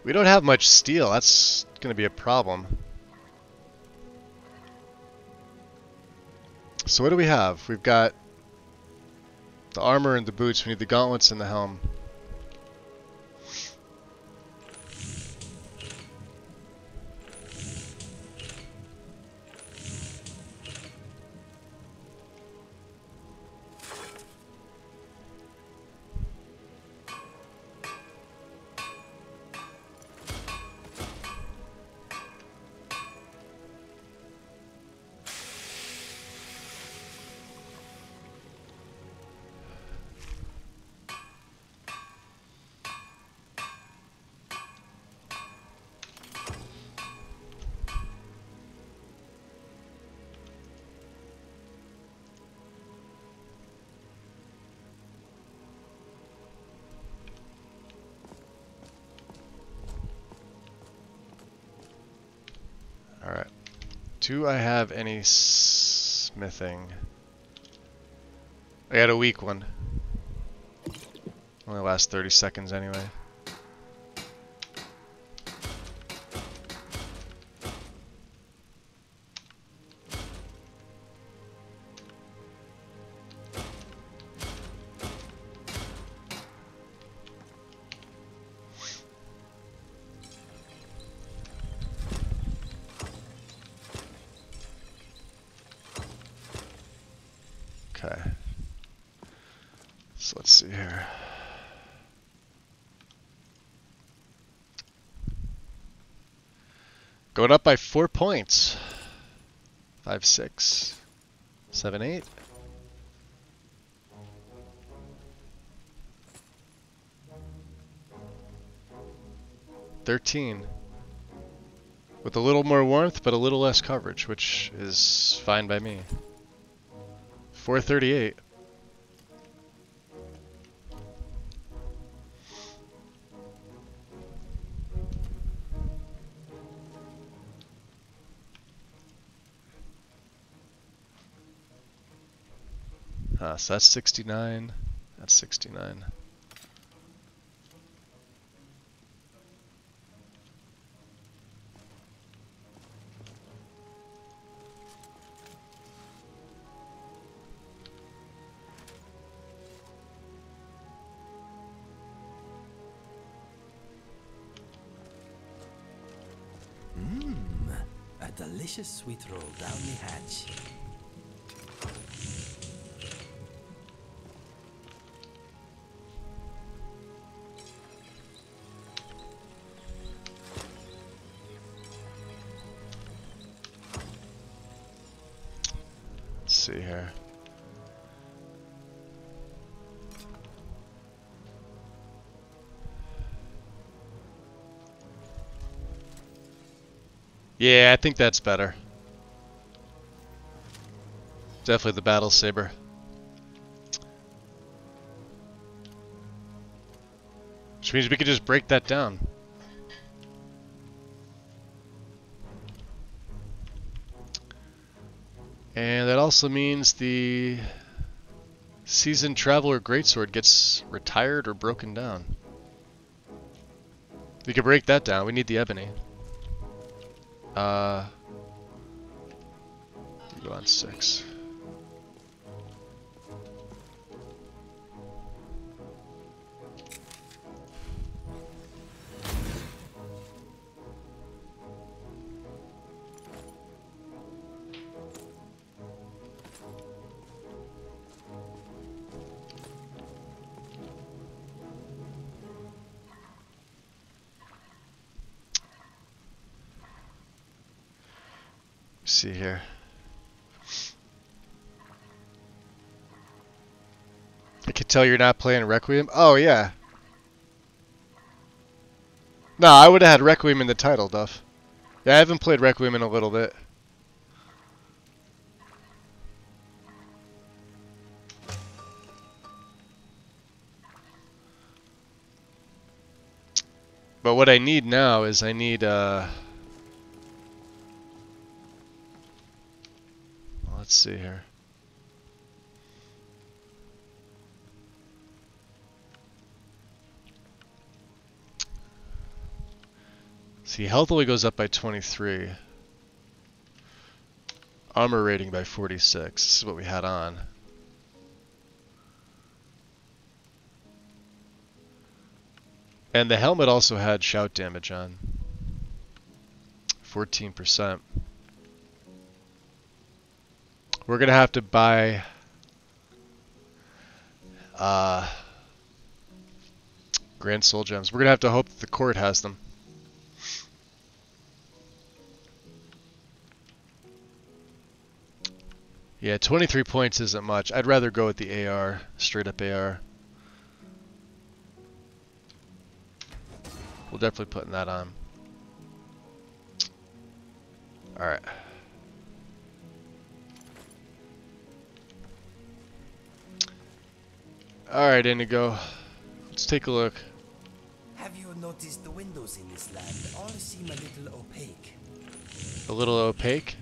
We don't have much steel. That's going to be a problem. So what do we have? We've got the armor and the boots. We need the gauntlets and the helm. Alright. Do I have any smithing? I got a weak one. Only lasts 30 seconds anyway. Okay. So let's see here. Going up by 4 points. 5, 6, 7, 8. $13. With a little more warmth, but a little less coverage, which is fine by me. 438. So that's 69. That's 69. delicious sweet roll down the hatch. Let's see here. Yeah, I think that's better. Definitely the battle saber. Which means we could just break that down. And that also means the Seasoned Traveler Greatsword gets retired or broken down. We could break that down. We need the ebony. Go on 6. See here. I can tell you're not playing Requiem. Oh yeah. No, I would have had Requiem in the title, Duff. Yeah, I haven't played Requiem in a little bit. But what I need now is I need let's see here. See, health only goes up by 23. Armor rating by 46. This is what we had on. And the helmet also had shout damage on. 14%. We're gonna have to buy Grand Soul Gems. We're gonna have to hope that the court has them. Yeah, 23 points isn't much. I'd rather go with the AR, straight up AR. We'll definitely putting that on. Alright. Alright, Indigo. Let's take a look. Have you noticed the windows in this land all seem a little opaque? A little opaque?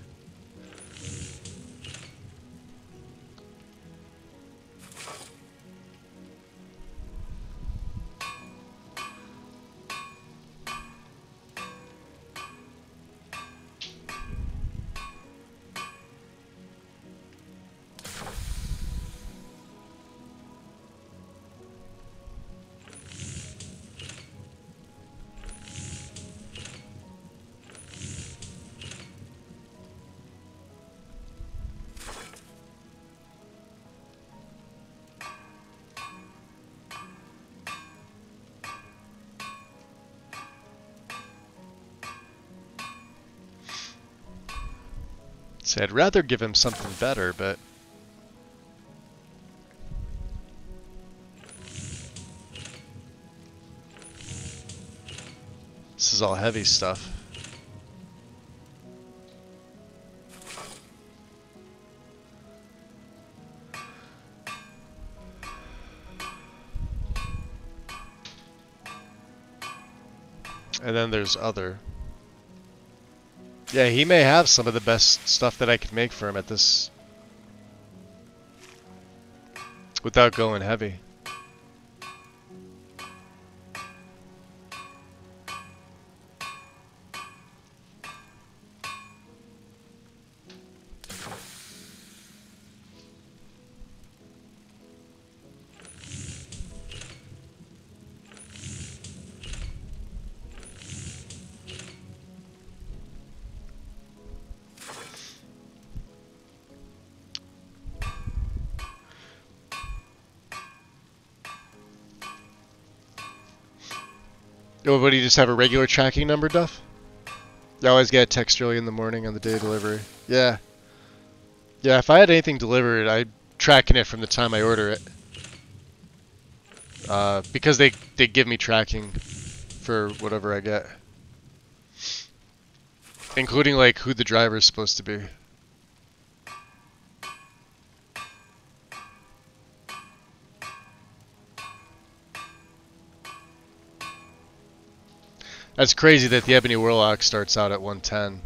See, I'd rather give him something better, but this is all heavy stuff. And then there's other. Yeah, he may have some of the best stuff that I could make for him at this without going heavy. Oh, but do you just have a regular tracking number, Duff? You always get a text early in the morning on the day of delivery. Yeah. Yeah, if I had anything delivered, I'd tracking it from the time I order it. Because they give me tracking for whatever I get. Including like who the driver is supposed to be. That's crazy that the Ebony Warlock starts out at 110.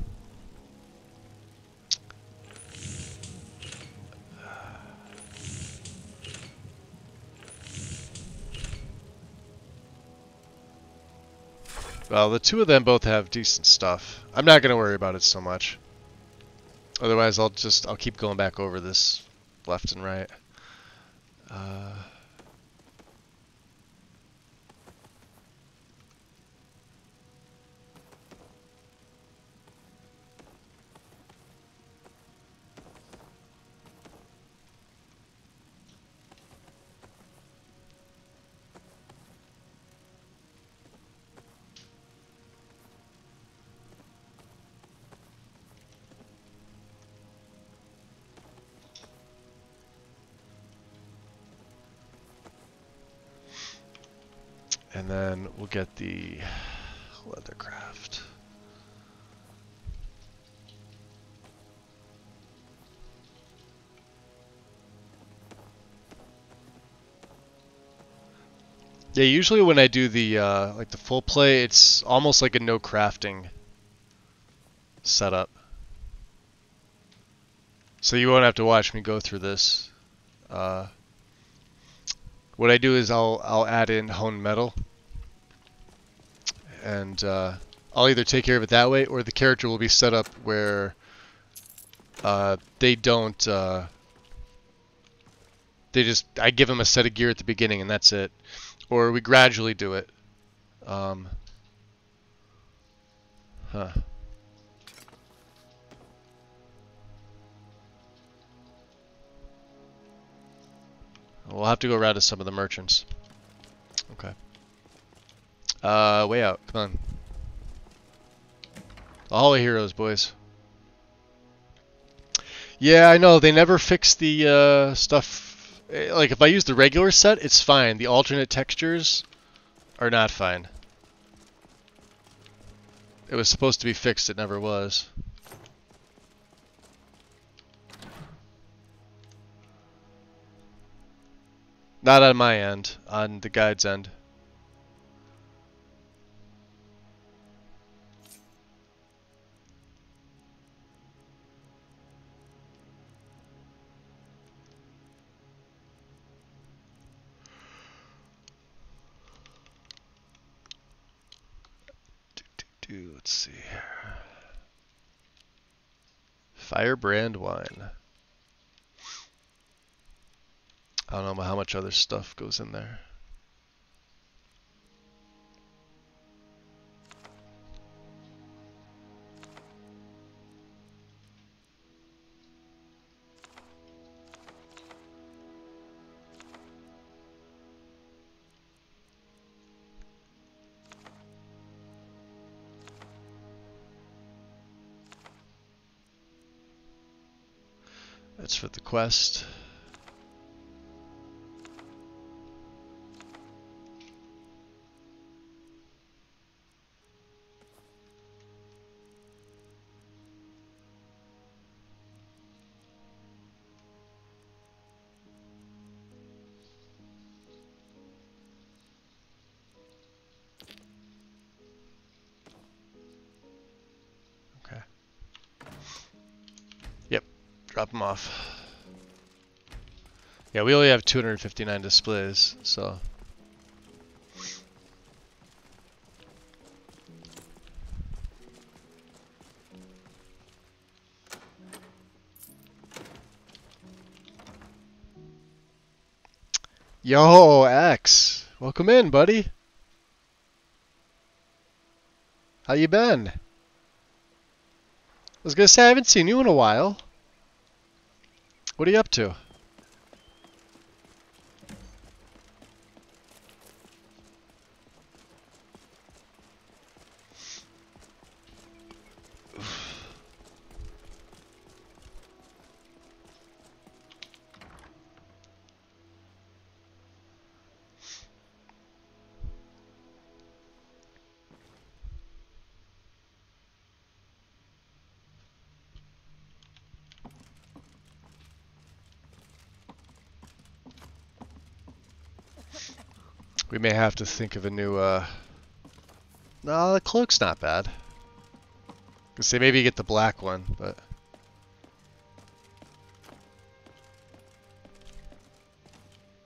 Well, the two of them both have decent stuff. I'm not going to worry about it so much. Otherwise, I'll keep going back over this left and right. And then we'll get the Leathercraft. Yeah, usually when I do the like the full play, it's almost like a no crafting setup. So you won't have to watch me go through this. What I do is I'll add in honed metal, and I'll either take care of it that way, or the character will be set up where they don't. I give them a set of gear at the beginning, and that's it. Or we gradually do it. We'll have to go around to some of the merchants. Okay. Way out. Come on. The Hall of Heroes, boys. Yeah, I know. They never fix the stuff. Like, if I use the regular set, it's fine. The alternate textures are not fine. It was supposed to be fixed. It never was. Not on my end. On the guide's end. Let's see here. Firebrand wine. I don't know how much other stuff goes in there. That's for the quest. Okay. Yep, drop them off. Yeah, we only have 259 displays, so. Yo, X, welcome in, buddy. How you been? I was gonna say I haven't seen you in a while. What are you up to? We may have to think of a new, No, the cloak's not bad. Could say maybe get the black one, but...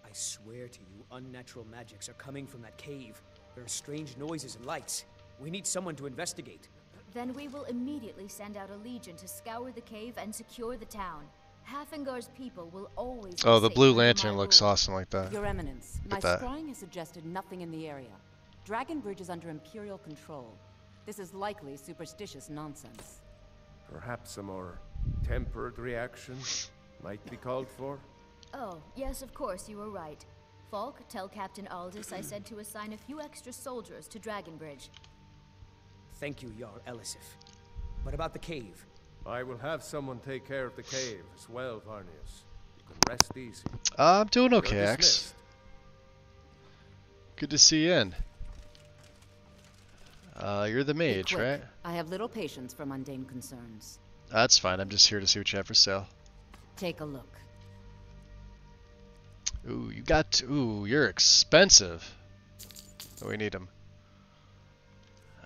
I swear to you, unnatural magics are coming from that cave. There are strange noises and lights. We need someone to investigate. Then we will immediately send out a legion to scour the cave and secure the town. Hafingar's people will always Oh, the be blue safe under lantern my looks rule. awesome like that. Your Eminence, my Look at that. scrying has suggested nothing in the area. Dragonbridge is under Imperial control. This is likely superstitious nonsense. Perhaps a more tempered reaction might be called for? Oh, yes, of course, you were right. Falk, tell Captain Aldous I said to assign a few extra soldiers to Dragonbridge. Thank you, Jarl Elisif. What about the cave? I will have someone take care of the cave as well, Varnius. You can rest easy. I'm doing You're okay, Axe. dismissed. Good to see you in. You're the Be mage, quick. right? I have little patience for mundane concerns. That's fine. I'm just here to see what you have for sale. Take a look. Ooh, you got... Ooh, you're expensive. Oh, we need them.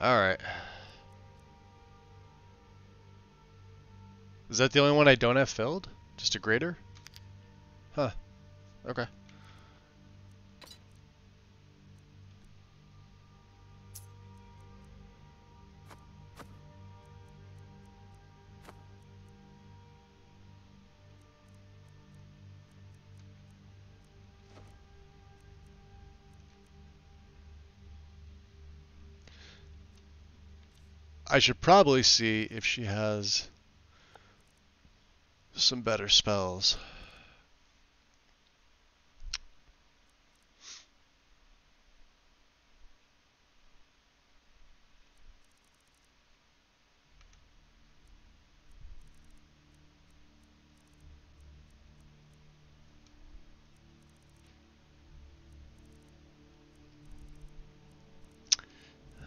Alright. Is that the only one I don't have filled? Just a grater? Huh. Okay. I should probably see if she has some better spells.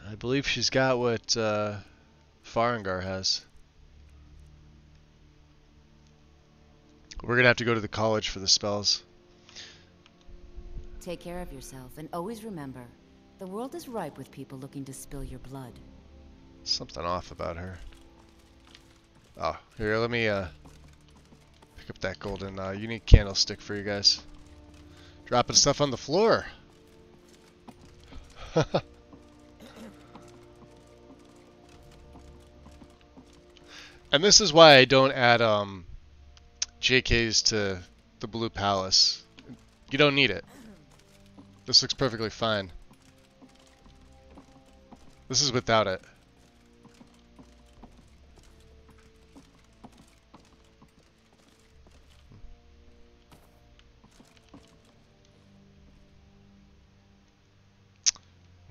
I believe she's got what Farengar has. We're gonna have to go to the college for the spells. Take care of yourself, and always remember, the world is ripe with people looking to spill your blood. Something off about her. Oh, here, let me pick up that golden unique candlestick for you guys. Dropping stuff on the floor. And this is why I don't add JKs to the Blue Palace. You don't need it. This looks perfectly fine. This is without it.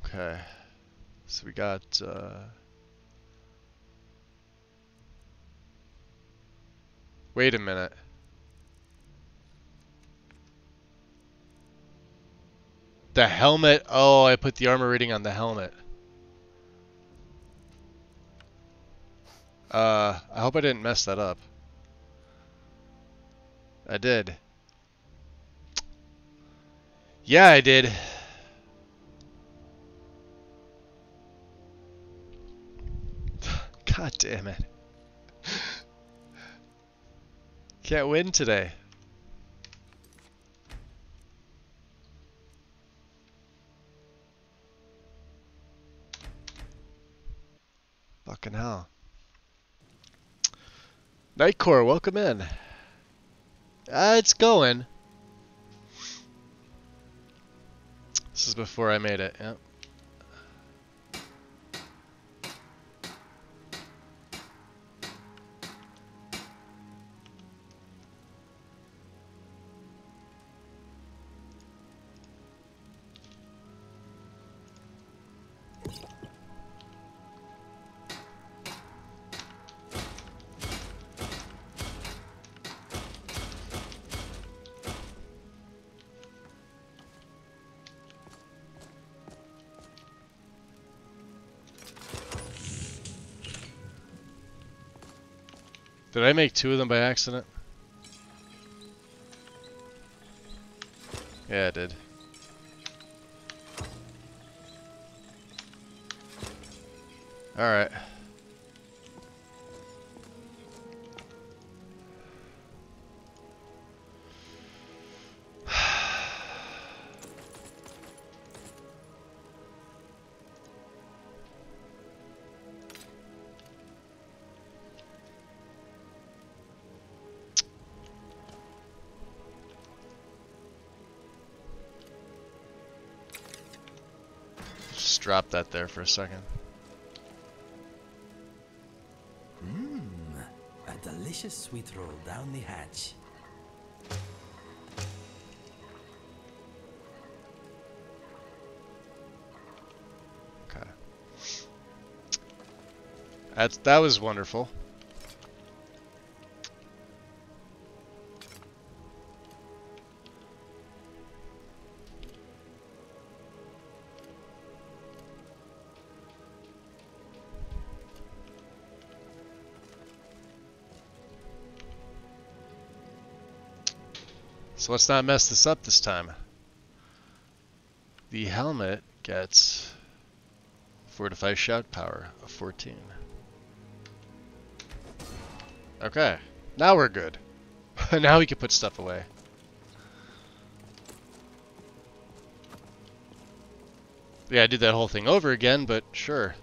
Okay. So we got wait a minute. The helmet. Oh, I put the armor rating on the helmet. I hope I didn't mess that up. I did. Yeah, I did. God damn it. Can't win today. Fucking hell. Nightcore, welcome in. It's going. This is before I made it, yep. Did I make 2 of them by accident? Yeah, I did. Alright. Just drop that there for a second. A delicious sweet roll down the hatch. Okay. That was wonderful. So let's not mess this up this time. The helmet gets fortified shout power of 14. Okay, now we're good. Now we can put stuff away. Yeah, I did that whole thing over again, but sure.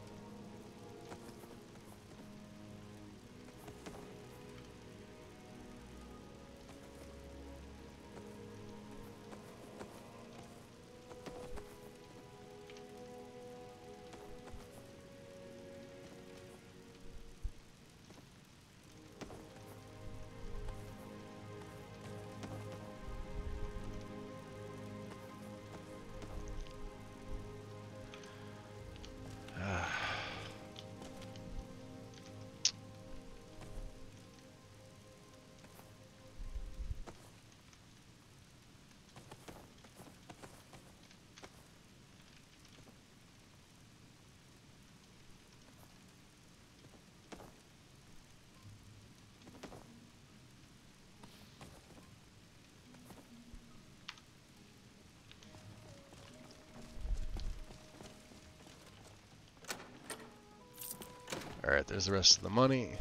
Alright, there's the rest of the money.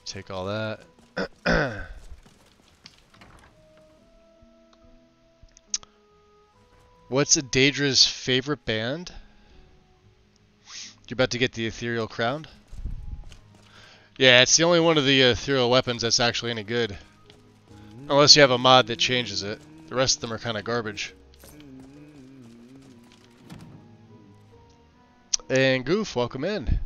Take all that. What's Daedra's favorite band? You're about to get the ethereal crown? Yeah, it's the only one of the ethereal weapons that's actually any good. Unless you have a mod that changes it. The rest of them are kind of garbage. And Goof, welcome in.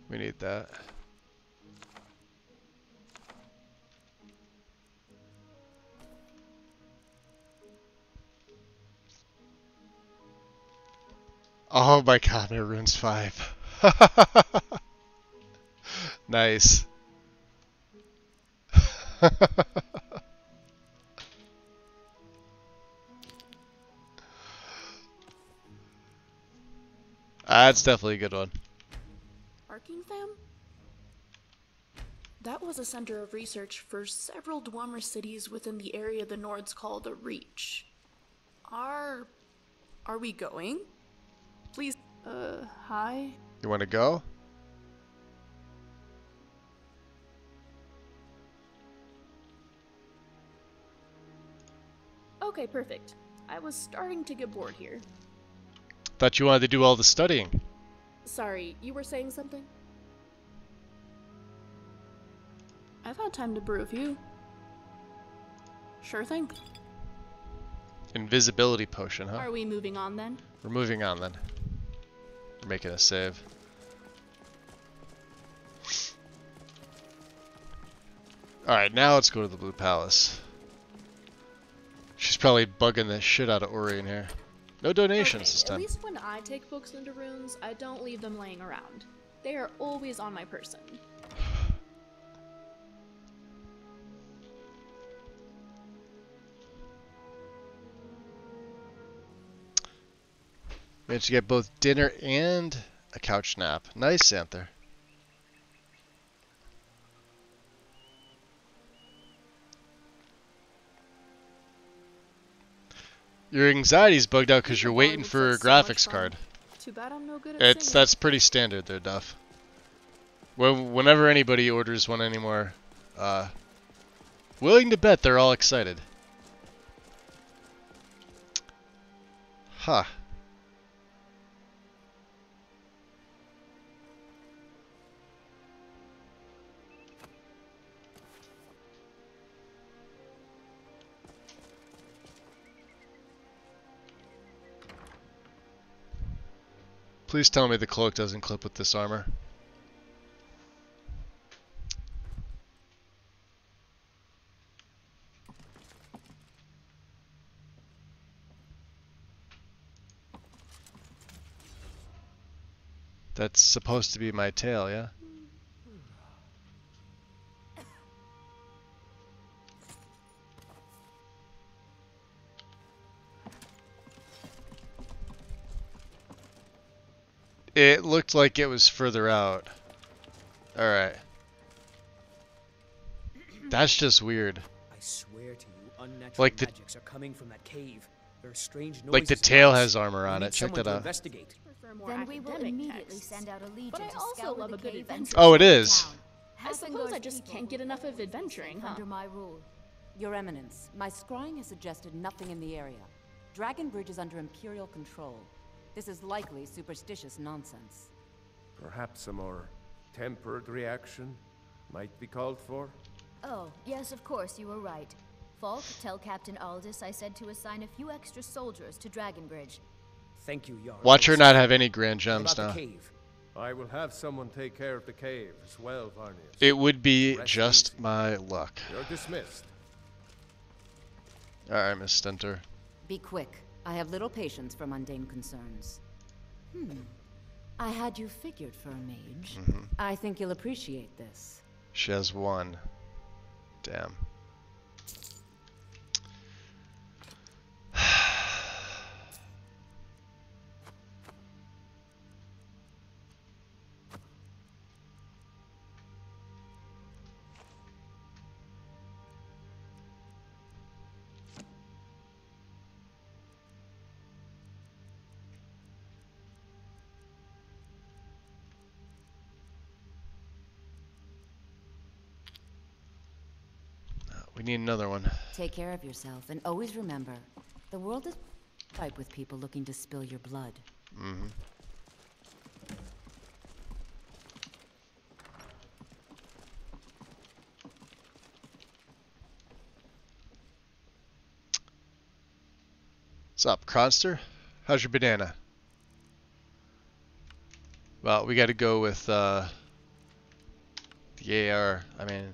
We need that. Oh my god, my rune's 5. Nice. That's definitely a good one. Barking fam? That was a center of research for several Dwemer cities within the area the Nords call the Reach. Are we going? Please, hi? You want to go? Okay, perfect. I was starting to get bored here. Thought you wanted to do all the studying. Sorry, you were saying something? I've had time to brew a few. Sure thing. Invisibility potion, huh? Are we moving on then? We're moving on then. We're making a save. Alright, now let's go to the Blue Palace. She's probably bugging the shit out of Ori in here. No donations this time. At least when I take books into runes, I don't leave them laying around. They are always on my person. Managed to get both dinner and a couch nap. Nice, Santher. Your anxiety's bugged out because you're waiting for a graphics card. Too bad I'm no good at singing. That's pretty standard there, Duff. Whenever anybody orders one anymore, willing to bet they're all excited. Huh. Please tell me the cloak doesn't clip with this armor. That's supposed to be my tail, yeah? It looked like it was further out. Alright. That's just weird. I swear to you, unnatural like magics are coming from that cave. There are strange noises. Like the tail has armor on it. Check that out. Investigate. Then we will immediately send out a legion but I to also scour love the a good cave adventure. Oh, it is. I suppose I just can't get enough of adventuring, huh? Under my rule. Your Eminence, my scrying has suggested nothing in the area. Dragon Bridge is under Imperial control. This is likely superstitious nonsense. Perhaps a more tempered reaction might be called for? Oh, yes, of course, you were right. Falk, tell Captain Aldous I said to assign a few extra soldiers to Dragon Bridge. Thank you, Jarl. Watch her not have any grand gems now. I will have someone take care of the cave as well, Varnius. It would be just my luck. You're dismissed. Alright, Miss Stentor. Be quick. I have little patience for mundane concerns. I had you figured for a mage. I think you'll appreciate this. She has one. Damn. We need another one. Take care of yourself, and always remember, the world is ripe with people looking to spill your blood. What's up, Cronster? How's your banana? Well, we gotta go with, the AR. I mean...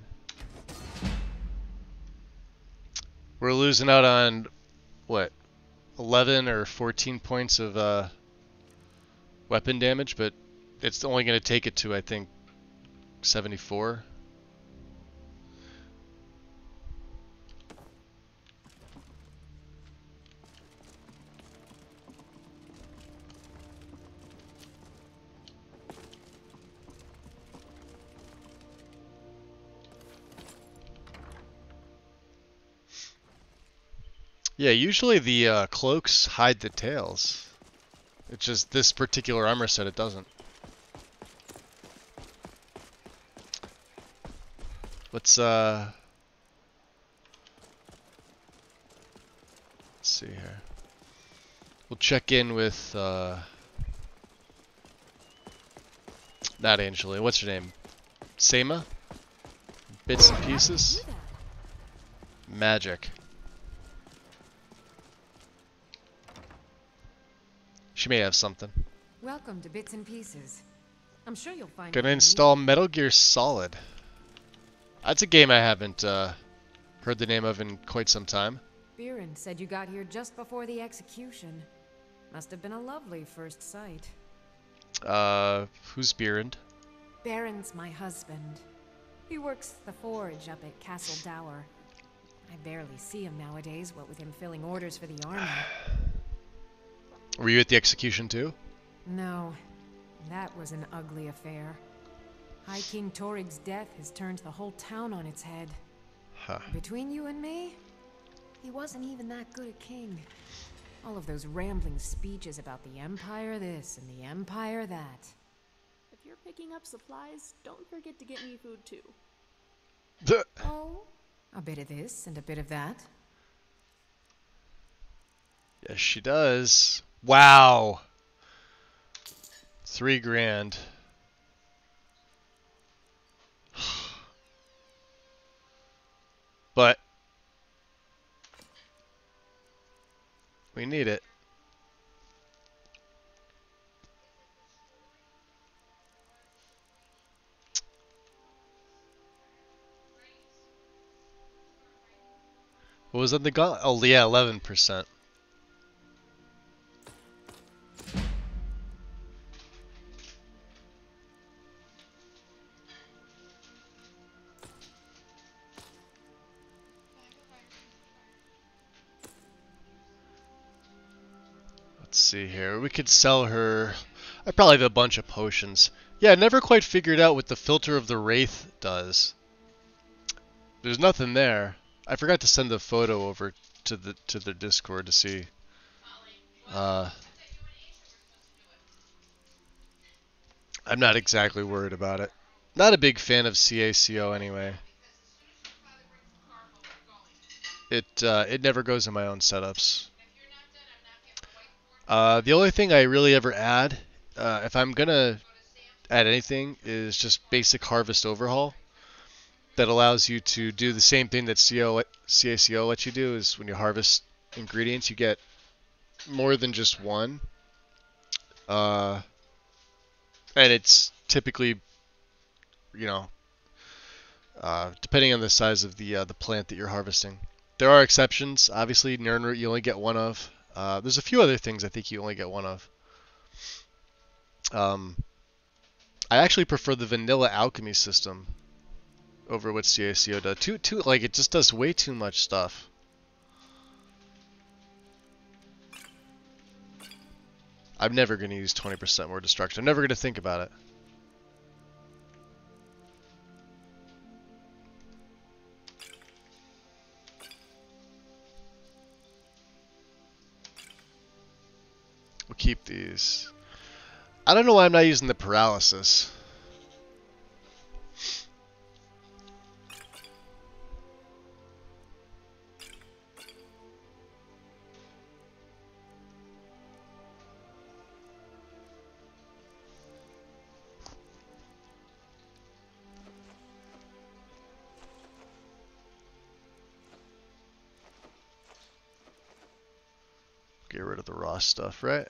We're losing out on, what, 11 or 14 points of weapon damage, but it's only going to take it to, I think, 74. Yeah, usually the cloaks hide the tails. It's just this particular armor set it doesn't. Let's see here. We'll check in with not Angela. What's her name? Seima? Bits and pieces? Magic. She may have something. Welcome to Bits and Pieces. I'm sure you'll find Gonna install Metal Gear Solid. That's a game I haven't heard the name of in quite some time. Biren said you got here just before the execution. Must have been a lovely first sight. Who's Biren? Baron's my husband. He works the forge up at Castle Dower. I barely see him nowadays, what with him filling orders for the army. Were you at the execution too? No, that was an ugly affair. High King Torig's death has turned the whole town on its head. Huh. Between you and me, he wasn't even that good a king. All of those rambling speeches about the Empire this and the Empire that. If you're picking up supplies, don't forget to get me food too. Oh, a bit of this and a bit of that. Yes, she does. Wow. $3 grand. But we need it. What was on the gun? Oh yeah, 11%. Let's see here. We could sell her. I probably have a bunch of potions. Yeah, I never quite figured out what the filter of the Wraith does. There's nothing there. I forgot to send the photo over to the Discord to see. I'm not exactly worried about it. Not a big fan of CACO anyway. It never goes in my own setups. The only thing I really ever add, if I'm gonna add anything, is just basic harvest overhaul. That allows you to do the same thing that CACO lets you do. Is when you harvest ingredients, you get more than just one, and it's typically, you know, depending on the size of the plant that you're harvesting. There are exceptions. Obviously, Nirnroot you only get one of. There's a few other things I think you only get one of. I actually prefer the vanilla alchemy system over what CACO does. Like, it just does way too much stuff. I'm never going to use 20% more destruction. I'm never going to think about it. We'll keep these. I don't know why I'm not using the paralysis. Get rid of the raw stuff, right?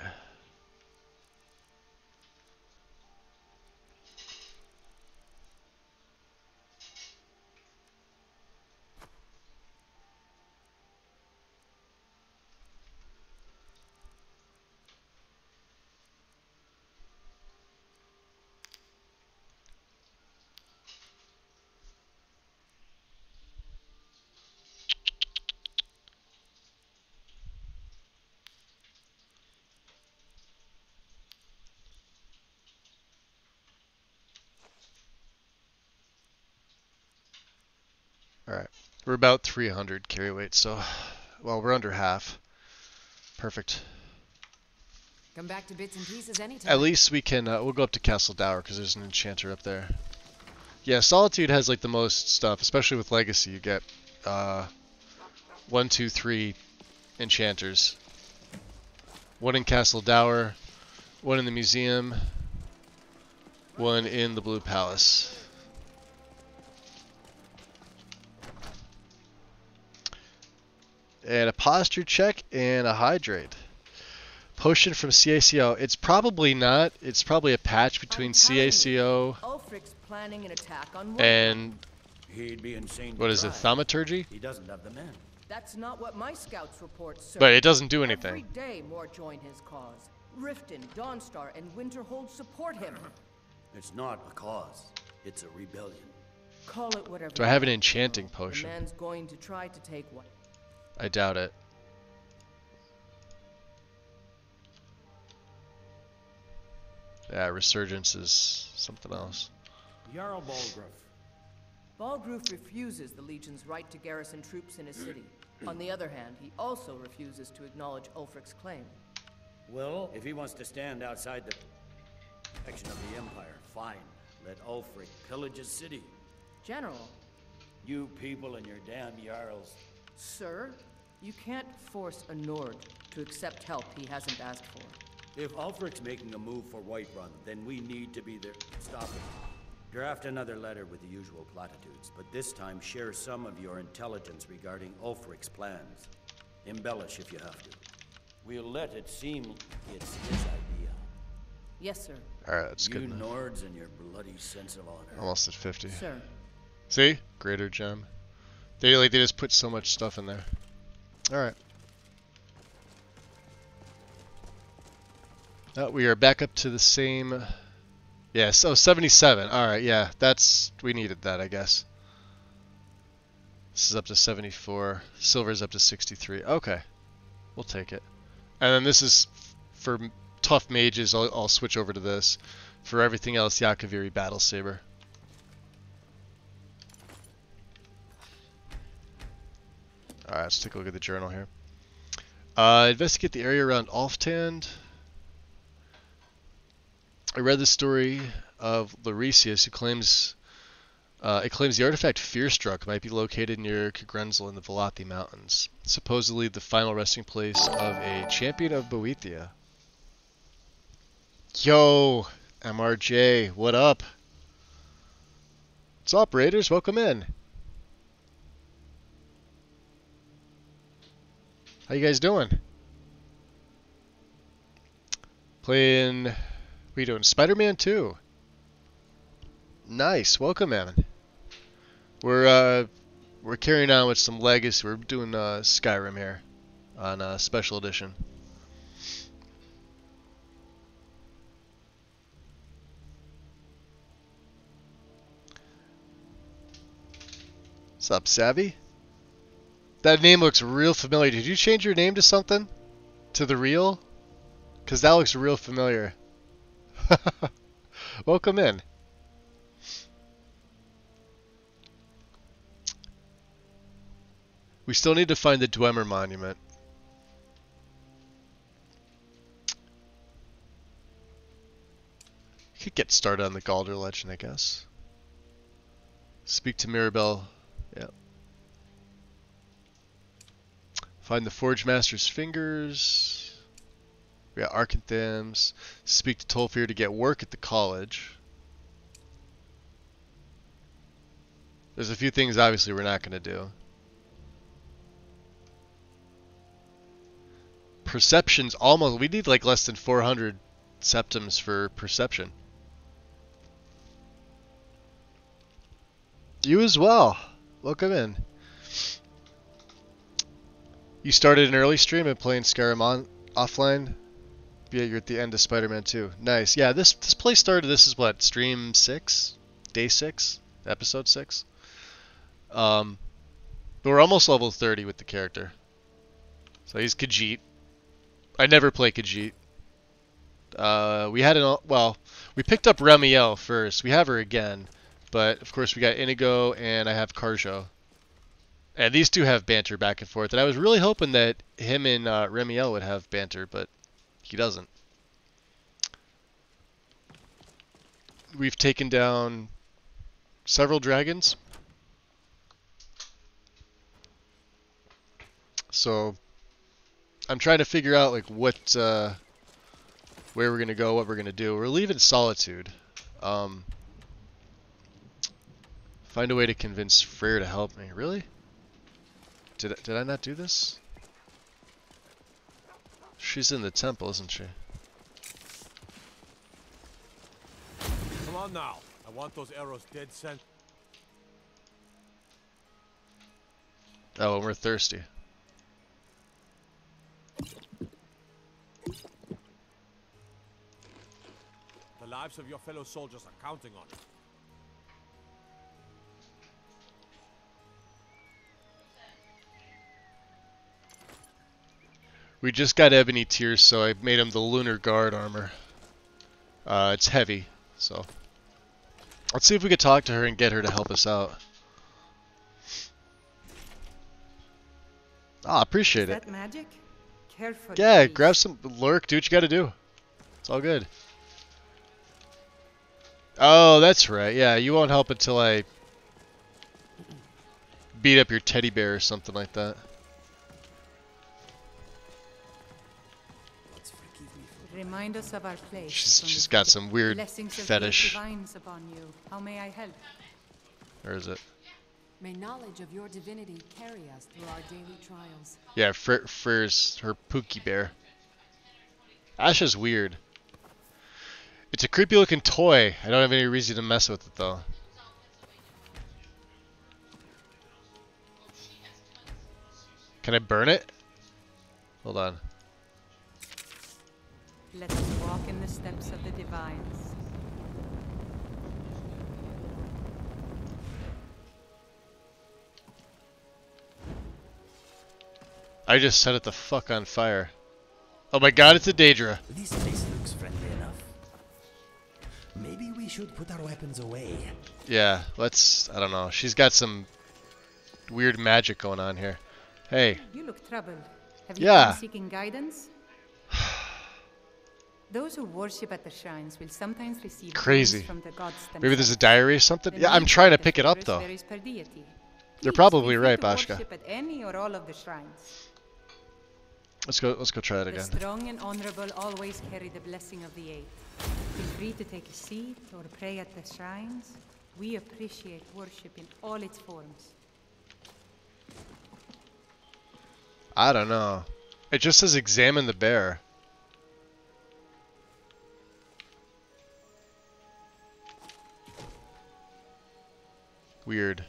Alright, we're about 300 carry weight, so, well, we're under half. Perfect. Come back to bits and pieces anytime. At least we can, we'll go up to Castle Dower, because there's an enchanter up there. Yeah, Solitude has, like, the most stuff, especially with Legacy. You get, 1, 2, 3 enchanters. One in Castle Dower, one in the museum, one in the Blue Palace. And a posture check and a hydrate. Potion from CACO. It's probably not. It's probably a patch between CACO Ulfric's planning an attack on and He'd be insane. What is it, thaumaturgy? He doesn't have the men. That's not what my scouts report, sir. But it doesn't do anything. Every day more join his cause. Riften, Dawnstar, and Winterhold support him. It's not a cause. It's a rebellion. Call it whatever. Do I have an enchanting The potion? man's going to try to take what? I doubt it. Yeah, resurgence is something else. Jarl Balgruuf. Balgruuf refuses the Legion's right to garrison troops in his city. On the other hand, he also refuses to acknowledge Ulfric's claim. Well, if he wants to stand outside the protection of the Empire, fine. Let Ulfric pillage his city. General. You people and your damn Jarls. Sir, you can't force a Nord to accept help he hasn't asked for. If Ulfric's making a move for Whiterun, then we need to be there to stop him. Draft another letter with the usual platitudes, but this time share some of your intelligence regarding Ulfric's plans. Embellish if you have to. We'll let it seem it's his idea. Yes, sir. Alright, that's good You enough. Nords and your bloody sense of honor. Almost at 50. Sir. See? Greater gem. They just put so much stuff in there. Alright. We are back up to the same... Yes, oh, 77. Alright, yeah, we needed that, I guess. This is up to 74. Silver's up to 63. Okay. We'll take it. And then this is, for tough mages, I'll switch over to this. For everything else, Yakaviri Battle Saber. Alright, let's take a look at the journal here. Investigate the area around Alftand. I read the story of Loresius, who claims the artifact Fearstruck might be located near Kagrenzel in the Velothi Mountains, supposedly the final resting place of a champion of Boethia. Yo, MRJ, what up? What's up, Raiders? Welcome in. How you guys doing? Playing... What are you doing? Spider-Man 2. Nice. Welcome, man. We're carrying on with some legacy. We're doing Skyrim here on special edition. What's up, Savvy? That name looks real familiar. Did you change your name to something? To the real? Because that looks real familiar. Welcome in. We still need to find the Dwemer monument. Could get started on the Galder legend, I guess. Speak to Mirabelle. Yeah. Find the Forge Master's fingers. We got Arkanthams. Speak to Tolfir to get work at the college. There's a few things obviously we're not going to do. Perception's almost... We need like less than 400 septums for perception. You as well. Welcome in. You started an early stream and playing Skyrim offline. Yeah, you're at the end of Spider-Man 2. Nice. Yeah, this play started. This is what, stream 6, day 6, episode 6. But we're almost level 30 with the character. So he's Khajiit. I never play Khajiit. We picked up Remiel first. We have her again, but of course we got Inigo and I have Karjo. And these two have banter back and forth. And I was really hoping that him and Remiel would have banter, but he doesn't. We've taken down several dragons. So I'm trying to figure out like what where we're gonna go, what we're gonna do. We're leaving Solitude. Find a way to convince Freyr to help me. Really? Did I not do this? She's in the temple, isn't she? Come on now. I want those arrows dead center. Oh, and we're thirsty. The lives of your fellow soldiers are counting on it. We just got ebony tears, so I made him the lunar guard armor. It's heavy, so let's see if we could talk to her and get her to help us out. Ah, appreciate it. Is that magic? Careful. Yeah, please. grab some lurk, do what you gotta do. It's all good. Oh, that's right. Yeah, you won't help until I beat up your teddy bear or something like that. Remind us of our place. She's got some weird Blessings of fetish. the divines upon you. How may I help? Where is it? May knowledge of your divinity carry us through our daily trials. Yeah, Freyr's her Pookie bear. Asha's weird. It's a creepy looking toy. I don't have any reason to mess with it though. Can I burn it? Hold on. Let us walk in the steps of the divines. I just set it the fuck on fire. Oh my god, it's a Daedra. This place looks friendly enough. Maybe we should put our weapons away. Yeah, let's... I don't know. She's got some weird magic going on here. Hey. You look troubled. Have you Yeah. been seeking guidance? Those who worship at the shrines will sometimes receive Crazy. gifts from the gods Maybe there's a themselves. diary or something? The Yeah, I'm need trying to for pick it up differs though. varies per deity. They're Please probably feel right, free to Bashka. worship at any or all of the shrines. Let's go try it The again. strong and honorable always carry the blessing of the eight. Feel free to take a seat or pray at the shrines. We appreciate worship in all its forms. I don't know. It just says examine the bear. Weird.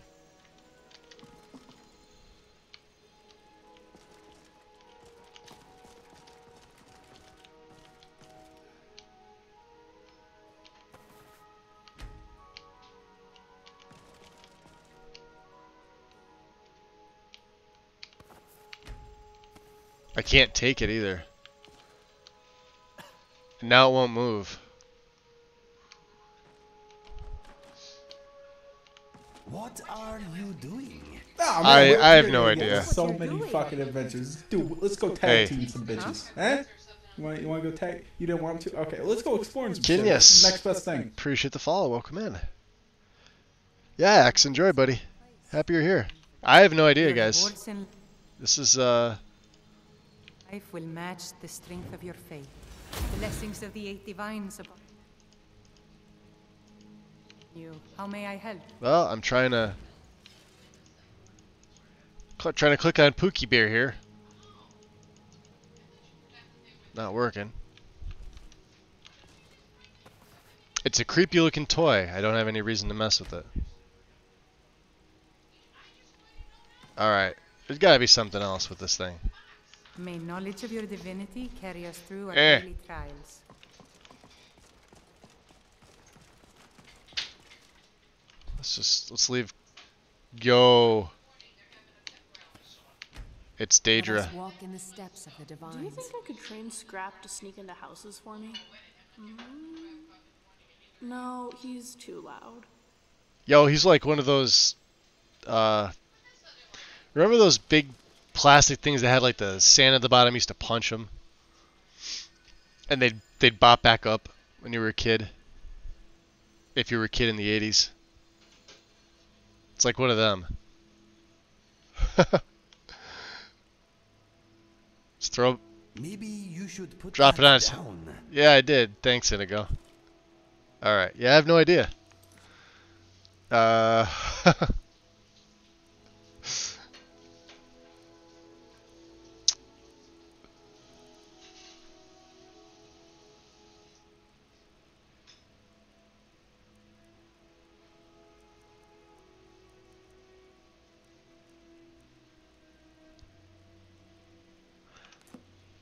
I can't take it either. Now it won't move. What are you doing? Nah, man, I have we're no gonna get idea. So many fucking adventures. Dude, let's go tag team some bitches. Huh? You want to go tag? You didn't want to? Okay, let's go exploring some shit. Yes. Next best thing. Appreciate the follow. Welcome in. Yeah, Axe, enjoy, buddy. Happy you're here. I have no idea, Your guys. rewards in This is, life will match the strength of your faith. Blessings of the eight divines upon you. How may I help? well, I'm trying to click on Pookie Bear here. Not working. It's a creepy looking toy. I don't have any reason to mess with it. Alright. There's gotta be something else with this thing. May knowledge of your divinity carry us through our Eh. daily trials. Let's leave. Yo. It's Let Daedra. us walk in the steps of the divines. Do you think I could train Scrap to sneak into houses for me? No, he's too loud. Yo, he's like one of those, remember those big plastic things that had like the sand at the bottom, used to punch them? And they'd bop back up when you were a kid. If you were a kid in the 80s. It's like one of them. Just throw... Maybe you should put Drop it that on. down. Yeah, I did. Thanks, Inigo. Alright. Yeah, I have no idea.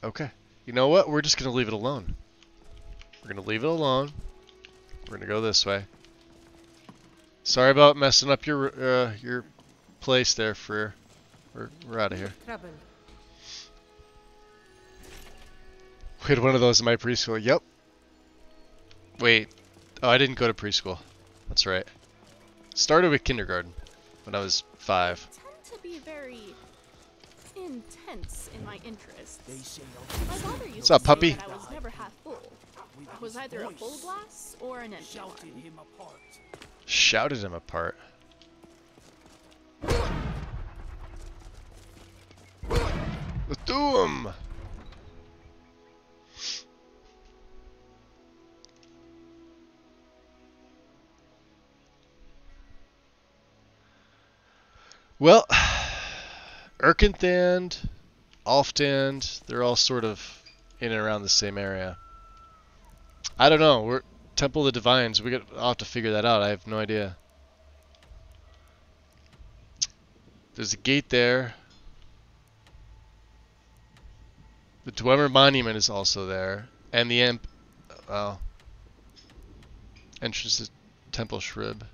Okay. You know what? We're just going to leave it alone. We're going to leave it alone. We're going to go this way. Sorry about messing up your place there, Freer. We're out of here. Trouble. We had one of those in my preschool. Yep. Wait. Oh, I didn't go to preschool. That's right. Started with kindergarten when I was 5. I tend to be very intense in my interests. My father used What's up, to say puppy? that I was never half full. I was either a full glass or an empty one. Shouted him apart. Let's do him! Well, Erkenthand, Alftand, they're all sort of in and around the same area. I don't know. We're Temple of the Divines. I'll have to figure that out. I have no idea. There's a gate there. The Dwemer Monument is also there, and the entrance to Temple Shrib.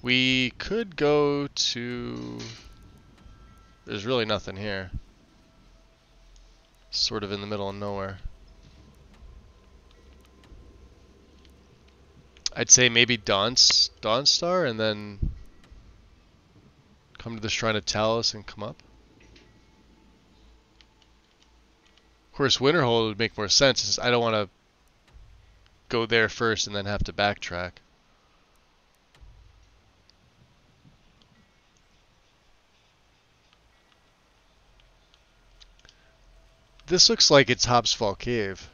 We could go to... There's really nothing here. Sort of in the middle of nowhere. I'd say maybe Dawnstar and then come to the Shrine of Talos and come up. Of course, Winterhold would make more sense, since I don't want to go there first and then have to backtrack. This looks like it's Hobbs Fall Cave.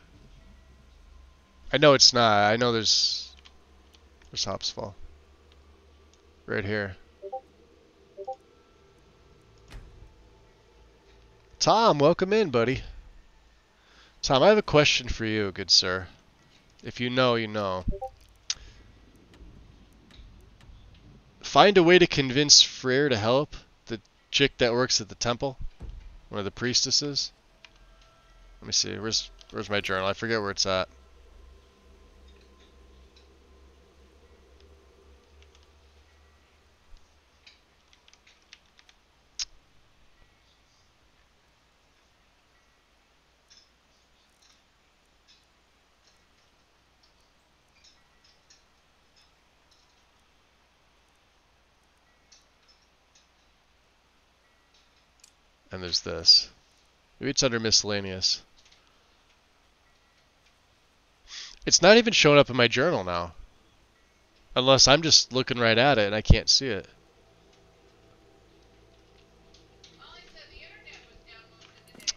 I know it's not. I know there's Hobbs Fall. Right here. Tom, welcome in, buddy. Tom, I have a question for you, good sir. If you know, you know. Find a way to convince Freyr to help the chick that works at the temple, one of the priestesses. Let me see. Where's my journal? I forget where it's at. And there's this. Maybe it's under miscellaneous. It's not even showing up in my journal now. Unless I'm just looking right at it and I can't see it.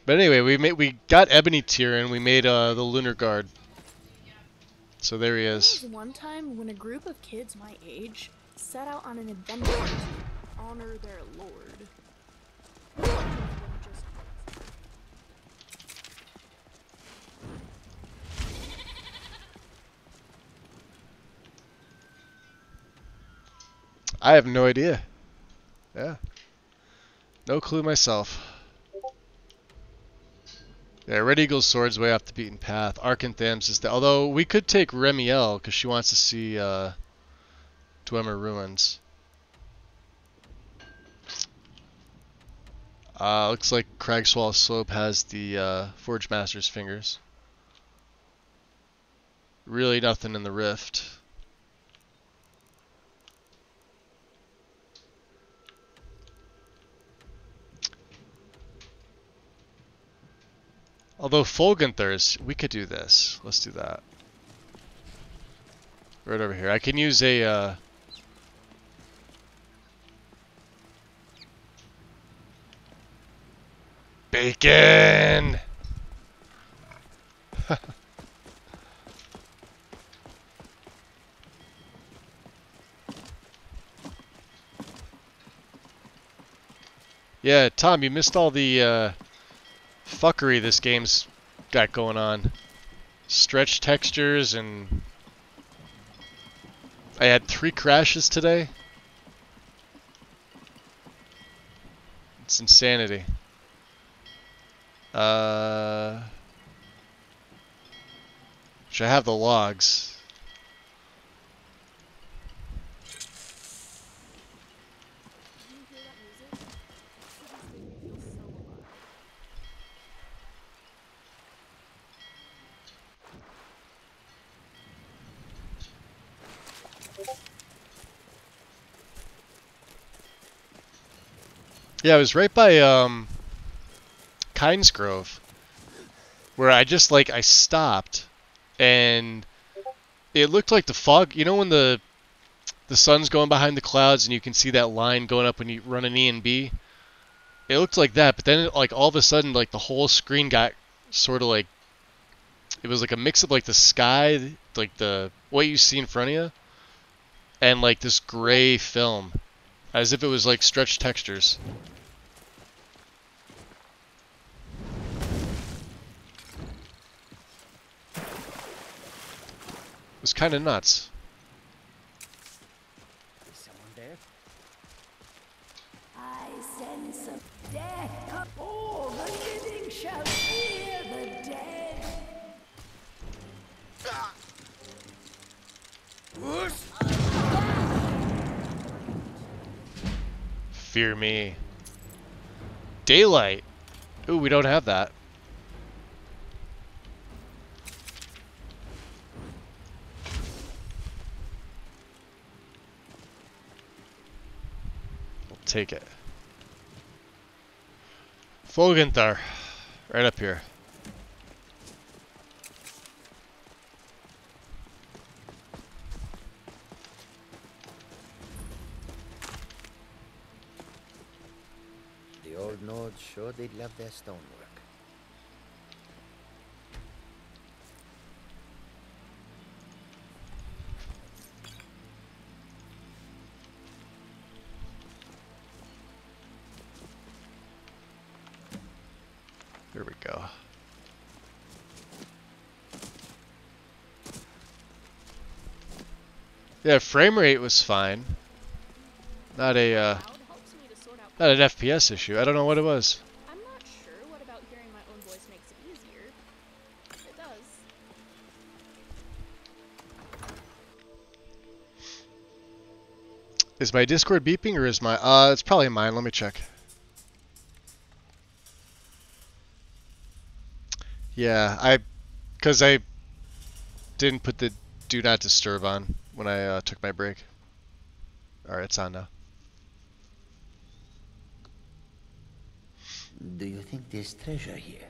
But anyway, we got Ebony Tier and we made the Lunar Guard. So there he is. There was one time when a group of kids my age set out on an adventure to honor their lord. I have no idea. Yeah. No clue myself. Yeah, Red Eagle's sword's way off the beaten path. Arkantham's is although we could take Remiel because she wants to see Dwemer ruins. Looks like Cragswall Slope has the Forge Master's fingers. Really nothing in the rift. Although Folgenthur's, we could do this. Let's do that. Right over here. I can use a bacon. Yeah, Tom, you missed all the fuckery this game's got going on. Stretch textures and I had 3 crashes today. It's insanity. Should I have the logs? Yeah, it was right by Kynes Grove, where I just like I stopped, and it looked like the fog. You know when the sun's going behind the clouds, and you can see that line going up when you run an E and B. It looked like that, but then like all of a sudden, like the whole screen got sort of like it was like a mix of like the sky, like the what you see in front of you, and like this gray film, as if it was like stretched textures. It was kind of nuts. Is someone there? I sense of death. All the living shall fear the dead. Fear me. Daylight. Ooh, we don't have that. We'll take it. Fogenthar. Right up here. The old Nords sure did love their stonework. Here we go. Yeah, frame rate was fine. Not a not an FPS issue. I don't know what it was. I'm not sure what about hearing my own voice makes it easier. It does. Is my Discord beeping or is my it's probably mine. Let me check. Yeah, because I didn't put the do not disturb on when I took my break. Alright, it's on now. Do you think there's treasure here?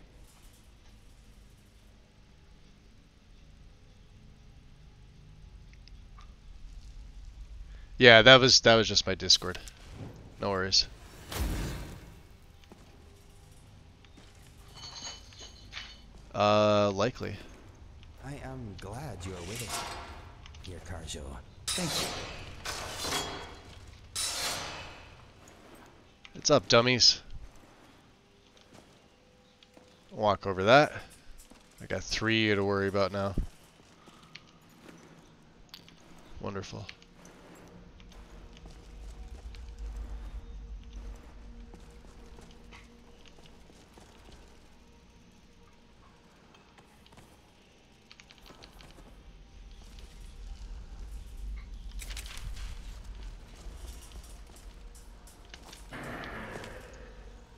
Yeah, that was just my Discord. No worries. Likely. I am glad you are with us, dear Carjo. Thank you. What's up, dummies? Walk over that. I got 3 to worry about now. Wonderful.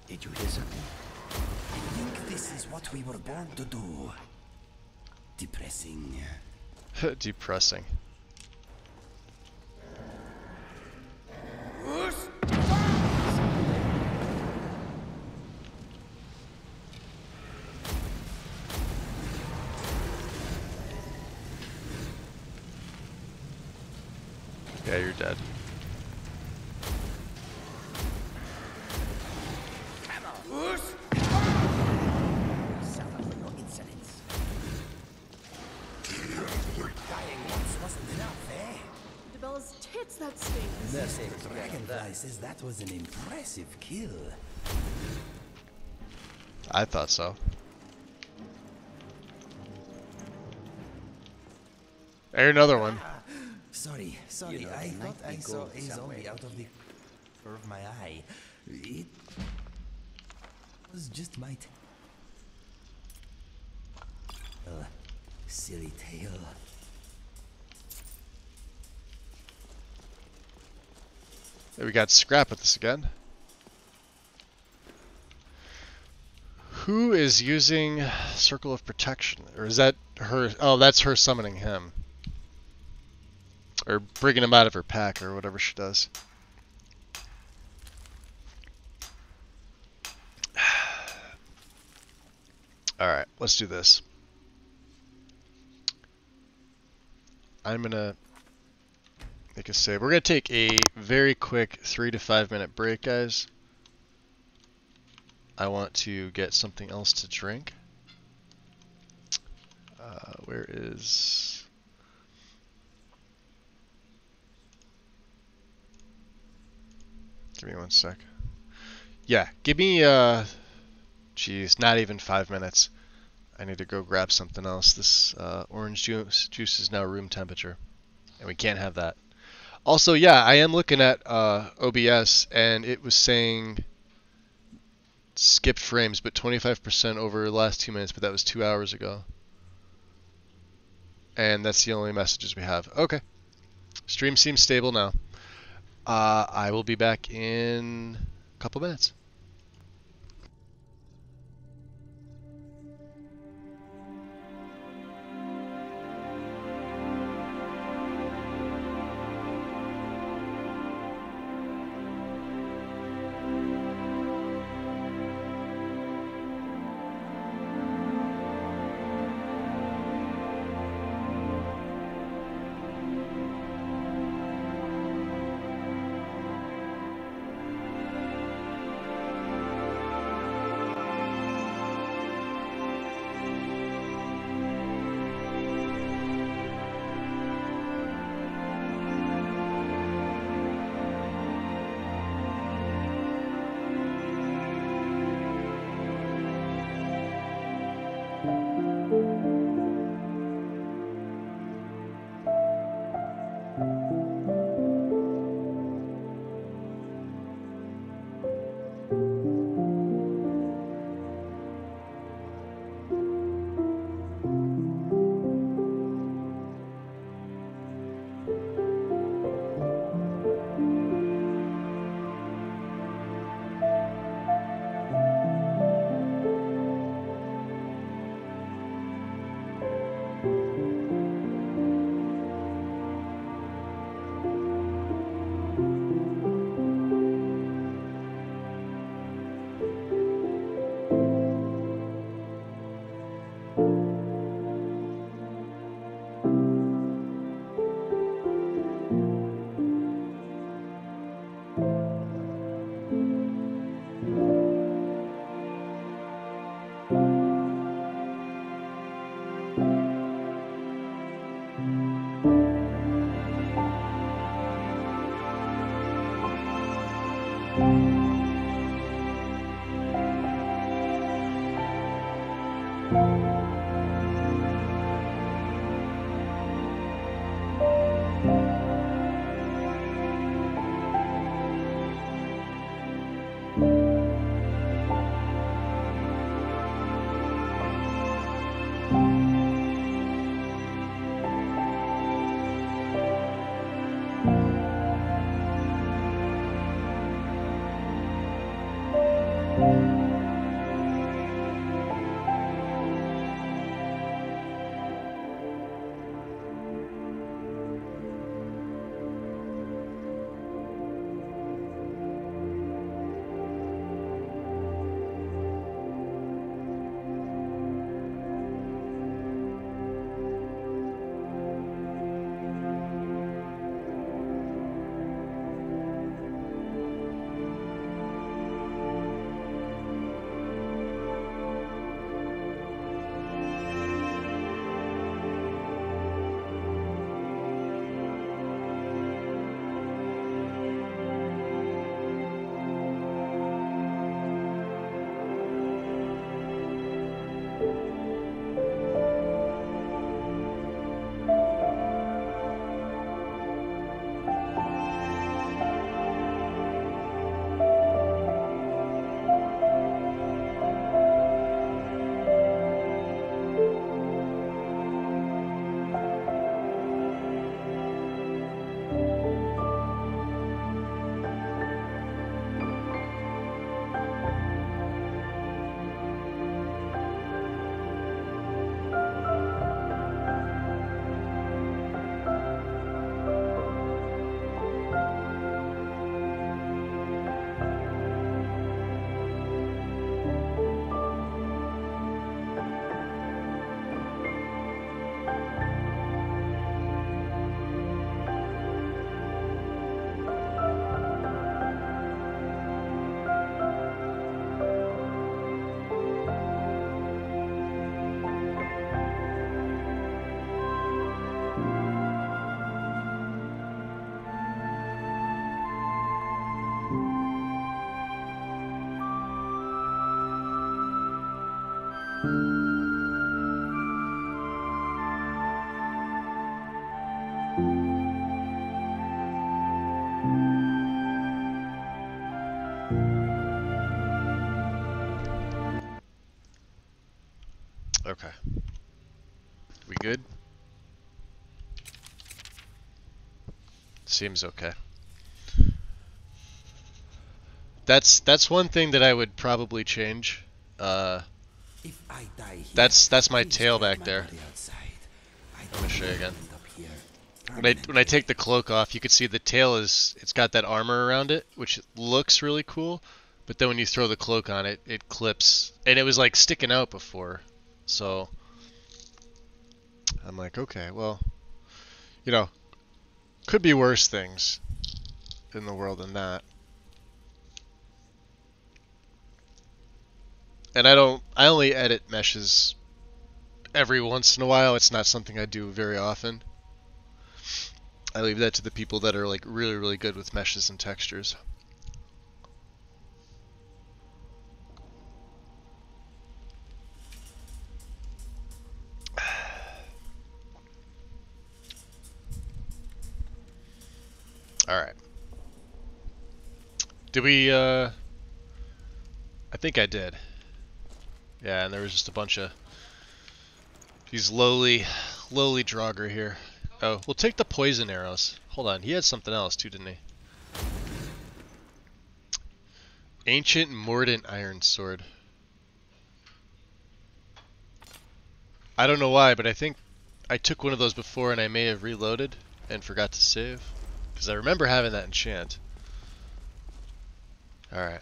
Did you hear something? I think this is what we were born to do. Depressing. Depressing. Yeah, you're dead. DeBella's tits, that stings. The Dragonfly says that was an impressive kill. I thought so. There's another one. Sorry. You know, I there thought might be I saw gold a somewhere zombie out of the corner of my eye. It was just might. silly tale. There we got Scrap with us again. Who is using Circle of Protection? Or is that her? Oh, that's her summoning him. Or bringing him out of her pack, or whatever she does. Alright, let's do this. I'm gonna make a save. We're gonna take a very quick 3 to 5 minute break, guys. I want to get something else to drink. Where is... Give me 1 sec. Yeah, give me, geez, not even 5 minutes. I need to go grab something else. This orange juice is now room temperature, and we can't have that. Also, yeah, I am looking at OBS, and it was saying skipped frames, but 25% over the last 2 minutes, but that was 2 hours ago. And that's the only messages we have. Okay. Stream seems stable now. I will be back in a couple minutes. good? Seems okay. That's one thing that I would probably change. If I die here, that's my please tail drag back my there. body outside. I'm gonna show you again. End up here When I take the cloak off, you can see the tail it's got that armor around it, which looks really cool. But then when you throw the cloak on it, it clips, and it was like sticking out before. So I'm like, okay, well, you know, could be worse things in the world than that. And I only edit meshes every once in a while. It's not something I do very often. I leave that to the people that are like really, really good with meshes and textures. Alright. Did we, I think I did. Yeah, and there was just a bunch of these lowly Draugr here. Oh, we'll take the poison arrows. Hold on, he had something else too, didn't he? Ancient Mordant Iron Sword. I don't know why, but I think I took one of those before and I may have reloaded and forgot to save. Because I remember having that enchant. Alright.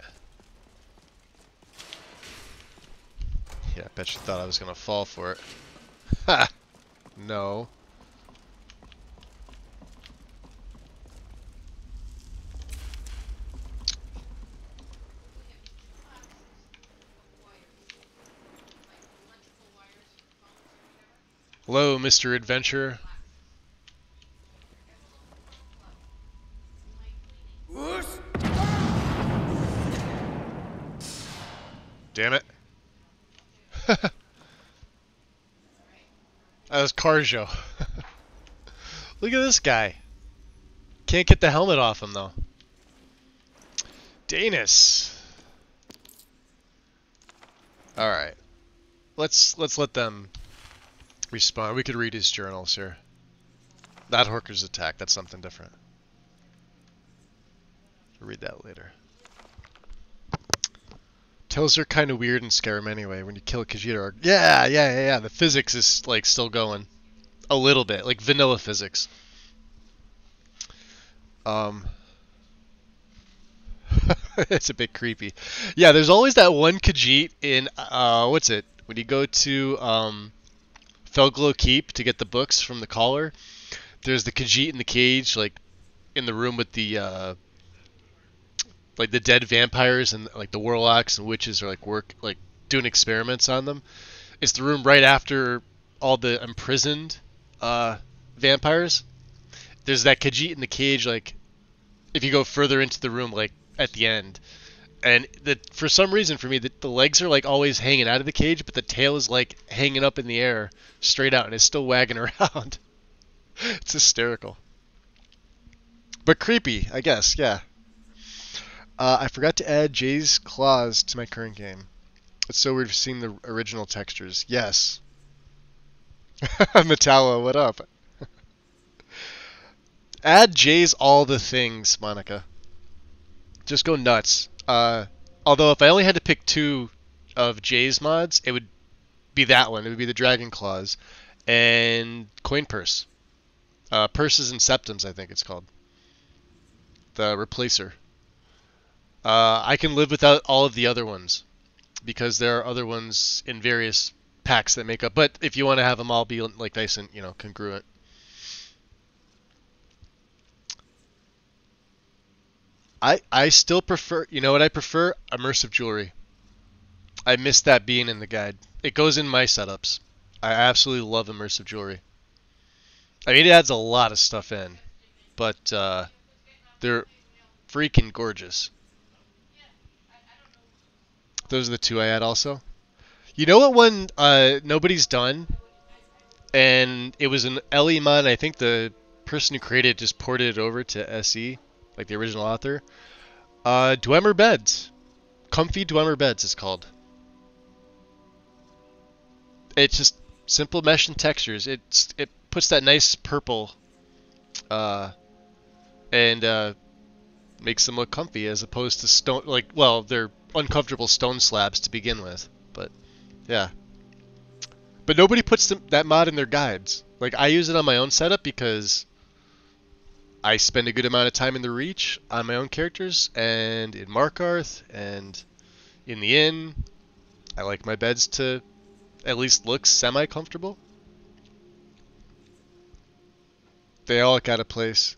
Yeah, I bet you thought I was gonna fall for it. Ha! No. Hello, Mr. Adventurer. Damn it. That was Carjo. Look at this guy. Can't get the helmet off him though. Danis. Alright. Let's let them respawn. We could read his journals here. Not Horker's attack, that's something different. We'll read that later. Tails are kind of weird in Skyrim anyway. When you kill a Khajiit, yeah. The physics is like still going a little bit, like vanilla physics. It's a bit creepy. Yeah, there's always that one Khajiit in what's it? When you go to Felglow Keep to get the books from the collar, there's the Khajiit in the cage, like in the room with the like the dead vampires and like the warlocks and witches are like doing experiments on them. It's the room right after all the imprisoned vampires. There's that Khajiit in the cage, like if you go further into the room, like at the end. And for some reason for me, the legs are like always hanging out of the cage, but the tail is like hanging up in the air straight out and it's still wagging around. It's hysterical. But creepy, I guess, yeah. I forgot to add Jay's claws to my current game. It's so weird seeing the original textures. Yes. Metallo, what up? Add Jay's all the things, Monica. Just go nuts. Although if I only had to pick two of Jay's mods, it would be that one. It would be the Dragon Claws and Coin Purse. Purses and Septums, I think it's called. The replacer. I can live without all of the other ones because there are other ones in various packs that make up. But if you want to have them all be like nice and congruent. I still prefer. You know what I prefer? Immersive jewelry. I miss that being in the guide. It goes in my setups. I absolutely love immersive jewelry. I mean, it adds a lot of stuff in, but they're freaking gorgeous. Those are the two I had also. You know what one nobody's done? And it was an LE mod. I think the person who created it just ported it over to SE, like the original author. Dwemer Beds. Comfy Dwemer Beds is called. It's just Simple mesh and textures. It puts that nice purple, and makes them look comfy as opposed to stone. Like, well, they're uncomfortable stone slabs to begin with, but yeah. But nobody puts that mod in their guides. Like, I use it on my own setup because I spend a good amount of time in the Reach on my own characters and in Markarth and in the inn. I like my beds to at least look semi-comfortable. They all got a place.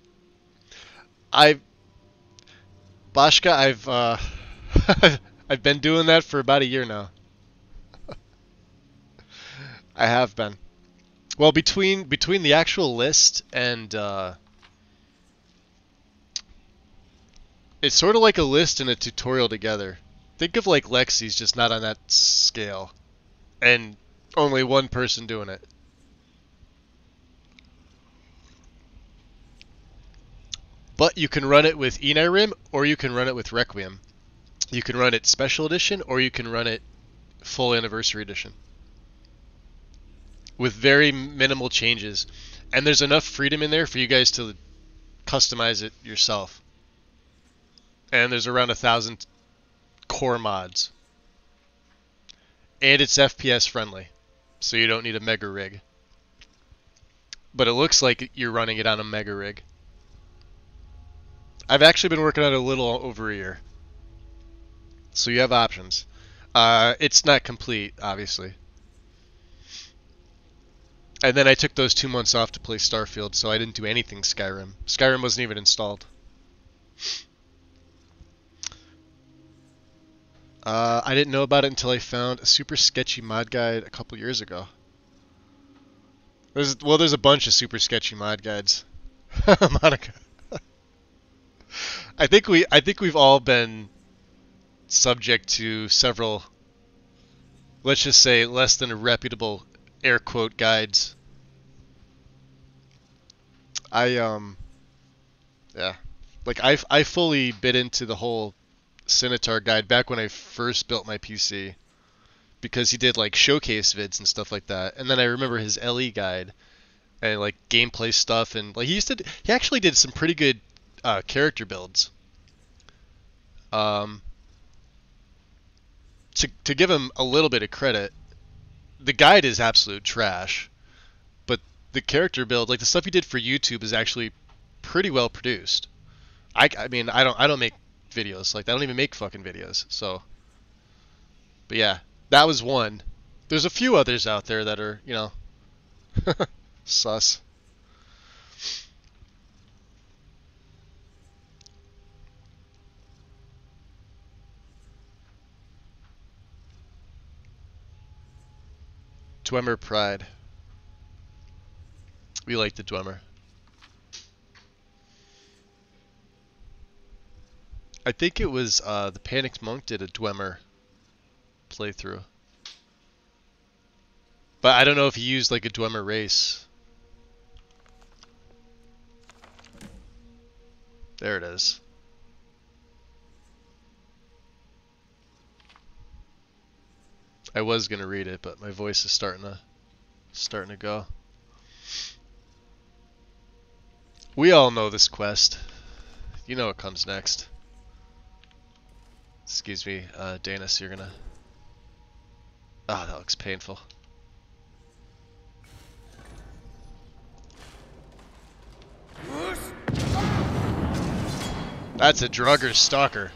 Bashka, I've been doing that for about a year now. I have been. Well, between the actual list and it's sort of like a list and a tutorial together. Think of like Lexi's, just not on that scale, and only one person doing it. But you can run it with Enyrim, or you can run it with Requiem. You can run it Special Edition, or you can run it Full Anniversary Edition. With very minimal changes. And there's enough freedom in there for you guys to customize it yourself. And there's around 1,000 core mods. And it's FPS friendly, so you don't need a mega rig. But it looks like you're running it on a mega rig. I've actually been working on it a little over a year. So you have options. It's not complete, obviously. And then I took those 2 months off to play Starfield, so I didn't do anything Skyrim. Skyrim wasn't even installed. I didn't know about it until I found a super sketchy mod guide a couple years ago. There's a bunch of super sketchy mod guides. Monica. I think we've all been subject to several, let's just say, less than reputable air quote guides. Yeah. Like I fully bit into the whole Cinotar guide back when I first built my PC, because he did like showcase vids and stuff like that. And then I remember his LE guide and like gameplay stuff, and like he actually did some pretty good character builds. To give him a little bit of credit, the guide is absolute trash, but the character build, like the stuff he did for YouTube, is actually pretty well produced. I mean, I don't make videos like that. I don't even make fucking videos. So, but yeah, that was one. There's a few others out there that are, you know, sus. Dwemer Pride. We like the Dwemer. I think it was the Panicked Monk did a Dwemer playthrough. But I don't know if he used like a Dwemer race. There it is. I was gonna read it, but my voice is starting to go. We all know this quest. You know what comes next. Excuse me, Danis, you're gonna... Ah, that looks painful. That's a Drugger Stalker.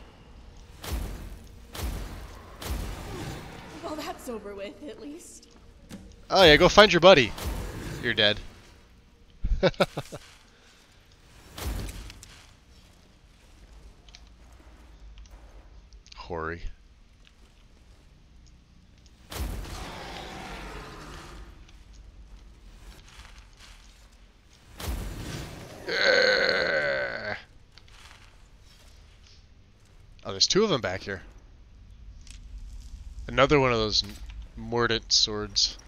Well, that's over with, at least. Oh yeah, go find your buddy. You're dead. Hoary. Oh, there's two of them back here. Another one of those mordant swords.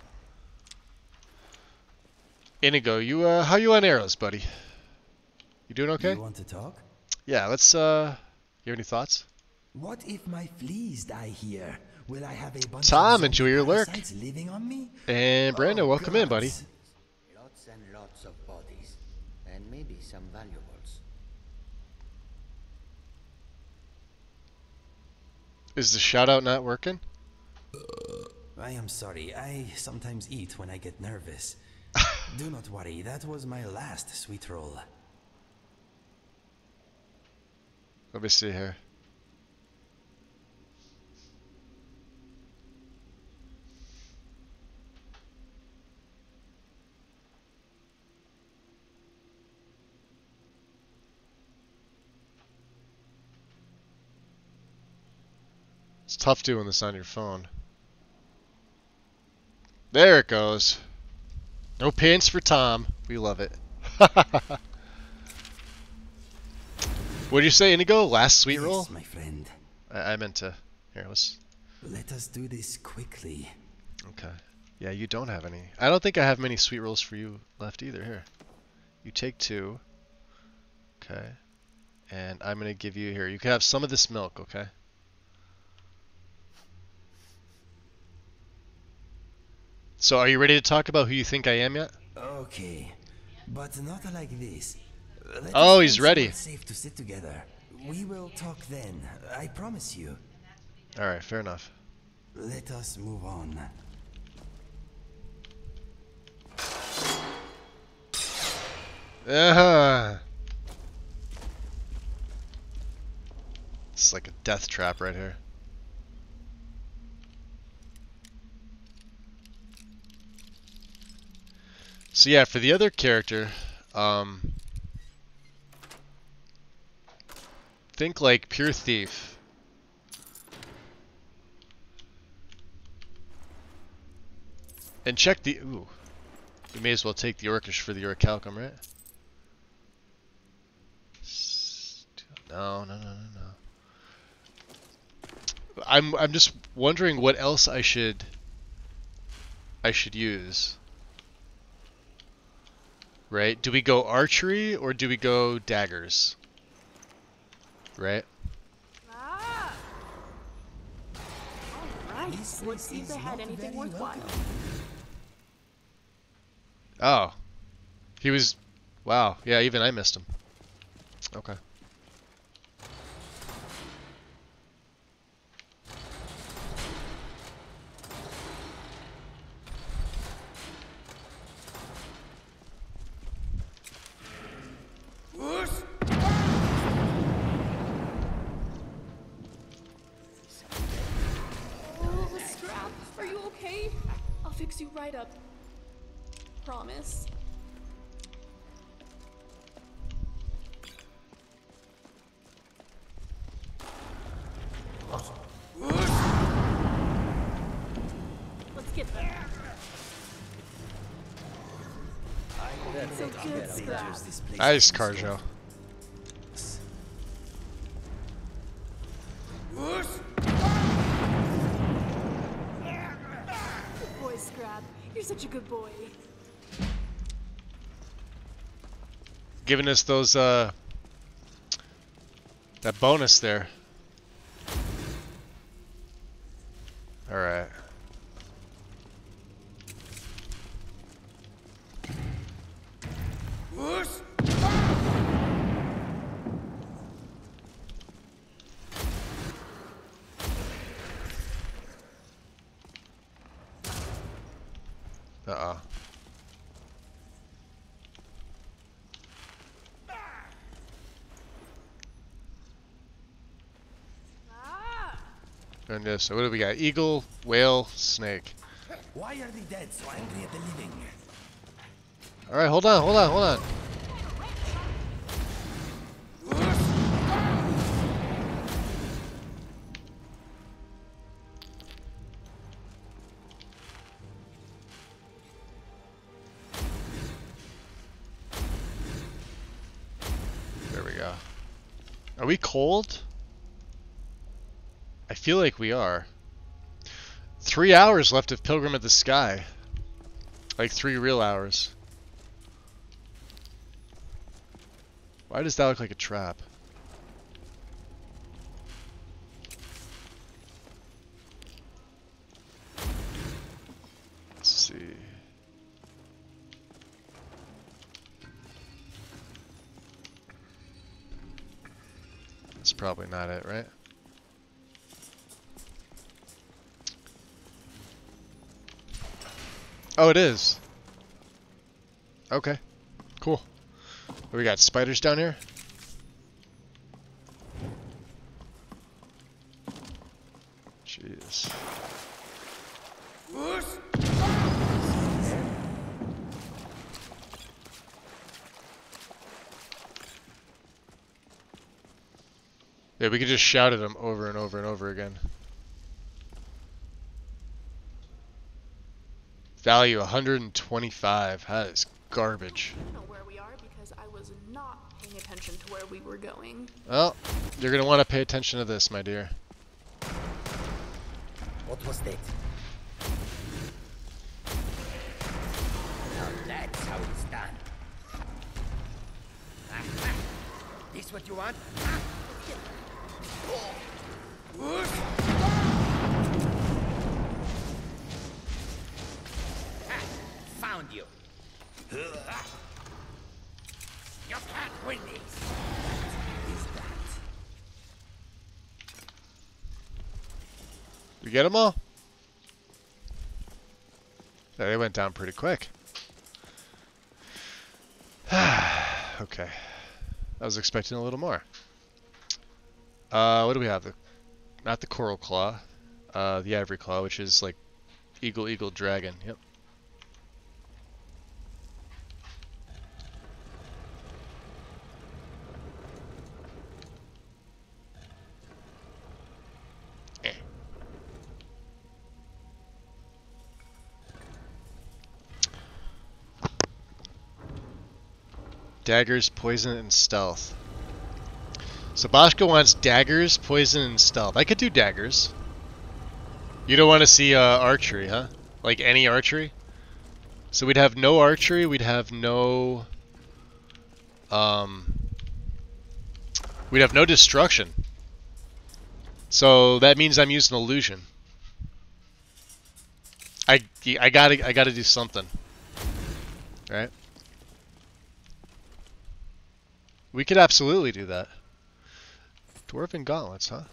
Inigo, you how you on arrows, buddy? You doing okay? You want to talk? Yeah, let's you have any thoughts? What if my fleas die here? Will I have a bunch Tom, of enjoy your lurk. parasites living on me? And Brando, welcome in, buddy. Lots and lots of bodies, and maybe some valuables. Is the shout out not working? I am sorry. I sometimes eat when I get nervous. Do not worry. That was my last sweet roll. Let me see here. It's tough doing this on your phone. There it goes. No pants for Tom. We love it. What did you say, Inigo? Last sweet roll? Yes, my friend. I meant to. Here, let's. Let us do this quickly. Okay. Yeah, you don't have any. I don't think I have many sweet rolls for you left either. Here. You take 2. Okay. And I'm going to give you here. You can have some of this milk, okay? So are you ready to talk about who you think I am yet? Okay, but not like this. Oh, he's ready. Safe to sit together. We will talk then. I promise you. All right, fair enough. Let us move on. It's like a death trap right here. So yeah, for the other character, think like pure thief. And check the ooh. You may as well take the Orcish for the Orichalcum, right? No. I'm just wondering what else I should use. Right? Do we go archery or do we go daggers? Right? Alright, let's see if they had anything worthwhile. Oh. He was... Wow. Yeah, even I missed him. Okay. Scrap, are you okay? I'll fix you right up. Promise. Let's get there. That's a good scrap. Nice, Carjo. Good boy, Scrap. You're such a good boy. Giving us those, that bonus there. Alright. Uh-oh. And this, so what do we got? Eagle, whale, snake. Why are the dead so angry at the living? Alright, hold on. There we go. Are we cold? I feel like we are. 3 hours left of Pilgrim of the Sky. Like 3 real hours. Why does that look like a trap? probably not it, right? Oh, it is. Okay, cool. We got spiders down here? Jeez. Yeah, we could just shout at them over and over and over again. Value 125. That is garbage. I don't know where we are because I was not paying attention to where we were going. Well, you're going to want to pay attention to this, my dear. What was that? Now that's how it's done. This what you want? Found you. You can't win these. What is that? You get them all? Yeah, they went down pretty quick. Okay. I was expecting a little more. What do we have? Not the coral claw. The ivory claw, which is like eagle, dragon. Yep. Daggers, poison, and stealth. So Boschko wants daggers, poison, and stealth. I could do daggers. You don't want to see archery, huh? Like any archery? So we'd have no archery, we'd have no... we'd have no destruction. So that means I'm using illusion. I gotta do something. Right? We could absolutely do that. Dwarven gauntlets, huh?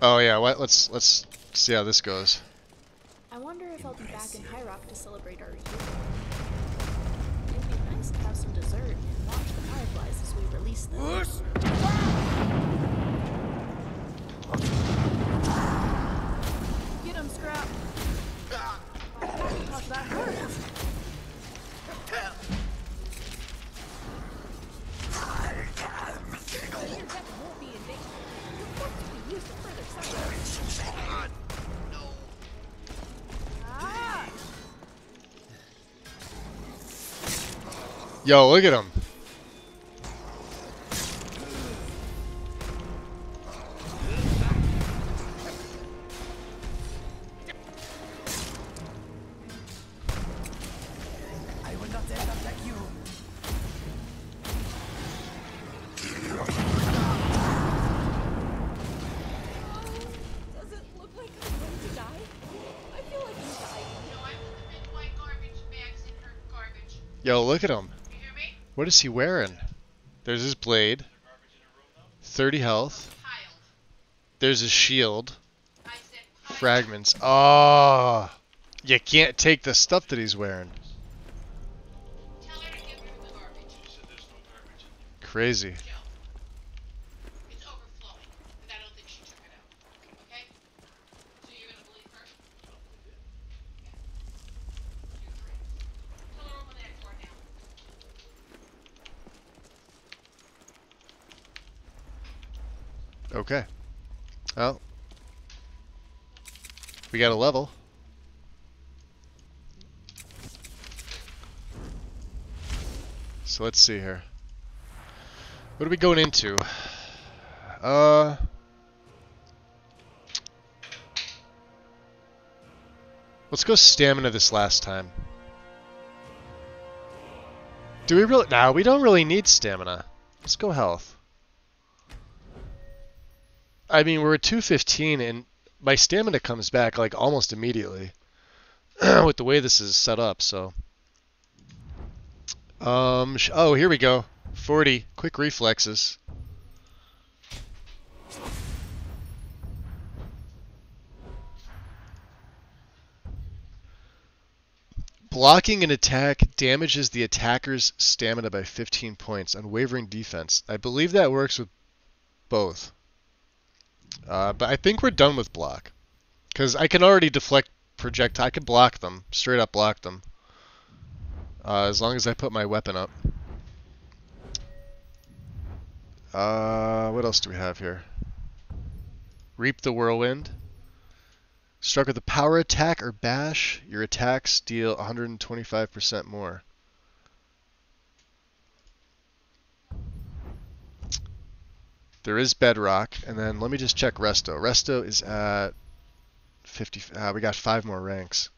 Oh yeah, let's see how this goes. I wonder if I'll be back in High Rock to celebrate our reunion. It'd be nice to have some dessert and watch the fireflies as we release them. Get him, Scrap! Gosh, that hurts! Yo, look at him. I will not end up like you. Does it look like I'm going to die? I feel like I'm dying. No, I put them in white garbage bags in her garbage. Yo, look at him. You hear me? What is he wearing? There's his blade. 30 health. There's his shield. Fragments. Oh, you can't take the stuff that he's wearing. Crazy. It's overflowing, and I don't think she took it out. Okay? So you're gonna believe her? Tell her open that door now. Okay. Well, we got a level. So let's see here. What are we going into? Let's go stamina this last time. Do we really? No, we don't really need stamina. Let's go health. I mean, we're at 215 and my stamina comes back like almost immediately with the way this is set up, so. Oh, here we go. 40. Quick reflexes. Blocking an attack damages the attacker's stamina by 15 points. Unwavering defense. I believe that works with both. But I think we're done with block. Because I can already deflect projectile. I can block them. Straight up block them. As long as I put my weapon up. What else do we have here? Reap the Whirlwind. Struck with a power attack or bash, your attacks deal 125% more. There is Bedrock, and then let me just check Resto. Resto is at 50. We got 5 more ranks.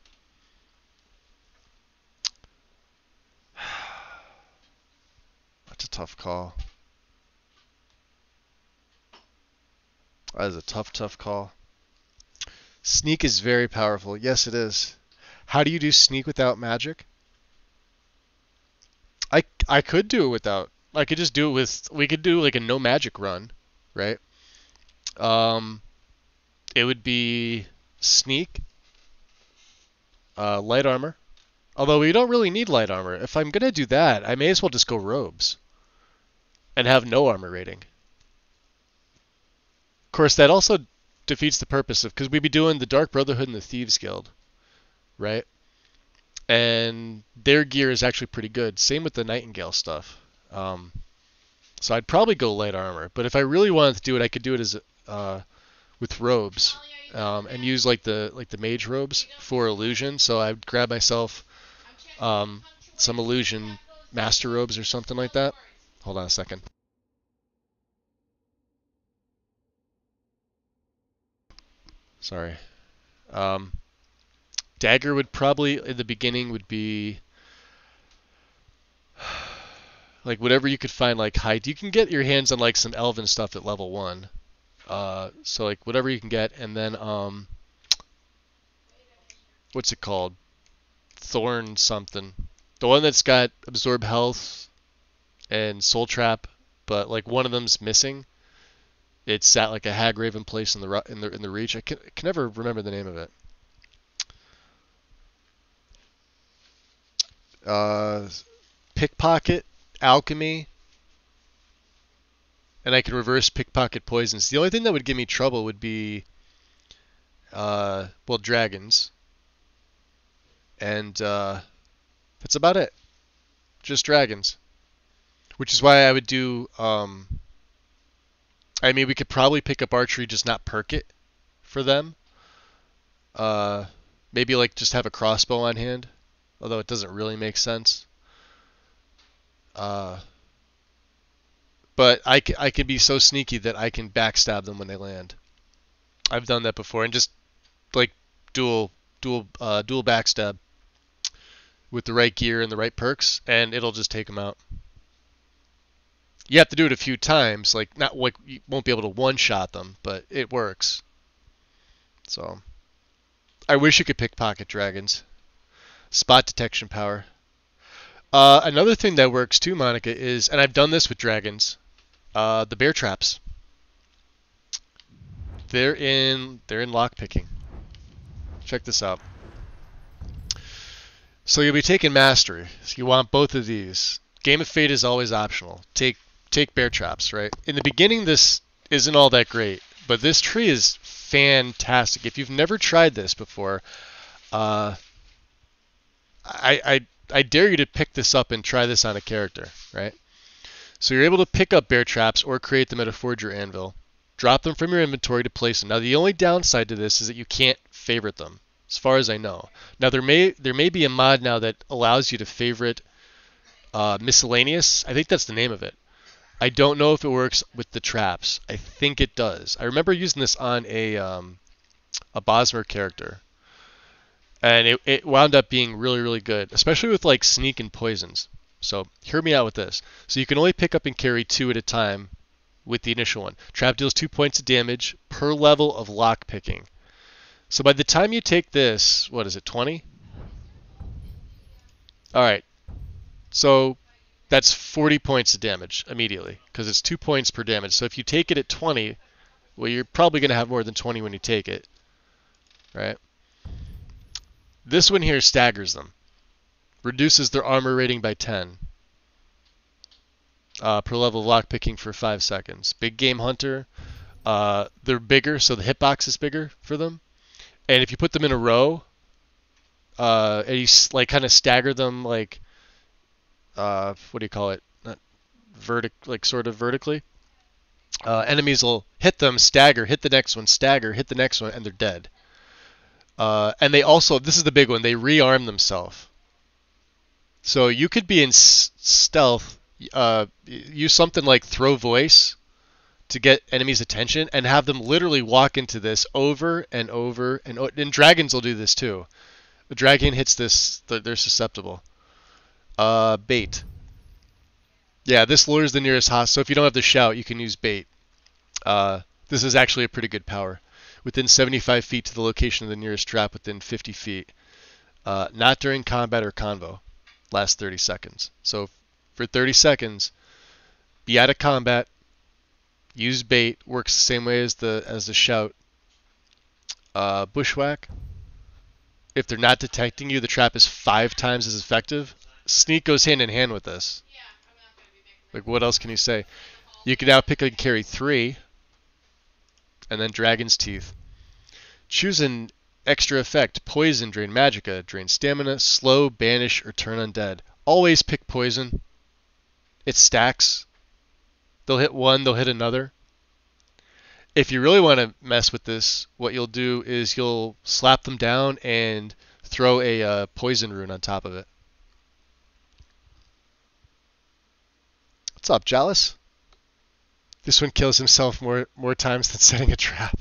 That's a tough call. That is a tough call. Sneak is very powerful. Yes, it is. How do you do sneak without magic? I could do it without. I could just do it with. We could do like a no magic run, right? It would be sneak, light armor. Although we don't really need light armor. If I'm gonna do that, I may as well just go robes and have no armor rating. Of course, that also defeats the purpose of, because we'd be doing the Dark Brotherhood and the Thieves Guild, right? And their gear is actually pretty good. Same with the Nightingale stuff. So I'd probably go light armor. But if I really wanted to do it, I could do it as with robes and use like the mage robes for illusion. So I'd grab myself some illusion master robes or something like that. Hold on a second. Sorry. Dagger would probably, in the beginning, would be like whatever you could find, like height. You can get your hands on like some elven stuff at level 1. So like whatever you can get, and then what's it called? Thorn something. The one that's got absorb health and soul trap, but like one of them's missing. It's sat like a hag raven place in the reach. I can never remember the name of it. Pickpocket, alchemy, and I can reverse pickpocket poisons. The only thing that would give me trouble would be, well, dragons, and that's about it. Just dragons, which is why I would do. I mean, we could probably pick up archery, just not perk it for them. Maybe like just have a crossbow on hand, although it doesn't really make sense. But I can be so sneaky that I can backstab them when they land. I've done that before, and just like dual backstab with the right gear and the right perks, and it'll just take them out. You have to do it a few times, like not like you won't be able to one-shot them, but it works. So I wish you could pickpocket dragons. Spot detection power. Another thing that works too, Monica, is, and I've done this with dragons, the bear traps. They're in lockpicking. Check this out. So you'll be taking mastery. So you want both of these. Game of Fate is always optional. Take bear traps, right? In the beginning, this isn't all that great, but this tree is fantastic. If you've never tried this before, I dare you to pick this up and try this on a character, right? So you're able to pick up bear traps or create them at a forger anvil, drop them from your inventory to place them. Now the only downside to this is that you can't favorite them, as far as I know. Now there may be a mod now that allows you to favorite miscellaneous. I think that's the name of it. I don't know if it works with the traps. I think it does. I remember using this on a Bosmer character, and it wound up being really, really good, especially with like sneak and poisons. So hear me out with this. So you can only pick up and carry 2 at a time with the initial one. Trap deals 2 points of damage per level of lock picking. So by the time you take this, what is it, 20? All right. So that's 40 points of damage immediately, because it's 2 points per damage. So if you take it at 20, well, you're probably going to have more than 20 when you take it, right? This one here staggers them. Reduces their armor rating by 10. Per level of lockpicking for 5 seconds. Big Game Hunter, they're bigger, so the hitbox is bigger for them. And if you put them in a row, and you like kind of stagger them, like what do you call it? Not like sort of vertically. Enemies will hit them, stagger, hit the next one, stagger, hit the next one, and they're dead. And they also, this is the big one, they rearm themselves. So you could be in stealth, use something like throw voice to get enemies' attention, and have them literally walk into this over and over and dragons will do this too. The dragon hits this, they're susceptible. Bait. Yeah, this lures the nearest hostile. So if you don't have the shout, you can use bait. This is actually a pretty good power. Within 75 feet to the location of the nearest trap within 50 feet. Not during combat or convo. Last 30 seconds. So for 30 seconds, be out of combat. Use bait. Works the same way as the shout. Bushwhack. If they're not detecting you, the trap is 5 times as effective. Sneak goes hand in hand with this. Like, what else can you say? You can now pick and carry 3. And then Dragon's Teeth. Choose an extra effect. Poison, drain magicka, drain stamina, slow, banish, or turn undead. Always pick poison. It stacks. They'll hit one, they'll hit another. If you really want to mess with this, what you'll do is you'll slap them down and throw a poison rune on top of it. What's up, Jealous? This one kills himself more times than setting a trap.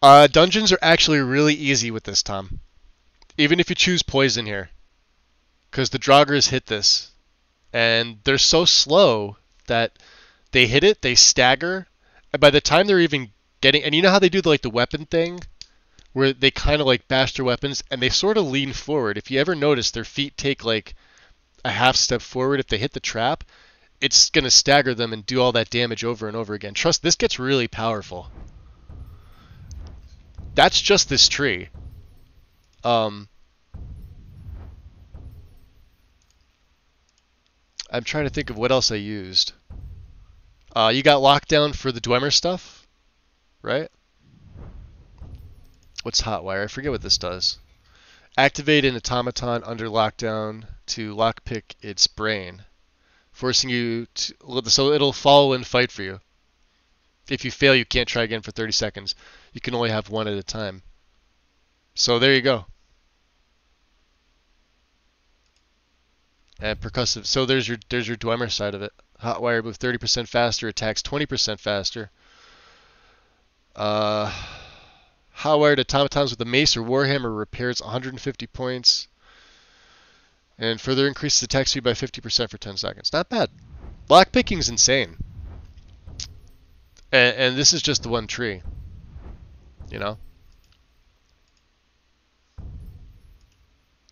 Dungeons are actually really easy with this, Tom. Even if you choose poison here. Because the Draugrs hit this. And they're so slow that they hit it, they stagger, and by the time they're even getting... And you know how they do the weapon thing? Where they kind of like bash their weapons, and they sort of lean forward. If you ever notice, their feet take like a half step forward if they hit the trap. It's going to stagger them and do all that damage over and over again. Trust, this gets really powerful. That's just this tree. I'm trying to think of what else I used. You got lockdown for the Dwemer stuff, right? What's Hotwire? I forget what this does. Activate an automaton under lockdown to lockpick its brain, forcing you to... So it'll follow and fight for you. If you fail, you can't try again for 30 seconds. You can only have one at a time. So there you go. And percussive. So there's your Dwemer side of it. Hotwire move 30% faster, attacks 20% faster. Hotwired automatons with a mace or warhammer repairs 150 points. And further increases attack speed by 50% for 10 seconds. Not bad. Lockpicking's insane. And this is just the one tree. You know?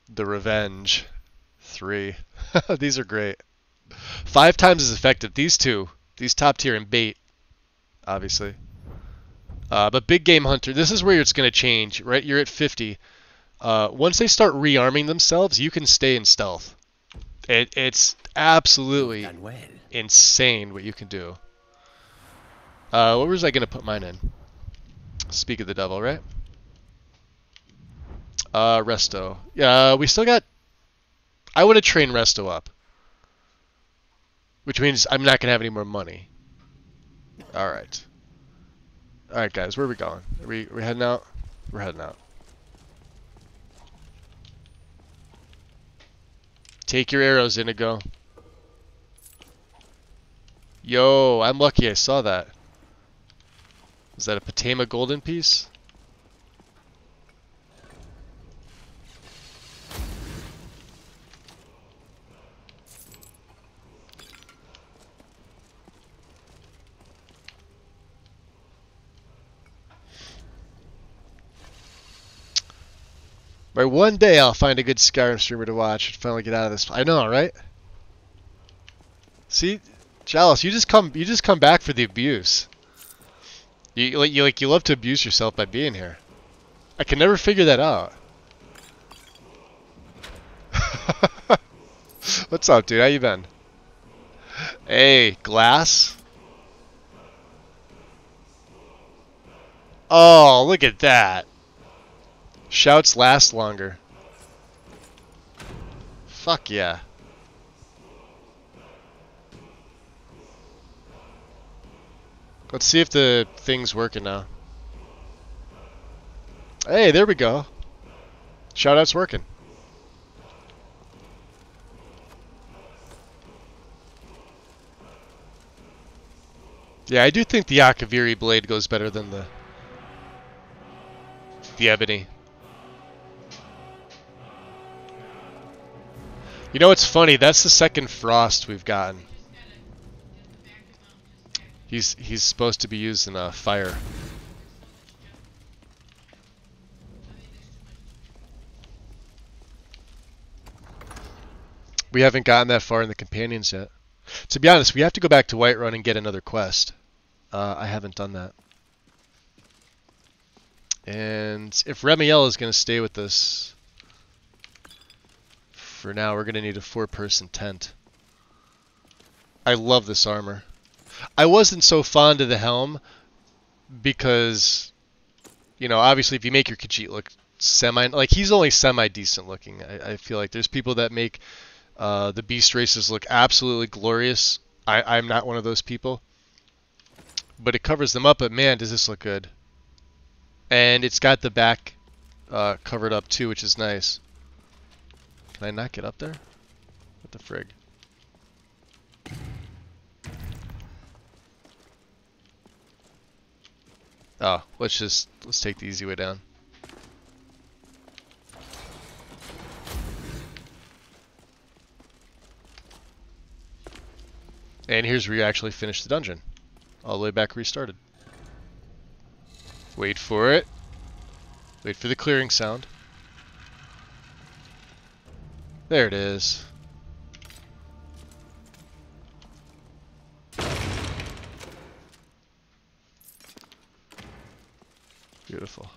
The Revenge. 3. These are great. 5 times as effective. These two. These top tier and bait. Obviously. But Big Game Hunter, this is where it's going to change, right? You're at 50. Once they start rearming themselves, you can stay in stealth. It's absolutely insane what you can do. What was I going to put mine in? Speak of the devil, right? Resto. Yeah, we still got... I want to train Resto up. Which means I'm not going to have any more money. Alright. Alright guys, where are we going? Are we heading out? We're heading out. Take your arrows, Inigo. Yo, I'm lucky I saw that. Is that a Patema golden piece? Right, one day I'll find a good Skyrim streamer to watch and finally get out of this. I know, right? See, Jealous, you just come back for the abuse. You love to abuse yourself by being here. I can never figure that out. What's up, dude? How you been? Hey, glass? Oh, look at that. Shouts last longer. Fuck yeah. Let's see if the thing's working now. Hey, there we go. Shoutout's working. Yeah, I do think the Akaviri blade goes better than the ebony. You know what's funny? That's the second frost we've gotten. He's supposed to be used in fire. We haven't gotten that far in the companions yet. To be honest, we have to go back to Whiterun and get another quest. I haven't done that. And if Remiel is going to stay with us for now, we're going to need a 4-person tent. I love this armor. I wasn't so fond of the helm because, you know, obviously if you make your Khajiit look like he's only semi-decent looking. I feel like there's people that make the beast races look absolutely glorious. I'm not one of those people. But it covers them up, but man, does this look good. And it's got the back covered up too, which is nice. Can I not get up there? What the frig? Oh, let's take the easy way down. And here's where you actually finish the dungeon. All the way back restarted. Wait for it. Wait for the clearing sound. There it is. Beautiful.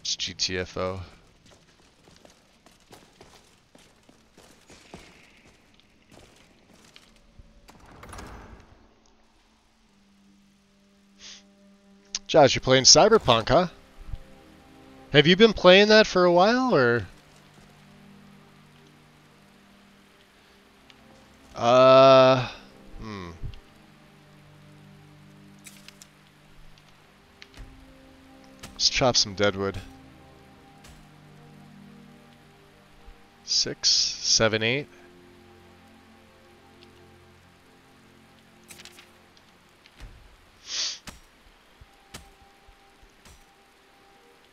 It's GTFO. Josh, you're playing Cyberpunk, huh? Have you been playing that for a while, or? Let's chop some deadwood. 6, 7, 8.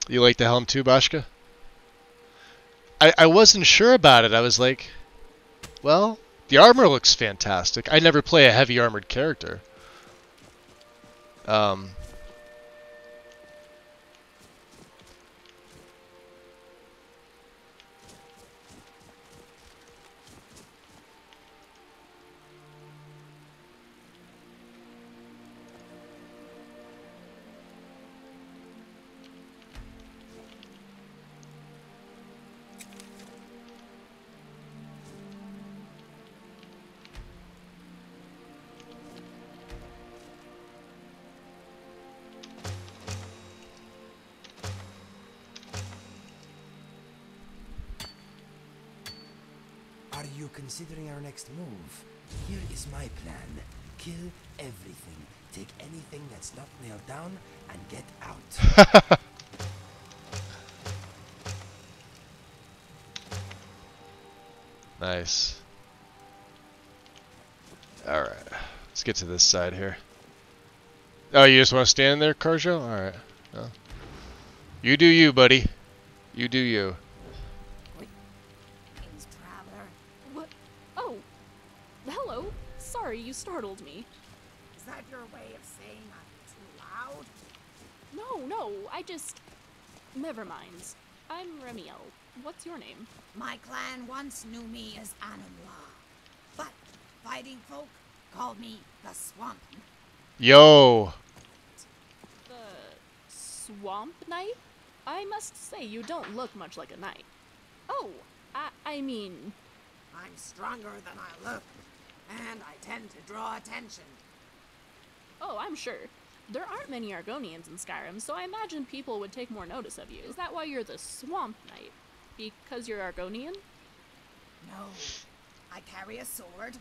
You like the helm too, Bashka? I wasn't sure about it. I was like, well, the armor looks fantastic. I never play a heavy armored character. Are you considering our next move? Here is my plan. Kill everything. Take anything that's not nailed down and get out. Nice. Alright. Let's get to this side here. Oh, you just want to stand there, Karjo? Alright. Well, you do you, buddy. You do you. What? Oh. Hello. Sorry, you startled me. Is that your way of saying I'm too loud? No, I just... Never mind. I'm Remiel. What's your name? My clan once knew me as Anumla, but fighting folk called me the Swamp. Yo! The Swamp Knight? I must say, you don't look much like a knight. Oh, I mean... I'm stronger than I look, and I tend to draw attention. Oh, I'm sure. There aren't many Argonians in Skyrim, so I imagine people would take more notice of you. Is that why you're the Swamp Knight? Because you're Argonian? No. I carry a sword.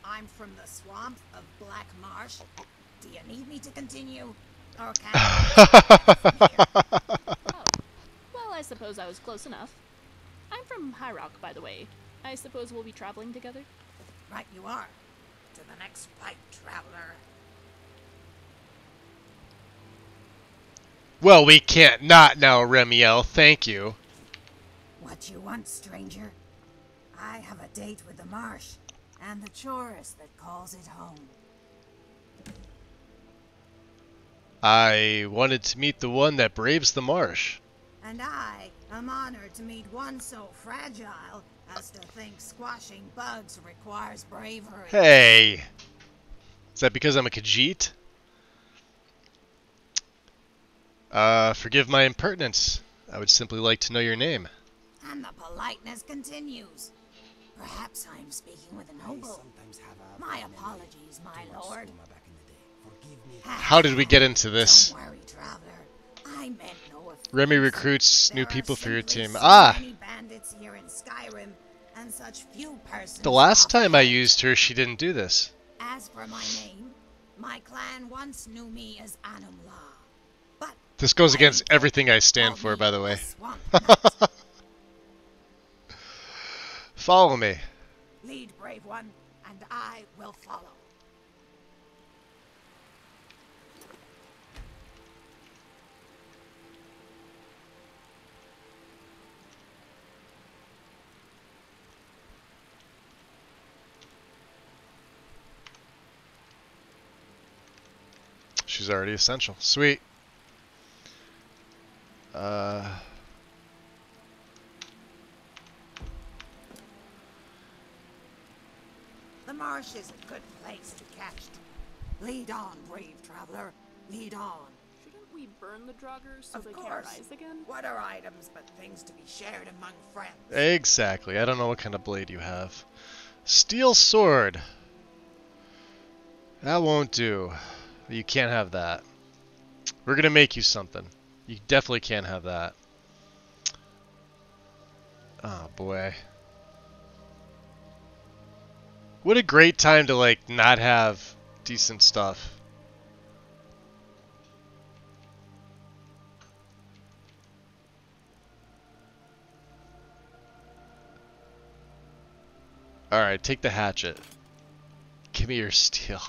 I'm from the swamp of Black Marsh. Do you need me to continue? Or can I... Oh. Well, I suppose I was close enough. I'm from High Rock, by the way. I suppose we'll be traveling together? Right you are. To the next fight, traveler. Well, we can't not now, Remiel. Thank you. What you want, stranger? I have a date with the marsh, and the chorus that calls it home. I wanted to meet the one that braves the marsh. And I am honored to meet one so fragile as to think squashing bugs requires bravery. Hey! Is that because I'm a Khajiit? Forgive my impertinence. I would simply like to know your name. And the politeness continues. Perhaps I'm speaking with a noble. My apologies, my lord. How did we get into this? Don't worry, traveler. I meant no offense. Remy recruits new people for your team. So Ah! many bandits here in Skyrim, and such few persons. The last time I used her, she didn't do this. As for my name, my clan once knew me as Anumla. But This goes against everything I stand for, by the way. Follow me. Lead, brave one, and I will follow. She's already essential. Sweet. The marsh is a good place to catch. Lead on, brave traveler. Lead on. Shouldn't we burn the Draugrs so Of they course. can't rise again? What are items but things to be shared among friends? Exactly. I don't know what kind of blade you have. Steel sword. That won't do. You can't have that. We're gonna make you something. You definitely can't have that. Oh boy. What a great time to like not have decent stuff. Alright, take the hatchet. Give me your steel.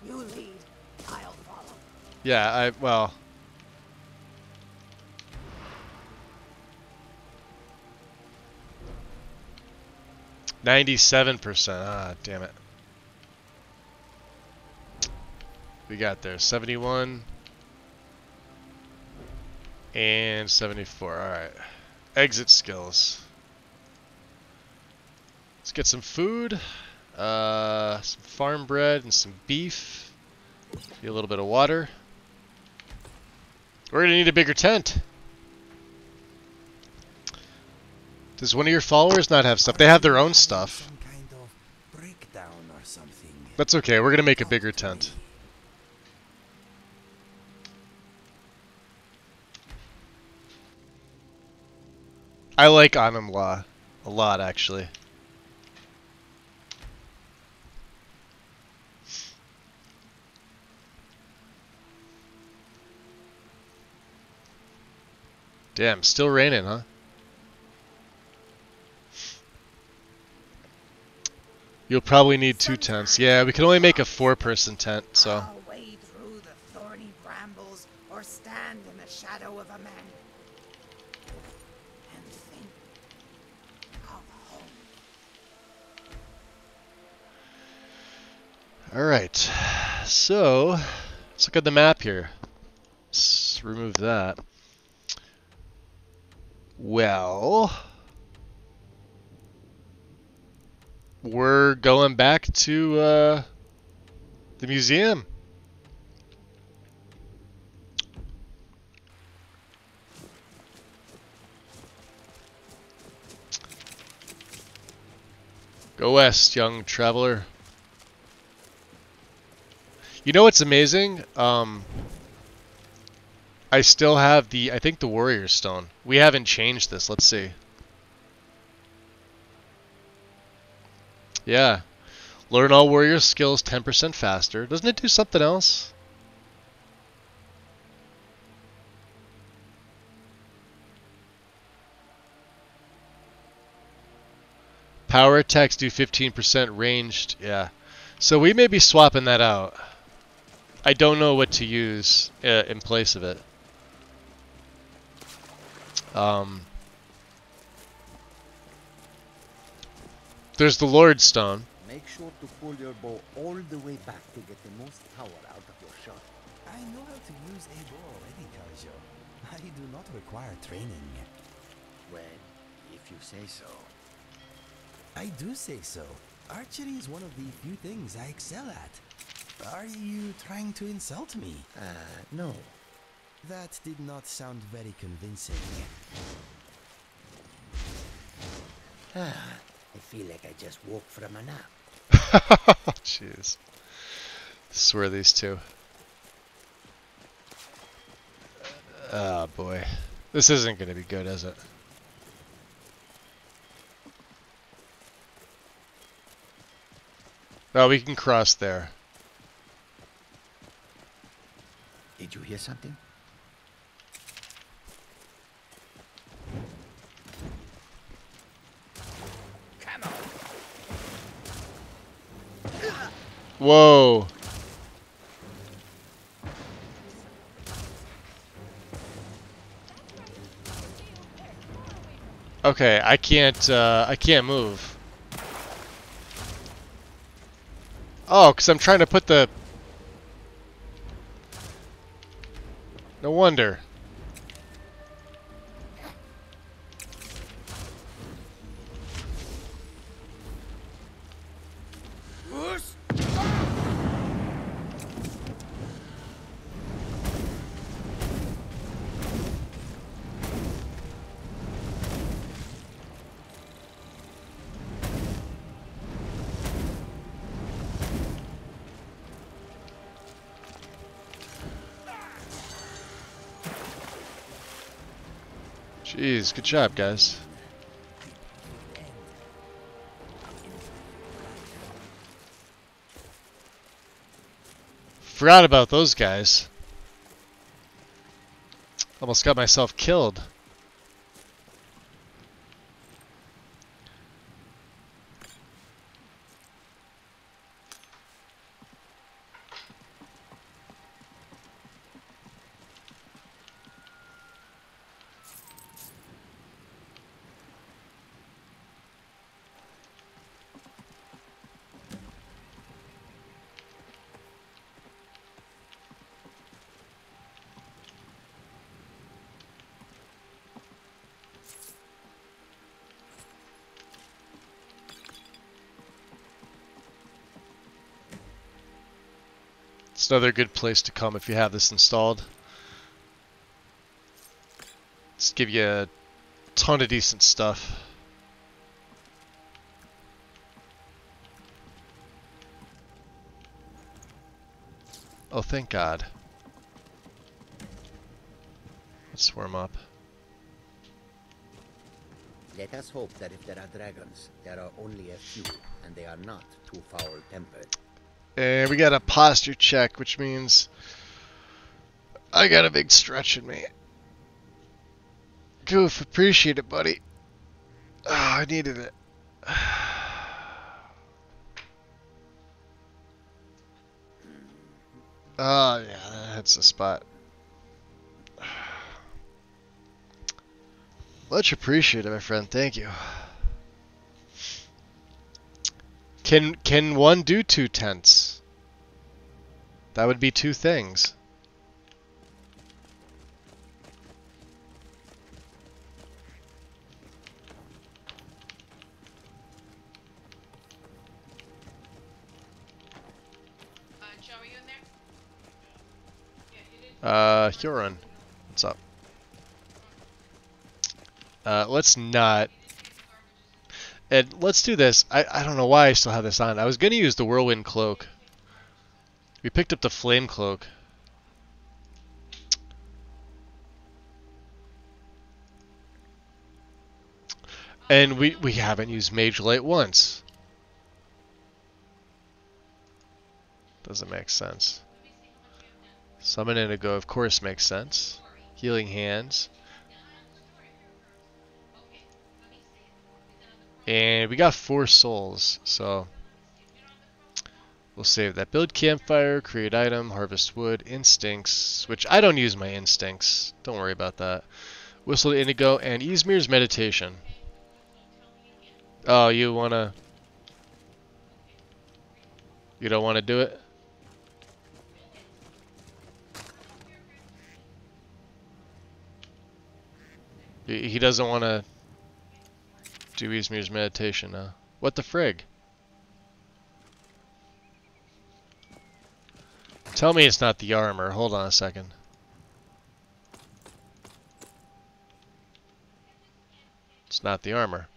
You lead, I'll follow. Yeah, well... 97%. Ah, damn it. We got there. 71. And 74. Alright. Exit skills. Let's get some food. Some farm bread and some beef. Get a little bit of water. We're gonna need a bigger tent. Does one of your followers not have stuff? They have their own stuff. That's okay, we're gonna make a bigger tent. I like Anumla a lot, actually. Damn, still raining, huh? You'll probably need 2 tents. Yeah, we can only make a 4-person tent, so. I'll wade through the thorny brambles or stand in the shadow of a man and think of home. Alright, so let's look at the map here. Let's remove that. Well, we're going back to the museum. Go west, young traveler. You know what's amazing? I still have I think the Warrior Stone. We haven't changed this. Let's see. Yeah. Learn all warrior skills 10% faster. Doesn't it do something else? Power attacks do 15% ranged. Yeah. So we may be swapping that out. I don't know what to use in place of it. There's the Lord Stone. Make sure to pull your bow all the way back to get the most power out of your shot. I know how to use a bow already, Kaijo. I do not require training. Well, if you say so. I do say so. Archery is one of the few things I excel at. Are you trying to insult me? No. That did not sound very convincing. I feel like I just woke from a nap. Jeez. Swear these two. Oh boy. This isn't going to be good, is it? Oh, we can cross there. Did you hear something? Come on. Whoa. Okay, I can't move. Oh, because I'm trying to put the... No wonder. Jeez, good job, guys. Forgot about those guys. Almost got myself killed. It's another good place to come if you have this installed. Just give you a ton of decent stuff. Oh, thank God. Let's swarm up. Let us hope that if there are dragons, there are only a few, and they are not too foul-tempered. And we got a posture check, which means I got a big stretch in me. Goof, appreciate it, buddy. Oh, I needed it. Oh, yeah, that's the spot. Much appreciated, my friend. Thank you. Can one do 2 tents? That would be 2 things. Huron, what's up? Let's not. And let's do this. I don't know why I still have this on. I was going to use the Whirlwind Cloak. We picked up the Flame Cloak. And we haven't used Mage Light once. Doesn't make sense. Summon Indigo, of course, makes sense. Healing Hands. And we got 4 souls, so we'll save that. Build Campfire, create item, harvest wood, instincts, which I don't use my instincts. Don't worry about that. Whistle to Indigo, and Ysmir's Meditation. Oh, you don't wanna do it? He doesn't wanna do Ysmir's Meditation now. What the frig? Tell me it's not the armor. Hold on a second. It's not the armor.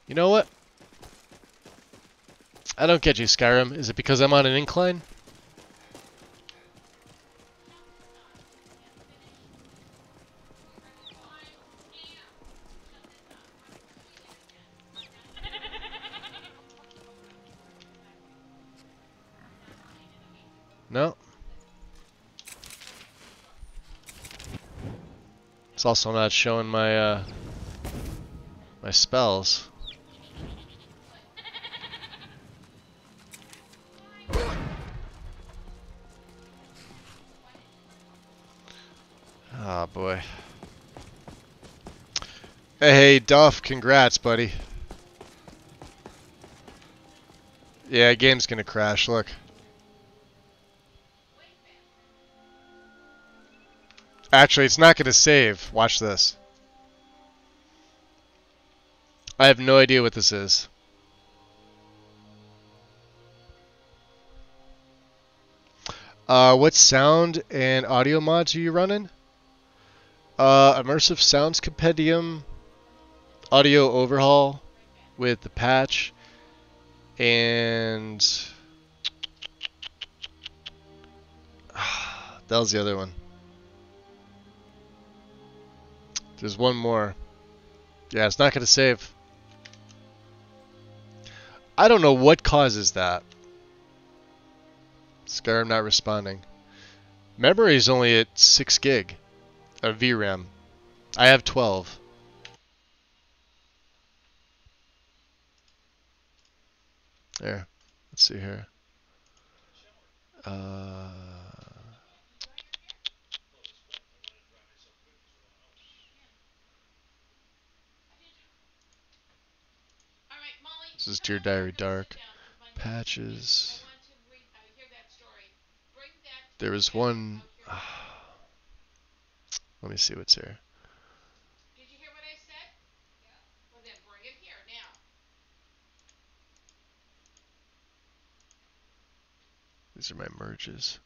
You know what? I don't get you, Skyrim. Is it because I'm on an incline? No. It's also not showing my my spells. Ah, boy. Hey, Duff, congrats, buddy. Yeah, game's gonna crash, look. Actually, it's not gonna save. Watch this. I have no idea what this is. What sound and audio mods are you running? Immersive Sounds Compendium, Audio Overhaul with the patch, and that was the other one. There's one more. Yeah, it's not going to save. I don't know what causes that. Skyrim not responding. Memory is only at 6 gig of VRAM. I have 12. There. Let's see here. This is Dear Diary Dark. Patches. There was one. Let me see what's here. These are my merges.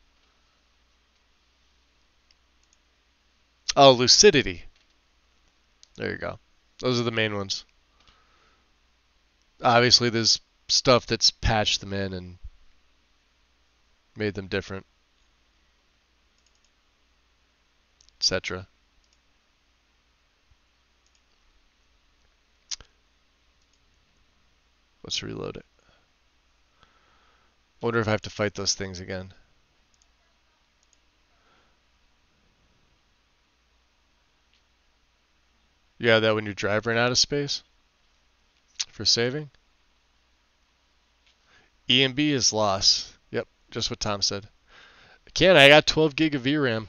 Oh, Lucidity. There you go. Those are the main ones. Obviously, there's stuff that's patched them in and made them different, etc. Let's reload it. Wonder if I have to fight those things again. Yeah, that when your drive ran out of space for saving. EMB is loss. Yep, just what Tom said. I got 12 gig of VRAM.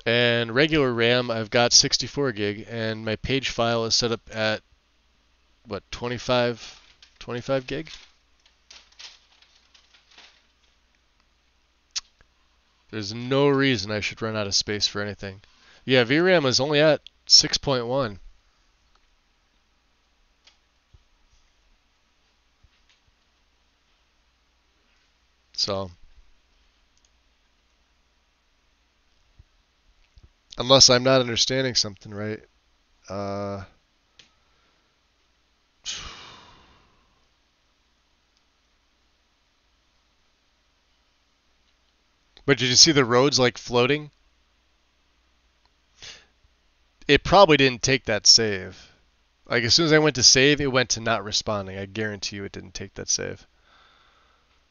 And regular RAM, I've got 64 gig, and my page file is set up at, what, 25 gig? There's no reason I should run out of space for anything. Yeah, VRAM is only at 6.1. So, unless I'm not understanding something right. But did you see the roads like floating? It probably didn't take that save. Like as soon as I went to save, it went to not responding. I guarantee you it didn't take that save.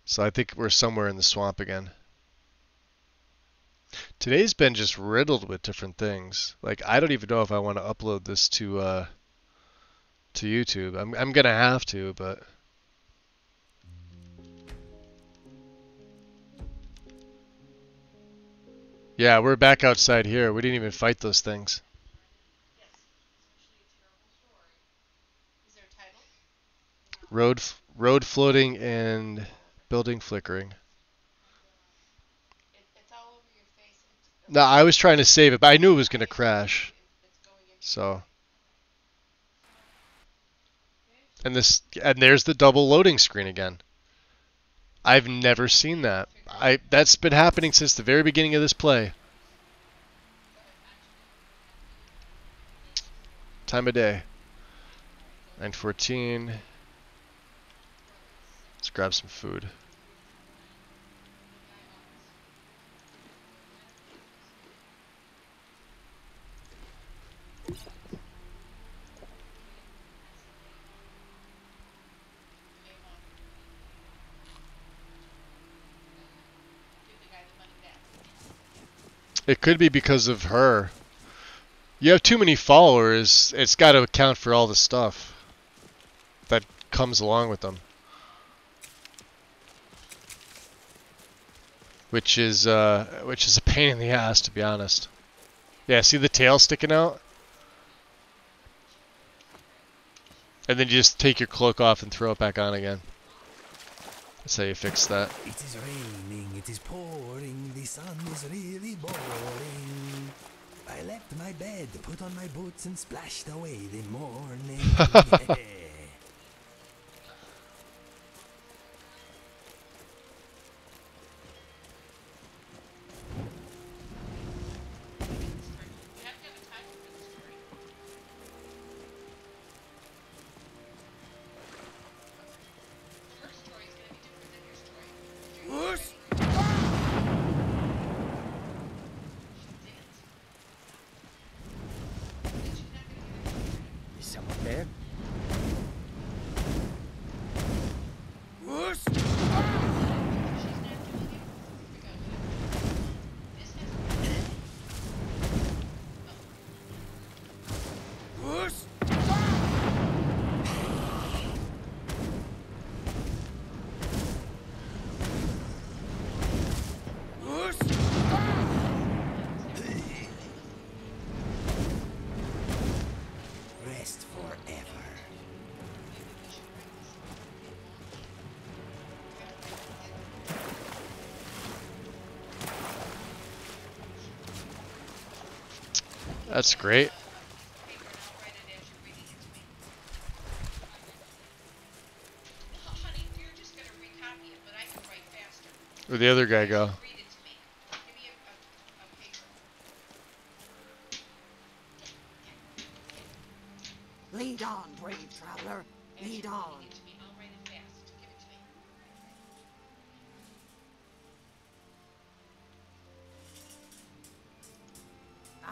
So I think we're somewhere in the swamp again. Today's been just riddled with different things. Like I don't even know if I want to upload this to YouTube. I'm gonna have to, but yeah, we're back outside here. We didn't even fight those things. Road floating and building flickering. No, I was trying to save it, but I knew it was gonna crash. So, and there's the double loading screen again. I've never seen that. That's been happening since the very beginning of this play. Time of day. 9:14. Let's grab some food. It could be because of her. You have too many followers. It's got to account for all the stuff that comes along with them. Which is a pain in the ass, to be honest. Yeah, see the tail sticking out? And then you just take your cloak off and throw it back on again. That's how you fix that. It is raining, it is pouring, the sun is really boring. I left my bed, put on my boots and splashed away the morning. Yeah. Is someone there? Rest forever. That's great. Where'd the other guy go? Lead on, brave traveler. Lead on.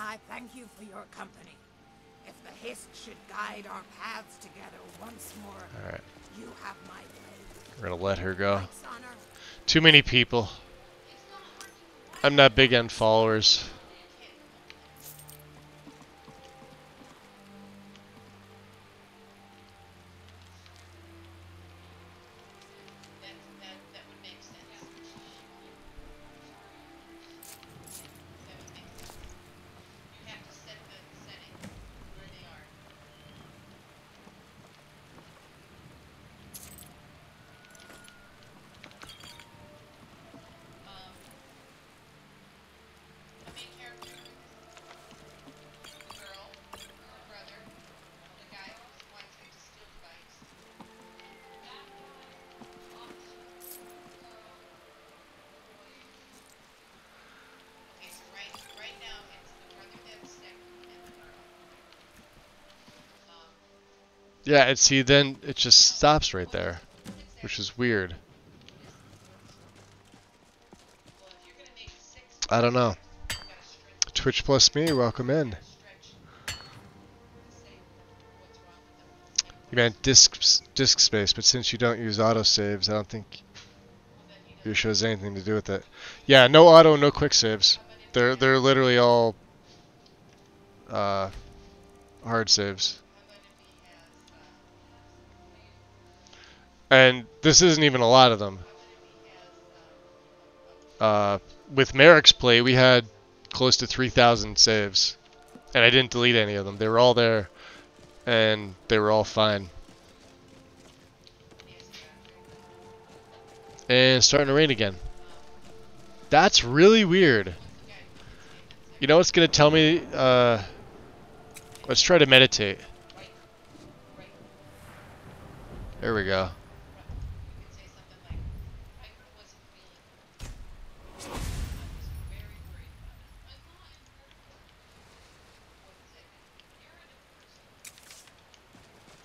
I thank you for your company. If the Hist should guide our paths together once more, Alright. you have my blade. We're gonna let her go. Too many people. I'm not big on followers. Yeah, and see, then it just stops right there, which is weird. I don't know. Twitch plus me, welcome in. You meant disk space, but since you don't use autosaves, I don't think your show has anything to do with it. Yeah, no auto, no quick saves. They're literally all hard saves. And this isn't even a lot of them. With Merrick's play, we had close to 3,000 saves, and I didn't delete any of them. They were all there, and they were all fine. And it's starting to rain again. That's really weird. You know what's going to tell me? Let's try to meditate. There we go.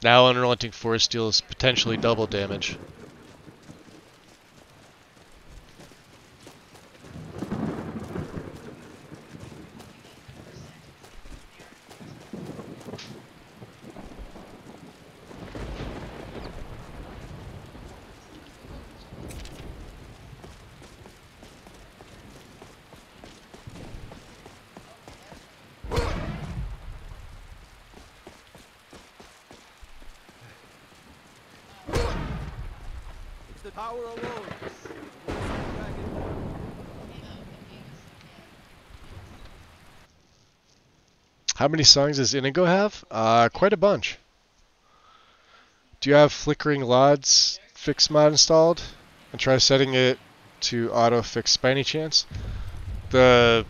Now unrelenting force deals potentially double damage. The power alone. How many songs does Inigo have? Quite a bunch. Do you have Flickering LOD's fix mod installed? And try setting it to auto fix by any chance? The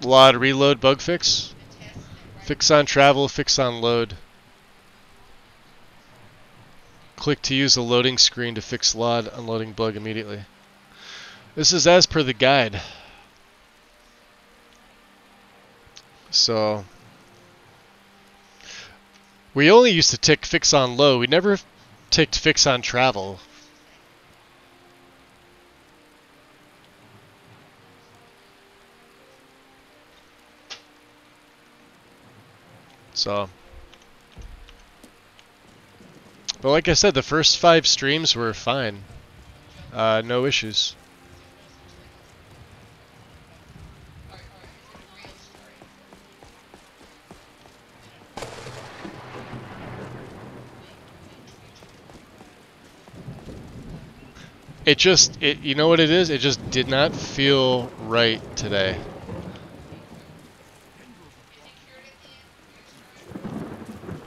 LOD reload bug fix? Fix on travel, fix on load. Click to use the loading screen to fix LOD unloading bug immediately. This is as per the guide. So we only used to tick fix on low. We never ticked fix on travel. So, but like I said, the first 5 streams were fine. No issues. You know what it is? It just did not feel right today.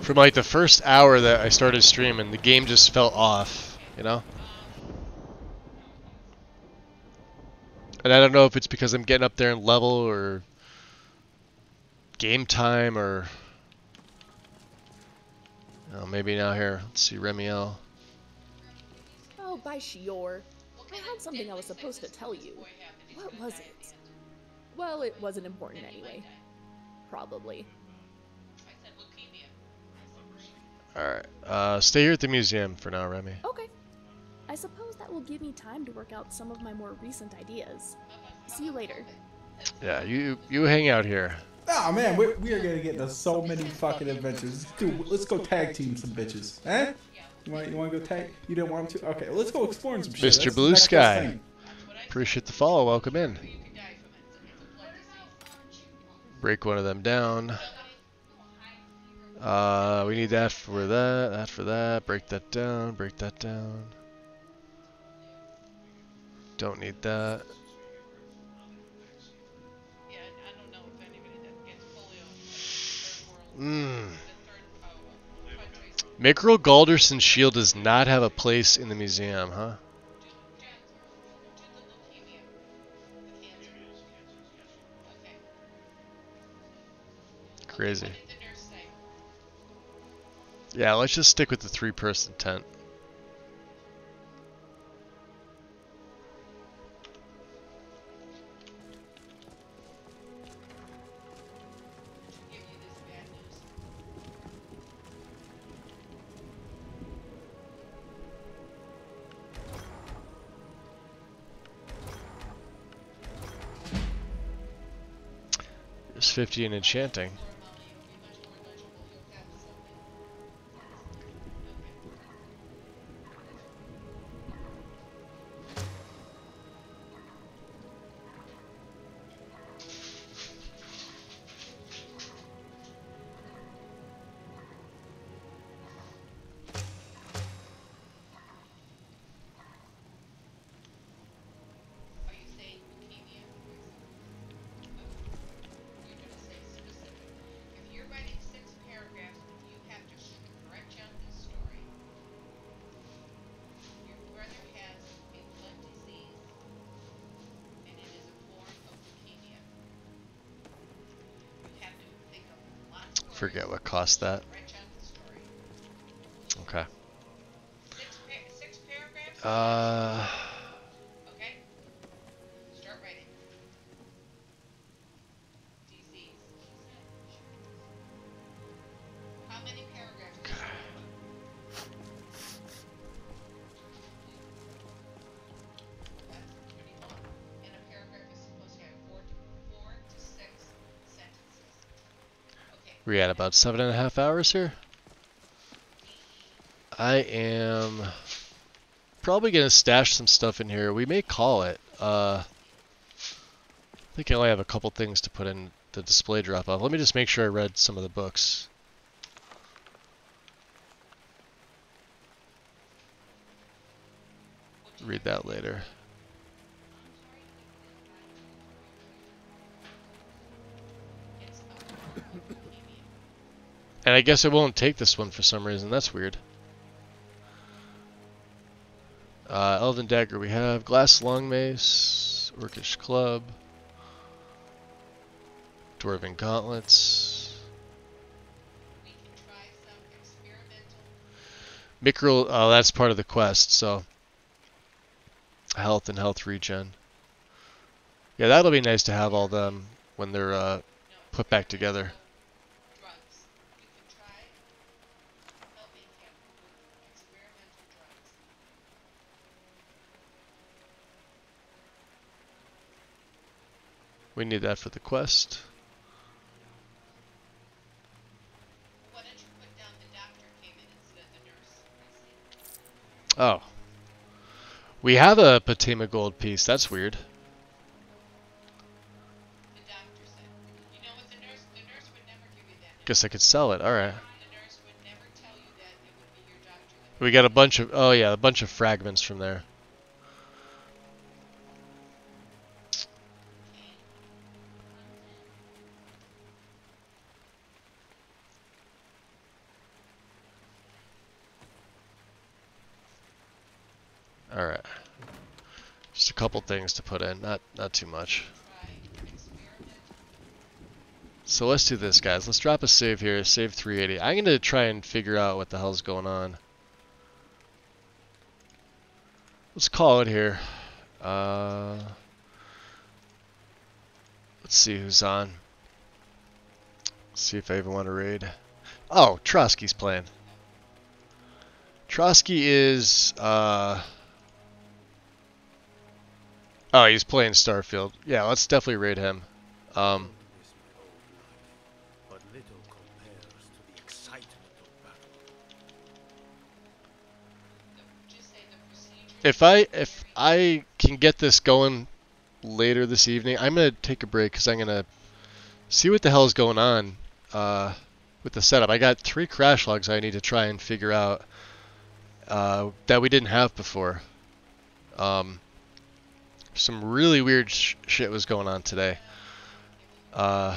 From like the first hour that I started streaming, the game just felt off, you know? And I don't know if it's because I'm getting up there in level or game time or... Oh, maybe now here. Let's see, Remiel. Oh, by Shior. I had something I was supposed to tell you. What was it? Well, it wasn't important anyway. Probably. Alright, stay here at the museum for now, Remy. Okay. I suppose that will give me time to work out some of my more recent ideas. See you later. Yeah, you hang out here. Oh man, we are gonna get into so many fucking adventures. Dude, let's go tag team some bitches. Eh? You wanna go tag? You don't want to? Okay, let's go exploring some shit. Mr. Blue Sky. Appreciate the follow. Welcome in. Break one of them down. We need that for that, that for that. Break that down, break that down. Don't need that. Mikro Galderson's shield does not have a place in the museum, huh? Crazy. Yeah, let's just stick with the 3-person tent. 50 in enchanting. Forget what cost that. Okay. We're at about 7.5 hours here. I am probably gonna stash some stuff in here. We may call it. I think I only have a couple things to put in the display drop off. Let me just make sure I read some of the books. Read that later. And I guess it won't take this one for some reason. That's weird. Elven Dagger we have. Glass Long Mace. Orcish Club. Dwarven Gauntlets. Micro, that's part of the quest, so. Health and health regen. Yeah, that'll be nice to have all them when they're put back together. We need that for the quest. Oh. We have a Patema gold piece. That's weird. Guess I could sell it. Alright. We got a bunch of... Oh yeah, a bunch of fragments from there. Alright. Just a couple things to put in, not too much. So let's do this, guys. Let's drop a save here, save 380. I'm going to try and figure out what the hell's going on. Let's call it here. Let's see who's on. Let's see if I even want to raid. Oh, Trotsky's playing. Trotsky is... Oh, he's playing Starfield. Yeah, let's definitely raid him. If I can get this going later this evening, I'm gonna take a break because I'm gonna see what the hell is going on with the setup. I got 3 crash logs I need to try and figure out that we didn't have before. Some really weird shit was going on today. And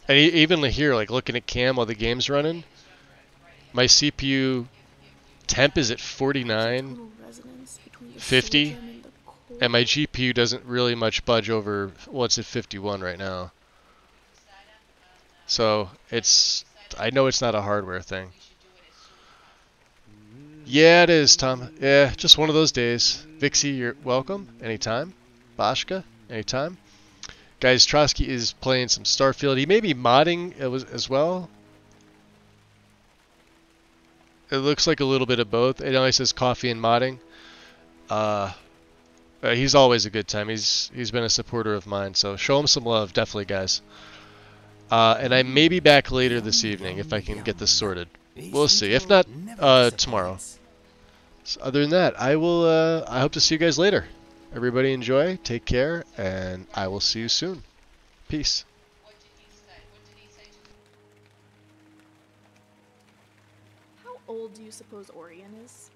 even here, like looking at cam while the game's running, my CPU temp is at 49, 50, and my GPU doesn't really much budge over, well, it's at 51 right now. So it's, I know it's not a hardware thing. Yeah, it is, Tom. Yeah, just one of those days. Vixie, you're welcome. Anytime. Bashka, anytime. Guys, Trotsky is playing some Starfield. He may be modding as well. It looks like a little bit of both. It only says coffee and modding. He's always a good time. He's been a supporter of mine, so show him some love, definitely, guys. And I may be back later this evening if I can get this sorted. We'll see. If not, tomorrow. So other than that, I hope to see you guys later. Everybody enjoy, take care, and I will see you soon. Peace. How old do you suppose Orion is?